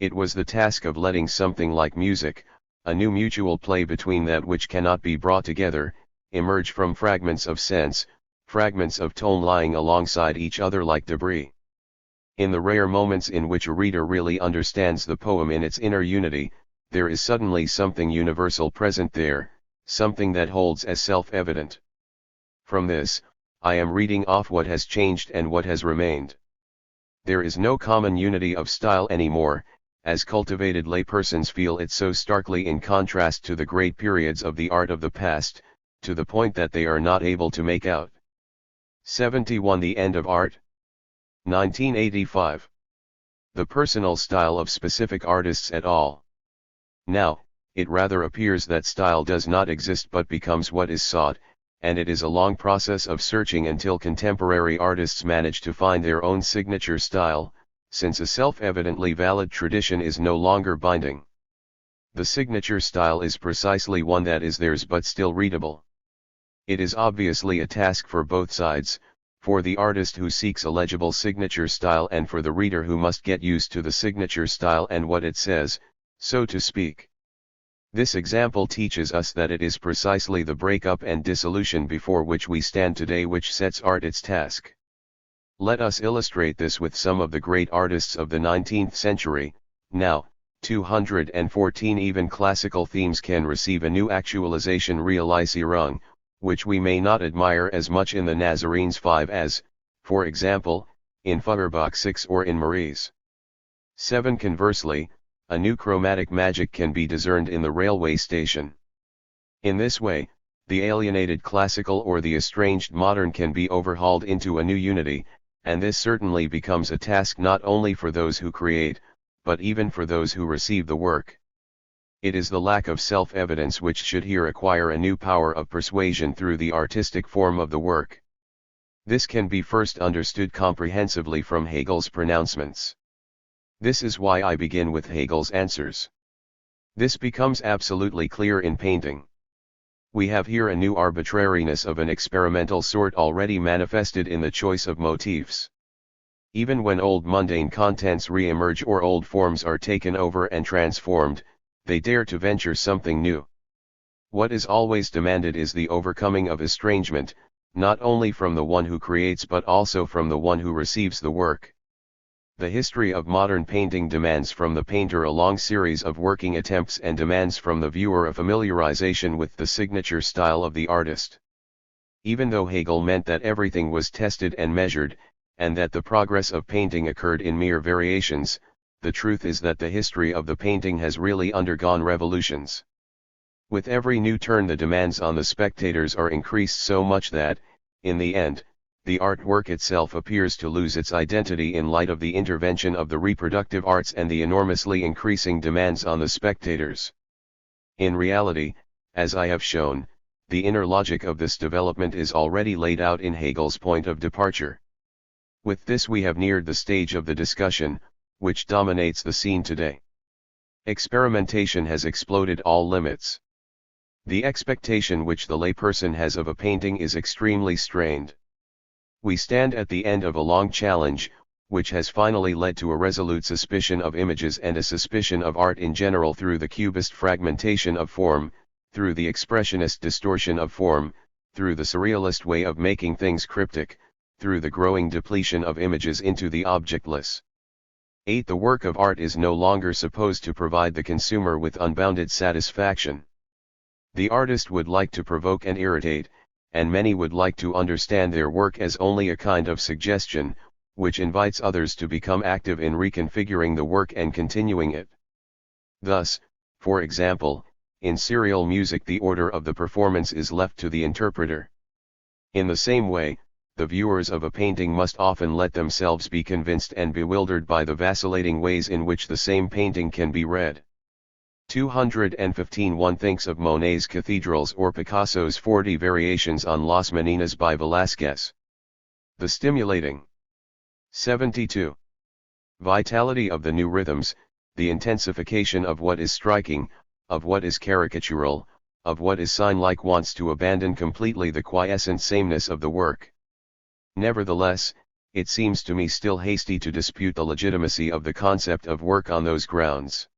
S1: It was the task of letting something like music, a new mutual play between that which cannot be brought together, emerge from fragments of sense, fragments of tone lying alongside each other like debris. In the rare moments in which a reader really understands the poem in its inner unity, there is suddenly something universal present there, something that holds as self-evident. From this, I am reading off what has changed and what has remained. There is no common unity of style anymore, as cultivated laypersons feel it so starkly in contrast to the great periods of the art of the past, to the point that they are not able to make out. 71 The End of Art. 1985. The personal style of specific artists at all. Now, it rather appears that style does not exist but becomes what is sought, and it is a long process of searching until contemporary artists manage to find their own signature style, since a self-evidently valid tradition is no longer binding. The signature style is precisely one that is theirs but still readable. It is obviously a task for both sides, for the artist who seeks a legible signature style and for the reader who must get used to the signature style and what it says, so to speak. This example teaches us that it is precisely the breakup and dissolution before which we stand today which sets art its task. Let us illustrate this with some of the great artists of the 19th century. Now, 214 even classical themes can receive a new actualization realisierung, which we may not admire as much in the Nazarenes 5 as, for example, in Feuerbach 6 or in Maurice 7. Conversely, a new chromatic magic can be discerned in the railway station. In this way, The alienated classical or the estranged modern can be overhauled into a new unity, and this certainly becomes a task not only for those who create, but even for those who receive the work. It is the lack of self-evidence which should here acquire a new power of persuasion through the artistic form of the work. This can be first understood comprehensively from Hegel's pronouncements. This is why I begin with Hegel's answers. This becomes absolutely clear in painting. We have here a new arbitrariness of an experimental sort already manifested in the choice of motifs. Even when old mundane contents re-emerge or old forms are taken over and transformed, they dare to venture something new. What is always demanded is the overcoming of estrangement, not only from the one who creates but also from the one who receives the work. The history of modern painting demands from the painter a long series of working attempts and demands from the viewer a familiarization with the signature style of the artist. Even though Hegel meant that everything was tested and measured, and that the progress of painting occurred in mere variations, the truth is that the history of the painting has really undergone revolutions. With every new turn the demands on the spectators are increased so much that, in the end, the artwork itself appears to lose its identity in light of the intervention of the reproductive arts and the enormously increasing demands on the spectators. In reality, as I have shown, the inner logic of this development is already laid out in Hegel's point of departure. With this we have neared the stage of the discussion, which dominates the scene today. Experimentation has exploded all limits. The expectation which the layperson has of a painting is extremely strained. We stand at the end of a long challenge, which has finally led to a resolute suspicion of images and a suspicion of art in general through the cubist fragmentation of form, through the expressionist distortion of form, through the surrealist way of making things cryptic, through the growing depletion of images into the objectless. 8. The work of art is no longer supposed to provide the consumer with unbounded satisfaction. The artist would like to provoke and irritate, and many would like to understand their work as only a kind of suggestion, which invites others to become active in reconfiguring the work and continuing it. Thus, for example, in serial music the order of the performance is left to the interpreter. In the same way, the viewers of a painting must often let themselves be convinced and bewildered by the vacillating ways in which the same painting can be read. 215. One thinks of Monet's cathedrals or Picasso's 40 variations on Las Meninas by Velázquez. The stimulating 72. Vitality of the new rhythms, the intensification of what is striking, of what is caricatural, of what is sign-like wants to abandon completely the quiescent sameness of the work. Nevertheless, it seems to me still hasty to dispute the legitimacy of the concept of work on those grounds.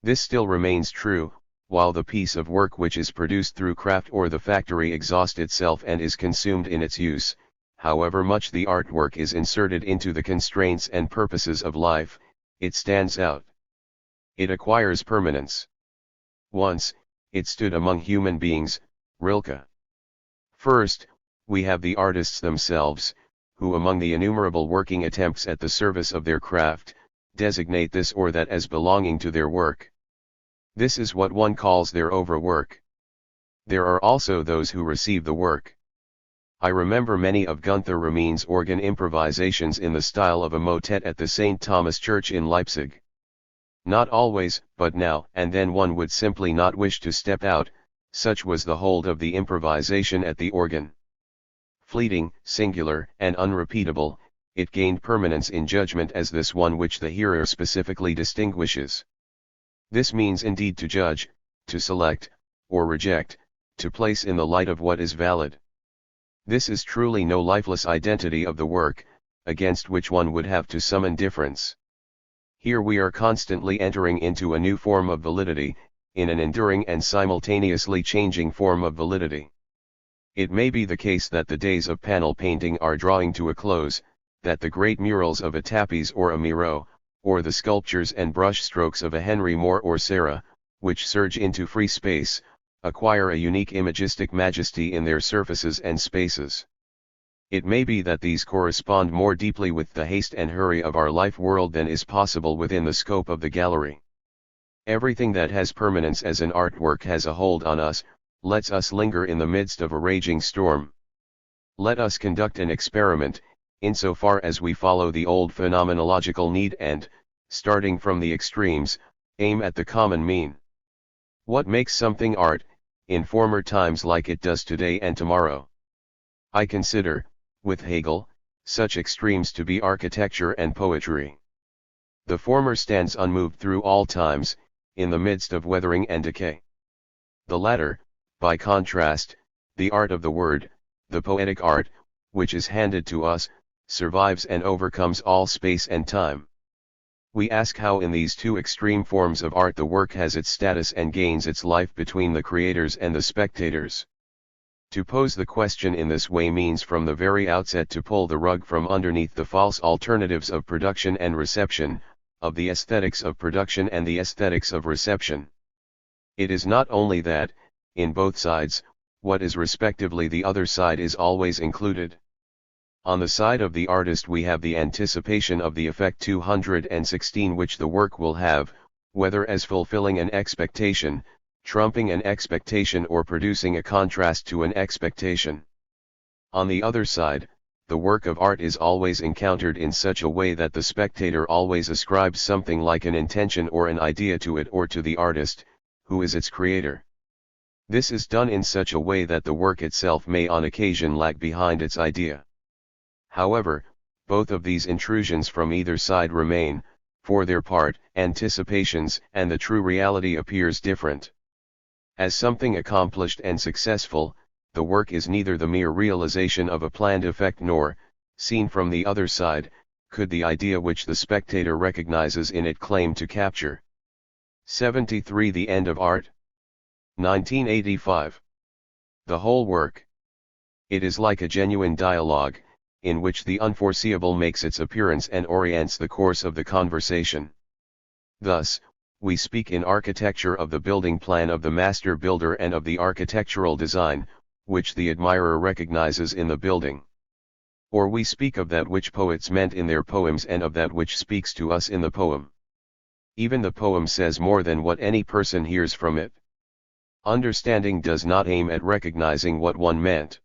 S1: This still remains true, while the piece of work which is produced through craft or the factory exhausts itself and is consumed in its use, however much the artwork is inserted into the constraints and purposes of life, it stands out. It acquires permanence. Once, it stood among human beings, Rilke. First, we have the artists themselves, who among the innumerable working attempts at the service of their craft, designate this or that as belonging to their work. This is what one calls their overwork. There are also those who receive the work. I remember many of Gunther Ramin's organ improvisations in the style of a motet at the St. Thomas Church in Leipzig. Not always, but now and then one would simply not wish to step out, such was the hold of the improvisation at the organ. Fleeting, singular, and unrepeatable, it gained permanence in judgment as this one which the hearer specifically distinguishes. This means indeed to judge, to select, or reject, to place in the light of what is valid. This is truly no lifeless identity of the work, against which one would have to summon difference. Here we are constantly entering into a new form of validity, in an enduring and simultaneously changing form of validity. It may be the case that the days of panel painting are drawing to a close, that the great murals of a Tapies or a Miro, or the sculptures and brush strokes of a Henry Moore or Serra, which surge into free space, acquire a unique imagistic majesty in their surfaces and spaces. It may be that these correspond more deeply with the haste and hurry of our life world than is possible within the scope of the gallery. Everything that has permanence as an artwork has a hold on us, Let us linger in the midst of a raging storm. Let us conduct an experiment, insofar as we follow the old phenomenological need and, starting from the extremes, aim at the common mean. What makes something art, in former times like it does today and tomorrow? I consider, with Hegel, such extremes to be architecture and poetry. The former stands unmoved through all times, in the midst of weathering and decay. The latter, by contrast, the art of the word, the poetic art, which is handed to us, survives and overcomes all space and time. We ask how in these two extreme forms of art the work has its status and gains its life between the creators and the spectators. To pose the question in this way means from the very outset to pull the rug from underneath the false alternatives of production and reception, of the aesthetics of production and the aesthetics of reception. It is not only that, in both sides, what is respectively the other side is always included. On the side of the artist we have the anticipation of the effect 216 which the work will have, whether as fulfilling an expectation, trumping an expectation or producing a contrast to an expectation. On the other side, the work of art is always encountered in such a way that the spectator always ascribes something like an intention or an idea to it or to the artist, who is its creator. This is done in such a way that the work itself may on occasion lag behind its idea. However, both of these intrusions from either side remain, for their part, anticipations, and the true reality appears different. As something accomplished and successful, the work is neither the mere realization of a planned effect nor, seen from the other side, could the idea which the spectator recognizes in it claim to capture. 73 The End of Art. 1985. The whole work. It is like a genuine dialogue, in which the unforeseeable makes its appearance and orients the course of the conversation. Thus, we speak in architecture of the building plan of the master builder and of the architectural design, which the admirer recognizes in the building. Or we speak of that which poets meant in their poems and of that which speaks to us in the poem. Even the poem says more than what any person hears from it. Understanding does not aim at recognizing what one meant.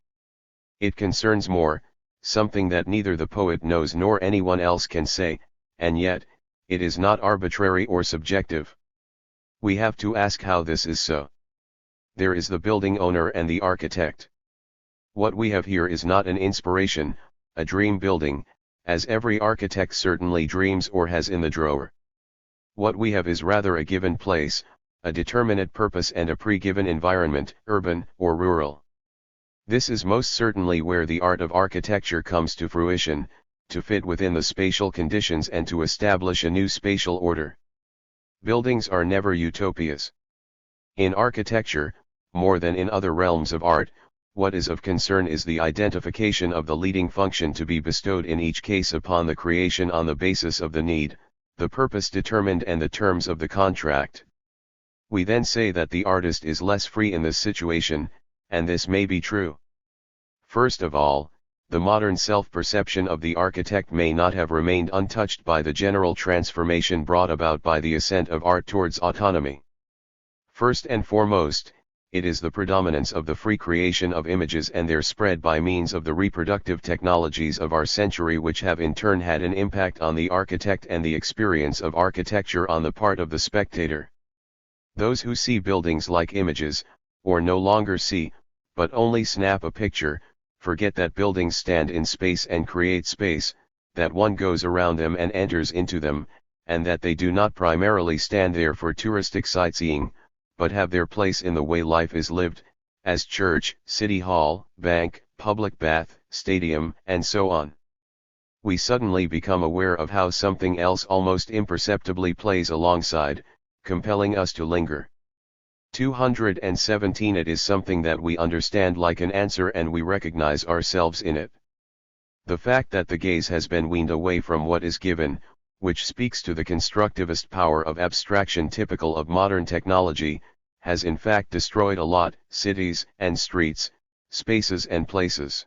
S1: It concerns more, something that neither the poet knows nor anyone else can say, and yet, it is not arbitrary or subjective. We have to ask how this is so. There is the building owner and the architect. What we have here is not an inspiration, a dream building, as every architect certainly dreams or has in the drawer. What we have is rather a given place, a determinate purpose and a pre-given environment, urban or rural. This is most certainly where the art of architecture comes to fruition, to fit within the spatial conditions and to establish a new spatial order. Buildings are never utopias. In architecture, more than in other realms of art, what is of concern is the identification of the leading function to be bestowed in each case upon the creation on the basis of the need, the purpose determined and the terms of the contract. We then say that the artist is less free in this situation, and this may be true. First of all, the modern self-perception of the architect may not have remained untouched by the general transformation brought about by the ascent of art towards autonomy. First and foremost, it is the predominance of the free creation of images and their spread by means of the reproductive technologies of our century which have in turn had an impact on the architect and the experience of architecture on the part of the spectator. Those who see buildings like images, or no longer see, but only snap a picture, forget that buildings stand in space and create space, that one goes around them and enters into them, and that they do not primarily stand there for touristic sightseeing, but have their place in the way life is lived, as church, city hall, bank, public bath, stadium, and so on. We suddenly become aware of how something else almost imperceptibly plays alongside, compelling us to linger. 217 It is something that we understand like an answer and we recognize ourselves in it. The fact that the gaze has been weaned away from what is given, which speaks to the constructivist power of abstraction typical of modern technology, has in fact destroyed a lot, cities and streets, spaces and places.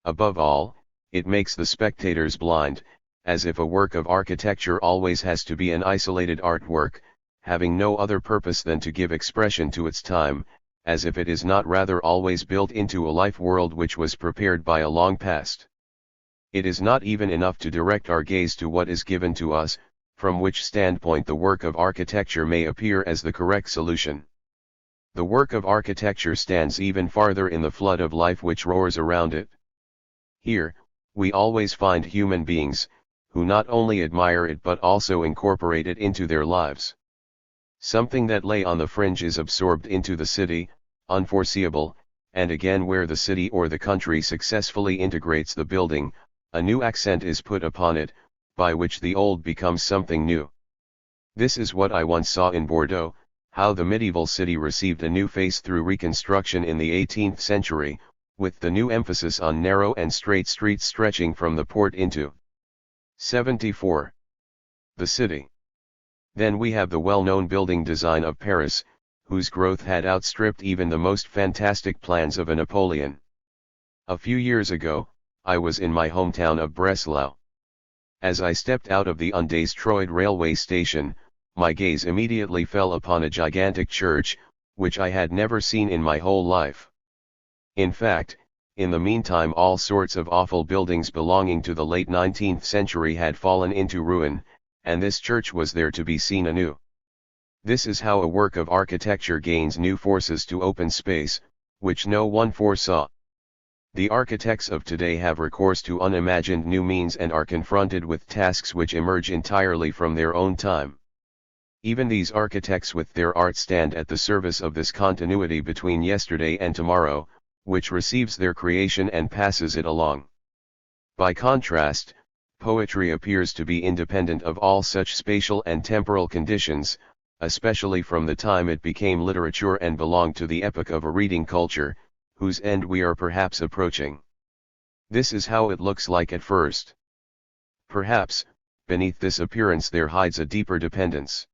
S1: Above all, it makes the spectators blind, as if a work of architecture always has to be an isolated artwork, having no other purpose than to give expression to its time, as if it is not rather always built into a life world which was prepared by a long past. It is not even enough to direct our gaze to what is given to us, from which standpoint the work of architecture may appear as the correct solution. The work of architecture stands even farther in the flood of life which roars around it. Here, we always find human beings, who not only admire it but also incorporate it into their lives. Something that lay on the fringe is absorbed into the city, unforeseeable, and again where the city or the country successfully integrates the building, a new accent is put upon it, by which the old becomes something new. This is what I once saw in Bordeaux, how the medieval city received a new face through reconstruction in the 18th century, with the new emphasis on narrow and straight streets stretching from the port into 74. The city. Then we have the well-known building design of Paris, whose growth had outstripped even the most fantastic plans of a Napoleon. A few years ago, I was in my hometown of Breslau. As I stepped out of the undestroyed railway station, my gaze immediately fell upon a gigantic church, which I had never seen in my whole life. In fact, in the meantime all sorts of awful buildings belonging to the late 19th century had fallen into ruin, and this church was there to be seen anew. This is how a work of architecture gains new forces to open space, which no one foresaw. The architects of today have recourse to unimagined new means and are confronted with tasks which emerge entirely from their own time. Even these architects with their art stand at the service of this continuity between yesterday and tomorrow, which receives their creation and passes it along. By contrast, poetry appears to be independent of all such spatial and temporal conditions, especially from the time it became literature and belonged to the epoch of a reading culture, whose end we are perhaps approaching. This is how it looks like at first. Perhaps, beneath this appearance there hides a deeper dependence.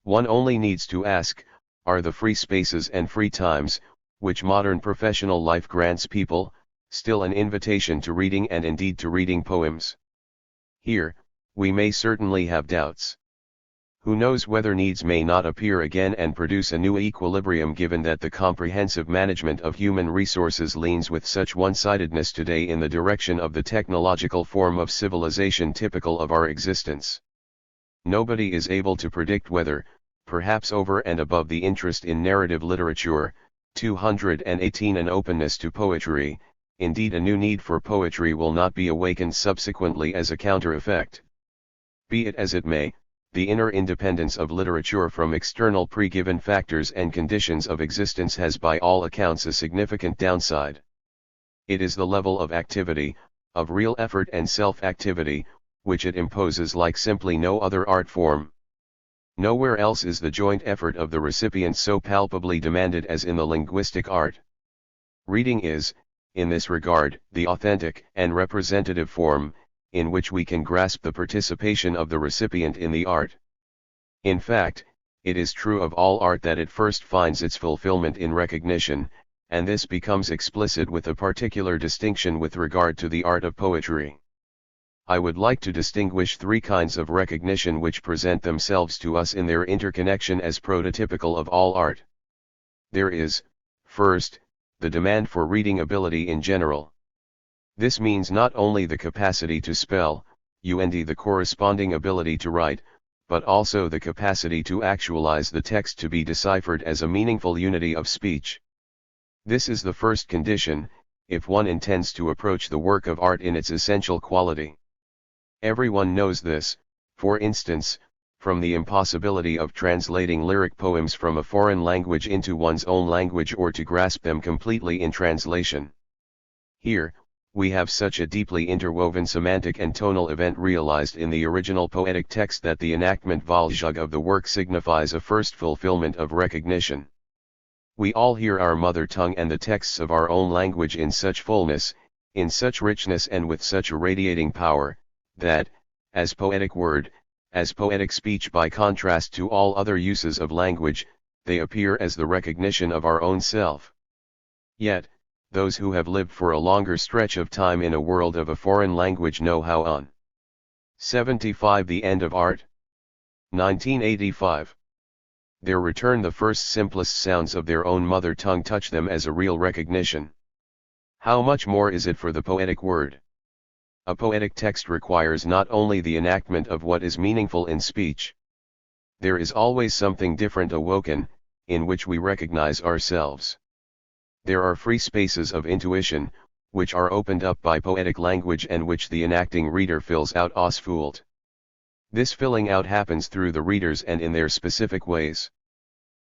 S1: One only needs to ask, are the free spaces and free times, which modern professional life grants people, still an invitation to reading and indeed to reading poems? Here, we may certainly have doubts. Who knows whether needs may not appear again and produce a new equilibrium, given that the comprehensive management of human resources leans with such one-sidedness today in the direction of the technological form of civilization typical of our existence. Nobody is able to predict whether, perhaps over and above the interest in narrative literature, 218 an openness to poetry, indeed a new need for poetry will not be awakened subsequently as a counter-effect. Be it as it may, the inner independence of literature from external pre-given factors and conditions of existence has by all accounts a significant downside. It is the level of activity, of real effort and self-activity, which it imposes like simply no other art form. Nowhere else is the joint effort of the recipient so palpably demanded as in the linguistic art. Reading is, in this regard, the authentic and representative form, in which we can grasp the participation of the recipient in the art. In fact, it is true of all art that it first finds its fulfillment in recognition, and this becomes explicit with a particular distinction with regard to the art of poetry. I would like to distinguish three kinds of recognition which present themselves to us in their interconnection as prototypical of all art. There is, first, the demand for reading ability in general. This means not only the capacity to spell, and the corresponding ability to write, but also the capacity to actualize the text to be deciphered as a meaningful unity of speech. This is the first condition, if one intends to approach the work of art in its essential quality. Everyone knows this, for instance, from the impossibility of translating lyric poems from a foreign language into one's own language or to grasp them completely in translation. Here, we have such a deeply interwoven semantic and tonal event realized in the original poetic text that the enactment Valjug of the work signifies a first fulfillment of recognition. We all hear our mother tongue and the texts of our own language in such fullness, in such richness and with such a radiating power, that, as poetic word, as poetic speech by contrast to all other uses of language, they appear as the recognition of our own self. Yet, those who have lived for a longer stretch of time in a world of a foreign language know how on 75 The End of Art. 1985. Their return the first simplest sounds of their own mother tongue touch them as a real recognition. How much more is it for the poetic word? A poetic text requires not only the enactment of what is meaningful in speech. There is always something different awoken, in which we recognize ourselves. There are free spaces of intuition, which are opened up by poetic language and which the enacting reader fills out ausfüllt. This filling out happens through the readers and in their specific ways.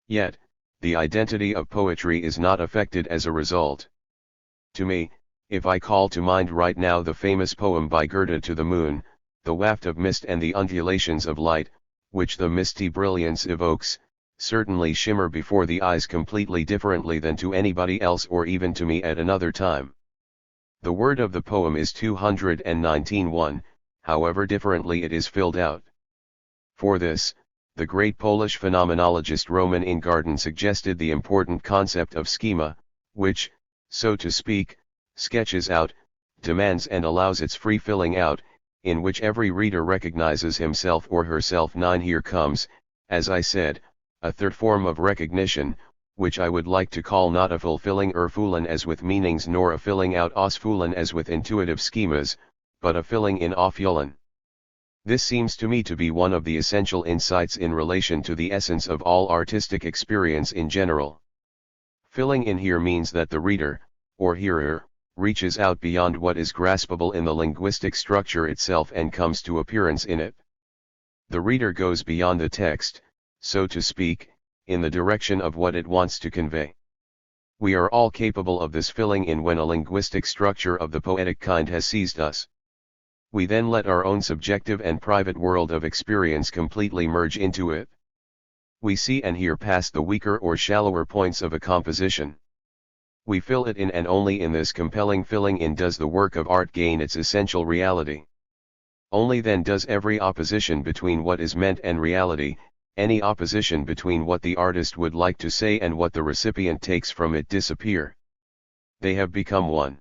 S1: Yet, the identity of poetry is not affected as a result. To me, if I call to mind right now the famous poem by Goethe To the Moon, the waft of mist and the undulations of light, which the misty brilliance evokes, certainly shimmer before the eyes completely differently than to anybody else or even to me at another time. The word of the poem is 219:1, however differently it is filled out. For this, the great Polish phenomenologist Roman Ingarden suggested the important concept of schema, which, so to speak, sketches out, demands and allows its free filling out, in which every reader recognizes himself or herself. 9 Here comes, as I said, a third form of recognition, which I would like to call not a fulfilling erfüllen as with meanings nor a filling out ausfüllen as with intuitive schemas, but a filling in auffüllen. This seems to me to be one of the essential insights in relation to the essence of all artistic experience in general. Filling in here means that the reader, or hearer, reaches out beyond what is graspable in the linguistic structure itself and comes to appearance in it. The reader goes beyond the text, so to speak, in the direction of what it wants to convey. We are all capable of this filling in when a linguistic structure of the poetic kind has seized us. We then let our own subjective and private world of experience completely merge into it. We see and hear past the weaker or shallower points of a composition. We fill it in, and only in this compelling filling in does the work of art gain its essential reality. Only then does every opposition between what is meant and reality, any opposition between what the artist would like to say and what the recipient takes from it, disappear. They have become one.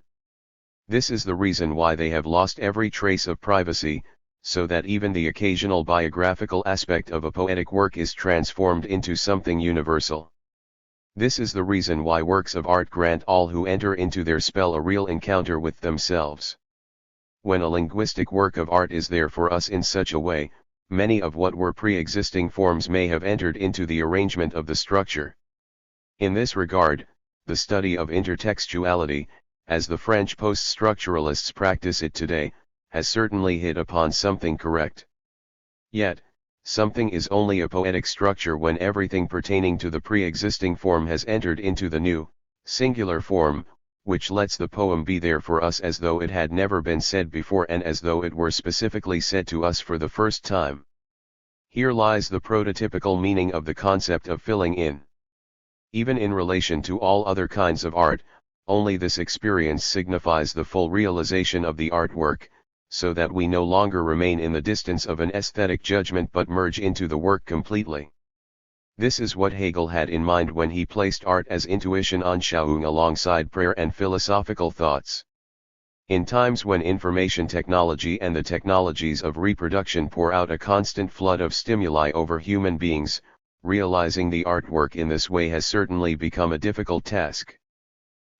S1: This is the reason why they have lost every trace of privacy, so that even the occasional biographical aspect of a poetic work is transformed into something universal. This is the reason why works of art grant all who enter into their spell a real encounter with themselves. When a linguistic work of art is there for us in such a way, many of what were pre-existing forms may have entered into the arrangement of the structure. In this regard, the study of intertextuality, as the French post-structuralists practice it today, has certainly hit upon something correct. Yet, something is only a poetic structure when everything pertaining to the pre-existing form has entered into the new, singular form, which lets the poem be there for us as though it had never been said before and as though it were specifically said to us for the first time. Here lies the prototypical meaning of the concept of filling in. Even in relation to all other kinds of art, only this experience signifies the full realization of the artwork, so that we no longer remain in the distance of an aesthetic judgment but merge into the work completely. This is what Hegel had in mind when he placed art as intuition Anschauung alongside prayer and philosophical thoughts. In times when information technology and the technologies of reproduction pour out a constant flood of stimuli over human beings, realizing the artwork in this way has certainly become a difficult task.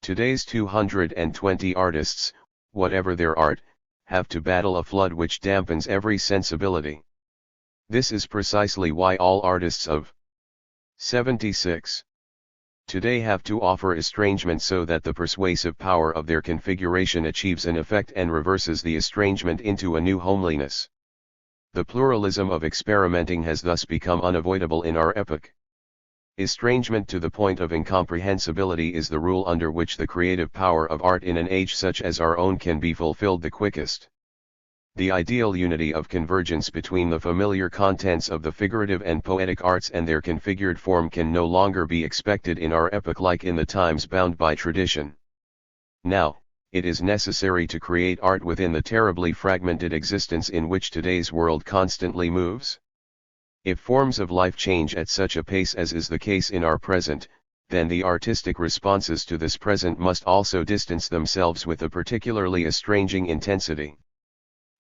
S1: Today's 220 artists, whatever their art, have to battle a flood which dampens every sensibility. This is precisely why all artists of 76 today have to offer estrangement so that the persuasive power of their configuration achieves an effect and reverses the estrangement into a new homeliness. The pluralism of experimenting has thus become unavoidable in our epoch. Estrangement to the point of incomprehensibility is the rule under which the creative power of art in an age such as our own can be fulfilled the quickest. The ideal unity of convergence between the familiar contents of the figurative and poetic arts and their configured form can no longer be expected in our epoch like in the times bound by tradition. Now, it is necessary to create art within the terribly fragmented existence in which today's world constantly moves. If forms of life change at such a pace as is the case in our present, then the artistic responses to this present must also distance themselves with a particularly estranging intensity.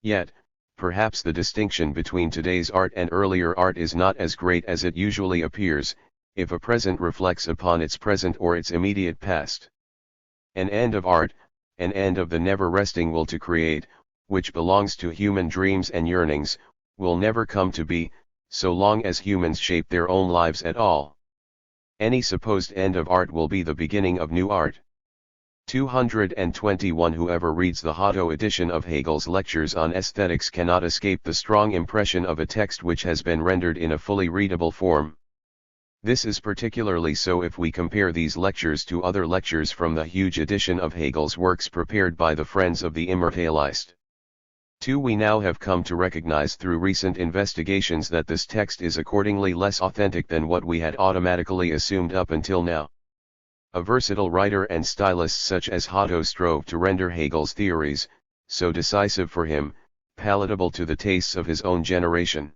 S1: Yet, perhaps the distinction between today's art and earlier art is not as great as it usually appears, if a present reflects upon its present or its immediate past. An end of art, an end of the never-resting will to create, which belongs to human dreams and yearnings, will never come to be, so long as humans shape their own lives at all. Any supposed end of art will be the beginning of new art. 221 Whoever reads the Hotto edition of Hegel's lectures on aesthetics cannot escape the strong impression of a text which has been rendered in a fully readable form. This is particularly so if we compare these lectures to other lectures from the huge edition of Hegel's works prepared by the Friends of the Immortalist. 2. We now have come to recognize through recent investigations that this text is accordingly less authentic than what we had automatically assumed up until now. A versatile writer and stylist such as Hotto strove to render Hegel's theories, so decisive for him, palatable to the tastes of his own generation.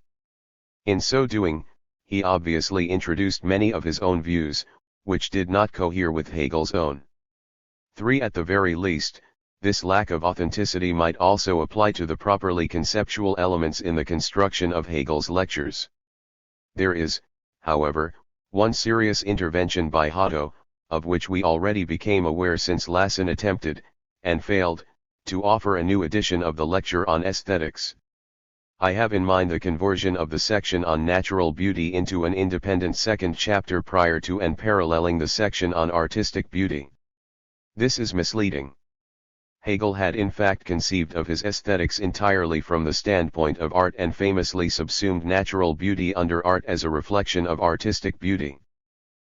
S1: In so doing, he obviously introduced many of his own views, which did not cohere with Hegel's own. 3. At the very least, this lack of authenticity might also apply to the properly conceptual elements in the construction of Hegel's lectures. There is, however, one serious intervention by Hotto, of which we already became aware since Lassen attempted, and failed, to offer a new edition of the lecture on aesthetics. I have in mind the conversion of the section on natural beauty into an independent second chapter prior to and paralleling the section on artistic beauty. This is misleading. Hegel had in fact conceived of his aesthetics entirely from the standpoint of art and famously subsumed natural beauty under art as a reflection of artistic beauty.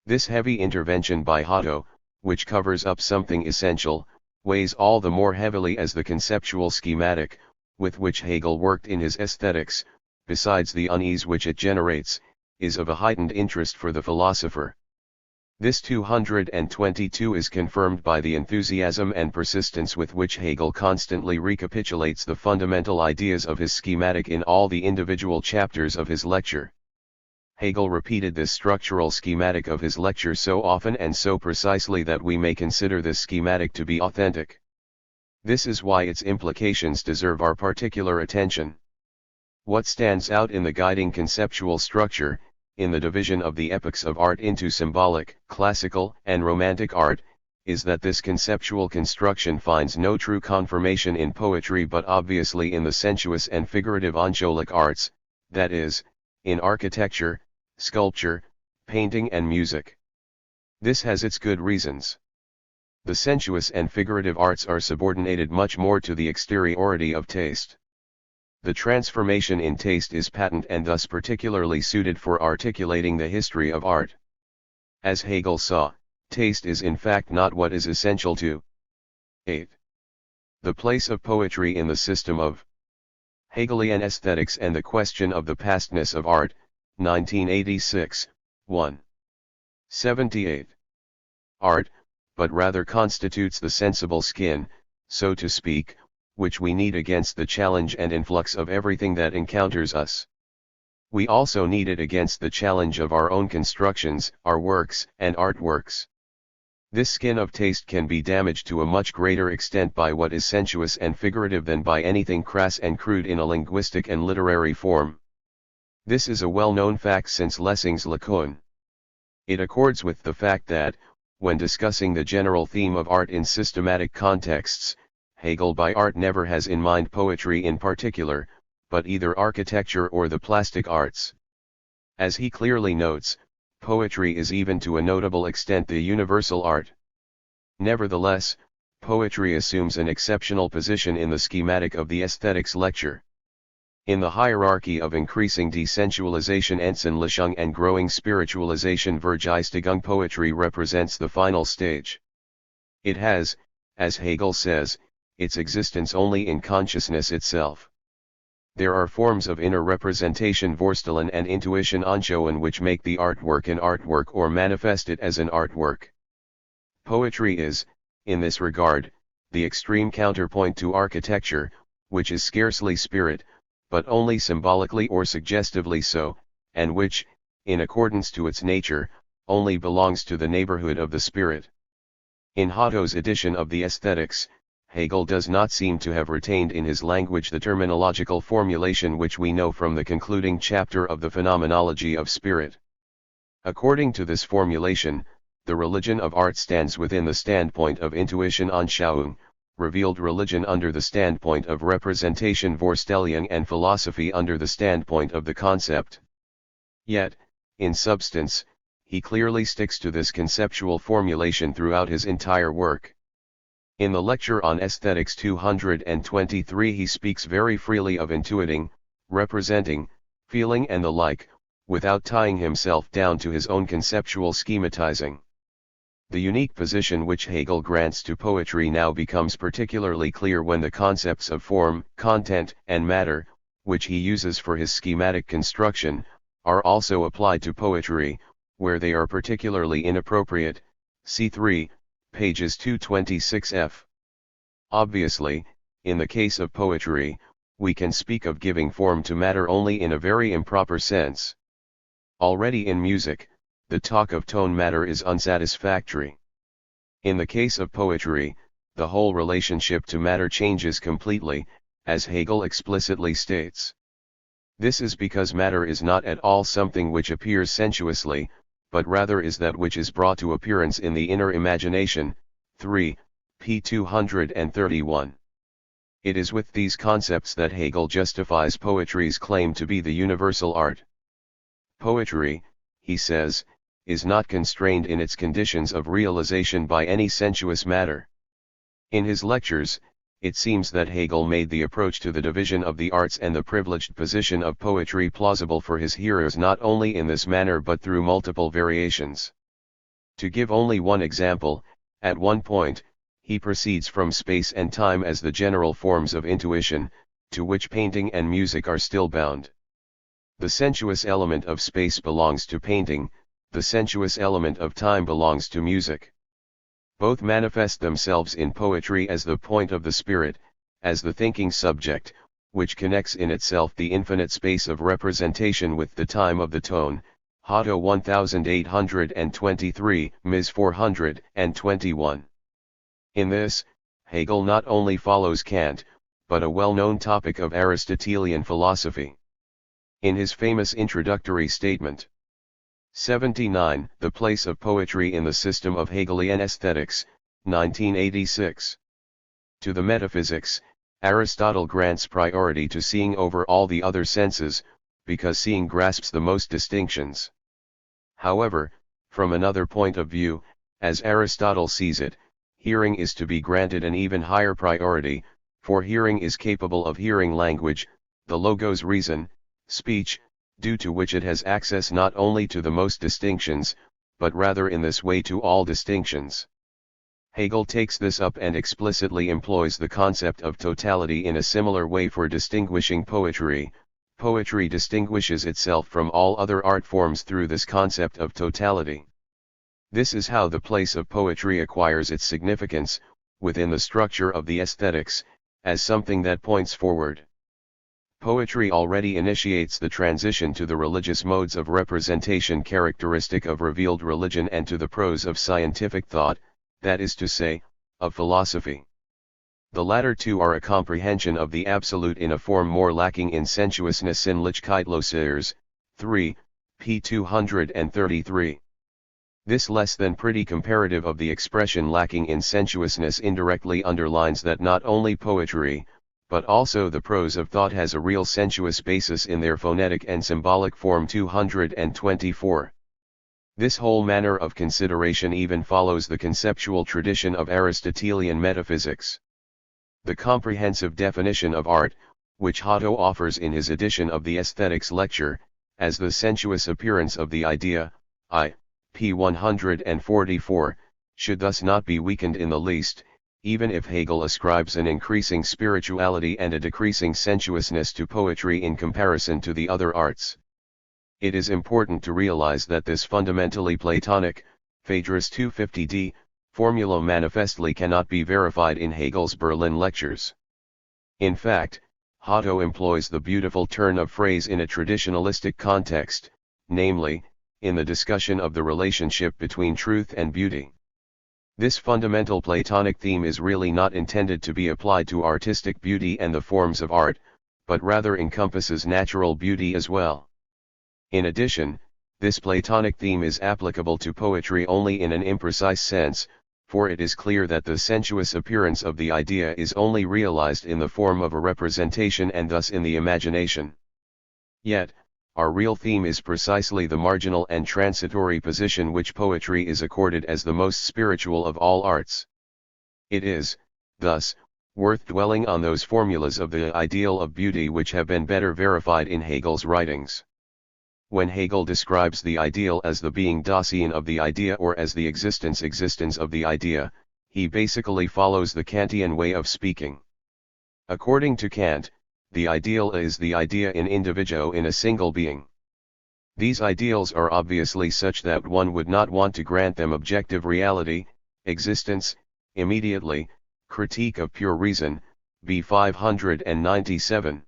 S1: This heavy intervention by Hotto, which covers up something essential, weighs all the more heavily as the conceptual schematic, with which Hegel worked in his aesthetics, besides the unease which it generates, is of a heightened interest for the philosopher. This 222 is confirmed by the enthusiasm and persistence with which Hegel constantly recapitulates the fundamental ideas of his schematic in all the individual chapters of his lecture. Hegel repeated this structural schematic of his lecture so often and so precisely that we may consider this schematic to be authentic. This is why its implications deserve our particular attention. What stands out in the guiding conceptual structure, in the division of the epochs of art into symbolic, classical, and romantic art, is that this conceptual construction finds no true confirmation in poetry but obviously in the sensuous and figurative angelic arts, that is, in architecture, sculpture, painting and music. This has its good reasons. The sensuous and figurative arts are subordinated much more to the exteriority of taste. The transformation in taste is patent and thus particularly suited for articulating the history of art. As Hegel saw, taste is in fact not what is essential to 8. The place of poetry in the system of Hegelian aesthetics and the question of the pastness of art, 1986, 1. 78. Art, but rather constitutes the sensible skin, so to speak, which we need against the challenge and influx of everything that encounters us. We also need it against the challenge of our own constructions, our works, and artworks. This skin of taste can be damaged to a much greater extent by what is sensuous and figurative than by anything crass and crude in a linguistic and literary form. This is a well-known fact since Lessing's Lacan. It accords with the fact that, when discussing the general theme of art in systematic contexts, Hegel by art never has in mind poetry in particular, but either architecture or the plastic arts. As he clearly notes, poetry is even to a notable extent the universal art. Nevertheless, poetry assumes an exceptional position in the schematic of the aesthetics lecture. In the hierarchy of increasing desensualization Entsenlichung and growing spiritualization Vergeistigung, poetry represents the final stage. It has, as Hegel says, its existence only in consciousness itself. There are forms of inner representation Vorstellen and intuition Anschauen which make the artwork an artwork or manifest it as an artwork. Poetry is, in this regard, the extreme counterpoint to architecture, which is scarcely spirit, but only symbolically or suggestively so, and which, in accordance to its nature, only belongs to the neighborhood of the spirit. In Hotto's edition of the Aesthetics, Hegel does not seem to have retained in his language the terminological formulation which we know from the concluding chapter of the Phenomenology of Spirit. According to this formulation, the religion of art stands within the standpoint of intuition Anschauung, revealed religion under the standpoint of representation Vorstellung, and philosophy under the standpoint of the concept. Yet, in substance, he clearly sticks to this conceptual formulation throughout his entire work. In the lecture on Aesthetics 223 he speaks very freely of intuiting, representing, feeling and the like, without tying himself down to his own conceptual schematizing. The unique position which Hegel grants to poetry now becomes particularly clear when the concepts of form, content, and matter, which he uses for his schematic construction, are also applied to poetry, where they are particularly inappropriate. C3, pages 226f. Obviously, in the case of poetry, we can speak of giving form to matter only in a very improper sense. Already in music, the talk of tone matter is unsatisfactory. In the case of poetry, the whole relationship to matter changes completely, as Hegel explicitly states. This is because matter is not at all something which appears sensuously, but rather is that which is brought to appearance in the inner imagination. 3, p. 231. It is with these concepts that Hegel justifies poetry's claim to be the universal art. Poetry, he says, is not constrained in its conditions of realization by any sensuous matter. In his lectures, it seems that Hegel made the approach to the division of the arts and the privileged position of poetry plausible for his hearers not only in this manner but through multiple variations. To give only one example, at one point, he proceeds from space and time as the general forms of intuition, to which painting and music are still bound. The sensuous element of space belongs to painting, the sensuous element of time belongs to music. Both manifest themselves in poetry as the point of the spirit, as the thinking subject, which connects in itself the infinite space of representation with the time of the tone. Hotto 1823, Ms. 421. In this, Hegel not only follows Kant, but a well-known topic of Aristotelian philosophy. In his famous introductory statement, 79, The Place of Poetry in the System of Hegelian Aesthetics, 1986. To the metaphysics, Aristotle grants priority to seeing over all the other senses, because seeing grasps the most distinctions. However, from another point of view, as Aristotle sees it, hearing is to be granted an even higher priority, for hearing is capable of hearing language, the logos reason, speech, due to which it has access not only to the most distinctions, but rather in this way to all distinctions. Hegel takes this up and explicitly employs the concept of totality in a similar way for distinguishing poetry. Poetry distinguishes itself from all other art forms through this concept of totality. This is how the place of poetry acquires its significance, within the structure of the aesthetics, as something that points forward. Poetry already initiates the transition to the religious modes of representation characteristic of revealed religion and to the prose of scientific thought, that is to say, of philosophy. The latter two are a comprehension of the absolute in a form more lacking in sensuousness Sinnlichkeitslosers, 3, p. 233. This less than pretty comparative of the expression lacking in sensuousness indirectly underlines that not only poetry, but also the prose of thought has a real sensuous basis in their phonetic and symbolic form. 224. This whole manner of consideration even follows the conceptual tradition of Aristotelian metaphysics. The comprehensive definition of art, which Hotto offers in his edition of the Aesthetics lecture, as the sensuous appearance of the idea, I, p. 144, should thus not be weakened in the least, even if Hegel ascribes an increasing spirituality and a decreasing sensuousness to poetry in comparison to the other arts. It is important to realize that this fundamentally Platonic, Phaedrus 250d, formula manifestly cannot be verified in Hegel's Berlin lectures. In fact, Hotto employs the beautiful turn of phrase in a traditionalistic context, namely, in the discussion of the relationship between truth and beauty. This fundamental Platonic theme is really not intended to be applied to artistic beauty and the forms of art, but rather encompasses natural beauty as well. In addition, This Platonic theme is applicable to poetry only in an imprecise sense, for it is clear that the sensuous appearance of the idea is only realized in the form of a representation and thus in the imagination. Yet, our real theme is precisely the marginal and transitory position which poetry is accorded as the most spiritual of all arts. It is, thus, worth dwelling on those formulas of the ideal of beauty which have been better verified in Hegel's writings. When Hegel describes the ideal as the being Dasein of the idea or as the existence of the idea, he basically follows the Kantian way of speaking. According to Kant, the ideal is the idea in individuo in a single being. These ideals are obviously such that one would not want to grant them objective reality, existence, immediately. Critique of Pure Reason, b. 597.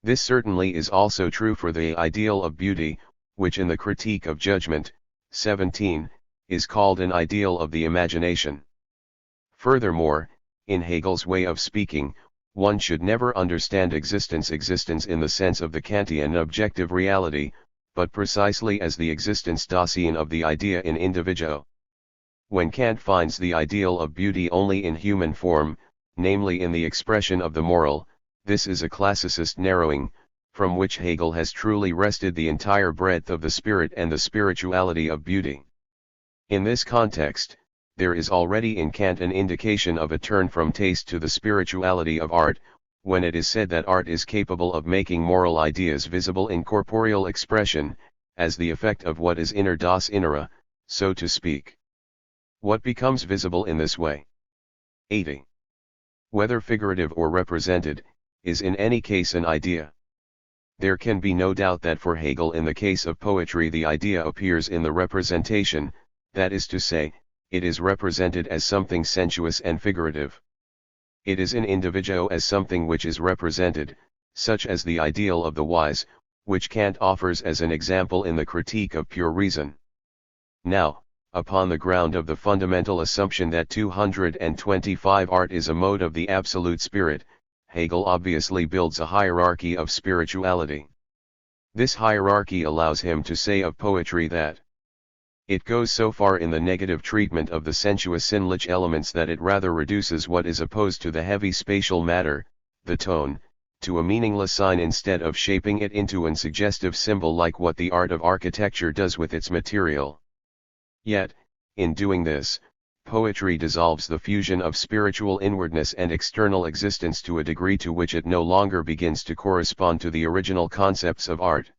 S1: This certainly is also true for the ideal of beauty, which in the Critique of Judgment, 17, is called an ideal of the imagination. Furthermore, in Hegel's way of speaking, one should never understand existence in the sense of the Kantian objective reality, but precisely as the existence Dasein of the idea in individuo. When Kant finds the ideal of beauty only in human form, namely in the expression of the moral, this is a classicist narrowing, from which Hegel has truly wrested the entire breadth of the spirit and the spirituality of beauty. In this context, there is already in Kant an indication of a turn from taste to the spirituality of art, when it is said that art is capable of making moral ideas visible in corporeal expression, as the effect of what is inner das Innere, so to speak. What becomes visible in this way? 80. Whether figurative or represented, is in any case an idea. There can be no doubt that for Hegel in the case of poetry the idea appears in the representation, that is to say, it is represented as something sensuous and figurative. It is in individuo as something which is represented, such as the ideal of the wise, which Kant offers as an example in the Critique of Pure Reason. Now, upon the ground of the fundamental assumption that 225 art is a mode of the absolute spirit, Hegel obviously builds a hierarchy of spirituality. This hierarchy allows him to say of poetry that it goes so far in the negative treatment of the sensuous sinnlich elements that it rather reduces what is opposed to the heavy spatial matter, the tone, to a meaningless sign instead of shaping it into an suggestive symbol like what the art of architecture does with its material. Yet, in doing this, poetry dissolves the fusion of spiritual inwardness and external existence to a degree to which it no longer begins to correspond to the original concepts of art.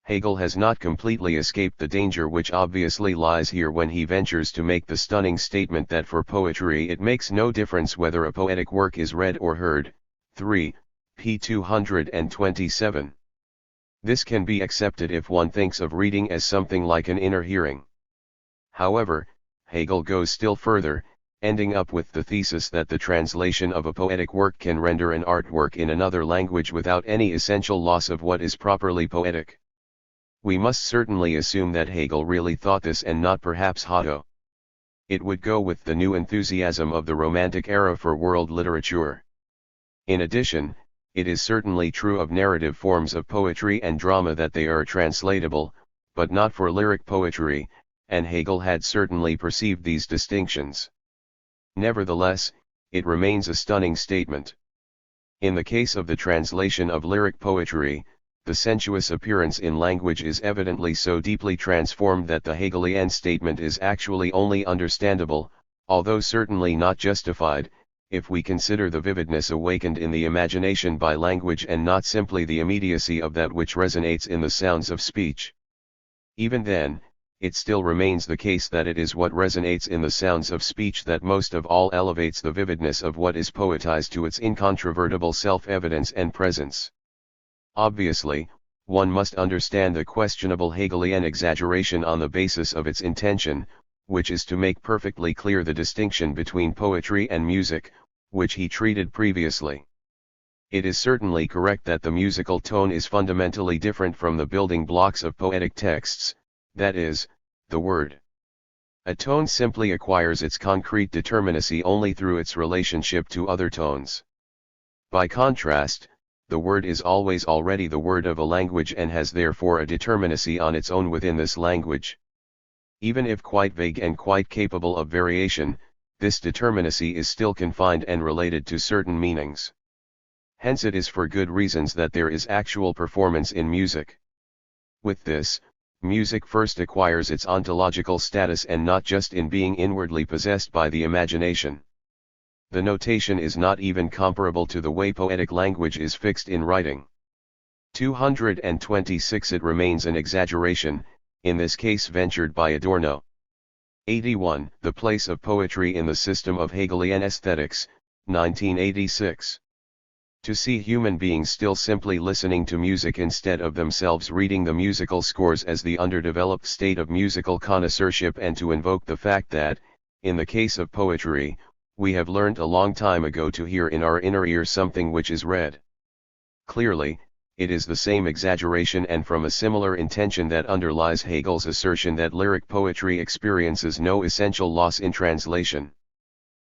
S1: Hegel has not completely escaped the danger which obviously lies here when he ventures to make the stunning statement that for poetry it makes no difference whether a poetic work is read or heard. 3. p. 227. This can be accepted if one thinks of reading as something like an inner hearing. However, Hegel goes still further, ending up with the thesis that the translation of a poetic work can render an artwork in another language without any essential loss of what is properly poetic. We must certainly assume that Hegel really thought this and not perhaps Hotto. It would go with the new enthusiasm of the Romantic era for world literature. In addition, it is certainly true of narrative forms of poetry and drama that they are translatable, but not for lyric poetry, and Hegel had certainly perceived these distinctions. Nevertheless, it remains a stunning statement. In the case of the translation of lyric poetry, the sensuous appearance in language is evidently so deeply transformed that the Hegelian statement is actually only understandable, although certainly not justified, if we consider the vividness awakened in the imagination by language and not simply the immediacy of that which resonates in the sounds of speech. Even then, it still remains the case that it is what resonates in the sounds of speech that most of all elevates the vividness of what is poetized to its incontrovertible self-evidence and presence. Obviously, one must understand the questionable Hegelian exaggeration on the basis of its intention, which is to make perfectly clear the distinction between poetry and music, which he treated previously. It is certainly correct that the musical tone is fundamentally different from the building blocks of poetic texts, that is, the word. A tone simply acquires its concrete determinacy only through its relationship to other tones. By contrast, the word is always already the word of a language and has therefore a determinacy on its own within this language. Even if quite vague and quite capable of variation, this determinacy is still confined and related to certain meanings. Hence it is for good reasons that there is actual performance in music. With this, music first acquires its ontological status and not just in being inwardly possessed by the imagination. The notation is not even comparable to the way poetic language is fixed in writing. 226 It remains an exaggeration, in this case ventured by Adorno. 81 The place of poetry in the system of Hegelian aesthetics, 1986. To see human beings still simply listening to music instead of themselves reading the musical scores as the underdeveloped state of musical connoisseurship, and to invoke the fact that, in the case of poetry, we have learned a long time ago to hear in our inner ear something which is read. Clearly, it is the same exaggeration and from a similar intention that underlies Hegel's assertion that lyric poetry experiences no essential loss in translation.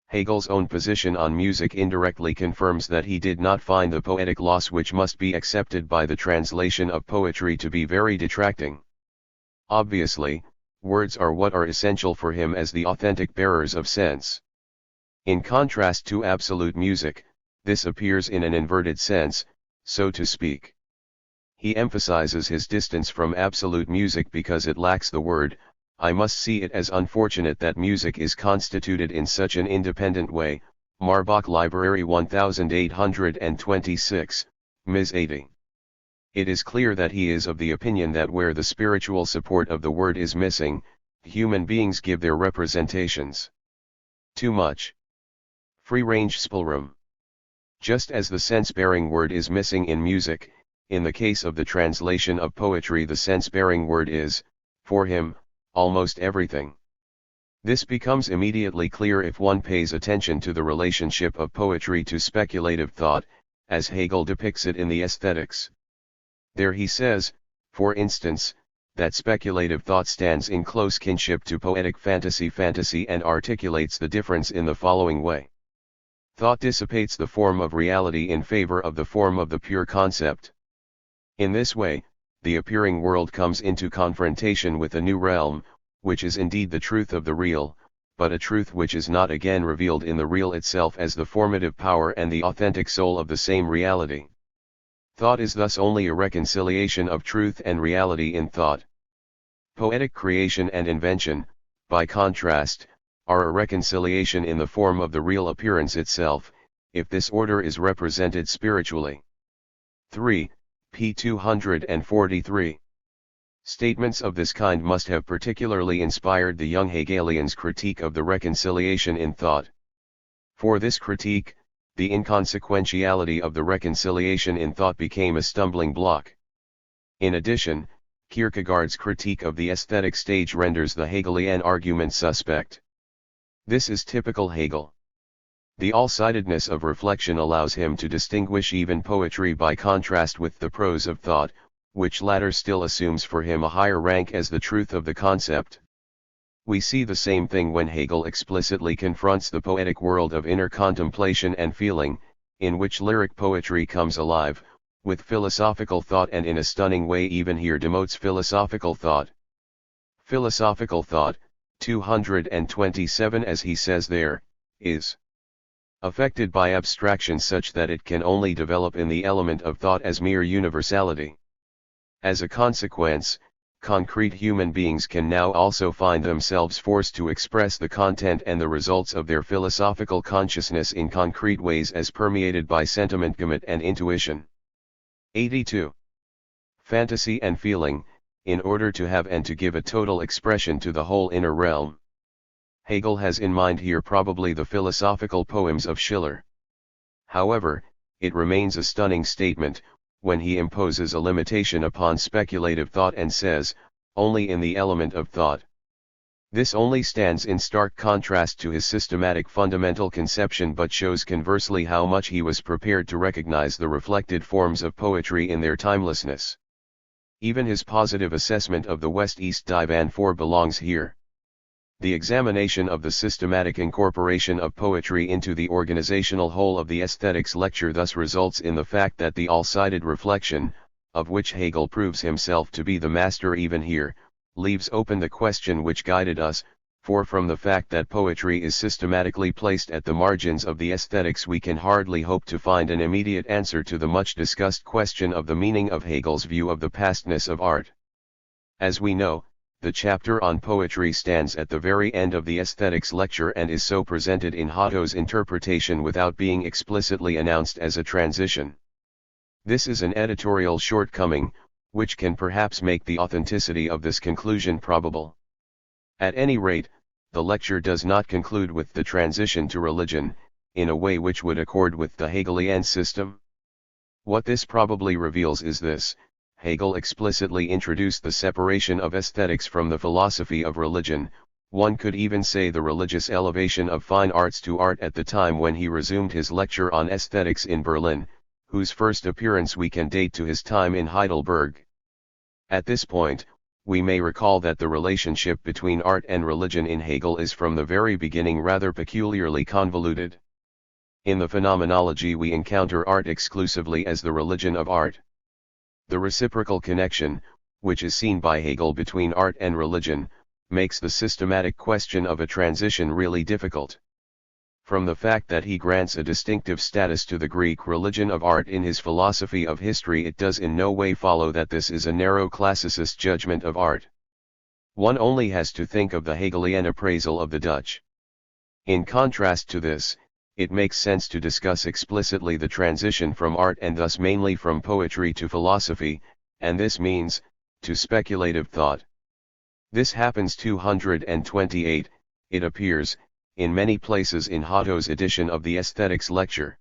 S1: Hegel's own position on music indirectly confirms that he did not find the poetic loss which must be accepted by the translation of poetry to be very detracting. Obviously, words are what are essential for him as the authentic bearers of sense. In contrast to absolute music, this appears in an inverted sense, so to speak. He emphasizes his distance from absolute music because it lacks the word. I must see it as unfortunate that music is constituted in such an independent way. Marbach Library 1826, Ms. 80. It is clear that he is of the opinion that where the spiritual support of the word is missing, human beings give their representations too much free-range spielroom. Just as the sense-bearing word is missing in music, in the case of the translation of poetry the sense-bearing word is, for him, almost everything. This becomes immediately clear if one pays attention to the relationship of poetry to speculative thought, as Hegel depicts it in the Aesthetics. There he says, for instance, that speculative thought stands in close kinship to poetic fantasy and articulates the difference in the following way. Thought dissipates the form of reality in favor of the form of the pure concept. In this way, the appearing world comes into confrontation with a new realm, which is indeed the truth of the real, but a truth which is not again revealed in the real itself as the formative power and the authentic soul of the same reality. Thought is thus only a reconciliation of truth and reality in thought. Poetic creation and invention, by contrast, are a reconciliation in the form of the real appearance itself, if this order is represented spiritually. 3. p. 243. Statements of this kind must have particularly inspired the young Hegelian's critique of the reconciliation in thought. For this critique, the inconsequentiality of the reconciliation in thought became a stumbling block. In addition, Kierkegaard's critique of the aesthetic stage renders the Hegelian argument suspect. This is typical Hegel. The all-sidedness of reflection allows him to distinguish even poetry by contrast with the prose of thought, which latter still assumes for him a higher rank as the truth of the concept. We see the same thing when Hegel explicitly confronts the poetic world of inner contemplation and feeling, in which lyric poetry comes alive, with philosophical thought, and in a stunning way even here demotes philosophical thought. Philosophical thought, 227 as he says there, is affected by abstraction such that it can only develop in the element of thought as mere universality. As a consequence, concrete human beings can now also find themselves forced to express the content and the results of their philosophical consciousness in concrete ways as permeated by sentiment and intuition. 82. Fantasy and feeling, in order to have and to give a total expression to the whole inner realm. Hegel has in mind here probably the philosophical poems of Schiller. However, it remains a stunning statement, when he imposes a limitation upon speculative thought and says, only in the element of thought. This only stands in stark contrast to his systematic fundamental conception, but shows conversely how much he was prepared to recognize the reflected forms of poetry in their timelessness. Even his positive assessment of the West-East divan 4 belongs here. The examination of the systematic incorporation of poetry into the organizational whole of the aesthetics lecture thus results in the fact that the all-sided reflection, of which Hegel proves himself to be the master even here, leaves open the question which guided us, for from the fact that poetry is systematically placed at the margins of the aesthetics we can hardly hope to find an immediate answer to the much discussed question of the meaning of Hegel's view of the pastness of art. As we know, the chapter on poetry stands at the very end of the aesthetics lecture and is so presented in Hotto's interpretation without being explicitly announced as a transition. This is an editorial shortcoming, which can perhaps make the authenticity of this conclusion probable. At any rate, the lecture does not conclude with the transition to religion, in a way which would accord with the Hegelian system. What this probably reveals is this: Hegel explicitly introduced the separation of aesthetics from the philosophy of religion, one could even say the religious elevation of fine arts to art at the time when he resumed his lecture on aesthetics in Berlin, whose first appearance we can date to his time in Heidelberg. At this point, we may recall that the relationship between art and religion in Hegel is from the very beginning rather peculiarly convoluted. In the phenomenology we encounter art exclusively as the religion of art. The reciprocal connection, which is seen by Hegel between art and religion, makes the systematic question of a transition really difficult. From the fact that he grants a distinctive status to the Greek religion of art in his philosophy of history, it does in no way follow that this is a narrow classicist judgment of art. One only has to think of the Hegelian appraisal of the Dutch. In contrast to this, it makes sense to discuss explicitly the transition from art and thus mainly from poetry to philosophy, and this means, to speculative thought. This happens 228, it appears, in many places in Hotto's edition of the Aesthetics lecture.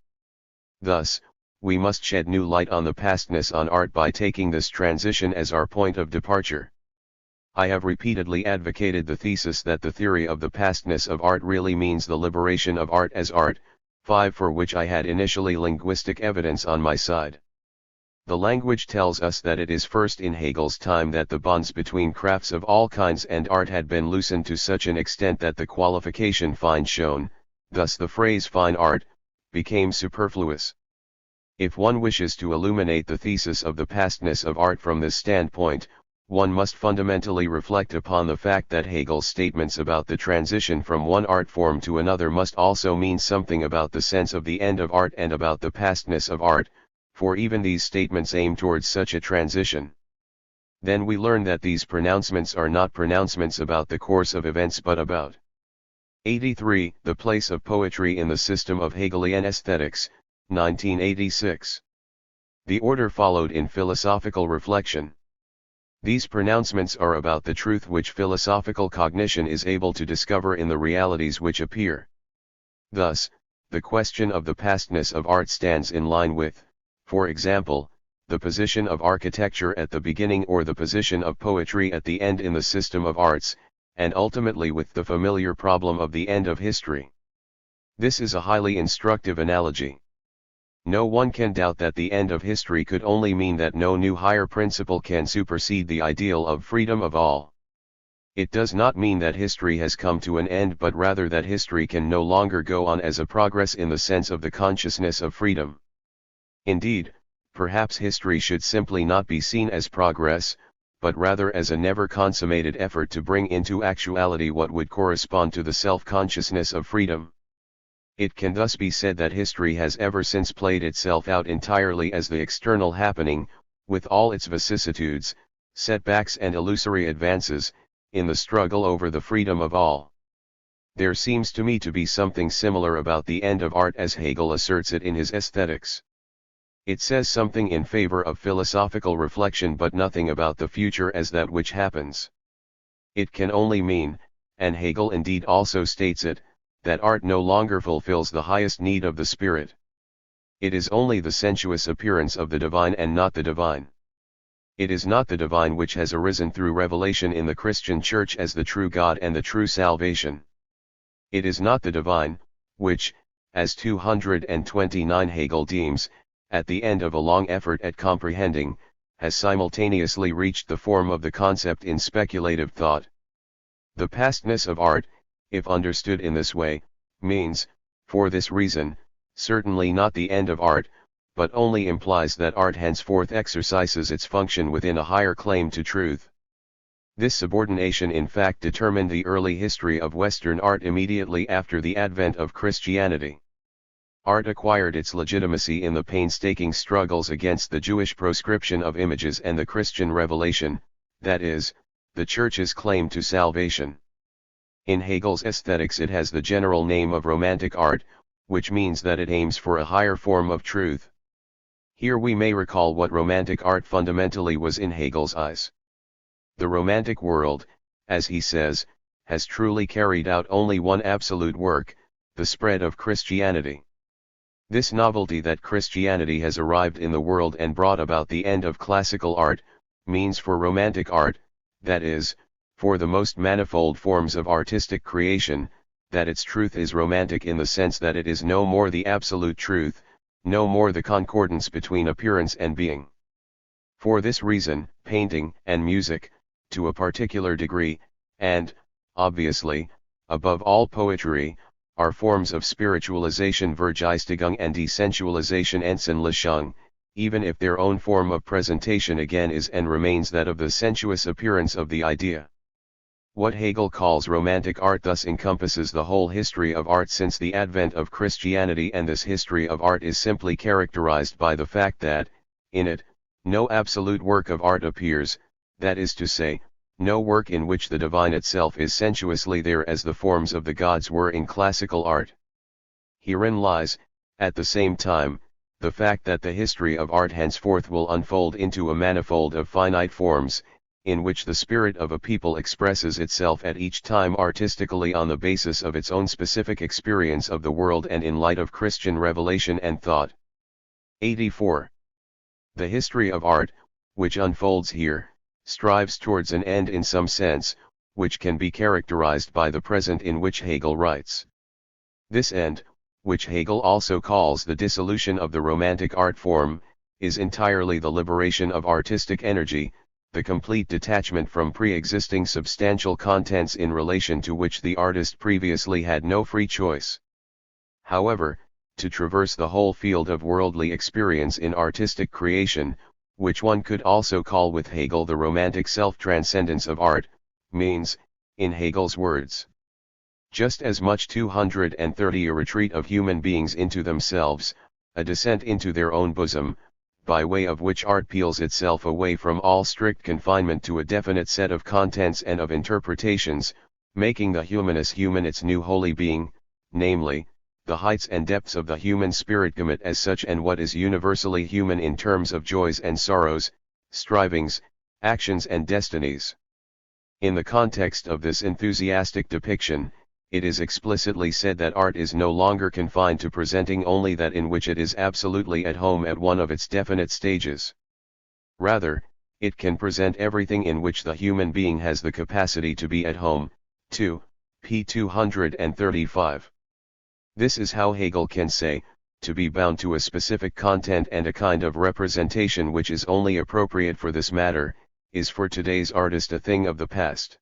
S1: Thus, we must shed new light on the pastness on art by taking this transition as our point of departure. I have repeatedly advocated the thesis that the theory of the pastness of art really means the liberation of art as art, for which I had initially linguistic evidence on my side. The language tells us that it is first in Hegel's time that the bonds between crafts of all kinds and art had been loosened to such an extent that the qualification fine shown, thus the phrase fine art, became superfluous. If one wishes to illuminate the thesis of the pastness of art from this standpoint, one must fundamentally reflect upon the fact that Hegel's statements about the transition from one art form to another must also mean something about the sense of the end of art and about the pastness of art, for even these statements aim towards such a transition. Then we learn that these pronouncements are not pronouncements about the course of events but about 83. The place of poetry in the system of Hegelian aesthetics, 1986. The order followed in philosophical reflection. These pronouncements are about the truth which philosophical cognition is able to discover in the realities which appear. Thus, the question of the pastness of art stands in line with, for example, the position of architecture at the beginning or the position of poetry at the end in the system of arts, and ultimately with the familiar problem of the end of history. This is a highly instructive analogy. No one can doubt that the end of history could only mean that no new higher principle can supersede the ideal of freedom of all. It does not mean that history has come to an end but rather that history can no longer go on as a progress in the sense of the consciousness of freedom. Indeed, perhaps history should simply not be seen as progress, but rather as a never consummated effort to bring into actuality what would correspond to the self-consciousness of freedom. It can thus be said that history has ever since played itself out entirely as the external happening, with all its vicissitudes, setbacks and illusory advances, in the struggle over the freedom of all. There seems to me to be something similar about the end of art as Hegel asserts it in his Aesthetics. It says something in favor of philosophical reflection but nothing about the future as that which happens. It can only mean, and Hegel indeed also states it, that art no longer fulfills the highest need of the spirit. It is only the sensuous appearance of the divine and not the divine. It is not the divine which has arisen through revelation in the Christian Church as the true God and the true salvation. It is not the divine, which, as 229 Hegel deems, at the end of a long effort at comprehending, has simultaneously reached the form of the concept in speculative thought. The pastness of art, if understood in this way, means, for this reason, certainly not the end of art, but only implies that art henceforth exercises its function within a higher claim to truth. This subordination in fact determined the early history of Western art immediately after the advent of Christianity. Art acquired its legitimacy in the painstaking struggles against the Jewish proscription of images and the Christian revelation, that is, the Church's claim to salvation. In Hegel's aesthetics it has the general name of Romantic art, which means that it aims for a higher form of truth. Here we may recall what Romantic art fundamentally was in Hegel's eyes. The Romantic world, as he says, has truly carried out only one absolute work, the spread of Christianity. This novelty that Christianity has arrived in the world and brought about the end of classical art, means for Romantic art, that is, for the most manifold forms of artistic creation, that its truth is romantic in the sense that it is no more the absolute truth, no more the concordance between appearance and being. For this reason, painting and music, to a particular degree, and, obviously, above all poetry, are forms of spiritualization Vergeistigung and desensualization Entsinnlichung, even if their own form of presentation again is and remains that of the sensuous appearance of the idea. What Hegel calls Romantic art thus encompasses the whole history of art since the advent of Christianity, and this history of art is simply characterized by the fact that, in it, no absolute work of art appears, that is to say, no work in which the divine itself is sensuously there as the forms of the gods were in classical art. Herein lies, at the same time, the fact that the history of art henceforth will unfold into a manifold of finite forms, in which the spirit of a people expresses itself at each time artistically on the basis of its own specific experience of the world and in light of Christian revelation and thought. 84. The history of art, which unfolds here, strives towards an end in some sense, which can be characterized by the present in which Hegel writes. This end, which Hegel also calls the dissolution of the Romantic art form, is entirely the liberation of artistic energy, the complete detachment from pre-existing substantial contents in relation to which the artist previously had no free choice. However, to traverse the whole field of worldly experience in artistic creation, which one could also call with Hegel the Romantic self-transcendence of art, means, in Hegel's words, just as much 230 a retreat of human beings into themselves, a descent into their own bosom, by way of which art peels itself away from all strict confinement to a definite set of contents and of interpretations, making the humanus human its new holy being, namely, the heights and depths of the human spirit gamut as such and what is universally human in terms of joys and sorrows, strivings, actions and destinies. In the context of this enthusiastic depiction, it is explicitly said that art is no longer confined to presenting only that in which it is absolutely at home at one of its definite stages. Rather, it can present everything in which the human being has the capacity to be at home, too. p. 235. This is how Hegel can say, to be bound to a specific content and a kind of representation which is only appropriate for this matter, is for today's artist a thing of the past.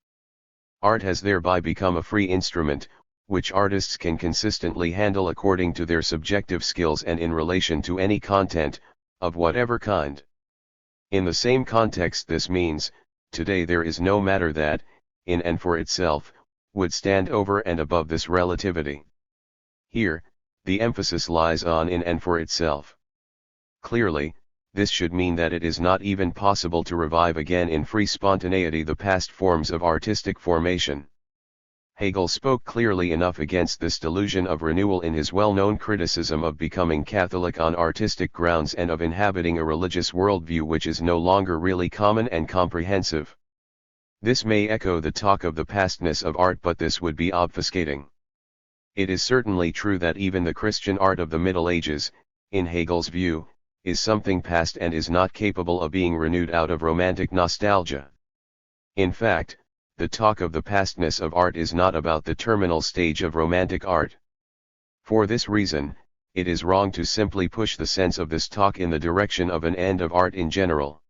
S1: Art has thereby become a free instrument, which artists can consistently handle according to their subjective skills and in relation to any content, of whatever kind. In the same context this means, today there is no matter that, in and for itself, would stand over and above this relativity. Here, the emphasis lies on in and for itself. Clearly, this should mean that it is not even possible to revive again in free spontaneity the past forms of artistic formation. Hegel spoke clearly enough against this delusion of renewal in his well-known criticism of becoming Catholic on artistic grounds and of inhabiting a religious worldview which is no longer really common and comprehensive. This may echo the talk of the pastness of art, but this would be obfuscating. It is certainly true that even the Christian art of the Middle Ages, in Hegel's view, is something past and is not capable of being renewed out of romantic nostalgia. In fact, the talk of the pastness of art is not about the terminal stage of romantic art. For this reason, it is wrong to simply push the sense of this talk in the direction of an end of art in general.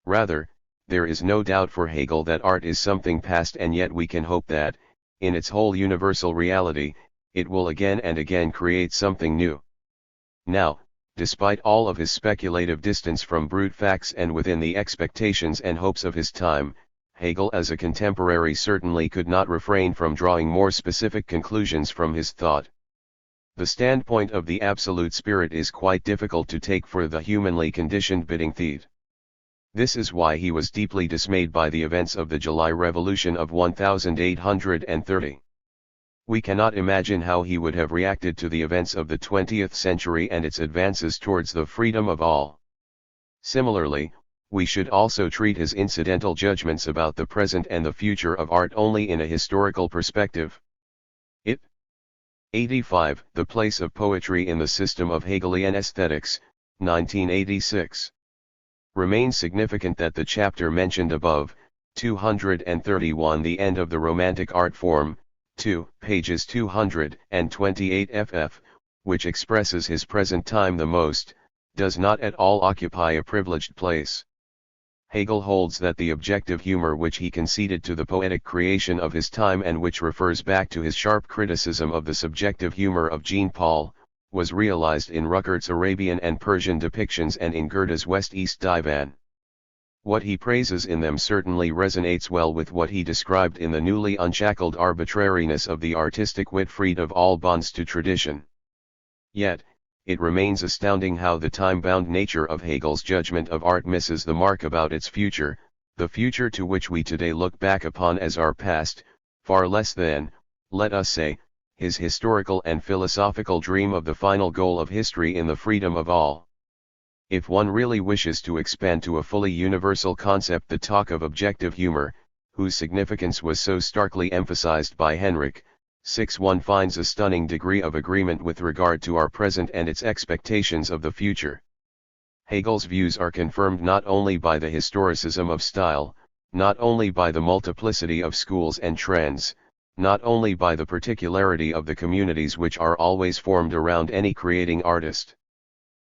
S1: Rather, There is no doubt for Hegel that art is something past, and yet we can hope that, in its whole universal reality, it will again and again create something new. Now, despite all of his speculative distance from brute facts and within the expectations and hopes of his time, Hegel as a contemporary certainly could not refrain from drawing more specific conclusions from his thought. The standpoint of the absolute spirit is quite difficult to take for the humanly conditioned Bedingtheit. This is why he was deeply dismayed by the events of the July Revolution of 1830. We cannot imagine how he would have reacted to the events of the 20th century and its advances towards the freedom of all. Similarly, we should also treat his incidental judgments about the present and the future of art only in a historical perspective. 85. The Place of Poetry in the System of Hegelian Aesthetics, 1986. Remains significant that the chapter mentioned above, 231, The End of the Romantic Art Form, 2, pages 228 ff, which expresses his present time the most, does not at all occupy a privileged place. Hegel holds that the objective humor which he conceded to the poetic creation of his time, and which refers back to his sharp criticism of the subjective humor of Jean-Paul, was realized in Ruckert's Arabian and Persian depictions and in Goethe's West-East Divan. What he praises in them certainly resonates well with what he described in the newly unshackled arbitrariness of the artistic wit freed of all bonds to tradition. Yet, it remains astounding how the time-bound nature of Hegel's judgment of art misses the mark about its future, the future to which we today look back upon as our past, far less than, let us say, his historical and philosophical dream of the final goal of history in the freedom of all. If one really wishes to expand to a fully universal concept the talk of objective humor, whose significance was so starkly emphasized by Henrik, 6, one finds a stunning degree of agreement with regard to our present and its expectations of the future. Hegel's views are confirmed not only by the historicism of style, not only by the multiplicity of schools and trends, not only by the particularity of the communities which are always formed around any creating artist.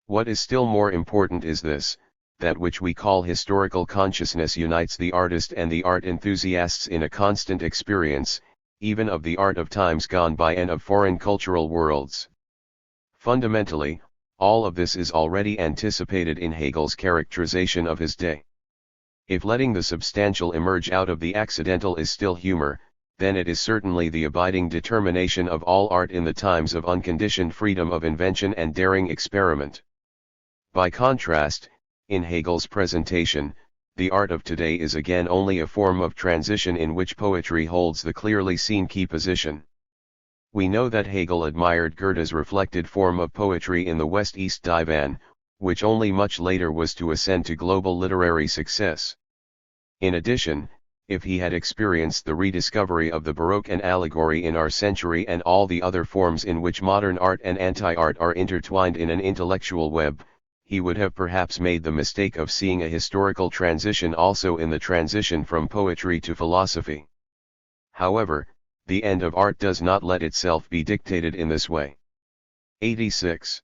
S1: What is still more important is this, that which we call historical consciousness unites the artist and the art enthusiasts in a constant experience, even of the art of times gone by and of foreign cultural worlds. Fundamentally, all of this is already anticipated in Hegel's characterization of his day. If letting the substantial emerge out of the accidental is still humor, then it is certainly the abiding determination of all art in the times of unconditioned freedom of invention and daring experiment. By contrast, in Hegel's presentation, the art of today is again only a form of transition in which poetry holds the clearly seen key position. We know that Hegel admired Goethe's reflected form of poetry in the West-East Divan, which only much later was to ascend to global literary success. In addition, if he had experienced the rediscovery of the Baroque and allegory in our century and all the other forms in which modern art and anti-art are intertwined in an intellectual web, he would have perhaps made the mistake of seeing a historical transition also in the transition from poetry to philosophy. However, the end of art does not let itself be dictated in this way. 86.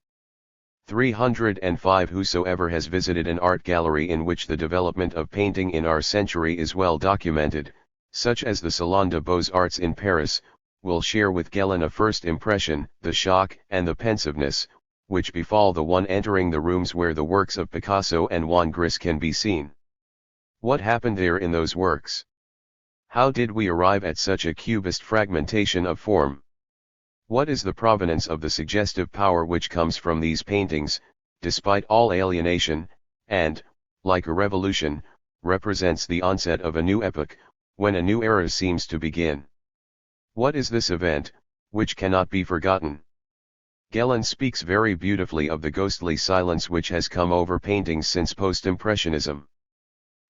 S1: 305 Whosoever has visited an art gallery in which the development of painting in our century is well documented, such as the Salon des Beaux-Arts in Paris, will share with Gellin a first impression, the shock and the pensiveness, which befall the one entering the rooms where the works of Picasso and Juan Gris can be seen. What happened there in those works? How did we arrive at such a cubist fragmentation of form? What is the provenance of the suggestive power which comes from these paintings, despite all alienation, and, like a revolution, represents the onset of a new epoch, when a new era seems to begin? What is this event, which cannot be forgotten? Gellin speaks very beautifully of the ghostly silence which has come over paintings since post-impressionism.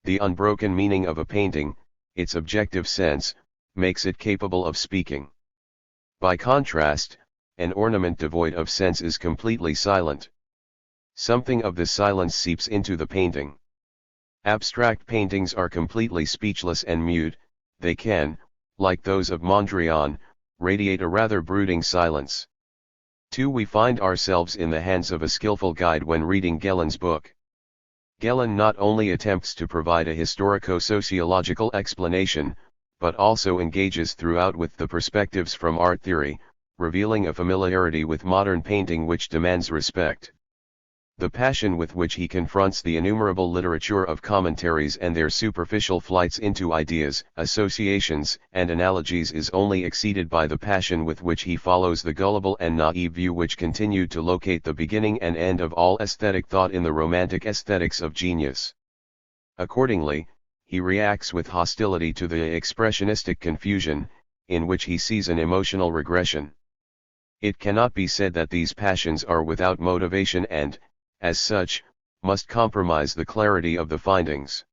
S1: The unbroken meaning of a painting, its objective sense, makes it capable of speaking. By contrast, an ornament devoid of sense is completely silent. Something of this silence seeps into the painting. Abstract paintings are completely speechless and mute, they can, like those of Mondrian, radiate a rather brooding silence. 2. We find ourselves in the hands of a skillful guide when reading Gellin's book. Gellin not only attempts to provide a historico-sociological explanation, but also engages throughout with the perspectives from art theory, revealing a familiarity with modern painting which demands respect. The passion with which he confronts the innumerable literature of commentaries and their superficial flights into ideas, associations, and analogies is only exceeded by the passion with which he follows the gullible and naive view which continued to locate the beginning and end of all aesthetic thought in the romantic aesthetics of genius. Accordingly, he reacts with hostility to the expressionistic confusion, in which he sees an emotional regression. It cannot be said that these passions are without motivation and, as such, must compromise the clarity of the findings.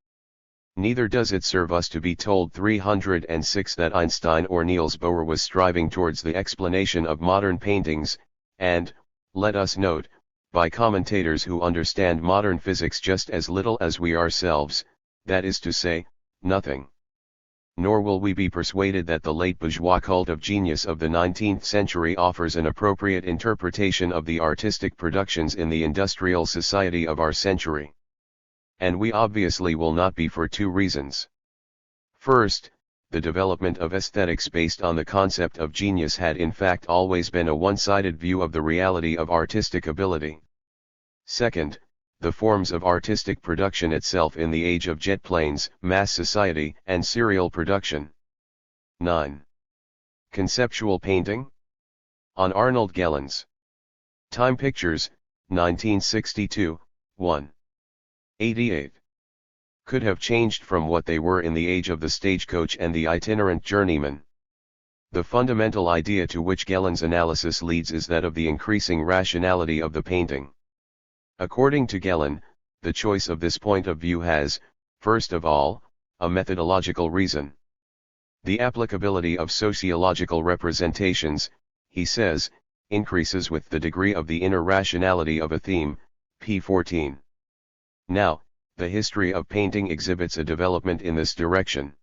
S1: Neither does it serve us to be told 306 that Einstein or Niels Bohr was striving towards the explanation of modern paintings, and, let us note, by commentators who understand modern physics just as little as we ourselves, that is to say, nothing. Nor will we be persuaded that the late bourgeois cult of genius of the 19th century offers an appropriate interpretation of the artistic productions in the industrial society of our century. And we obviously will not be for two reasons. First, the development of aesthetics based on the concept of genius had in fact always been a one-sided view of the reality of artistic ability. Second, the forms of artistic production itself in the age of jet planes, mass society, and serial production. 9. Conceptual painting? On Arnold Gellin's Time Pictures, 1962, 1. 88. Could have changed from what they were in the age of the stagecoach and the itinerant journeyman. The fundamental idea to which Gellin's analysis leads is that of the increasing rationality of the painting. According to Gellin, the choice of this point of view has, first of all, a methodological reason. The applicability of sociological representations, he says, increases with the degree of the inner rationality of a theme, p. 14. Now, the history of painting exhibits a development in this direction.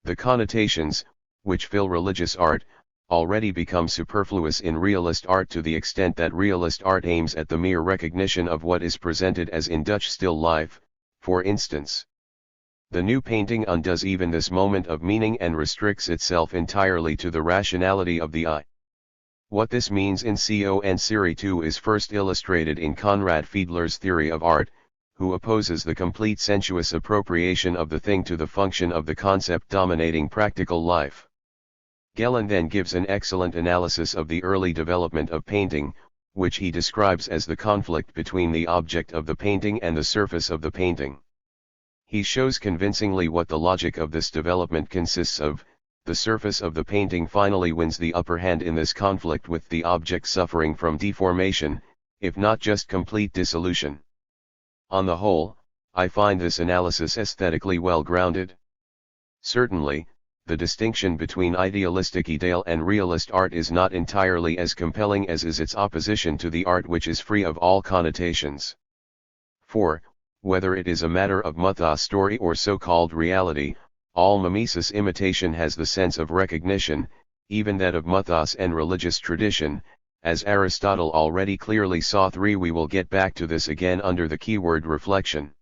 S1: The connotations, which fill religious art, already become superfluous in realist art to the extent that realist art aims at the mere recognition of what is presented as in Dutch still life, for instance. The new painting undoes even this moment of meaning and restricts itself entirely to the rationality of the eye. What this means in CO and Serie 2 is first illustrated in Conrad Fiedler's theory of art, who opposes the complete sensuous appropriation of the thing to the function of the concept dominating practical life. Gellin then gives an excellent analysis of the early development of painting, which he describes as the conflict between the object of the painting and the surface of the painting. He shows convincingly what the logic of this development consists of. The surface of the painting finally wins the upper hand in this conflict with the object suffering from deformation, if not just complete dissolution. On the whole, I find this analysis aesthetically well grounded. Certainly, the distinction between idealistic ideal and realist art is not entirely as compelling as is its opposition to the art which is free of all connotations. For, whether it is a matter of mythos story or so-called reality, all mimesis imitation has the sense of recognition, even that of mythos and religious tradition, as Aristotle already clearly saw. 3. We will get back to this again under the keyword reflection.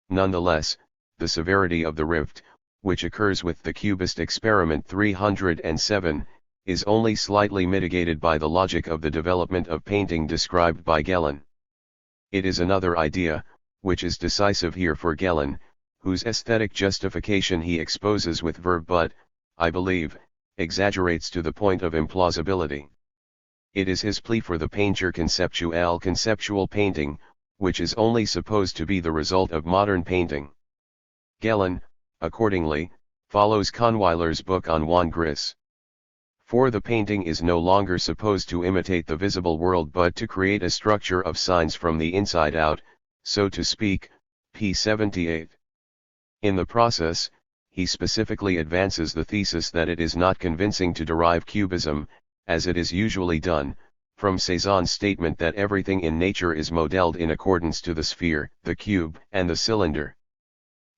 S1: Nonetheless, the severity of the rift, which occurs with the Cubist experiment 307, is only slightly mitigated by the logic of the development of painting described by Gellin. It is another idea, which is decisive here for Gellin, whose aesthetic justification he exposes with verve but, I believe, exaggerates to the point of implausibility. It is his plea for the peinture conceptuelle conceptual painting, which is only supposed to be the result of modern painting. Gellin, accordingly, follows Kahnweiler's book on Juan Gris. For the painting is no longer supposed to imitate the visible world but to create a structure of signs from the inside out, so to speak, p. 78. In the process, he specifically advances the thesis that it is not convincing to derive cubism, as it is usually done, from Cézanne's statement that everything in nature is modeled in accordance to the sphere, the cube, and the cylinder.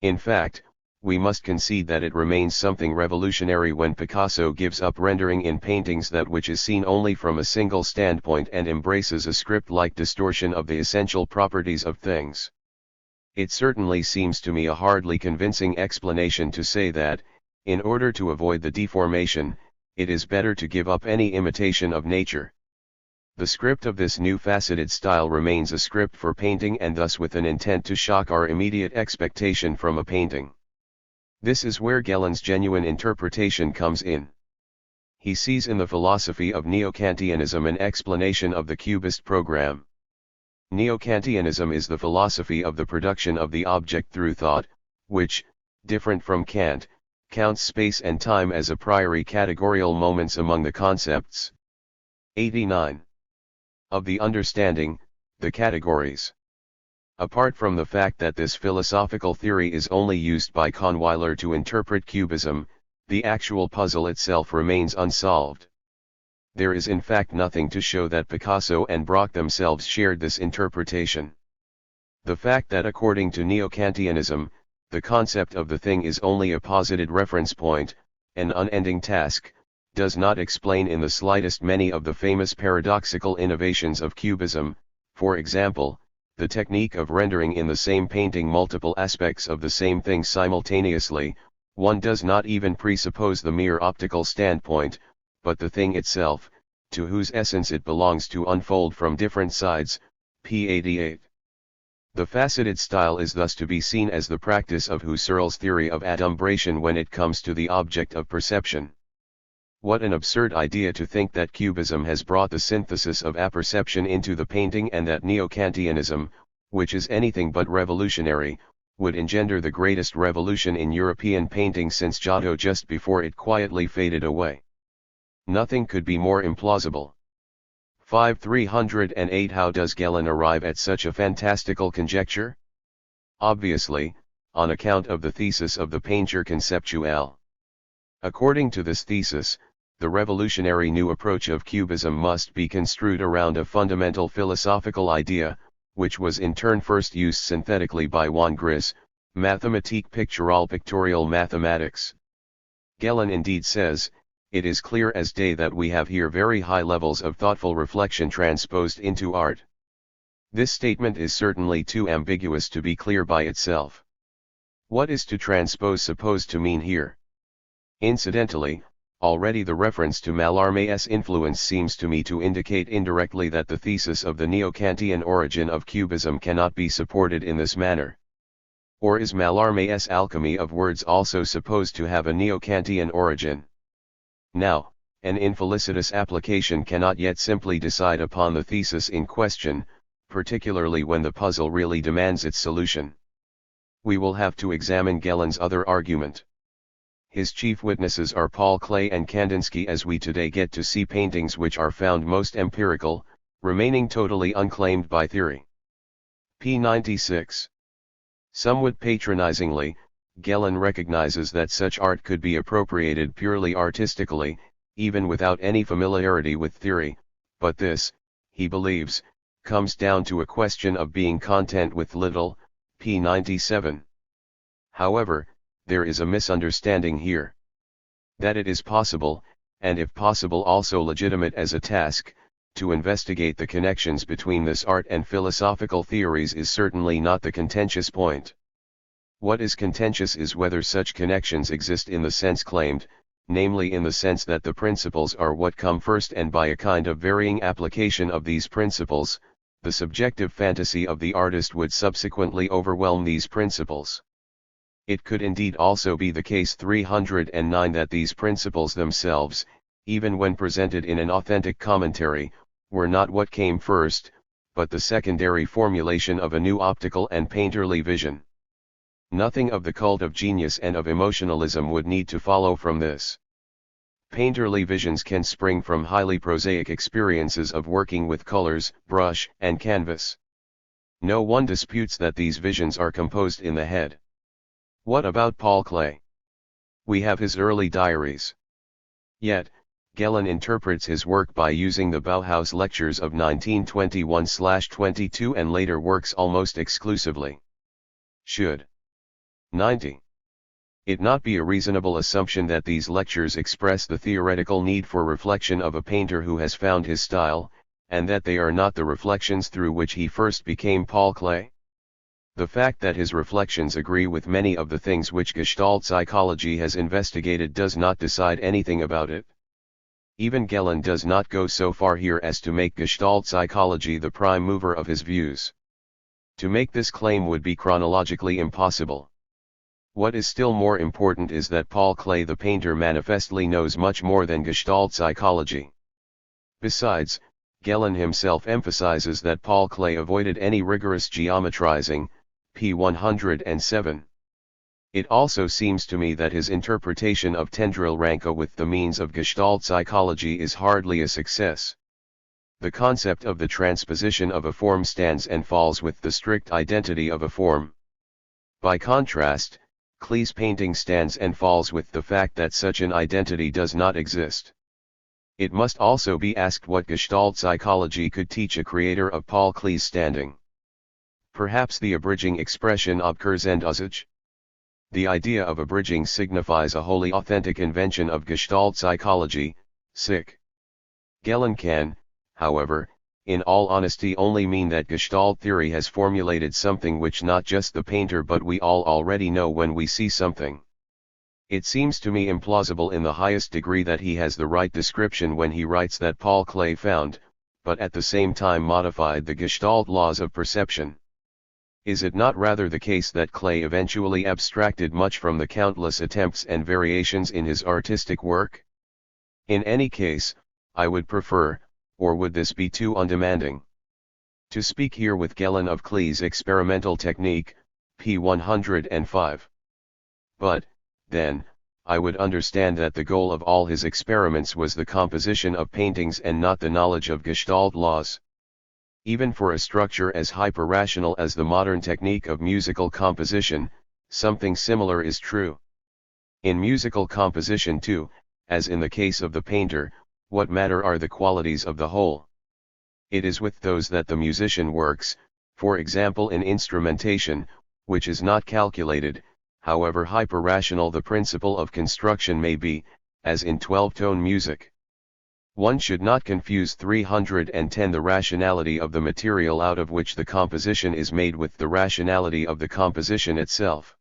S1: In fact, we must concede that it remains something revolutionary when Picasso gives up rendering in paintings that which is seen only from a single standpoint and embraces a script-like distortion of the essential properties of things. It certainly seems to me a hardly convincing explanation to say that, in order to avoid the deformation, it is better to give up any imitation of nature. The script of this new faceted style remains a script for painting, and thus with an intent to shock our immediate expectation from a painting. This is where Gelon's genuine interpretation comes in. He sees in the philosophy of Neo-Kantianism an explanation of the Cubist program. Neo-Kantianism is the philosophy of the production of the object through thought, which, different from Kant, counts space and time as a priori categorial moments among the concepts. 89. Of the understanding, the categories. Apart from the fact that this philosophical theory is only used by Kahnweiler to interpret Cubism, the actual puzzle itself remains unsolved. There is in fact nothing to show that Picasso and Braque themselves shared this interpretation. The fact that according to Neo-Kantianism, the concept of the thing is only a posited reference point, an unending task, does not explain in the slightest many of the famous paradoxical innovations of Cubism. For example, the technique of rendering in the same painting multiple aspects of the same thing simultaneously. One does not even presuppose the mere optical standpoint, but the thing itself, to whose essence it belongs to unfold from different sides. p. 88. The faceted style is thus to be seen as the practice of Husserl's theory of adumbration when it comes to the object of perception. What an absurd idea to think that Cubism has brought the synthesis of apperception into the painting, and that Neo-Kantianism, which is anything but revolutionary, would engender the greatest revolution in European painting since Giotto just before it quietly faded away. Nothing could be more implausible. 308. How does Gelon arrive at such a fantastical conjecture? Obviously, on account of the thesis of the peinture conceptuelle. According to this thesis, the revolutionary new approach of Cubism must be construed around a fundamental philosophical idea, which was in turn first used synthetically by Juan Gris, Mathématique picturale pictorial mathematics. Gelon indeed says, "It is clear as day that we have here very high levels of thoughtful reflection transposed into art." This statement is certainly too ambiguous to be clear by itself. What is to transpose supposed to mean here? Incidentally, already the reference to Mallarmé's influence seems to me to indicate indirectly that the thesis of the Neo-Kantian origin of Cubism cannot be supported in this manner. Or is Mallarmé's alchemy of words also supposed to have a Neo-Kantian origin? Now, an infelicitous application cannot yet simply decide upon the thesis in question, particularly when the puzzle really demands its solution. We will have to examine Gelon's other argument. His chief witnesses are Paul Klee and Kandinsky, as we today get to see paintings which are found most empirical, remaining totally unclaimed by theory. p. 96. Somewhat patronizingly, Gelon recognizes that such art could be appropriated purely artistically, even without any familiarity with theory, but this, he believes, comes down to a question of being content with little. p. 97. However, there is a misunderstanding here. That it is possible, and if possible also legitimate as a task, to investigate the connections between this art and philosophical theories is certainly not the contentious point. What is contentious is whether such connections exist in the sense claimed, namely in the sense that the principles are what come first, and by a kind of varying application of these principles, the subjective fantasy of the artist would subsequently overwhelm these principles. It could indeed also be the case 309 that these principles themselves, even when presented in an authentic commentary, were not what came first, but the secondary formulation of a new optical and painterly vision. Nothing of the cult of genius and of emotionalism would need to follow from this. Painterly visions can spring from highly prosaic experiences of working with colors, brush, and canvas. No one disputes that these visions are composed in the head. What about Paul Klee? We have his early diaries. Yet, Gelon interprets his work by using the Bauhaus lectures of 1921-22 and later works almost exclusively. Should 90. It not be a reasonable assumption that these lectures express the theoretical need for reflection of a painter who has found his style, and that they are not the reflections through which he first became Paul Klee? The fact that his reflections agree with many of the things which Gestalt psychology has investigated does not decide anything about it. Even Gellin does not go so far here as to make Gestalt psychology the prime mover of his views. To make this claim would be chronologically impossible. What is still more important is that Paul Klee the painter manifestly knows much more than Gestalt psychology. Besides, Gellin himself emphasizes that Paul Klee avoided any rigorous geometrizing, p. 107. It also seems to me that his interpretation of tendril ranka with the means of Gestalt psychology is hardly a success. The concept of the transposition of a form stands and falls with the strict identity of a form. By contrast, Klee's painting stands and falls with the fact that such an identity does not exist. It must also be asked what Gestalt psychology could teach a creator of Paul Klee's standing. Perhaps the abridging expression Abkurzendusage? The idea of abridging signifies a wholly authentic invention of Gestalt psychology, sic. Gellin can, however, in all honesty only mean that Gestalt theory has formulated something which not just the painter but we all already know when we see something. It seems to me implausible in the highest degree that he has the right description when he writes that Paul Klee found, but at the same time modified the Gestalt laws of perception. Is it not rather the case that Klee eventually abstracted much from the countless attempts and variations in his artistic work? In any case, I would prefer, or would this be too undemanding, to speak here with Gellin of Klee's experimental technique, p. 105. But, then, I would understand that the goal of all his experiments was the composition of paintings and not the knowledge of Gestalt laws. Even for a structure as hyper-rational as the modern technique of musical composition, something similar is true. In musical composition too, as in the case of the painter, what matter are the qualities of the whole. It is with those that the musician works, for example in instrumentation, which is not calculated, however hyper-rational the principle of construction may be, as in 12-tone music. One should not confuse 310 the rationality of the material out of which the composition is made with the rationality of the composition itself.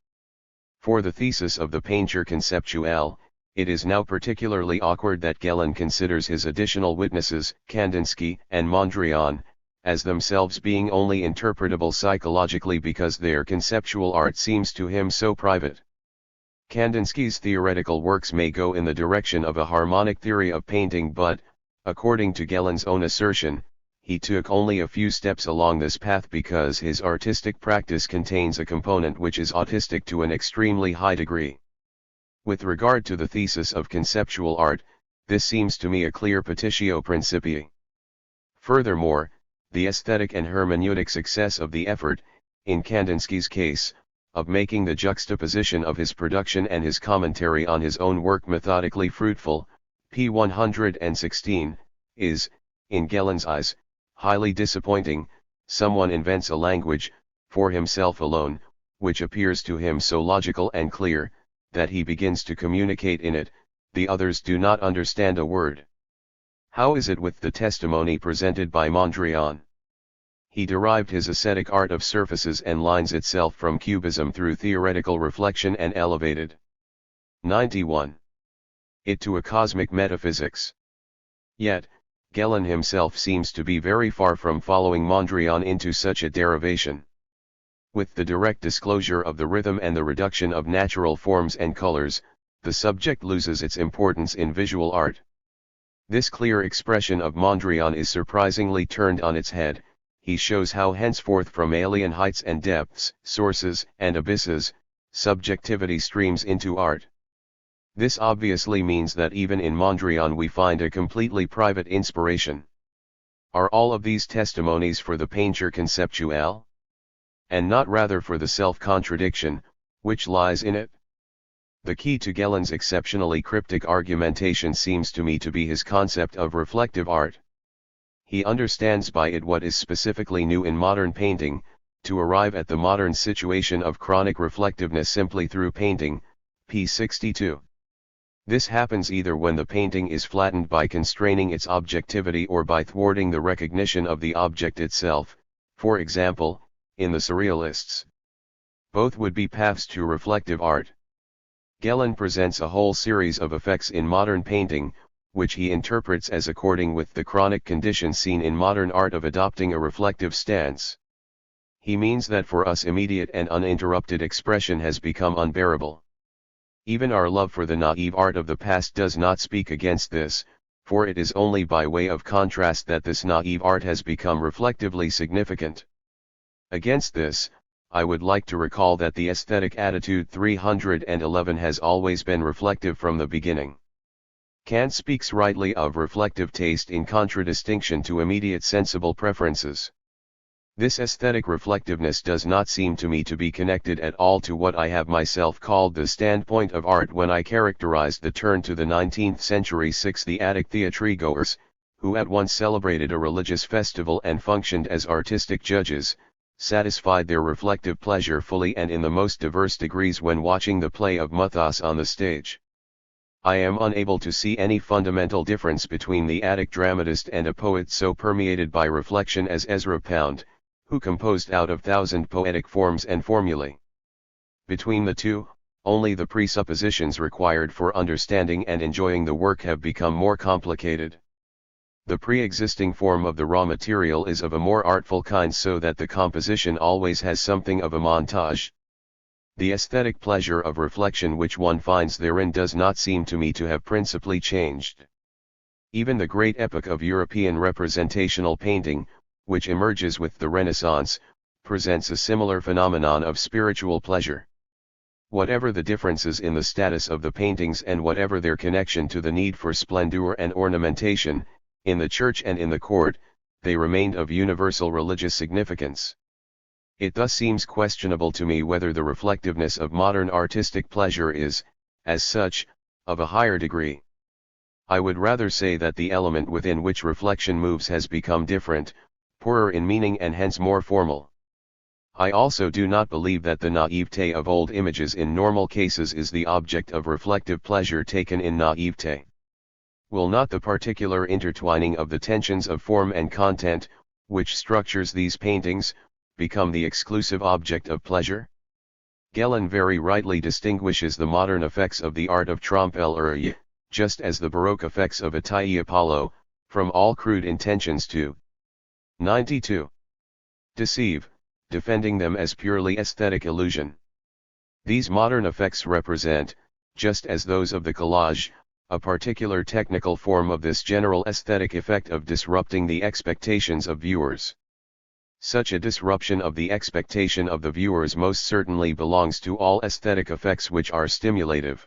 S1: For the thesis of the painter conceptuel, it is now particularly awkward that Gellin considers his additional witnesses, Kandinsky and Mondrian, as themselves being only interpretable psychologically because their conceptual art seems to him so private. Kandinsky's theoretical works may go in the direction of a harmonic theory of painting but, according to Gellin's own assertion, he took only a few steps along this path because his artistic practice contains a component which is autistic to an extremely high degree. With regard to the thesis of conceptual art, this seems to me a clear petitio principii. Furthermore, the aesthetic and hermeneutic success of the effort, in Kandinsky's case, of making the juxtaposition of his production and his commentary on his own work methodically fruitful, p. 116, is, in Gellin's eyes, highly disappointing. Someone invents a language, for himself alone, which appears to him so logical and clear, that he begins to communicate in it, the others do not understand a word. How is it with the testimony presented by Mondrian? He derived his ascetic art of surfaces and lines itself from cubism through theoretical reflection and elevated 91. It to a cosmic metaphysics. Yet, Gellin himself seems to be very far from following Mondrian into such a derivation. With the direct disclosure of the rhythm and the reduction of natural forms and colors, the subject loses its importance in visual art. This clear expression of Mondrian is surprisingly turned on its head. He shows how henceforth from alien heights and depths, sources and abysses, subjectivity streams into art. This obviously means that even in Mondrian we find a completely private inspiration. Are all of these testimonies for the painter conceptuel? And not rather for the self-contradiction, which lies in it? The key to Gellin's exceptionally cryptic argumentation seems to me to be his concept of reflective art. He understands by it what is specifically new in modern painting, to arrive at the modern situation of chronic reflectiveness simply through painting, p. 62. This happens either when the painting is flattened by constraining its objectivity or by thwarting the recognition of the object itself, for example, in the surrealists. Both would be paths to reflective art. Gelen presents a whole series of effects in modern painting, which he interprets as according with the chronic condition seen in modern art of adopting a reflective stance. He means that for us immediate and uninterrupted expression has become unbearable. Even our love for the naive art of the past does not speak against this, for it is only by way of contrast that this naive art has become reflectively significant. Against this, I would like to recall that the aesthetic attitude 311 has always been reflective from the beginning. Kant speaks rightly of reflective taste in contradistinction to immediate sensible preferences. This aesthetic reflectiveness does not seem to me to be connected at all to what I have myself called the standpoint of art when I characterized the turn to the 19th century theatic theatrigoers, who at once celebrated a religious festival and functioned as artistic judges, satisfied their reflective pleasure fully and in the most diverse degrees when watching the play of Muthos on the stage. I am unable to see any fundamental difference between the Attic dramatist and a poet so permeated by reflection as Ezra Pound, who composed out of 1,000 poetic forms and formulae. Between the two, only the presuppositions required for understanding and enjoying the work have become more complicated. The pre-existing form of the raw material is of a more artful kind so that the composition always has something of a montage. The aesthetic pleasure of reflection which one finds therein does not seem to me to have principally changed. Even the great epoch of European representational painting, which emerges with the Renaissance, presents a similar phenomenon of spiritual pleasure. Whatever the differences in the status of the paintings and whatever their connection to the need for splendor and ornamentation, in the church and in the court, they remained of universal religious significance. It thus seems questionable to me whether the reflectiveness of modern artistic pleasure is, as such, of a higher degree. I would rather say that the element within which reflection moves has become different, poorer in meaning and hence more formal. I also do not believe that the naivete of old images in normal cases is the object of reflective pleasure taken in naivete. Will not the particular intertwining of the tensions of form and content, which structures these paintings, become the exclusive object of pleasure? Gelen very rightly distinguishes the modern effects of the art of trompe-l'oeil, just as the Baroque effects of Attié's Apollo, from all crude intentions to 92. Deceive, defending them as purely aesthetic illusion. These modern effects represent, just as those of the collage, a particular technical form of this general aesthetic effect of disrupting the expectations of viewers. Such a disruption of the expectation of the viewers most certainly belongs to all aesthetic effects which are stimulative.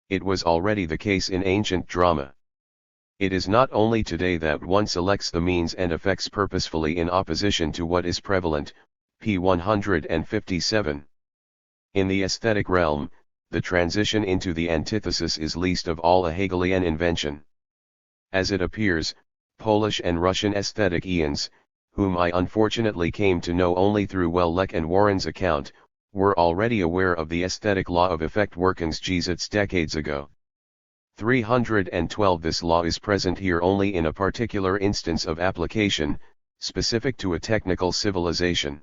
S1: It was already the case in ancient drama. It is not only today that one selects the means and effects purposefully in opposition to what is prevalent, p. 157. In the aesthetic realm, the transition into the antithesis is least of all a Hegelian invention. As it appears, Polish and Russian aesthetic eons, whom I unfortunately came to know only through Welleck and Warren's account, were already aware of the aesthetic law of effect workings decades ago. 312 This law is present here only in a particular instance of application, specific to a technical civilization.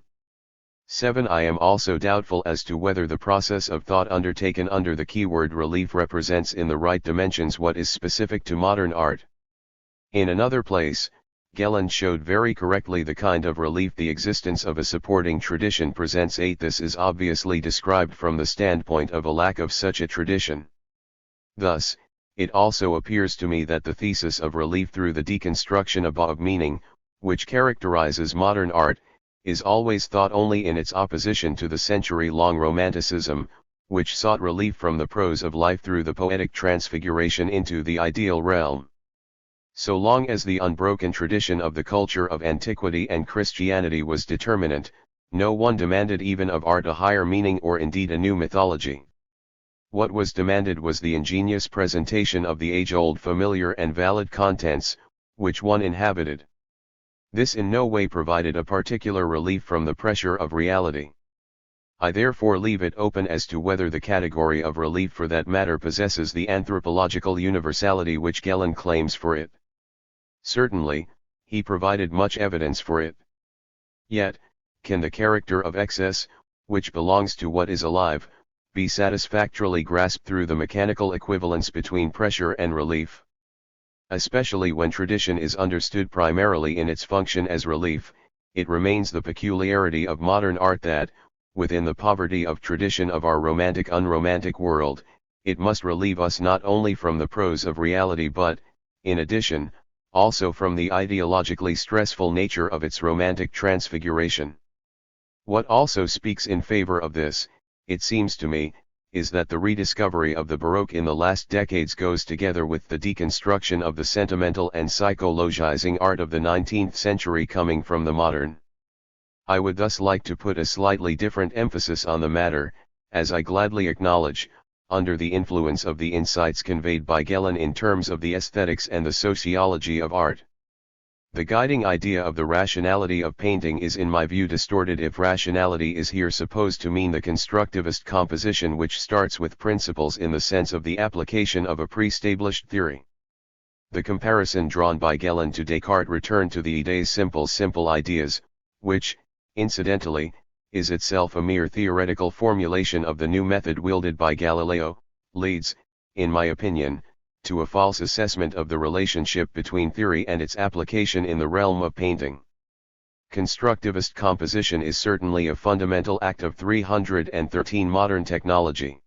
S1: 7. I am also doubtful as to whether the process of thought undertaken under the keyword relief represents in the right dimensions what is specific to modern art. In another place, Gelen showed very correctly the kind of relief the existence of a supporting tradition presents. 8. This is obviously described from the standpoint of a lack of such a tradition. Thus, it also appears to me that the thesis of relief through the deconstruction above meaning, which characterizes modern art, is always thought only in its opposition to the century-long Romanticism, which sought relief from the prose of life through the poetic transfiguration into the ideal realm. So long as the unbroken tradition of the culture of antiquity and Christianity was determinant, no one demanded even of art a higher meaning or indeed a new mythology. What was demanded was the ingenious presentation of the age-old familiar and valid contents, which one inhabited. This in no way provided a particular relief from the pressure of reality. I therefore leave it open as to whether the category of relief for that matter possesses the anthropological universality which Gelen claims for it. Certainly, he provided much evidence for it. Yet, can the character of excess, which belongs to what is alive, be satisfactorily grasped through the mechanical equivalence between pressure and relief. Especially when tradition is understood primarily in its function as relief, it remains the peculiarity of modern art that, within the poverty of tradition of our romantic-unromantic world, it must relieve us not only from the prose of reality but, in addition, also from the ideologically stressful nature of its romantic transfiguration. What also speaks in favor of this, it seems to me, is that the rediscovery of the Baroque in the last decades goes together with the deconstruction of the sentimental and psychologizing art of the 19th century coming from the modern. I would thus like to put a slightly different emphasis on the matter, as I gladly acknowledge, under the influence of the insights conveyed by Gellin in terms of the aesthetics and the sociology of art. The guiding idea of the rationality of painting is in my view distorted if rationality is here supposed to mean the constructivist composition which starts with principles in the sense of the application of a pre-established theory. The comparison drawn by Gellin to Descartes returned to the idées simple ideas, which, incidentally, is itself a mere theoretical formulation of the new method wielded by Galileo, leads, in my opinion, to a false assessment of the relationship between theory and its application in the realm of painting. Constructivist composition is certainly a fundamental act of 313 modern technology.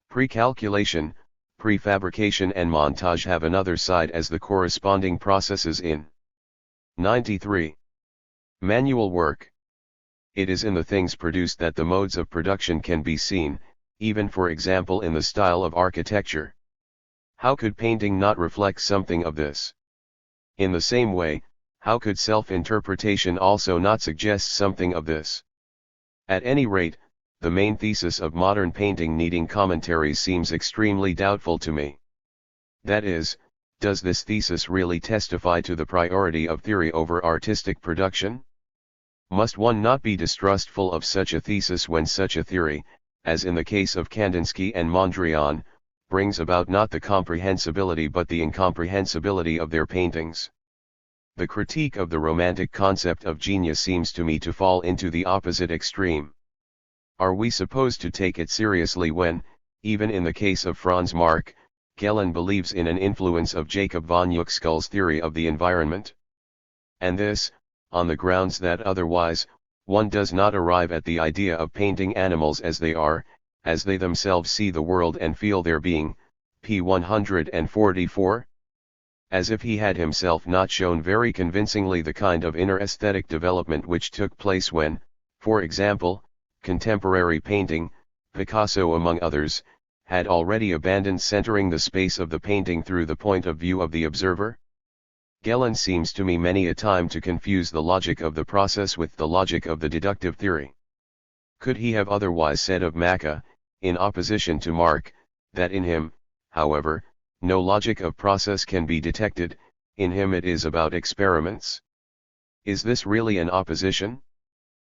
S1: Pre-calculation, prefabrication and montage have another side as the corresponding processes in 93. Manual work. It is in the things produced that the modes of production can be seen, even for example in the style of architecture. How could painting not reflect something of this? In the same way, how could self-interpretation also not suggest something of this? At any rate, the main thesis of modern painting needing commentaries seems extremely doubtful to me. That is, does this thesis really testify to the priority of theory over artistic production? Must one not be distrustful of such a thesis when such a theory, as in the case of Kandinsky and Mondrian, brings about not the comprehensibility but the incomprehensibility of their paintings? The critique of the romantic concept of genius seems to me to fall into the opposite extreme. Are we supposed to take it seriously when, even in the case of Franz Marc, Gellin believes in an influence of Jacob von Uexkull's theory of the environment? And this, on the grounds that otherwise, one does not arrive at the idea of painting animals as they are, as they themselves see the world and feel their being, p. 144? As if he had himself not shown very convincingly the kind of inner aesthetic development which took place when, for example, contemporary painting, Picasso among others, had already abandoned centering the space of the painting through the point of view of the observer? Gellin seems to me many a time to confuse the logic of the process with the logic of the deductive theory. Could he have otherwise said of Macke, in opposition to Marc, that in him, however, no logic of process can be detected, in him it is about experiments? Is this really an opposition?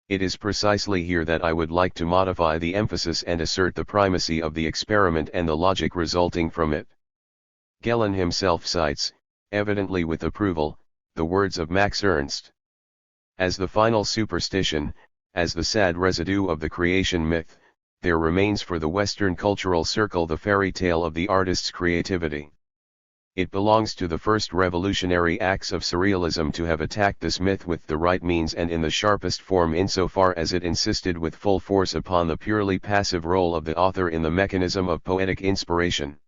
S1: It is precisely here that I would like to modify the emphasis and assert the primacy of the experiment and the logic resulting from it. Gellin himself cites, evidently with approval, the words of Max Ernst. As the final superstition, as the sad residue of the creation myth, there remains for the Western cultural circle the fairy tale of the artist's creativity. It belongs to the first revolutionary acts of surrealism to have attacked this myth with the right means and in the sharpest form insofar as it insisted with full force upon the purely passive role of the author in the mechanism of poetic inspiration.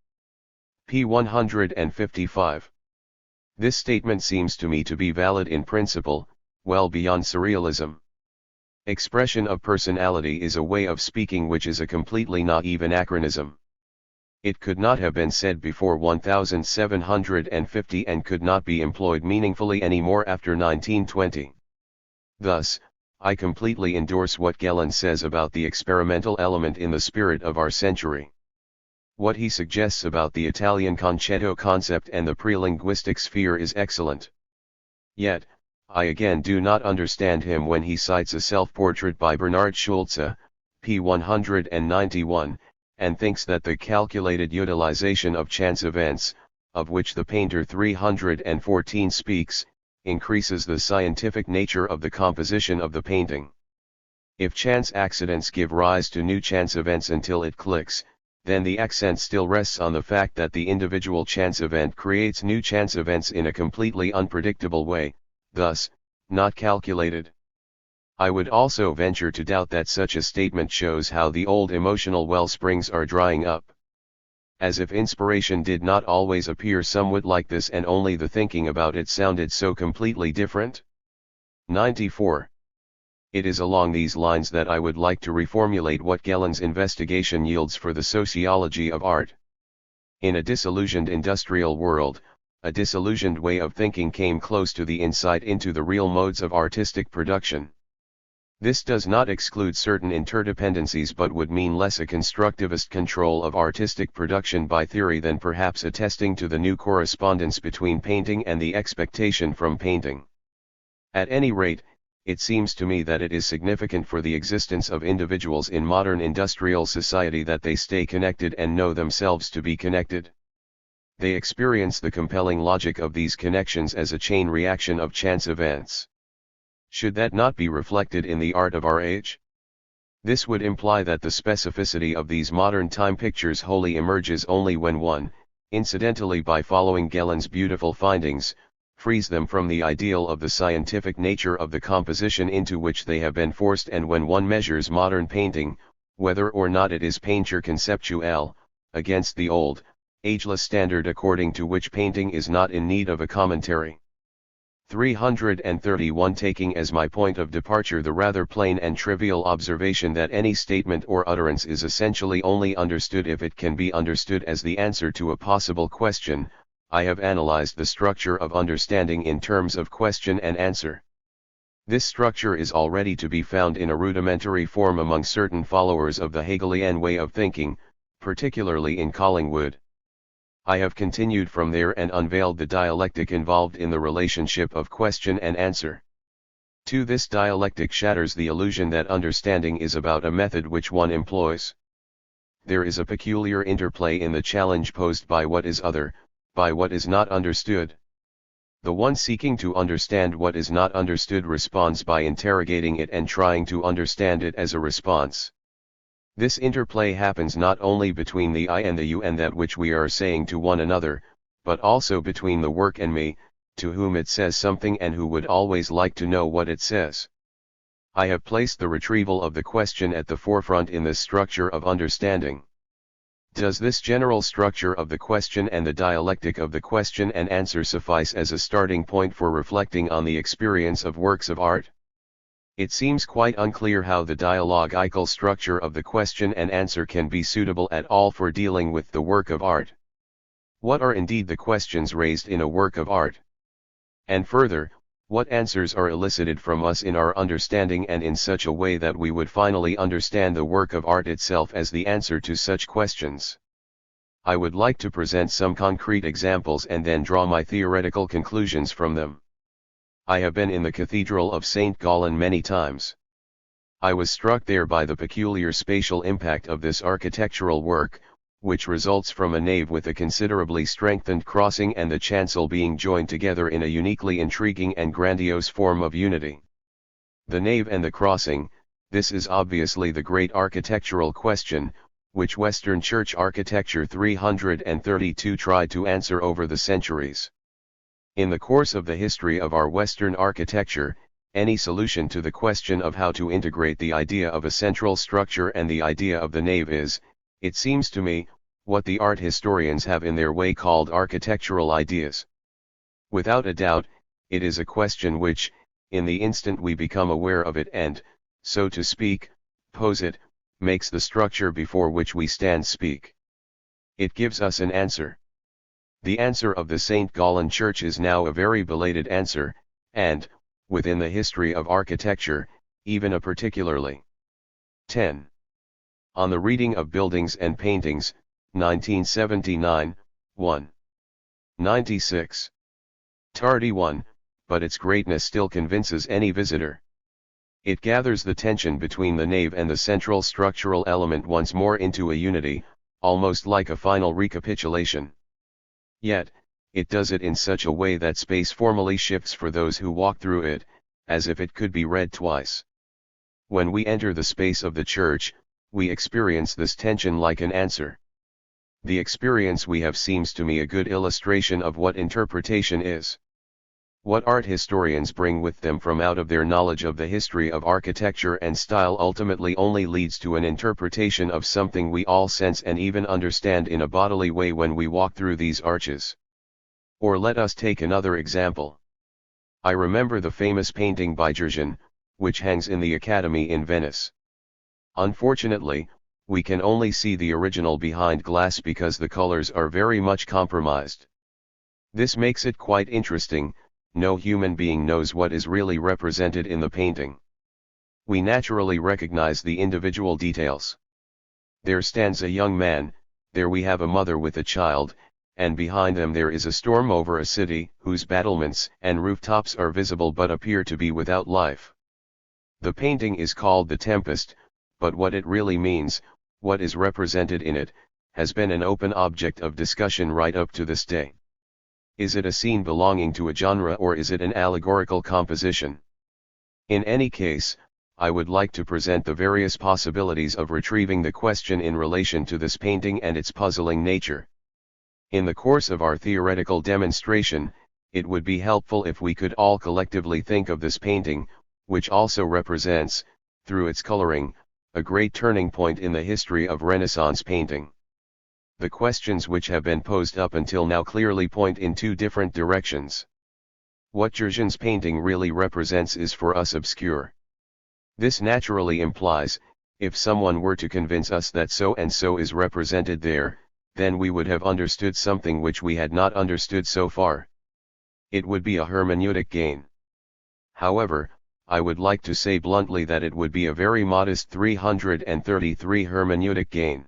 S1: p. 155. This statement seems to me to be valid in principle, well beyond surrealism. Expression of personality is a way of speaking which is a completely naive anachronism. It could not have been said before 1750 and could not be employed meaningfully any more after 1920. Thus, I completely endorse what Gellin says about the experimental element in the spirit of our century. What he suggests about the Italian concetto concept and the pre-linguistic sphere is excellent. Yet, I again do not understand him when he cites a self-portrait by Bernard Schulze, p. 191, and thinks that the calculated utilization of chance events, of which the painter 314 speaks, increases the scientific nature of the composition of the painting. If chance accidents give rise to new chance events until it clicks, then the accent still rests on the fact that the individual chance event creates new chance events in a completely unpredictable way, thus, not calculated. I would also venture to doubt that such a statement shows how the old emotional well springs are drying up. As if inspiration did not always appear somewhat like this and only the thinking about it sounded so completely different. 94. It is along these lines that I would like to reformulate what Gelon's investigation yields for the sociology of art. In a disillusioned industrial world, a disillusioned way of thinking came close to the insight into the real modes of artistic production. This does not exclude certain interdependencies but would mean less a constructivist control of artistic production by theory than perhaps attesting to the new correspondence between painting and the expectation from painting. At any rate, it seems to me that it is significant for the existence of individuals in modern industrial society that they stay connected and know themselves to be connected. They experience the compelling logic of these connections as a chain reaction of chance events. Should that not be reflected in the art of our age? This would imply that the specificity of these modern time pictures wholly emerges only when one, incidentally by following Gelon's beautiful findings, frees them from the ideal of the scientific nature of the composition into which they have been forced, and when one measures modern painting, whether or not it is peinture conceptuelle, against the old, ageless standard according to which painting is not in need of a commentary. 331. Taking as my point of departure the rather plain and trivial observation that any statement or utterance is essentially only understood if it can be understood as the answer to a possible question, I have analyzed the structure of understanding in terms of question and answer. This structure is already to be found in a rudimentary form among certain followers of the Hegelian way of thinking, particularly in Collingwood. I have continued from there and unveiled the dialectic involved in the relationship of question and answer. To this dialectic shatters the illusion that understanding is about a method which one employs. There is a peculiar interplay in the challenge posed by what is other, by what is not understood. The one seeking to understand what is not understood responds by interrogating it and trying to understand it as a response. This interplay happens not only between the I and the you and that which we are saying to one another, but also between the work and me, to whom it says something and who would always like to know what it says. I have placed the retrieval of the question at the forefront in this structure of understanding. Does this general structure of the question and the dialectic of the question and answer suffice as a starting point for reflecting on the experience of works of art? It seems quite unclear how the dialogical structure of the question and answer can be suitable at all for dealing with the work of art. What are indeed the questions raised in a work of art? And further, what answers are elicited from us in our understanding and in such a way that we would finally understand the work of art itself as the answer to such questions? I would like to present some concrete examples and then draw my theoretical conclusions from them. I have been in the Cathedral of St. Gallen many times. I was struck there by the peculiar spatial impact of this architectural work, which results from a nave with a considerably strengthened crossing and the chancel being joined together in a uniquely intriguing and grandiose form of unity. The nave and the crossing, this is obviously the great architectural question, which Western church architecture 332 tried to answer over the centuries. In the course of the history of our Western architecture, any solution to the question of how to integrate the idea of a central structure and the idea of the nave is, it seems to me, what the art historians have in their way called architectural ideas. Without a doubt, it is a question which, in the instant we become aware of it and, so to speak, pose it, makes the structure before which we stand speak. It gives us an answer. The answer of the St. Gallen Church is now a very belated answer, and, within the history of architecture, even a particularly 10. On the Reading of Buildings and Paintings, 1979, 1. 96. Tardy 1, but its greatness still convinces any visitor. It gathers the tension between the nave and the central structural element once more into a unity, almost like a final recapitulation. Yet, it does it in such a way that space formally shifts for those who walk through it, as if it could be read twice. When we enter the space of the church, we experience this tension like an answer. The experience we have seems to me a good illustration of what interpretation is. What art historians bring with them from out of their knowledge of the history of architecture and style ultimately only leads to an interpretation of something we all sense and even understand in a bodily way when we walk through these arches. Or let us take another example. I remember the famous painting by Georg, which hangs in the Academy in Venice. Unfortunately, we can only see the original behind glass because the colors are very much compromised. This makes it quite interesting. No human being knows what is really represented in the painting. We naturally recognize the individual details. There stands a young man, there we have a mother with a child, and behind them there is a storm over a city, whose battlements and rooftops are visible but appear to be without life. The painting is called The Tempest, but what it really means, what is represented in it, has been an open object of discussion right up to this day. Is it a scene belonging to a genre or is it an allegorical composition? In any case, I would like to present the various possibilities of retrieving the question in relation to this painting and its puzzling nature. In the course of our theoretical demonstration, it would be helpful if we could all collectively think of this painting, which also represents, through its coloring, a great turning point in the history of Renaissance painting. The questions which have been posed up until now clearly point in two different directions. What Georg's painting really represents is for us obscure. This naturally implies, if someone were to convince us that so and so is represented there, then we would have understood something which we had not understood so far. It would be a hermeneutic gain. However, I would like to say bluntly that it would be a very modest 333 hermeneutic gain.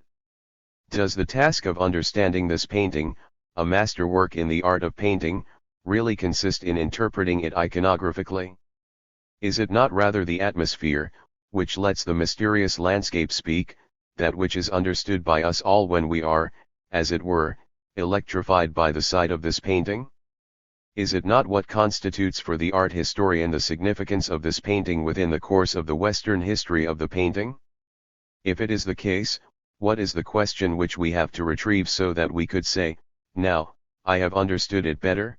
S1: Does the task of understanding this painting, a masterwork in the art of painting, really consist in interpreting it iconographically? Is it not rather the atmosphere, which lets the mysterious landscape speak, that which is understood by us all when we are, as it were, electrified by the sight of this painting? Is it not what constitutes for the art historian the significance of this painting within the course of the Western history of the painting? If it is the case, what is the question which we have to retrieve so that we could say, now, I have understood it better?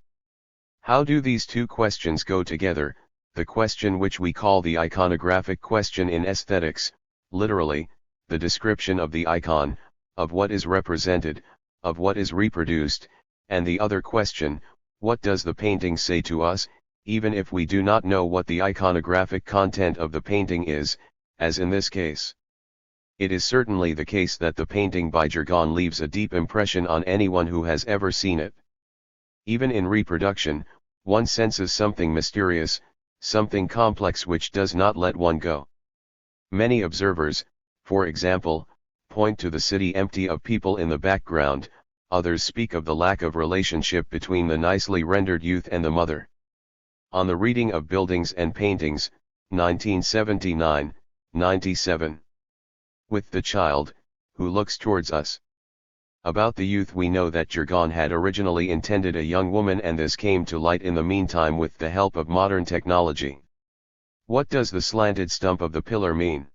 S1: How do these two questions go together? The question which we call the iconographic question in aesthetics, literally, the description of the icon, of what is represented, of what is reproduced, and the other question, what does the painting say to us, even if we do not know what the iconographic content of the painting is, as in this case. It is certainly the case that the painting by Georg leaves a deep impression on anyone who has ever seen it. Even in reproduction, one senses something mysterious, something complex which does not let one go. Many observers, for example, point to the city empty of people in the background, others speak of the lack of relationship between the nicely rendered youth and the mother. On the Reading of Buildings and Paintings, 1979, 97. With the child, who looks towards us. About the youth we know that Georg had originally intended a young woman and this came to light in the meantime with the help of modern technology. What does the slanted stump of the pillar mean?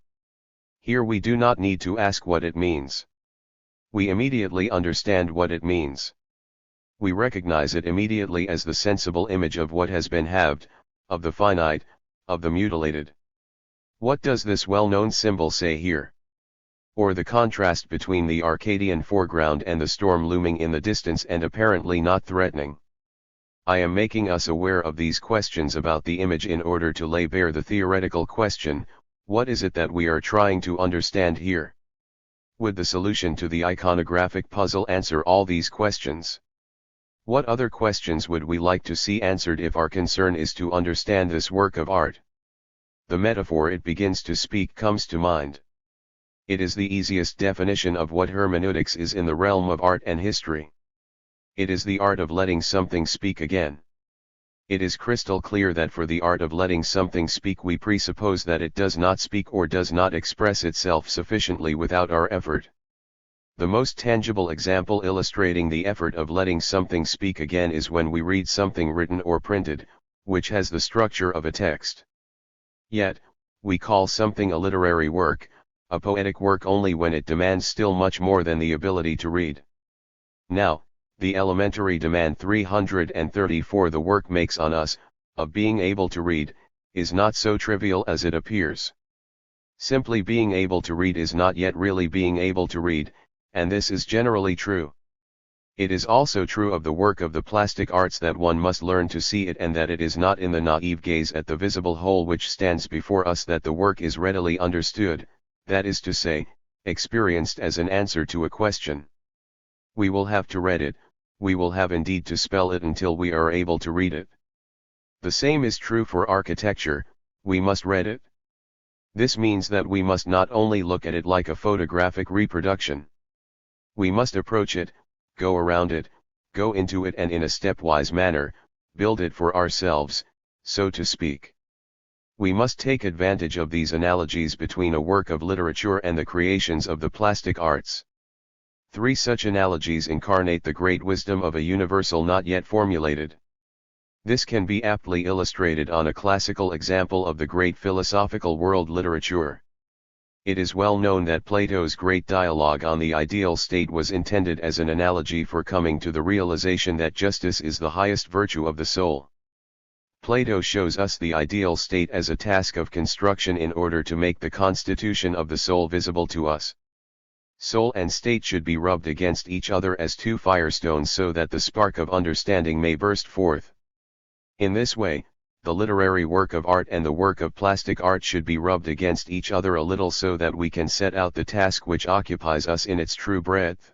S1: Here we do not need to ask what it means. We immediately understand what it means. We recognize it immediately as the sensible image of what has been halved, of the finite, of the mutilated. What does this well-known symbol say here? Or the contrast between the Arcadian foreground and the storm looming in the distance and apparently not threatening. I am making us aware of these questions about the image in order to lay bare the theoretical question, what is it that we are trying to understand here? Would the solution to the iconographic puzzle answer all these questions? What other questions would we like to see answered if our concern is to understand this work of art? The metaphor it begins to speak comes to mind. It is the easiest definition of what hermeneutics is in the realm of art and history. It is the art of letting something speak again. It is crystal clear that for the art of letting something speak we presuppose that it does not speak or does not express itself sufficiently without our effort. The most tangible example illustrating the effort of letting something speak again is when we read something written or printed, which has the structure of a text. Yet, We call something a literary work, a poetic work only when it demands still much more than the ability to read. Now, the elementary demand 334 the work makes on us, of being able to read, is not so trivial as it appears. Simply being able to read is not yet really being able to read, and this is generally true. It is also true of the work of the plastic arts that one must learn to see it, and that it is not in the naive gaze at the visible whole which stands before us that the work is readily understood, that is to say, experienced as an answer to a question. We will have to read it, we will have indeed to spell it until we are able to read it. The same is true for architecture, we must read it. This means that we must not only look at it like a photographic reproduction. We must approach it, go around it, go into it, and in a stepwise manner, build it for ourselves, so to speak. We must take advantage of these analogies between a work of literature and the creations of the plastic arts. Three such analogies incarnate the great wisdom of a universal not yet formulated. This can be aptly illustrated on a classical example of the great philosophical world literature. It is well known that Plato's great dialogue on the ideal state was intended as an analogy for coming to the realization that justice is the highest virtue of the soul. Plato shows us the ideal state as a task of construction in order to make the constitution of the soul visible to us. Soul and state should be rubbed against each other as two firestones so that the spark of understanding may burst forth. In this way, the literary work of art and the work of plastic art should be rubbed against each other a little so that we can set out the task which occupies us in its true breadth.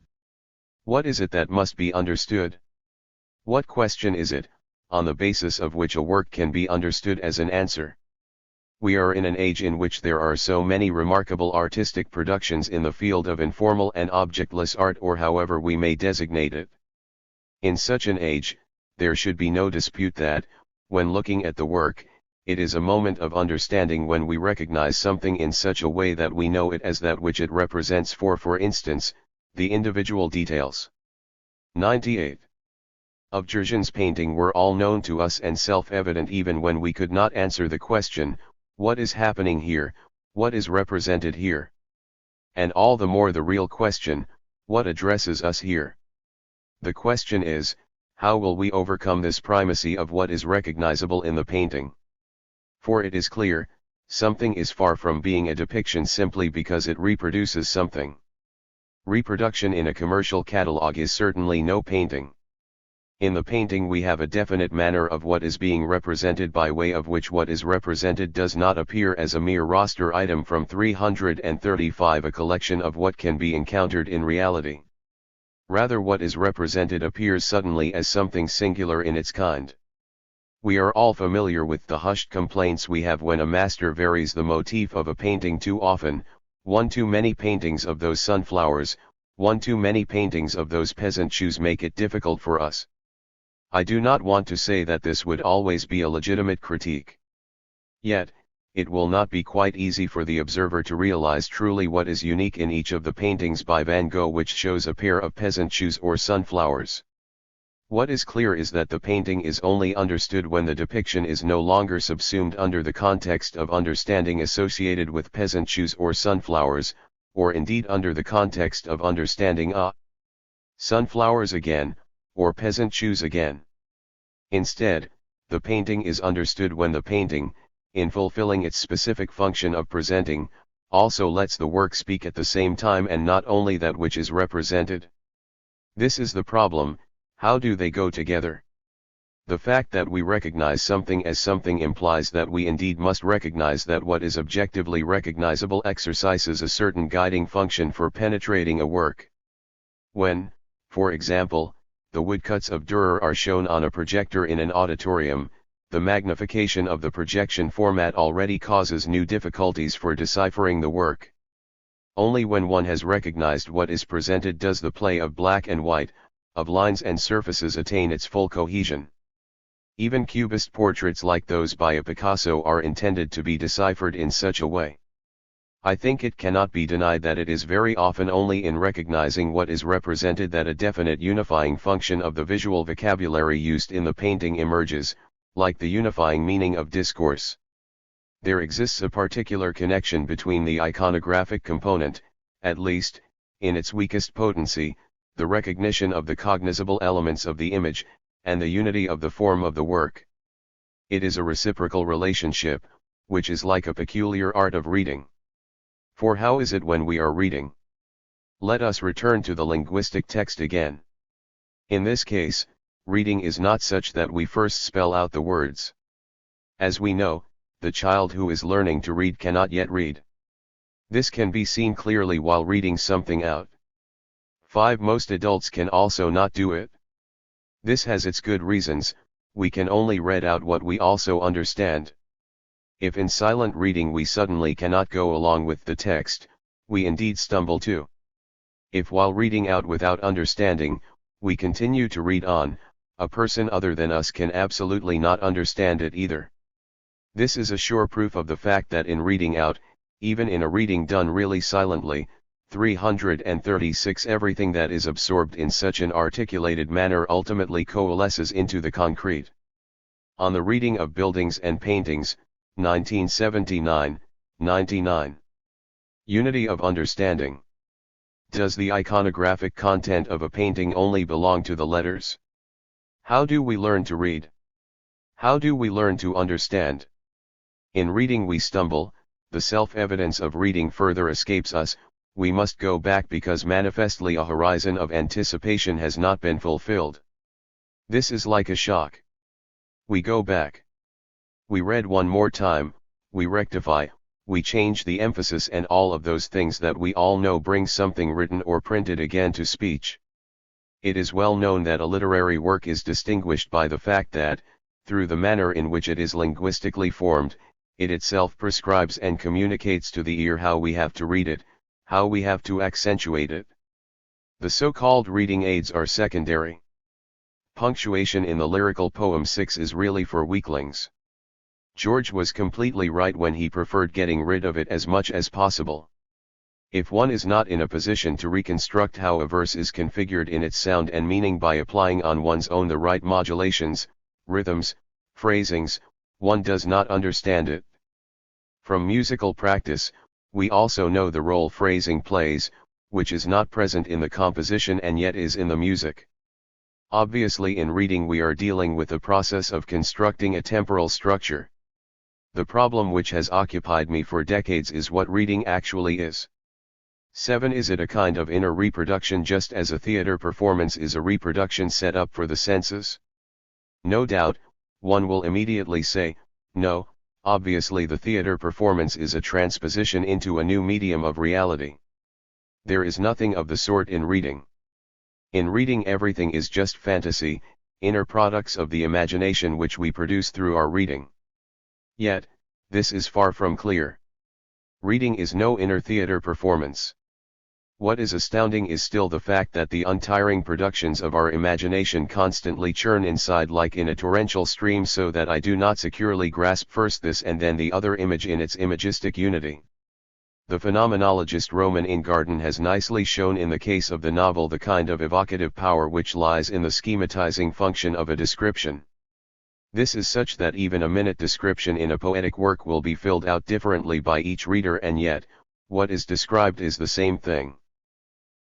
S1: What is it that must be understood? What question is it, on the basis of which a work can be understood as an answer? We are in an age in which there are so many remarkable artistic productions in the field of informal and objectless art, or however we may designate it. In such an age, there should be no dispute that, when looking at the work, it is a moment of understanding when we recognize something in such a way that we know it as that which it represents, for instance, the individual details. 98. Of Georgian's painting were all known to us and self-evident even when we could not answer the question, what is happening here, what is represented here? And all the more the real question, what addresses us here? The question is, how will we overcome this primacy of what is recognizable in the painting? For it is clear, something is far from being a depiction simply because it reproduces something. Reproduction in a commercial catalog is certainly no painting. In the painting we have a definite manner of what is being represented, by way of which what is represented does not appear as a mere roster item from 335, a collection of what can be encountered in reality. Rather, what is represented appears suddenly as something singular in its kind. We are all familiar with the hushed complaints we have when a master varies the motif of a painting too often, one too many paintings of those sunflowers, one too many paintings of those peasant shoes make it difficult for us. I do not want to say that this would always be a legitimate critique. Yet, it will not be quite easy for the observer to realize truly what is unique in each of the paintings by Van Gogh which shows a pair of peasant shoes or sunflowers. What is clear is that the painting is only understood when the depiction is no longer subsumed under the context of understanding associated with peasant shoes or sunflowers, or indeed under the context of understanding sunflowers again, or peasant shoes again. Instead, the painting is understood when the painting, in fulfilling its specific function of presenting, also lets the work speak at the same time, and not only that which is represented. This is the problem: how do they go together? The fact that we recognize something as something implies that we indeed must recognize that what is objectively recognizable exercises a certain guiding function for penetrating a work. When, for example, the woodcuts of Dürer are shown on a projector in an auditorium, the magnification of the projection format already causes new difficulties for deciphering the work. Only when one has recognized what is presented does the play of black and white, of lines and surfaces attain its full cohesion. Even Cubist portraits like those by a Picasso are intended to be deciphered in such a way. I think it cannot be denied that it is very often only in recognizing what is represented that a definite unifying function of the visual vocabulary used in the painting emerges, like the unifying meaning of discourse. There exists a particular connection between the iconographic component, at least, in its weakest potency, the recognition of the cognizable elements of the image, and the unity of the form of the work. It is a reciprocal relationship, which is like a peculiar art of reading. For how is it when we are reading? Let us return to the linguistic text again. In this case, reading is not such that we first spell out the words. As we know, the child who is learning to read cannot yet read. This can be seen clearly while reading something out. Most adults can also not do it. This has its good reasons. We can only read out what we also understand. If in silent reading we suddenly cannot go along with the text, we indeed stumble too. If while reading out without understanding, we continue to read on, a person other than us can absolutely not understand it either. This is a sure proof of the fact that in reading out, even in a reading done really silently, 336 everything that is absorbed in such an articulated manner ultimately coalesces into the concrete. On the reading of buildings and paintings, 1979, 99. Unity of understanding. Does the iconographic content of a painting only belong to the letters? How do we learn to read? How do we learn to understand? In reading we stumble, the self-evidence of reading further escapes us, we must go back because manifestly a horizon of anticipation has not been fulfilled. This is like a shock. We go back. We read one more time, we rectify, we change the emphasis and all of those things that we all know bring something written or printed again to speech. It is well known that a literary work is distinguished by the fact that, through the manner in which it is linguistically formed, it itself prescribes and communicates to the ear how we have to read it, how we have to accentuate it. The so-called reading aids are secondary. Punctuation in the lyrical poem 6 is really for weaklings. Georg was completely right when he preferred getting rid of it as much as possible. If one is not in a position to reconstruct how a verse is configured in its sound and meaning by applying on one's own the right modulations, rhythms, phrasings, one does not understand it. From musical practice, we also know the role phrasing plays, which is not present in the composition and yet is in the music. Obviously in reading we are dealing with the process of constructing a temporal structure. The problem which has occupied me for decades is what reading actually is. 7. Is it a kind of inner reproduction just as a theater performance is a reproduction set up for the senses? No doubt, one will immediately say, no, obviously the theater performance is a transposition into a new medium of reality. There is nothing of the sort in reading. In reading everything is just fantasy, inner products of the imagination which we produce through our reading. Yet, this is far from clear. Reading is no inner theater performance. What is astounding is still the fact that the untiring productions of our imagination constantly churn inside like in a torrential stream so that I do not securely grasp first this and then the other image in its imagistic unity. The phenomenologist Roman Ingarden has nicely shown in the case of the novel the kind of evocative power which lies in the schematizing function of a description. This is such that even a minute description in a poetic work will be filled out differently by each reader and yet, what is described is the same thing.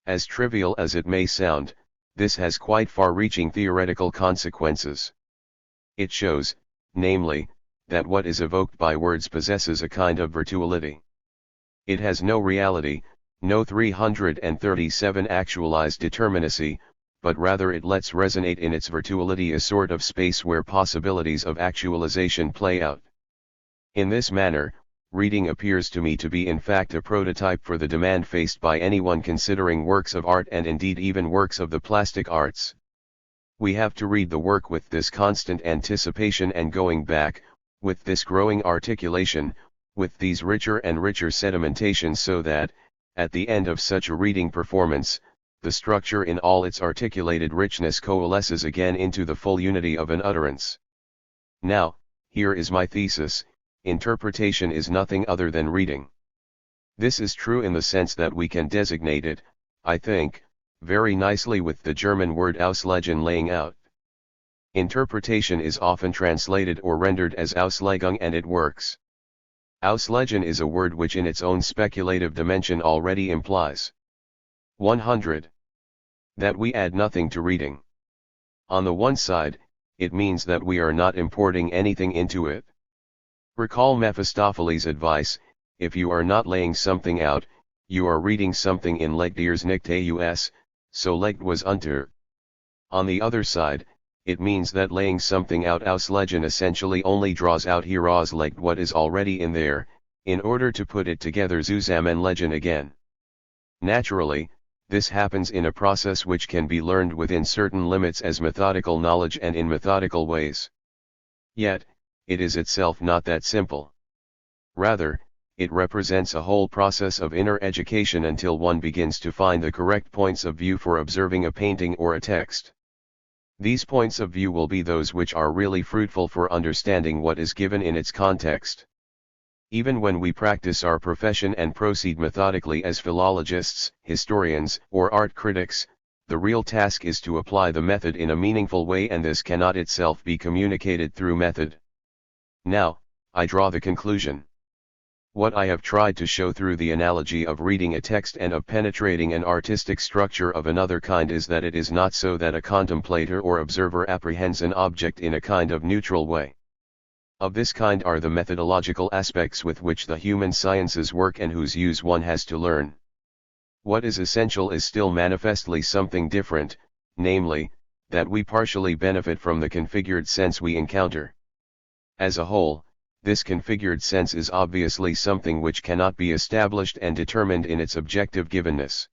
S1: As trivial as it may sound, this has quite far-reaching theoretical consequences. It shows, namely, that what is evoked by words possesses a kind of virtuality. It has no reality, no 337 actualized determinacy, but rather it lets resonate in its virtuality a sort of space where possibilities of actualization play out. In this manner, reading appears to me to be in fact a prototype for the demand faced by anyone considering works of art and indeed even works of the plastic arts. We have to read the work with this constant anticipation and going back, with this growing articulation, with these richer and richer sedimentations so that, at the end of such a reading performance, the structure in all its articulated richness coalesces again into the full unity of an utterance. Now, here is my thesis: interpretation is nothing other than reading. This is true in the sense that we can designate it, I think, very nicely with the German word Auslegen laying out. Interpretation is often translated or rendered as Auslegung and it works. Auslegen is a word which in its own speculative dimension already implies 100. That we add nothing to reading. On the one side, it means that we are not importing anything into it. Recall Mephistopheles' advice: if you are not laying something out, you are reading something in legt ears nicht aus, so legt was unter. On the other side, it means that laying something out auslegen essentially only draws out herauslegt what is already in there, in order to put it together zusammenlegen again. Naturally, this happens in a process which can be learned within certain limits as methodical knowledge and in methodical ways. Yet, it is itself not that simple. Rather, it represents a whole process of inner education until one begins to find the correct points of view for observing a painting or a text. These points of view will be those which are really fruitful for understanding what is given in its context. Even when we practice our profession and proceed methodically as philologists, historians, or art critics, the real task is to apply the method in a meaningful way, and this cannot itself be communicated through method. Now, I draw the conclusion. What I have tried to show through the analogy of reading a text and of penetrating an artistic structure of another kind is that it is not so that a contemplator or observer apprehends an object in a kind of neutral way. Of this kind are the methodological aspects with which the human sciences work and whose use one has to learn. What is essential is still manifestly something different, namely, that we partially benefit from the configured sense we encounter. As a whole, this configured sense is obviously something which cannot be established and determined in its objective givenness.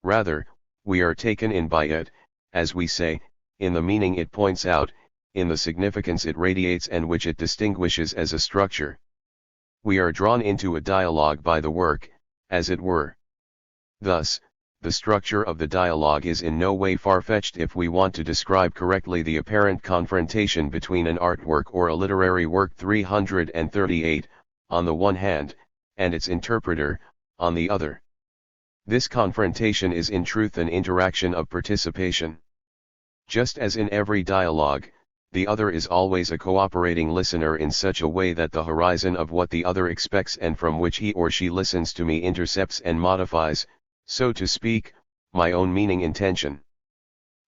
S1: Rather, we are taken in by it, as we say, in the meaning it points out, in the significance it radiates and which it distinguishes as a structure. We are drawn into a dialogue by the work, as it were. Thus, the structure of the dialogue is in no way far-fetched if we want to describe correctly the apparent confrontation between an artwork or a literary work 338, on the one hand, and its interpreter, on the other. This confrontation is in truth an interaction of participation. Just as in every dialogue, the other is always a cooperating listener in such a way that the horizon of what the other expects and from which he or she listens to me intercepts and modifies, so to speak, my own meaning intention.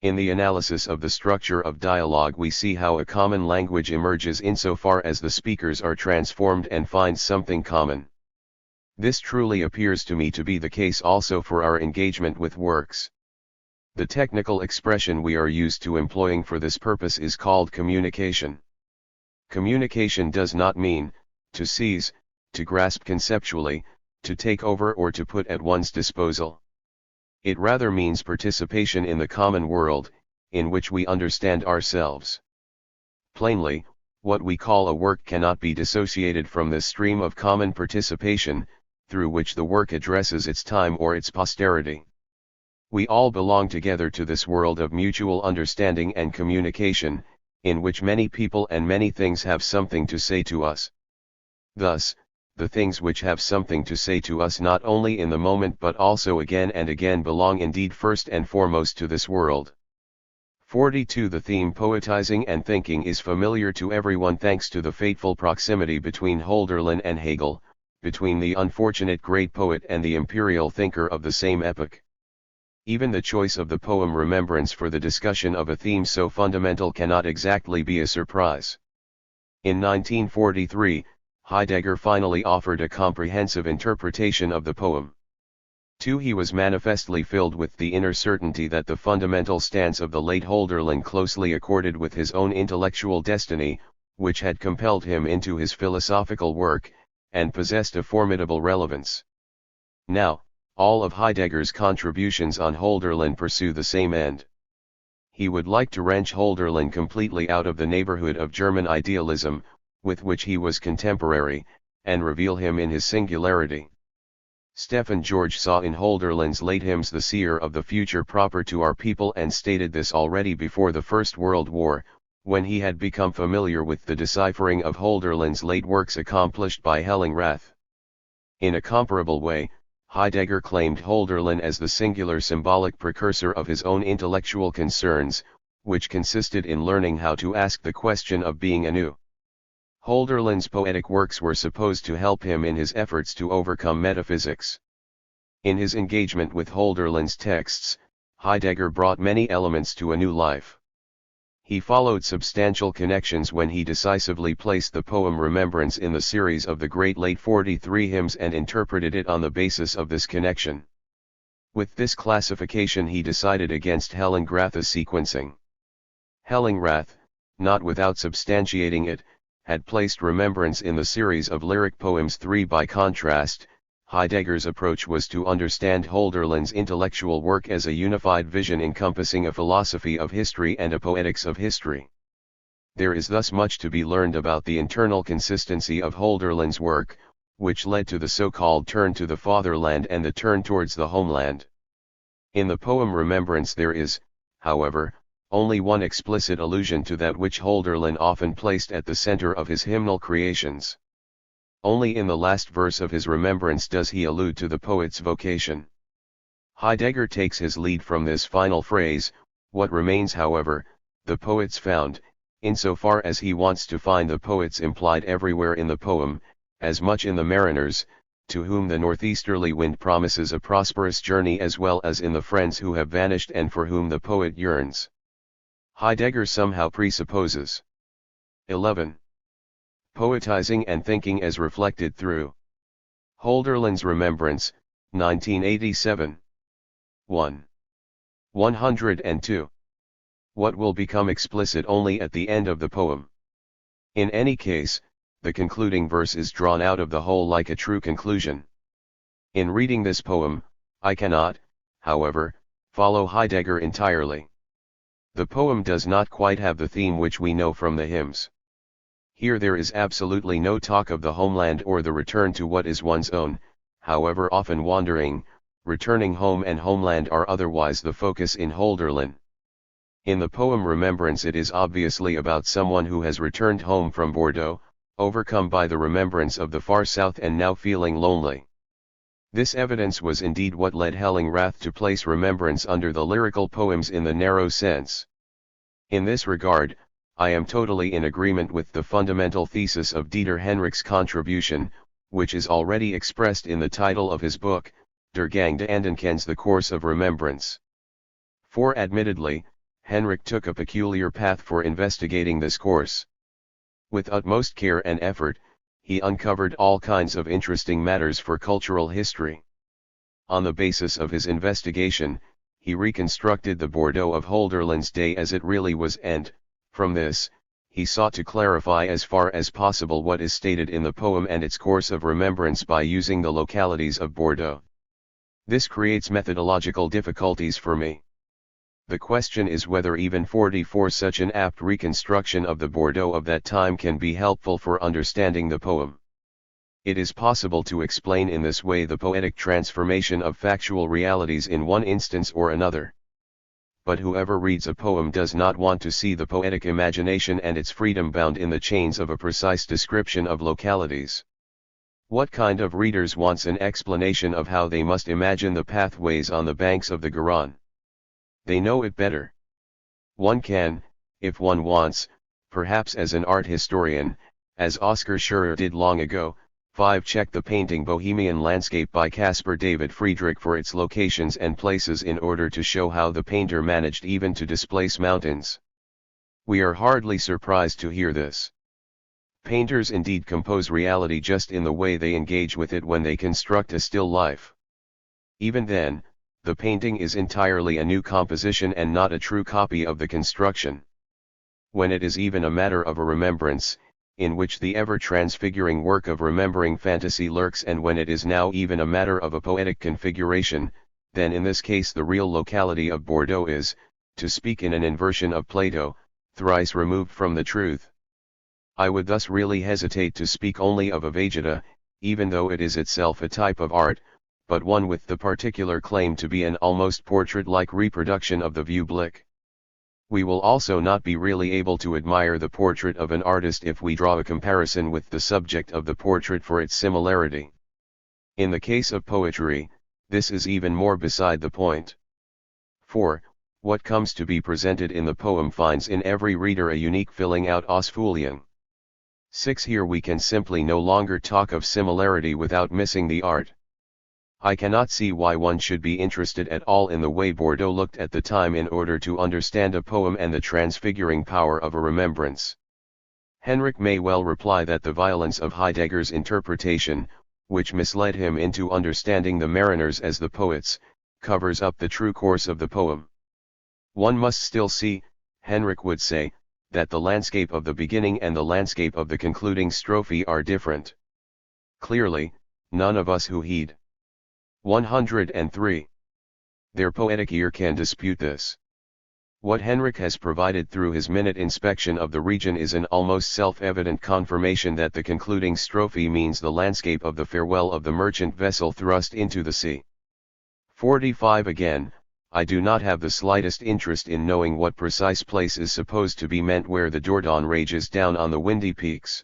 S1: In the analysis of the structure of dialogue we see how a common language emerges insofar as the speakers are transformed and find something common. This truly appears to me to be the case also for our engagement with works. The technical expression we are used to employing for this purpose is called communication. Communication does not mean to seize, to grasp conceptually, to take over or to put at one's disposal. It rather means participation in the common world, in which we understand ourselves. Plainly, what we call a work cannot be dissociated from this stream of common participation, through which the work addresses its time or its posterity. We all belong together to this world of mutual understanding and communication, in which many people and many things have something to say to us. Thus, the things which have something to say to us not only in the moment but also again and again belong indeed first and foremost to this world. 42. The theme poetizing and thinking is familiar to everyone thanks to the fateful proximity between Hölderlin and Hegel, between the unfortunate great poet and the imperial thinker of the same epoch. Even the choice of the poem Remembrance for the discussion of a theme so fundamental cannot exactly be a surprise. In 1943, Heidegger finally offered a comprehensive interpretation of the poem. 2. He was manifestly filled with the inner certainty that the fundamental stance of the late Hölderlin closely accorded with his own intellectual destiny, which had compelled him into his philosophical work, and possessed a formidable relevance. Now, all of Heidegger's contributions on Hölderlin pursue the same end. He would like to wrench Hölderlin completely out of the neighborhood of German idealism, with which he was contemporary, and reveal him in his singularity. Stefan Georg saw in Hölderlin's late hymns the seer of the future proper to our people and stated this already before the First World War, when he had become familiar with the deciphering of Hölderlin's late works accomplished by Hellingrath. In a comparable way, Heidegger claimed Hölderlin as the singular symbolic precursor of his own intellectual concerns, which consisted in learning how to ask the question of being anew. Hölderlin's poetic works were supposed to help him in his efforts to overcome metaphysics. In his engagement with Hölderlin's texts, Heidegger brought many elements to a new life. He followed substantial connections when he decisively placed the poem Remembrance in the series of the great late 43 hymns and interpreted it on the basis of this connection. With this classification he decided against Hellingrath's sequencing. Hellingrath, not without substantiating it, had placed Remembrance in the series of lyric poems 3. By contrast, Heidegger's approach was to understand Hölderlin's intellectual work as a unified vision encompassing a philosophy of history and a poetics of history. There is thus much to be learned about the internal consistency of Hölderlin's work, which led to the so-called turn to the fatherland and the turn towards the homeland. In the poem Remembrance there is, however, only one explicit allusion to that which Hölderlin often placed at the center of his hymnal creations. Only in the last verse of his Remembrance does he allude to the poet's vocation. Heidegger takes his lead from this final phrase. What remains, however, the poet's found, insofar as he wants to find the poets implied everywhere in the poem, as much in the mariners, to whom the northeasterly wind promises a prosperous journey, as well as in the friends who have vanished and for whom the poet yearns. Heidegger somehow presupposes 11. Poetizing and thinking as reflected through Hölderlin's Remembrance, 1987. 1. 102. What will become explicit only at the end of the poem. In any case, the concluding verse is drawn out of the whole like a true conclusion. In reading this poem, I cannot, however, follow Heidegger entirely. The poem does not quite have the theme which we know from the hymns. Here there is absolutely no talk of the homeland or the return to what is one's own, however often wandering, returning home and homeland are otherwise the focus in Hölderlin. In the poem Remembrance it is obviously about someone who has returned home from Bordeaux, overcome by the remembrance of the far south and now feeling lonely. This evidence was indeed what led Hellingrath to place Remembrance under the lyrical poems in the narrow sense. In this regard, I am totally in agreement with the fundamental thesis of Dieter Henrich's contribution, which is already expressed in the title of his book, Der Gang des Andenkens, the Course of Remembrance. For admittedly, Henrich took a peculiar path for investigating this course. With utmost care and effort, he uncovered all kinds of interesting matters for cultural history. On the basis of his investigation, he reconstructed the Bordeaux of Hölderlin's day as it really was, and, from this, he sought to clarify as far as possible what is stated in the poem and its course of remembrance by using the localities of Bordeaux. This creates methodological difficulties for me. The question is whether even 44 such an apt reconstruction of the Bordeaux of that time can be helpful for understanding the poem. It is possible to explain in this way the poetic transformation of factual realities in one instance or another. But whoever reads a poem does not want to see the poetic imagination and its freedom bound in the chains of a precise description of localities. What kind of readers wants an explanation of how they must imagine the pathways on the banks of the Garonne? They know it better. One can, if one wants, perhaps as an art historian, as Oskar Scheurer did long ago, 5. Check the painting Bohemian Landscape by Caspar David Friedrich for its locations and places in order to show how the painter managed even to displace mountains. We are hardly surprised to hear this. Painters indeed compose reality just in the way they engage with it when they construct a still life. Even then, the painting is entirely a new composition and not a true copy of the construction. When it is even a matter of a remembrance, in which the ever-transfiguring work of remembering fantasy lurks, and when it is now even a matter of a poetic configuration, then in this case the real locality of Bordeaux is, to speak in an inversion of Plato, thrice removed from the truth. I would thus really hesitate to speak only of a Vegeta, even though it is itself a type of art, but one with the particular claim to be an almost portrait-like reproduction of the view blick. We will also not be really able to admire the portrait of an artist if we draw a comparison with the subject of the portrait for its similarity. In the case of poetry, this is even more beside the point. 4. What comes to be presented in the poem finds in every reader a unique filling out Ausfüllung. 6. Here we can simply no longer talk of similarity without missing the art. I cannot see why one should be interested at all in the way Bordeaux looked at the time in order to understand a poem and the transfiguring power of a remembrance. Henrik may well reply that the violence of Heidegger's interpretation, which misled him into understanding the mariners as the poets, covers up the true course of the poem. One must still see, Henrik would say, that the landscape of the beginning and the landscape of the concluding strophe are different. Clearly, none of us who heed 103. Their poetic ear can dispute this. What Henrik has provided through his minute inspection of the region is an almost self-evident confirmation that the concluding strophe means the landscape of the farewell of the merchant vessel thrust into the sea. 45. Again, I do not have the slightest interest in knowing what precise place is supposed to be meant where the Dordogne rages down on the windy peaks.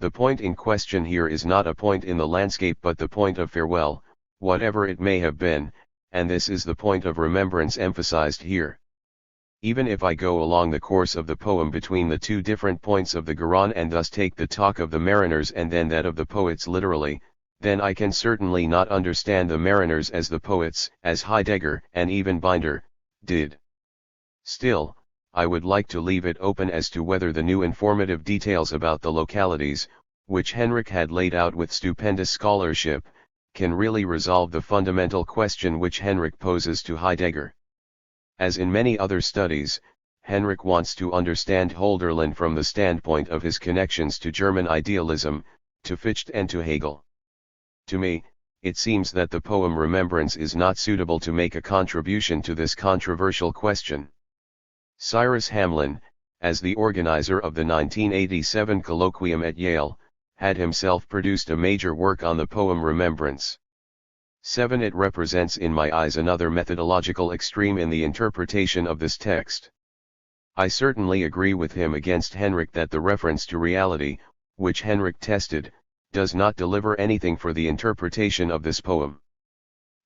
S1: The point in question here is not a point in the landscape but the point of farewell, whatever it may have been, and this is the point of remembrance emphasized here. Even if I go along the course of the poem between the two different points of the Garonne and thus take the talk of the mariners and then that of the poets literally, then I can certainly not understand the mariners as the poets, as Heidegger and even Binder did. Still, I would like to leave it open as to whether the new informative details about the localities, which Henrik had laid out with stupendous scholarship, can really resolve the fundamental question which Henrik poses to Heidegger. As in many other studies, Henrik wants to understand Hölderlin from the standpoint of his connections to German idealism, to Fichte and to Hegel. To me, it seems that the poem Remembrance is not suitable to make a contribution to this controversial question. Cyrus Hamlin, as the organizer of the 1987 colloquium at Yale, had himself produced a major work on the poem Remembrance. 7. It represents in my eyes another methodological extreme in the interpretation of this text. I certainly agree with him against Henrik that the reference to reality, which Henrik tested, does not deliver anything for the interpretation of this poem.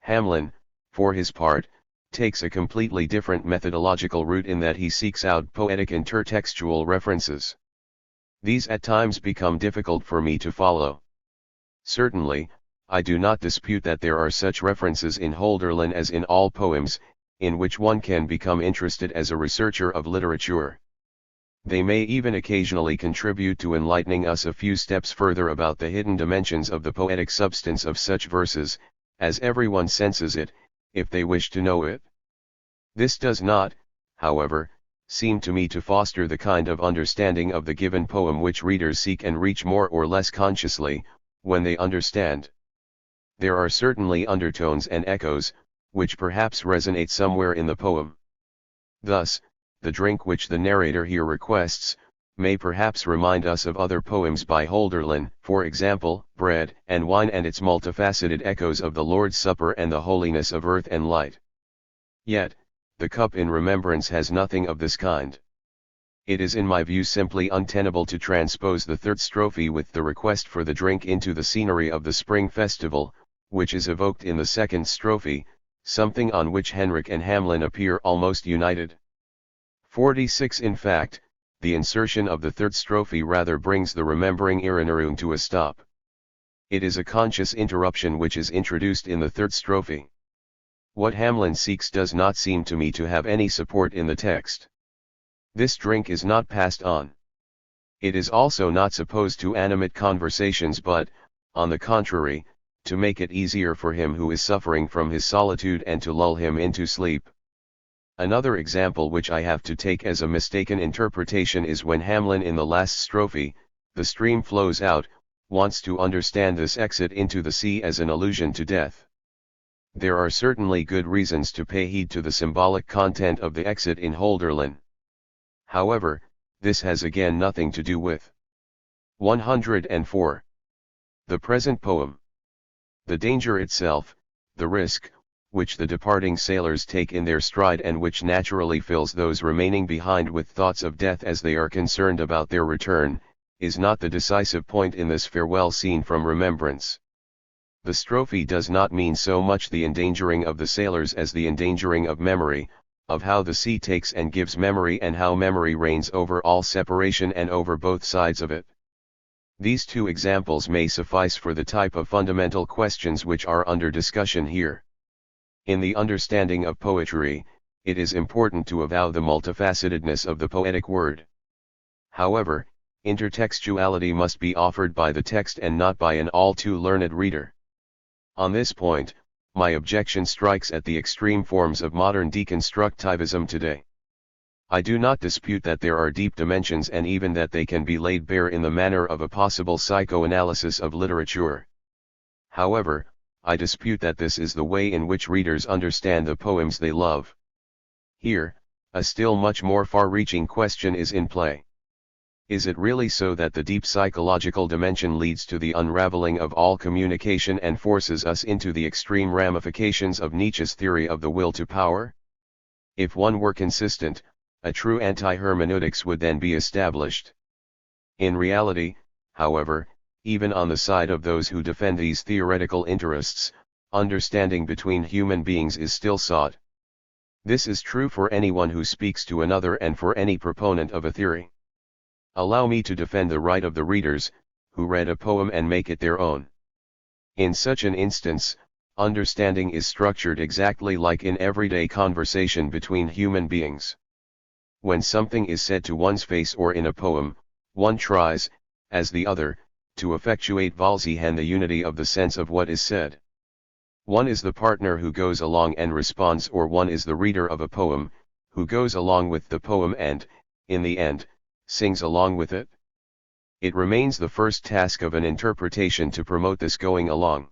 S1: Hamlin, for his part, takes a completely different methodological route in that he seeks out poetic intertextual references. These at times become difficult for me to follow. Certainly, I do not dispute that there are such references in Hölderlin as in all poems, in which one can become interested as a researcher of literature. They may even occasionally contribute to enlightening us a few steps further about the hidden dimensions of the poetic substance of such verses, as everyone senses it, if they wish to know it. This does not, however, seem to me to foster the kind of understanding of the given poem which readers seek and reach more or less consciously, when they understand. There are certainly undertones and echoes, which perhaps resonate somewhere in the poem. Thus, the drink which the narrator here requests, may perhaps remind us of other poems by Hölderlin, for example, Bread and Wine and its multifaceted echoes of the Lord's Supper and the holiness of earth and light. Yet, the cup in Remembrance has nothing of this kind. It is in my view simply untenable to transpose the third strophe with the request for the drink into the scenery of the spring festival, which is evoked in the second strophe, something on which Henrik and Hamlin appear almost united. 46. In fact, the insertion of the third strophe rather brings the remembering Erinnerung to a stop. It is a conscious interruption which is introduced in the third strophe. What Hamlin seeks does not seem to me to have any support in the text. This drink is not passed on. It is also not supposed to animate conversations but, on the contrary, to make it easier for him who is suffering from his solitude and to lull him into sleep. Another example which I have to take as a mistaken interpretation is when Hamlin in the last strophe, the stream flows out, wants to understand this exit into the sea as an allusion to death. There are certainly good reasons to pay heed to the symbolic content of the exit in Hölderlin. However, this has again nothing to do with 104. The present poem. The danger itself, the risk, which the departing sailors take in their stride and which naturally fills those remaining behind with thoughts of death as they are concerned about their return, is not the decisive point in this farewell scene from Remembrance. The strophe does not mean so much the endangering of the sailors as the endangering of memory, of how the sea takes and gives memory and how memory reigns over all separation and over both sides of it. These two examples may suffice for the type of fundamental questions which are under discussion here. In the understanding of poetry, it is important to avow the multifacetedness of the poetic word. However, intertextuality must be offered by the text and not by an all too learned reader. On this point, my objection strikes at the extreme forms of modern deconstructivism today. I do not dispute that there are deep dimensions and even that they can be laid bare in the manner of a possible psychoanalysis of literature. However, I dispute that this is the way in which readers understand the poems they love. Here, a still much more far-reaching question is in play. Is it really so that the deep psychological dimension leads to the unraveling of all communication and forces us into the extreme ramifications of Nietzsche's theory of the will to power? If one were consistent, a true anti-hermeneutics would then be established. In reality, however, even on the side of those who defend these theoretical interests, understanding between human beings is still sought. This is true for anyone who speaks to another and for any proponent of a theory. Allow me to defend the right of the readers, who read a poem and make it their own. In such an instance, understanding is structured exactly like in everyday conversation between human beings. When something is said to one's face or in a poem, one tries, as the other, to effectuate Valsihan the unity of the sense of what is said. One is the partner who goes along and responds, or one is the reader of a poem, who goes along with the poem and, in the end, sings along with it. It remains the first task of an interpretation to promote this going along.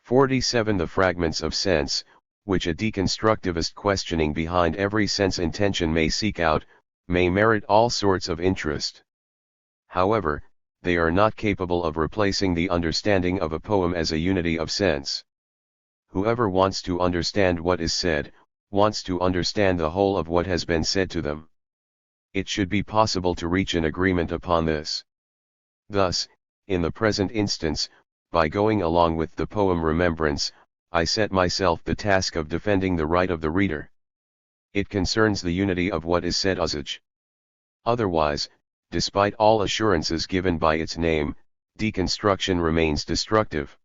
S1: 47. The fragments of sense, which a deconstructivist questioning behind every sense intention may seek out, may merit all sorts of interest. However, they are not capable of replacing the understanding of a poem as a unity of sense. Whoever wants to understand what is said, wants to understand the whole of what has been said to them. It should be possible to reach an agreement upon this. Thus, in the present instance, by going along with the poem Remembrance, I set myself the task of defending the right of the reader. It concerns the unity of what is said usage. Otherwise, despite all assurances given by its name, deconstruction remains destructive.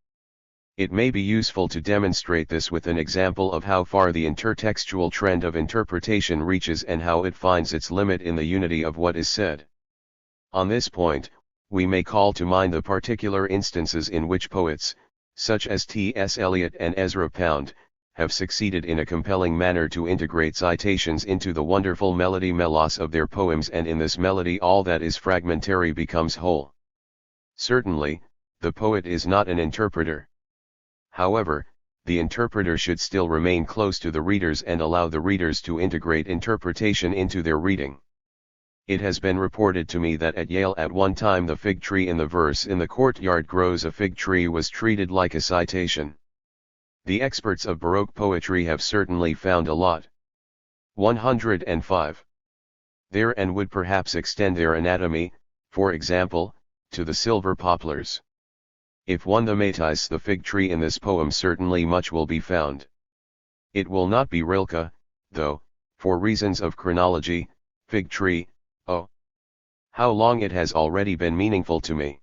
S1: It may be useful to demonstrate this with an example of how far the intertextual trend of interpretation reaches and how it finds its limit in the unity of what is said. On this point, we may call to mind the particular instances in which poets, such as T.S. Eliot and Ezra Pound, have succeeded in a compelling manner to integrate citations into the wonderful melody melos of their poems, and in this melody all that is fragmentary becomes whole. Certainly, the poet is not an interpreter. However, the interpreter should still remain close to the readers and allow the readers to integrate interpretation into their reading. It has been reported to me that at Yale at one time the fig tree in the verse "In the courtyard grows a fig tree" was treated like a citation. The experts of Baroque poetry have certainly found a lot. 105. There and would perhaps extend their anatomy, for example, to the silver poplars. If one thematis the fig tree in this poem, certainly much will be found. It will not be Rilke, though, for reasons of chronology. Fig tree, oh! How long it has already been meaningful to me.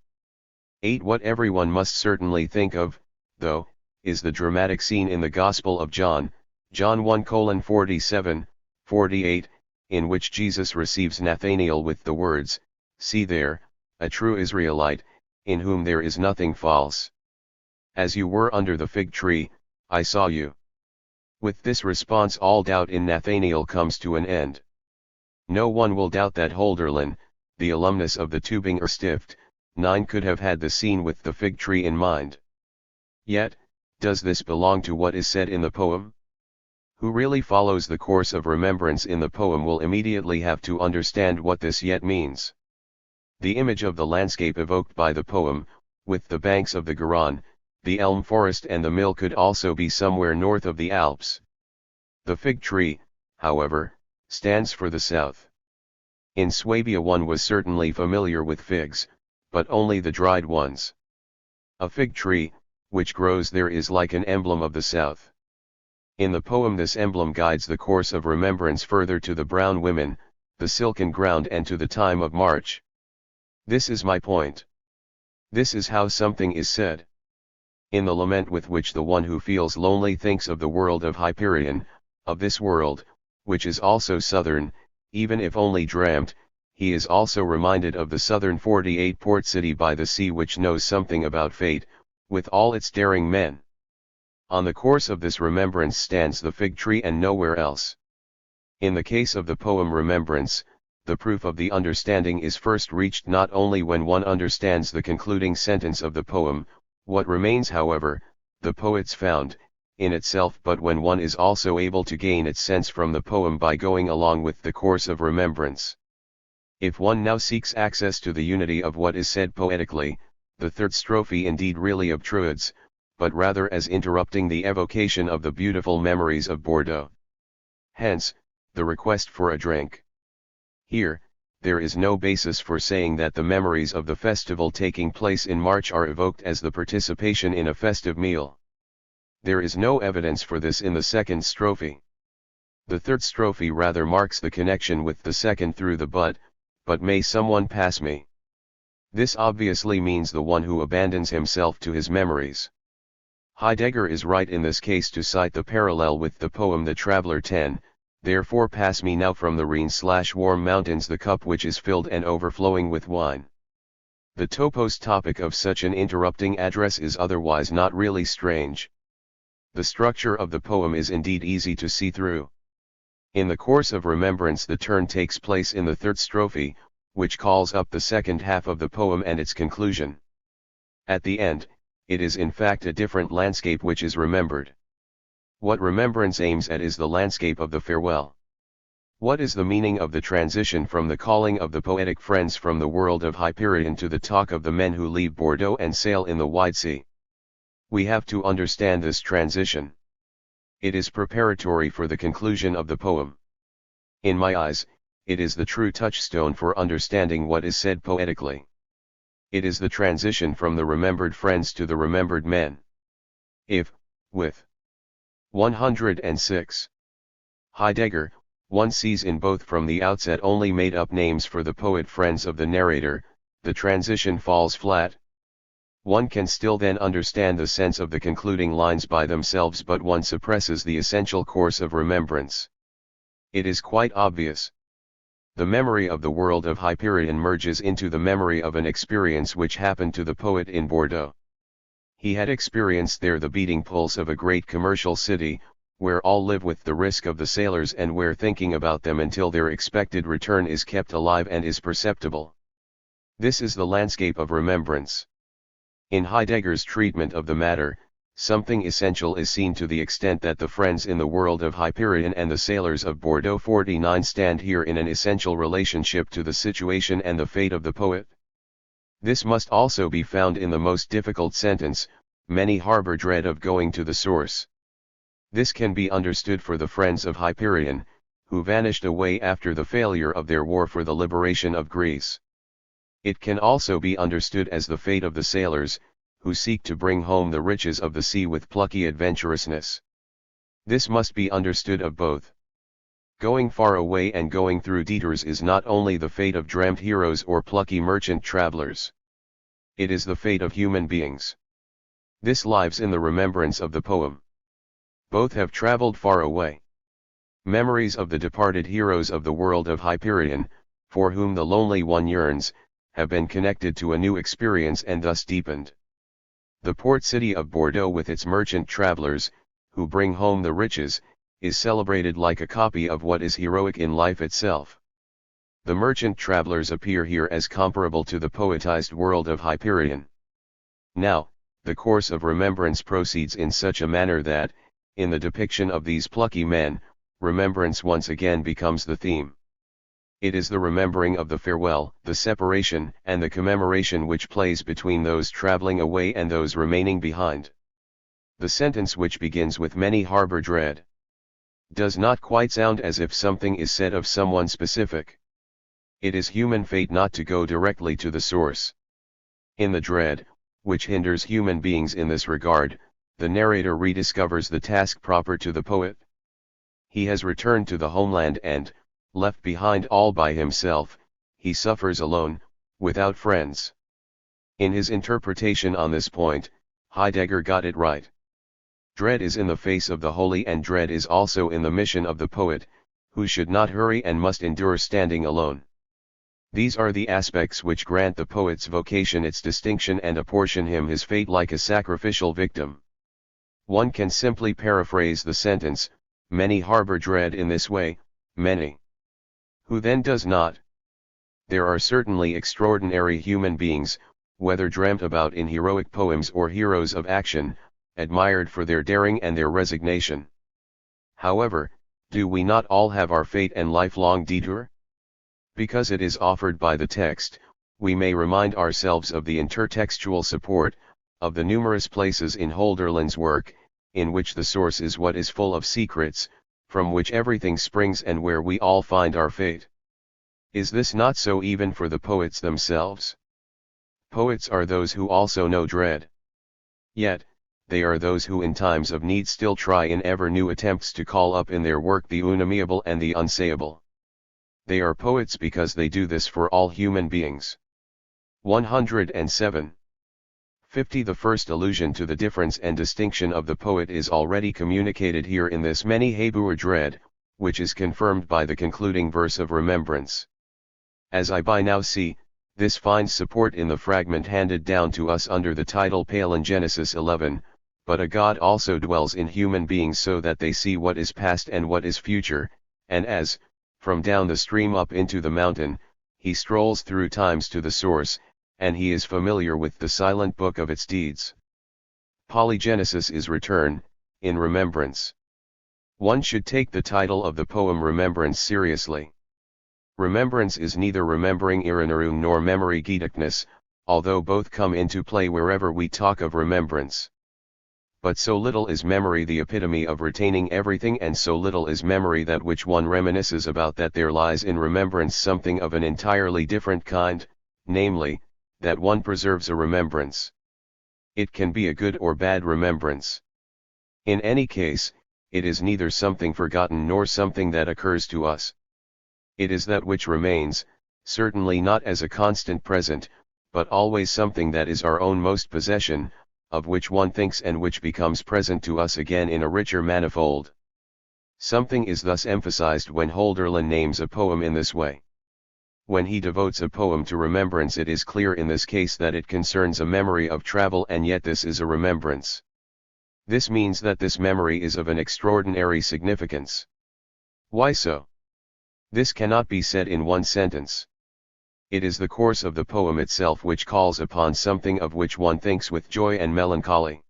S1: 8. What everyone must certainly think of, though, is the dramatic scene in the Gospel of John, John 1:47, 48, in which Jesus receives Nathanael with the words, "See there, a true Israelite, in whom there is nothing false. As you were under the fig tree, I saw you." With this response all doubt in Nathanael comes to an end. No one will doubt that Hölderlin, the alumnus of the Tübinger Stift, 9 could have had the scene with the fig tree in mind. Yet, does this belong to what is said in the poem? Who really follows the course of remembrance in the poem will immediately have to understand what this yet means. The image of the landscape evoked by the poem, with the banks of the Garonne, the elm forest and the mill, could also be somewhere north of the Alps. The fig tree, however, stands for the south. In Swabia one was certainly familiar with figs, but only the dried ones. A fig tree, which grows there, is like an emblem of the south. In the poem this emblem guides the course of remembrance further to the brown women, the silken ground, and to the time of March. This is my point. This is how something is said. In the lament with which the one who feels lonely thinks of the world of Hyperion, of this world, which is also southern, even if only dreamt, he is also reminded of the southern 48 port city by the sea which knows something about fate, with all its daring men. On the course of this remembrance stands the fig tree and nowhere else. In the case of the poem Remembrance, the proof of the understanding is first reached not only when one understands the concluding sentence of the poem, what remains however, the poet's found, in itself, but when one is also able to gain its sense from the poem by going along with the course of remembrance. If one now seeks access to the unity of what is said poetically, the third strophe indeed really obtrudes, but rather as interrupting the evocation of the beautiful memories of Bordeaux. Hence, the request for a drink. Here, there is no basis for saying that the memories of the festival taking place in March are evoked as the participation in a festive meal. There is no evidence for this in the second strophe. The third strophe rather marks the connection with the second through the but may someone pass me. This obviously means the one who abandons himself to his memories. Heidegger is right in this case to cite the parallel with the poem The Traveller 10, therefore pass me now from the Rhine/warm mountains the cup which is filled and overflowing with wine. The topos topic of such an interrupting address is otherwise not really strange. The structure of the poem is indeed easy to see through. In the course of remembrance the turn takes place in the third strophe, which calls up the second half of the poem and its conclusion. At the end, it is in fact a different landscape which is remembered. What remembrance aims at is the landscape of the farewell. What is the meaning of the transition from the calling of the poetic friends from the world of Hyperion to the talk of the men who leave Bordeaux and sail in the wide sea? We have to understand this transition. It is preparatory for the conclusion of the poem. In my eyes, it is the true touchstone for understanding what is said poetically. It is the transition from the remembered friends to the remembered men. If, with 106. Heidegger, one sees in both from the outset only made-up names for the poet friends of the narrator, the transition falls flat. One can still then understand the sense of the concluding lines by themselves, but one suppresses the essential course of remembrance. It is quite obvious. The memory of the world of Hyperion merges into the memory of an experience which happened to the poet in Bordeaux. He had experienced there the beating pulse of a great commercial city, where all live with the risk of the sailors and where thinking about them until their expected return is kept alive and is perceptible. This is the landscape of remembrance. In Heidegger's treatment of the matter, something essential is seen to the extent that the friends in the world of Hyperion and the sailors of Bordeaux 49 stand here in an essential relationship to the situation and the fate of the poet. This must also be found in the most difficult sentence, many harbor dread of going to the source. This can be understood for the friends of Hyperion, who vanished away after the failure of their war for the liberation of Greece. It can also be understood as the fate of the sailors, who seek to bring home the riches of the sea with plucky adventurousness. This must be understood of both. Going far away and going through detours is not only the fate of dreamt heroes or plucky merchant travelers. It is the fate of human beings. This lives in the remembrance of the poem. Both have traveled far away. Memories of the departed heroes of the world of Hyperion, for whom the lonely one yearns, have been connected to a new experience and thus deepened. The port city of Bordeaux with its merchant travelers, who bring home the riches, is celebrated like a copy of what is heroic in life itself. The merchant travelers appear here as comparable to the poetized world of Hyperion. Now, the course of remembrance proceeds in such a manner that, in the depiction of these plucky men, remembrance once again becomes the theme. It is the remembering of the farewell, the separation, and the commemoration which plays between those traveling away and those remaining behind. The sentence which begins with many harbor dread does not quite sound as if something is said of someone specific. It is human fate not to go directly to the source. In the dread, which hinders human beings in this regard, the narrator rediscovers the task proper to the poet. He has returned to the homeland and, left behind all by himself, he suffers alone, without friends. In his interpretation on this point, Heidegger got it right. Dread is in the face of the holy, and dread is also in the mission of the poet, who should not hurry and must endure standing alone. These are the aspects which grant the poet's vocation its distinction and apportion him his fate like a sacrificial victim. One can simply paraphrase the sentence, many harbor dread in this way, many. Who then does not? There are certainly extraordinary human beings, whether dreamt about in heroic poems or heroes of action, admired for their daring and their resignation. However, do we not all have our fate and lifelong detour? Because it is offered by the text, we may remind ourselves of the intertextual support, of the numerous places in Hölderlin's work, in which the source is what is full of secrets, from which everything springs and where we all find our fate. Is this not so even for the poets themselves? Poets are those who also know dread. Yet, they are those who in times of need still try in ever new attempts to call up in their work the unamiable and the unsayable. They are poets because they do this for all human beings. 107. 50. The first allusion to the difference and distinction of the poet is already communicated here in this many Hebur dread, which is confirmed by the concluding verse of remembrance. As I by now see, this finds support in the fragment handed down to us under the title Palingenesis 11, but a God also dwells in human beings so that they see what is past and what is future, and as, from down the stream up into the mountain, he strolls through times to the source, and he is familiar with the silent book of its deeds. Polygenesis is return, in remembrance. One should take the title of the poem Remembrance seriously. Remembrance is neither remembering Erinnerung nor memory Gedächtnis, although both come into play wherever we talk of remembrance. But so little is memory the epitome of retaining everything, and so little is memory that which one reminisces about, that there lies in remembrance something of an entirely different kind, namely, that one preserves a remembrance. It can be a good or bad remembrance. In any case, it is neither something forgotten nor something that occurs to us. It is that which remains, certainly not as a constant present, but always something that is our own most possession, of which one thinks and which becomes present to us again in a richer manifold. Something is thus emphasized when Hölderlin names a poem in this way. When he devotes a poem to remembrance, it is clear in this case that it concerns a memory of travel, and yet this is a remembrance. This means that this memory is of an extraordinary significance. Why so? This cannot be said in one sentence. It is the course of the poem itself which calls upon something of which one thinks with joy and melancholy.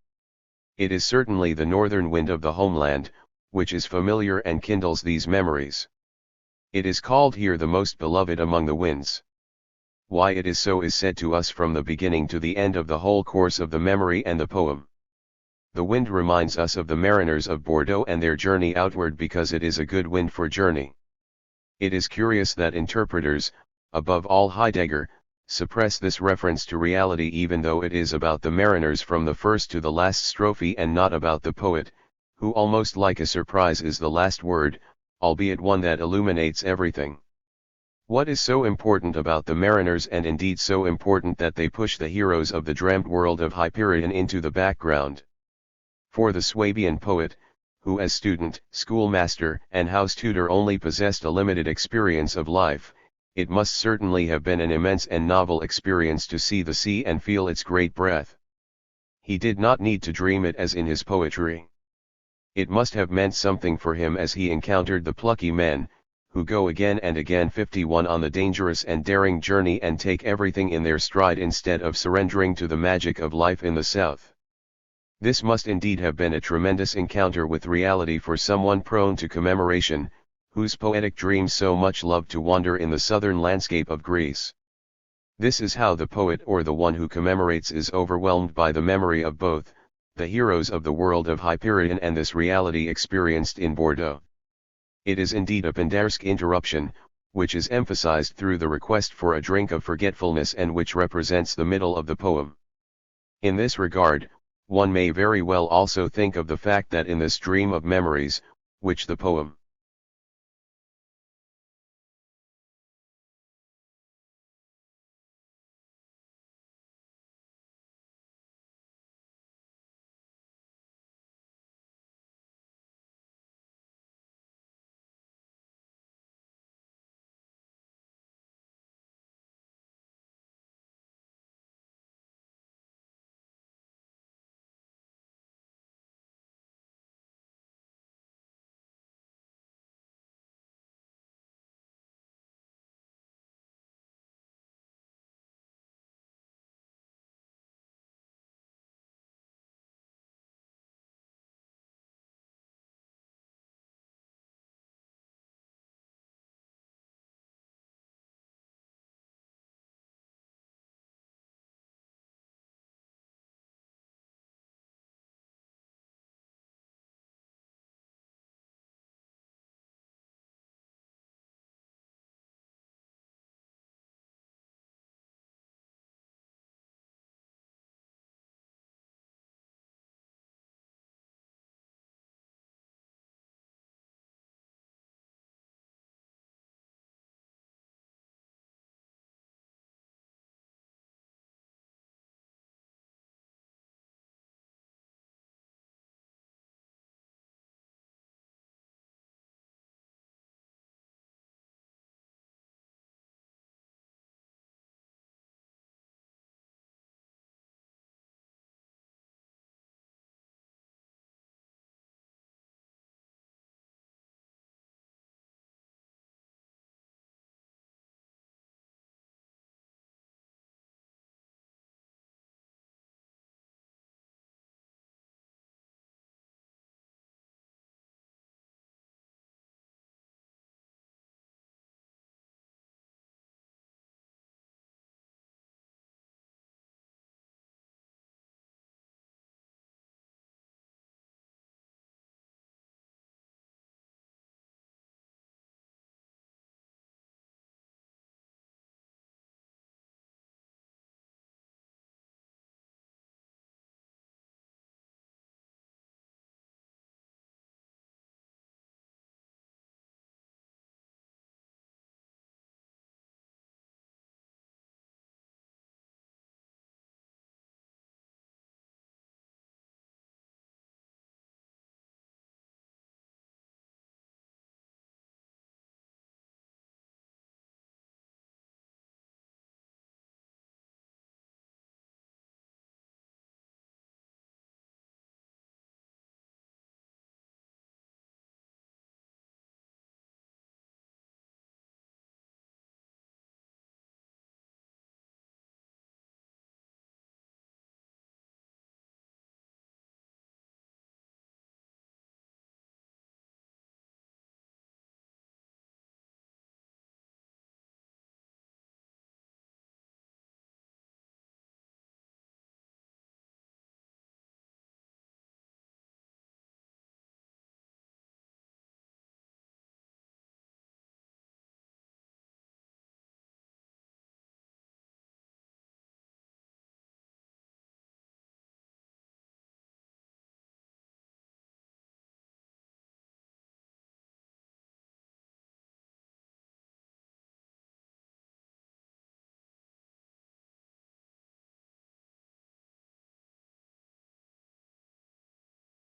S1: It is certainly the northern wind of the homeland, which is familiar and kindles these memories. It is called here the most beloved among the winds. Why it is so is said to us from the beginning to the end of the whole course of the memory and the poem. The wind reminds us of the mariners of Bordeaux and their journey outward because it is a good wind for journey. It is curious that interpreters, above all Heidegger, suppress this reference to reality even though it is about the mariners from the first to the last strophe and not about the poet, who almost like a surprise is the last word, albeit one that illuminates everything. What is so important about the mariners, and indeed so important that they push the heroes of the dreamt world of Hyperion into the background? For the Swabian poet, who as student, schoolmaster, and house tutor only possessed a limited experience of life, it must certainly have been an immense and novel experience to see the sea and feel its great breath. He did not need to dream it as in his poetry. It must have meant something for him as he encountered the plucky men, who go again and again 51 on the dangerous and daring journey and take everything in their stride instead of surrendering to the magic of life in the south. This must indeed have been a tremendous encounter with reality for someone prone to commemoration, whose poetic dreams so much love to wander in the southern landscape of Greece. This is how the poet or the one who commemorates is overwhelmed by the memory of both, the heroes of the world of Hyperion and this reality experienced in Bordeaux. It is indeed a Penderecki interruption, which is emphasized through the request for a drink of forgetfulness and which represents the middle of the poem. In this regard, one may very well also think of the fact that in this dream of memories, which the poem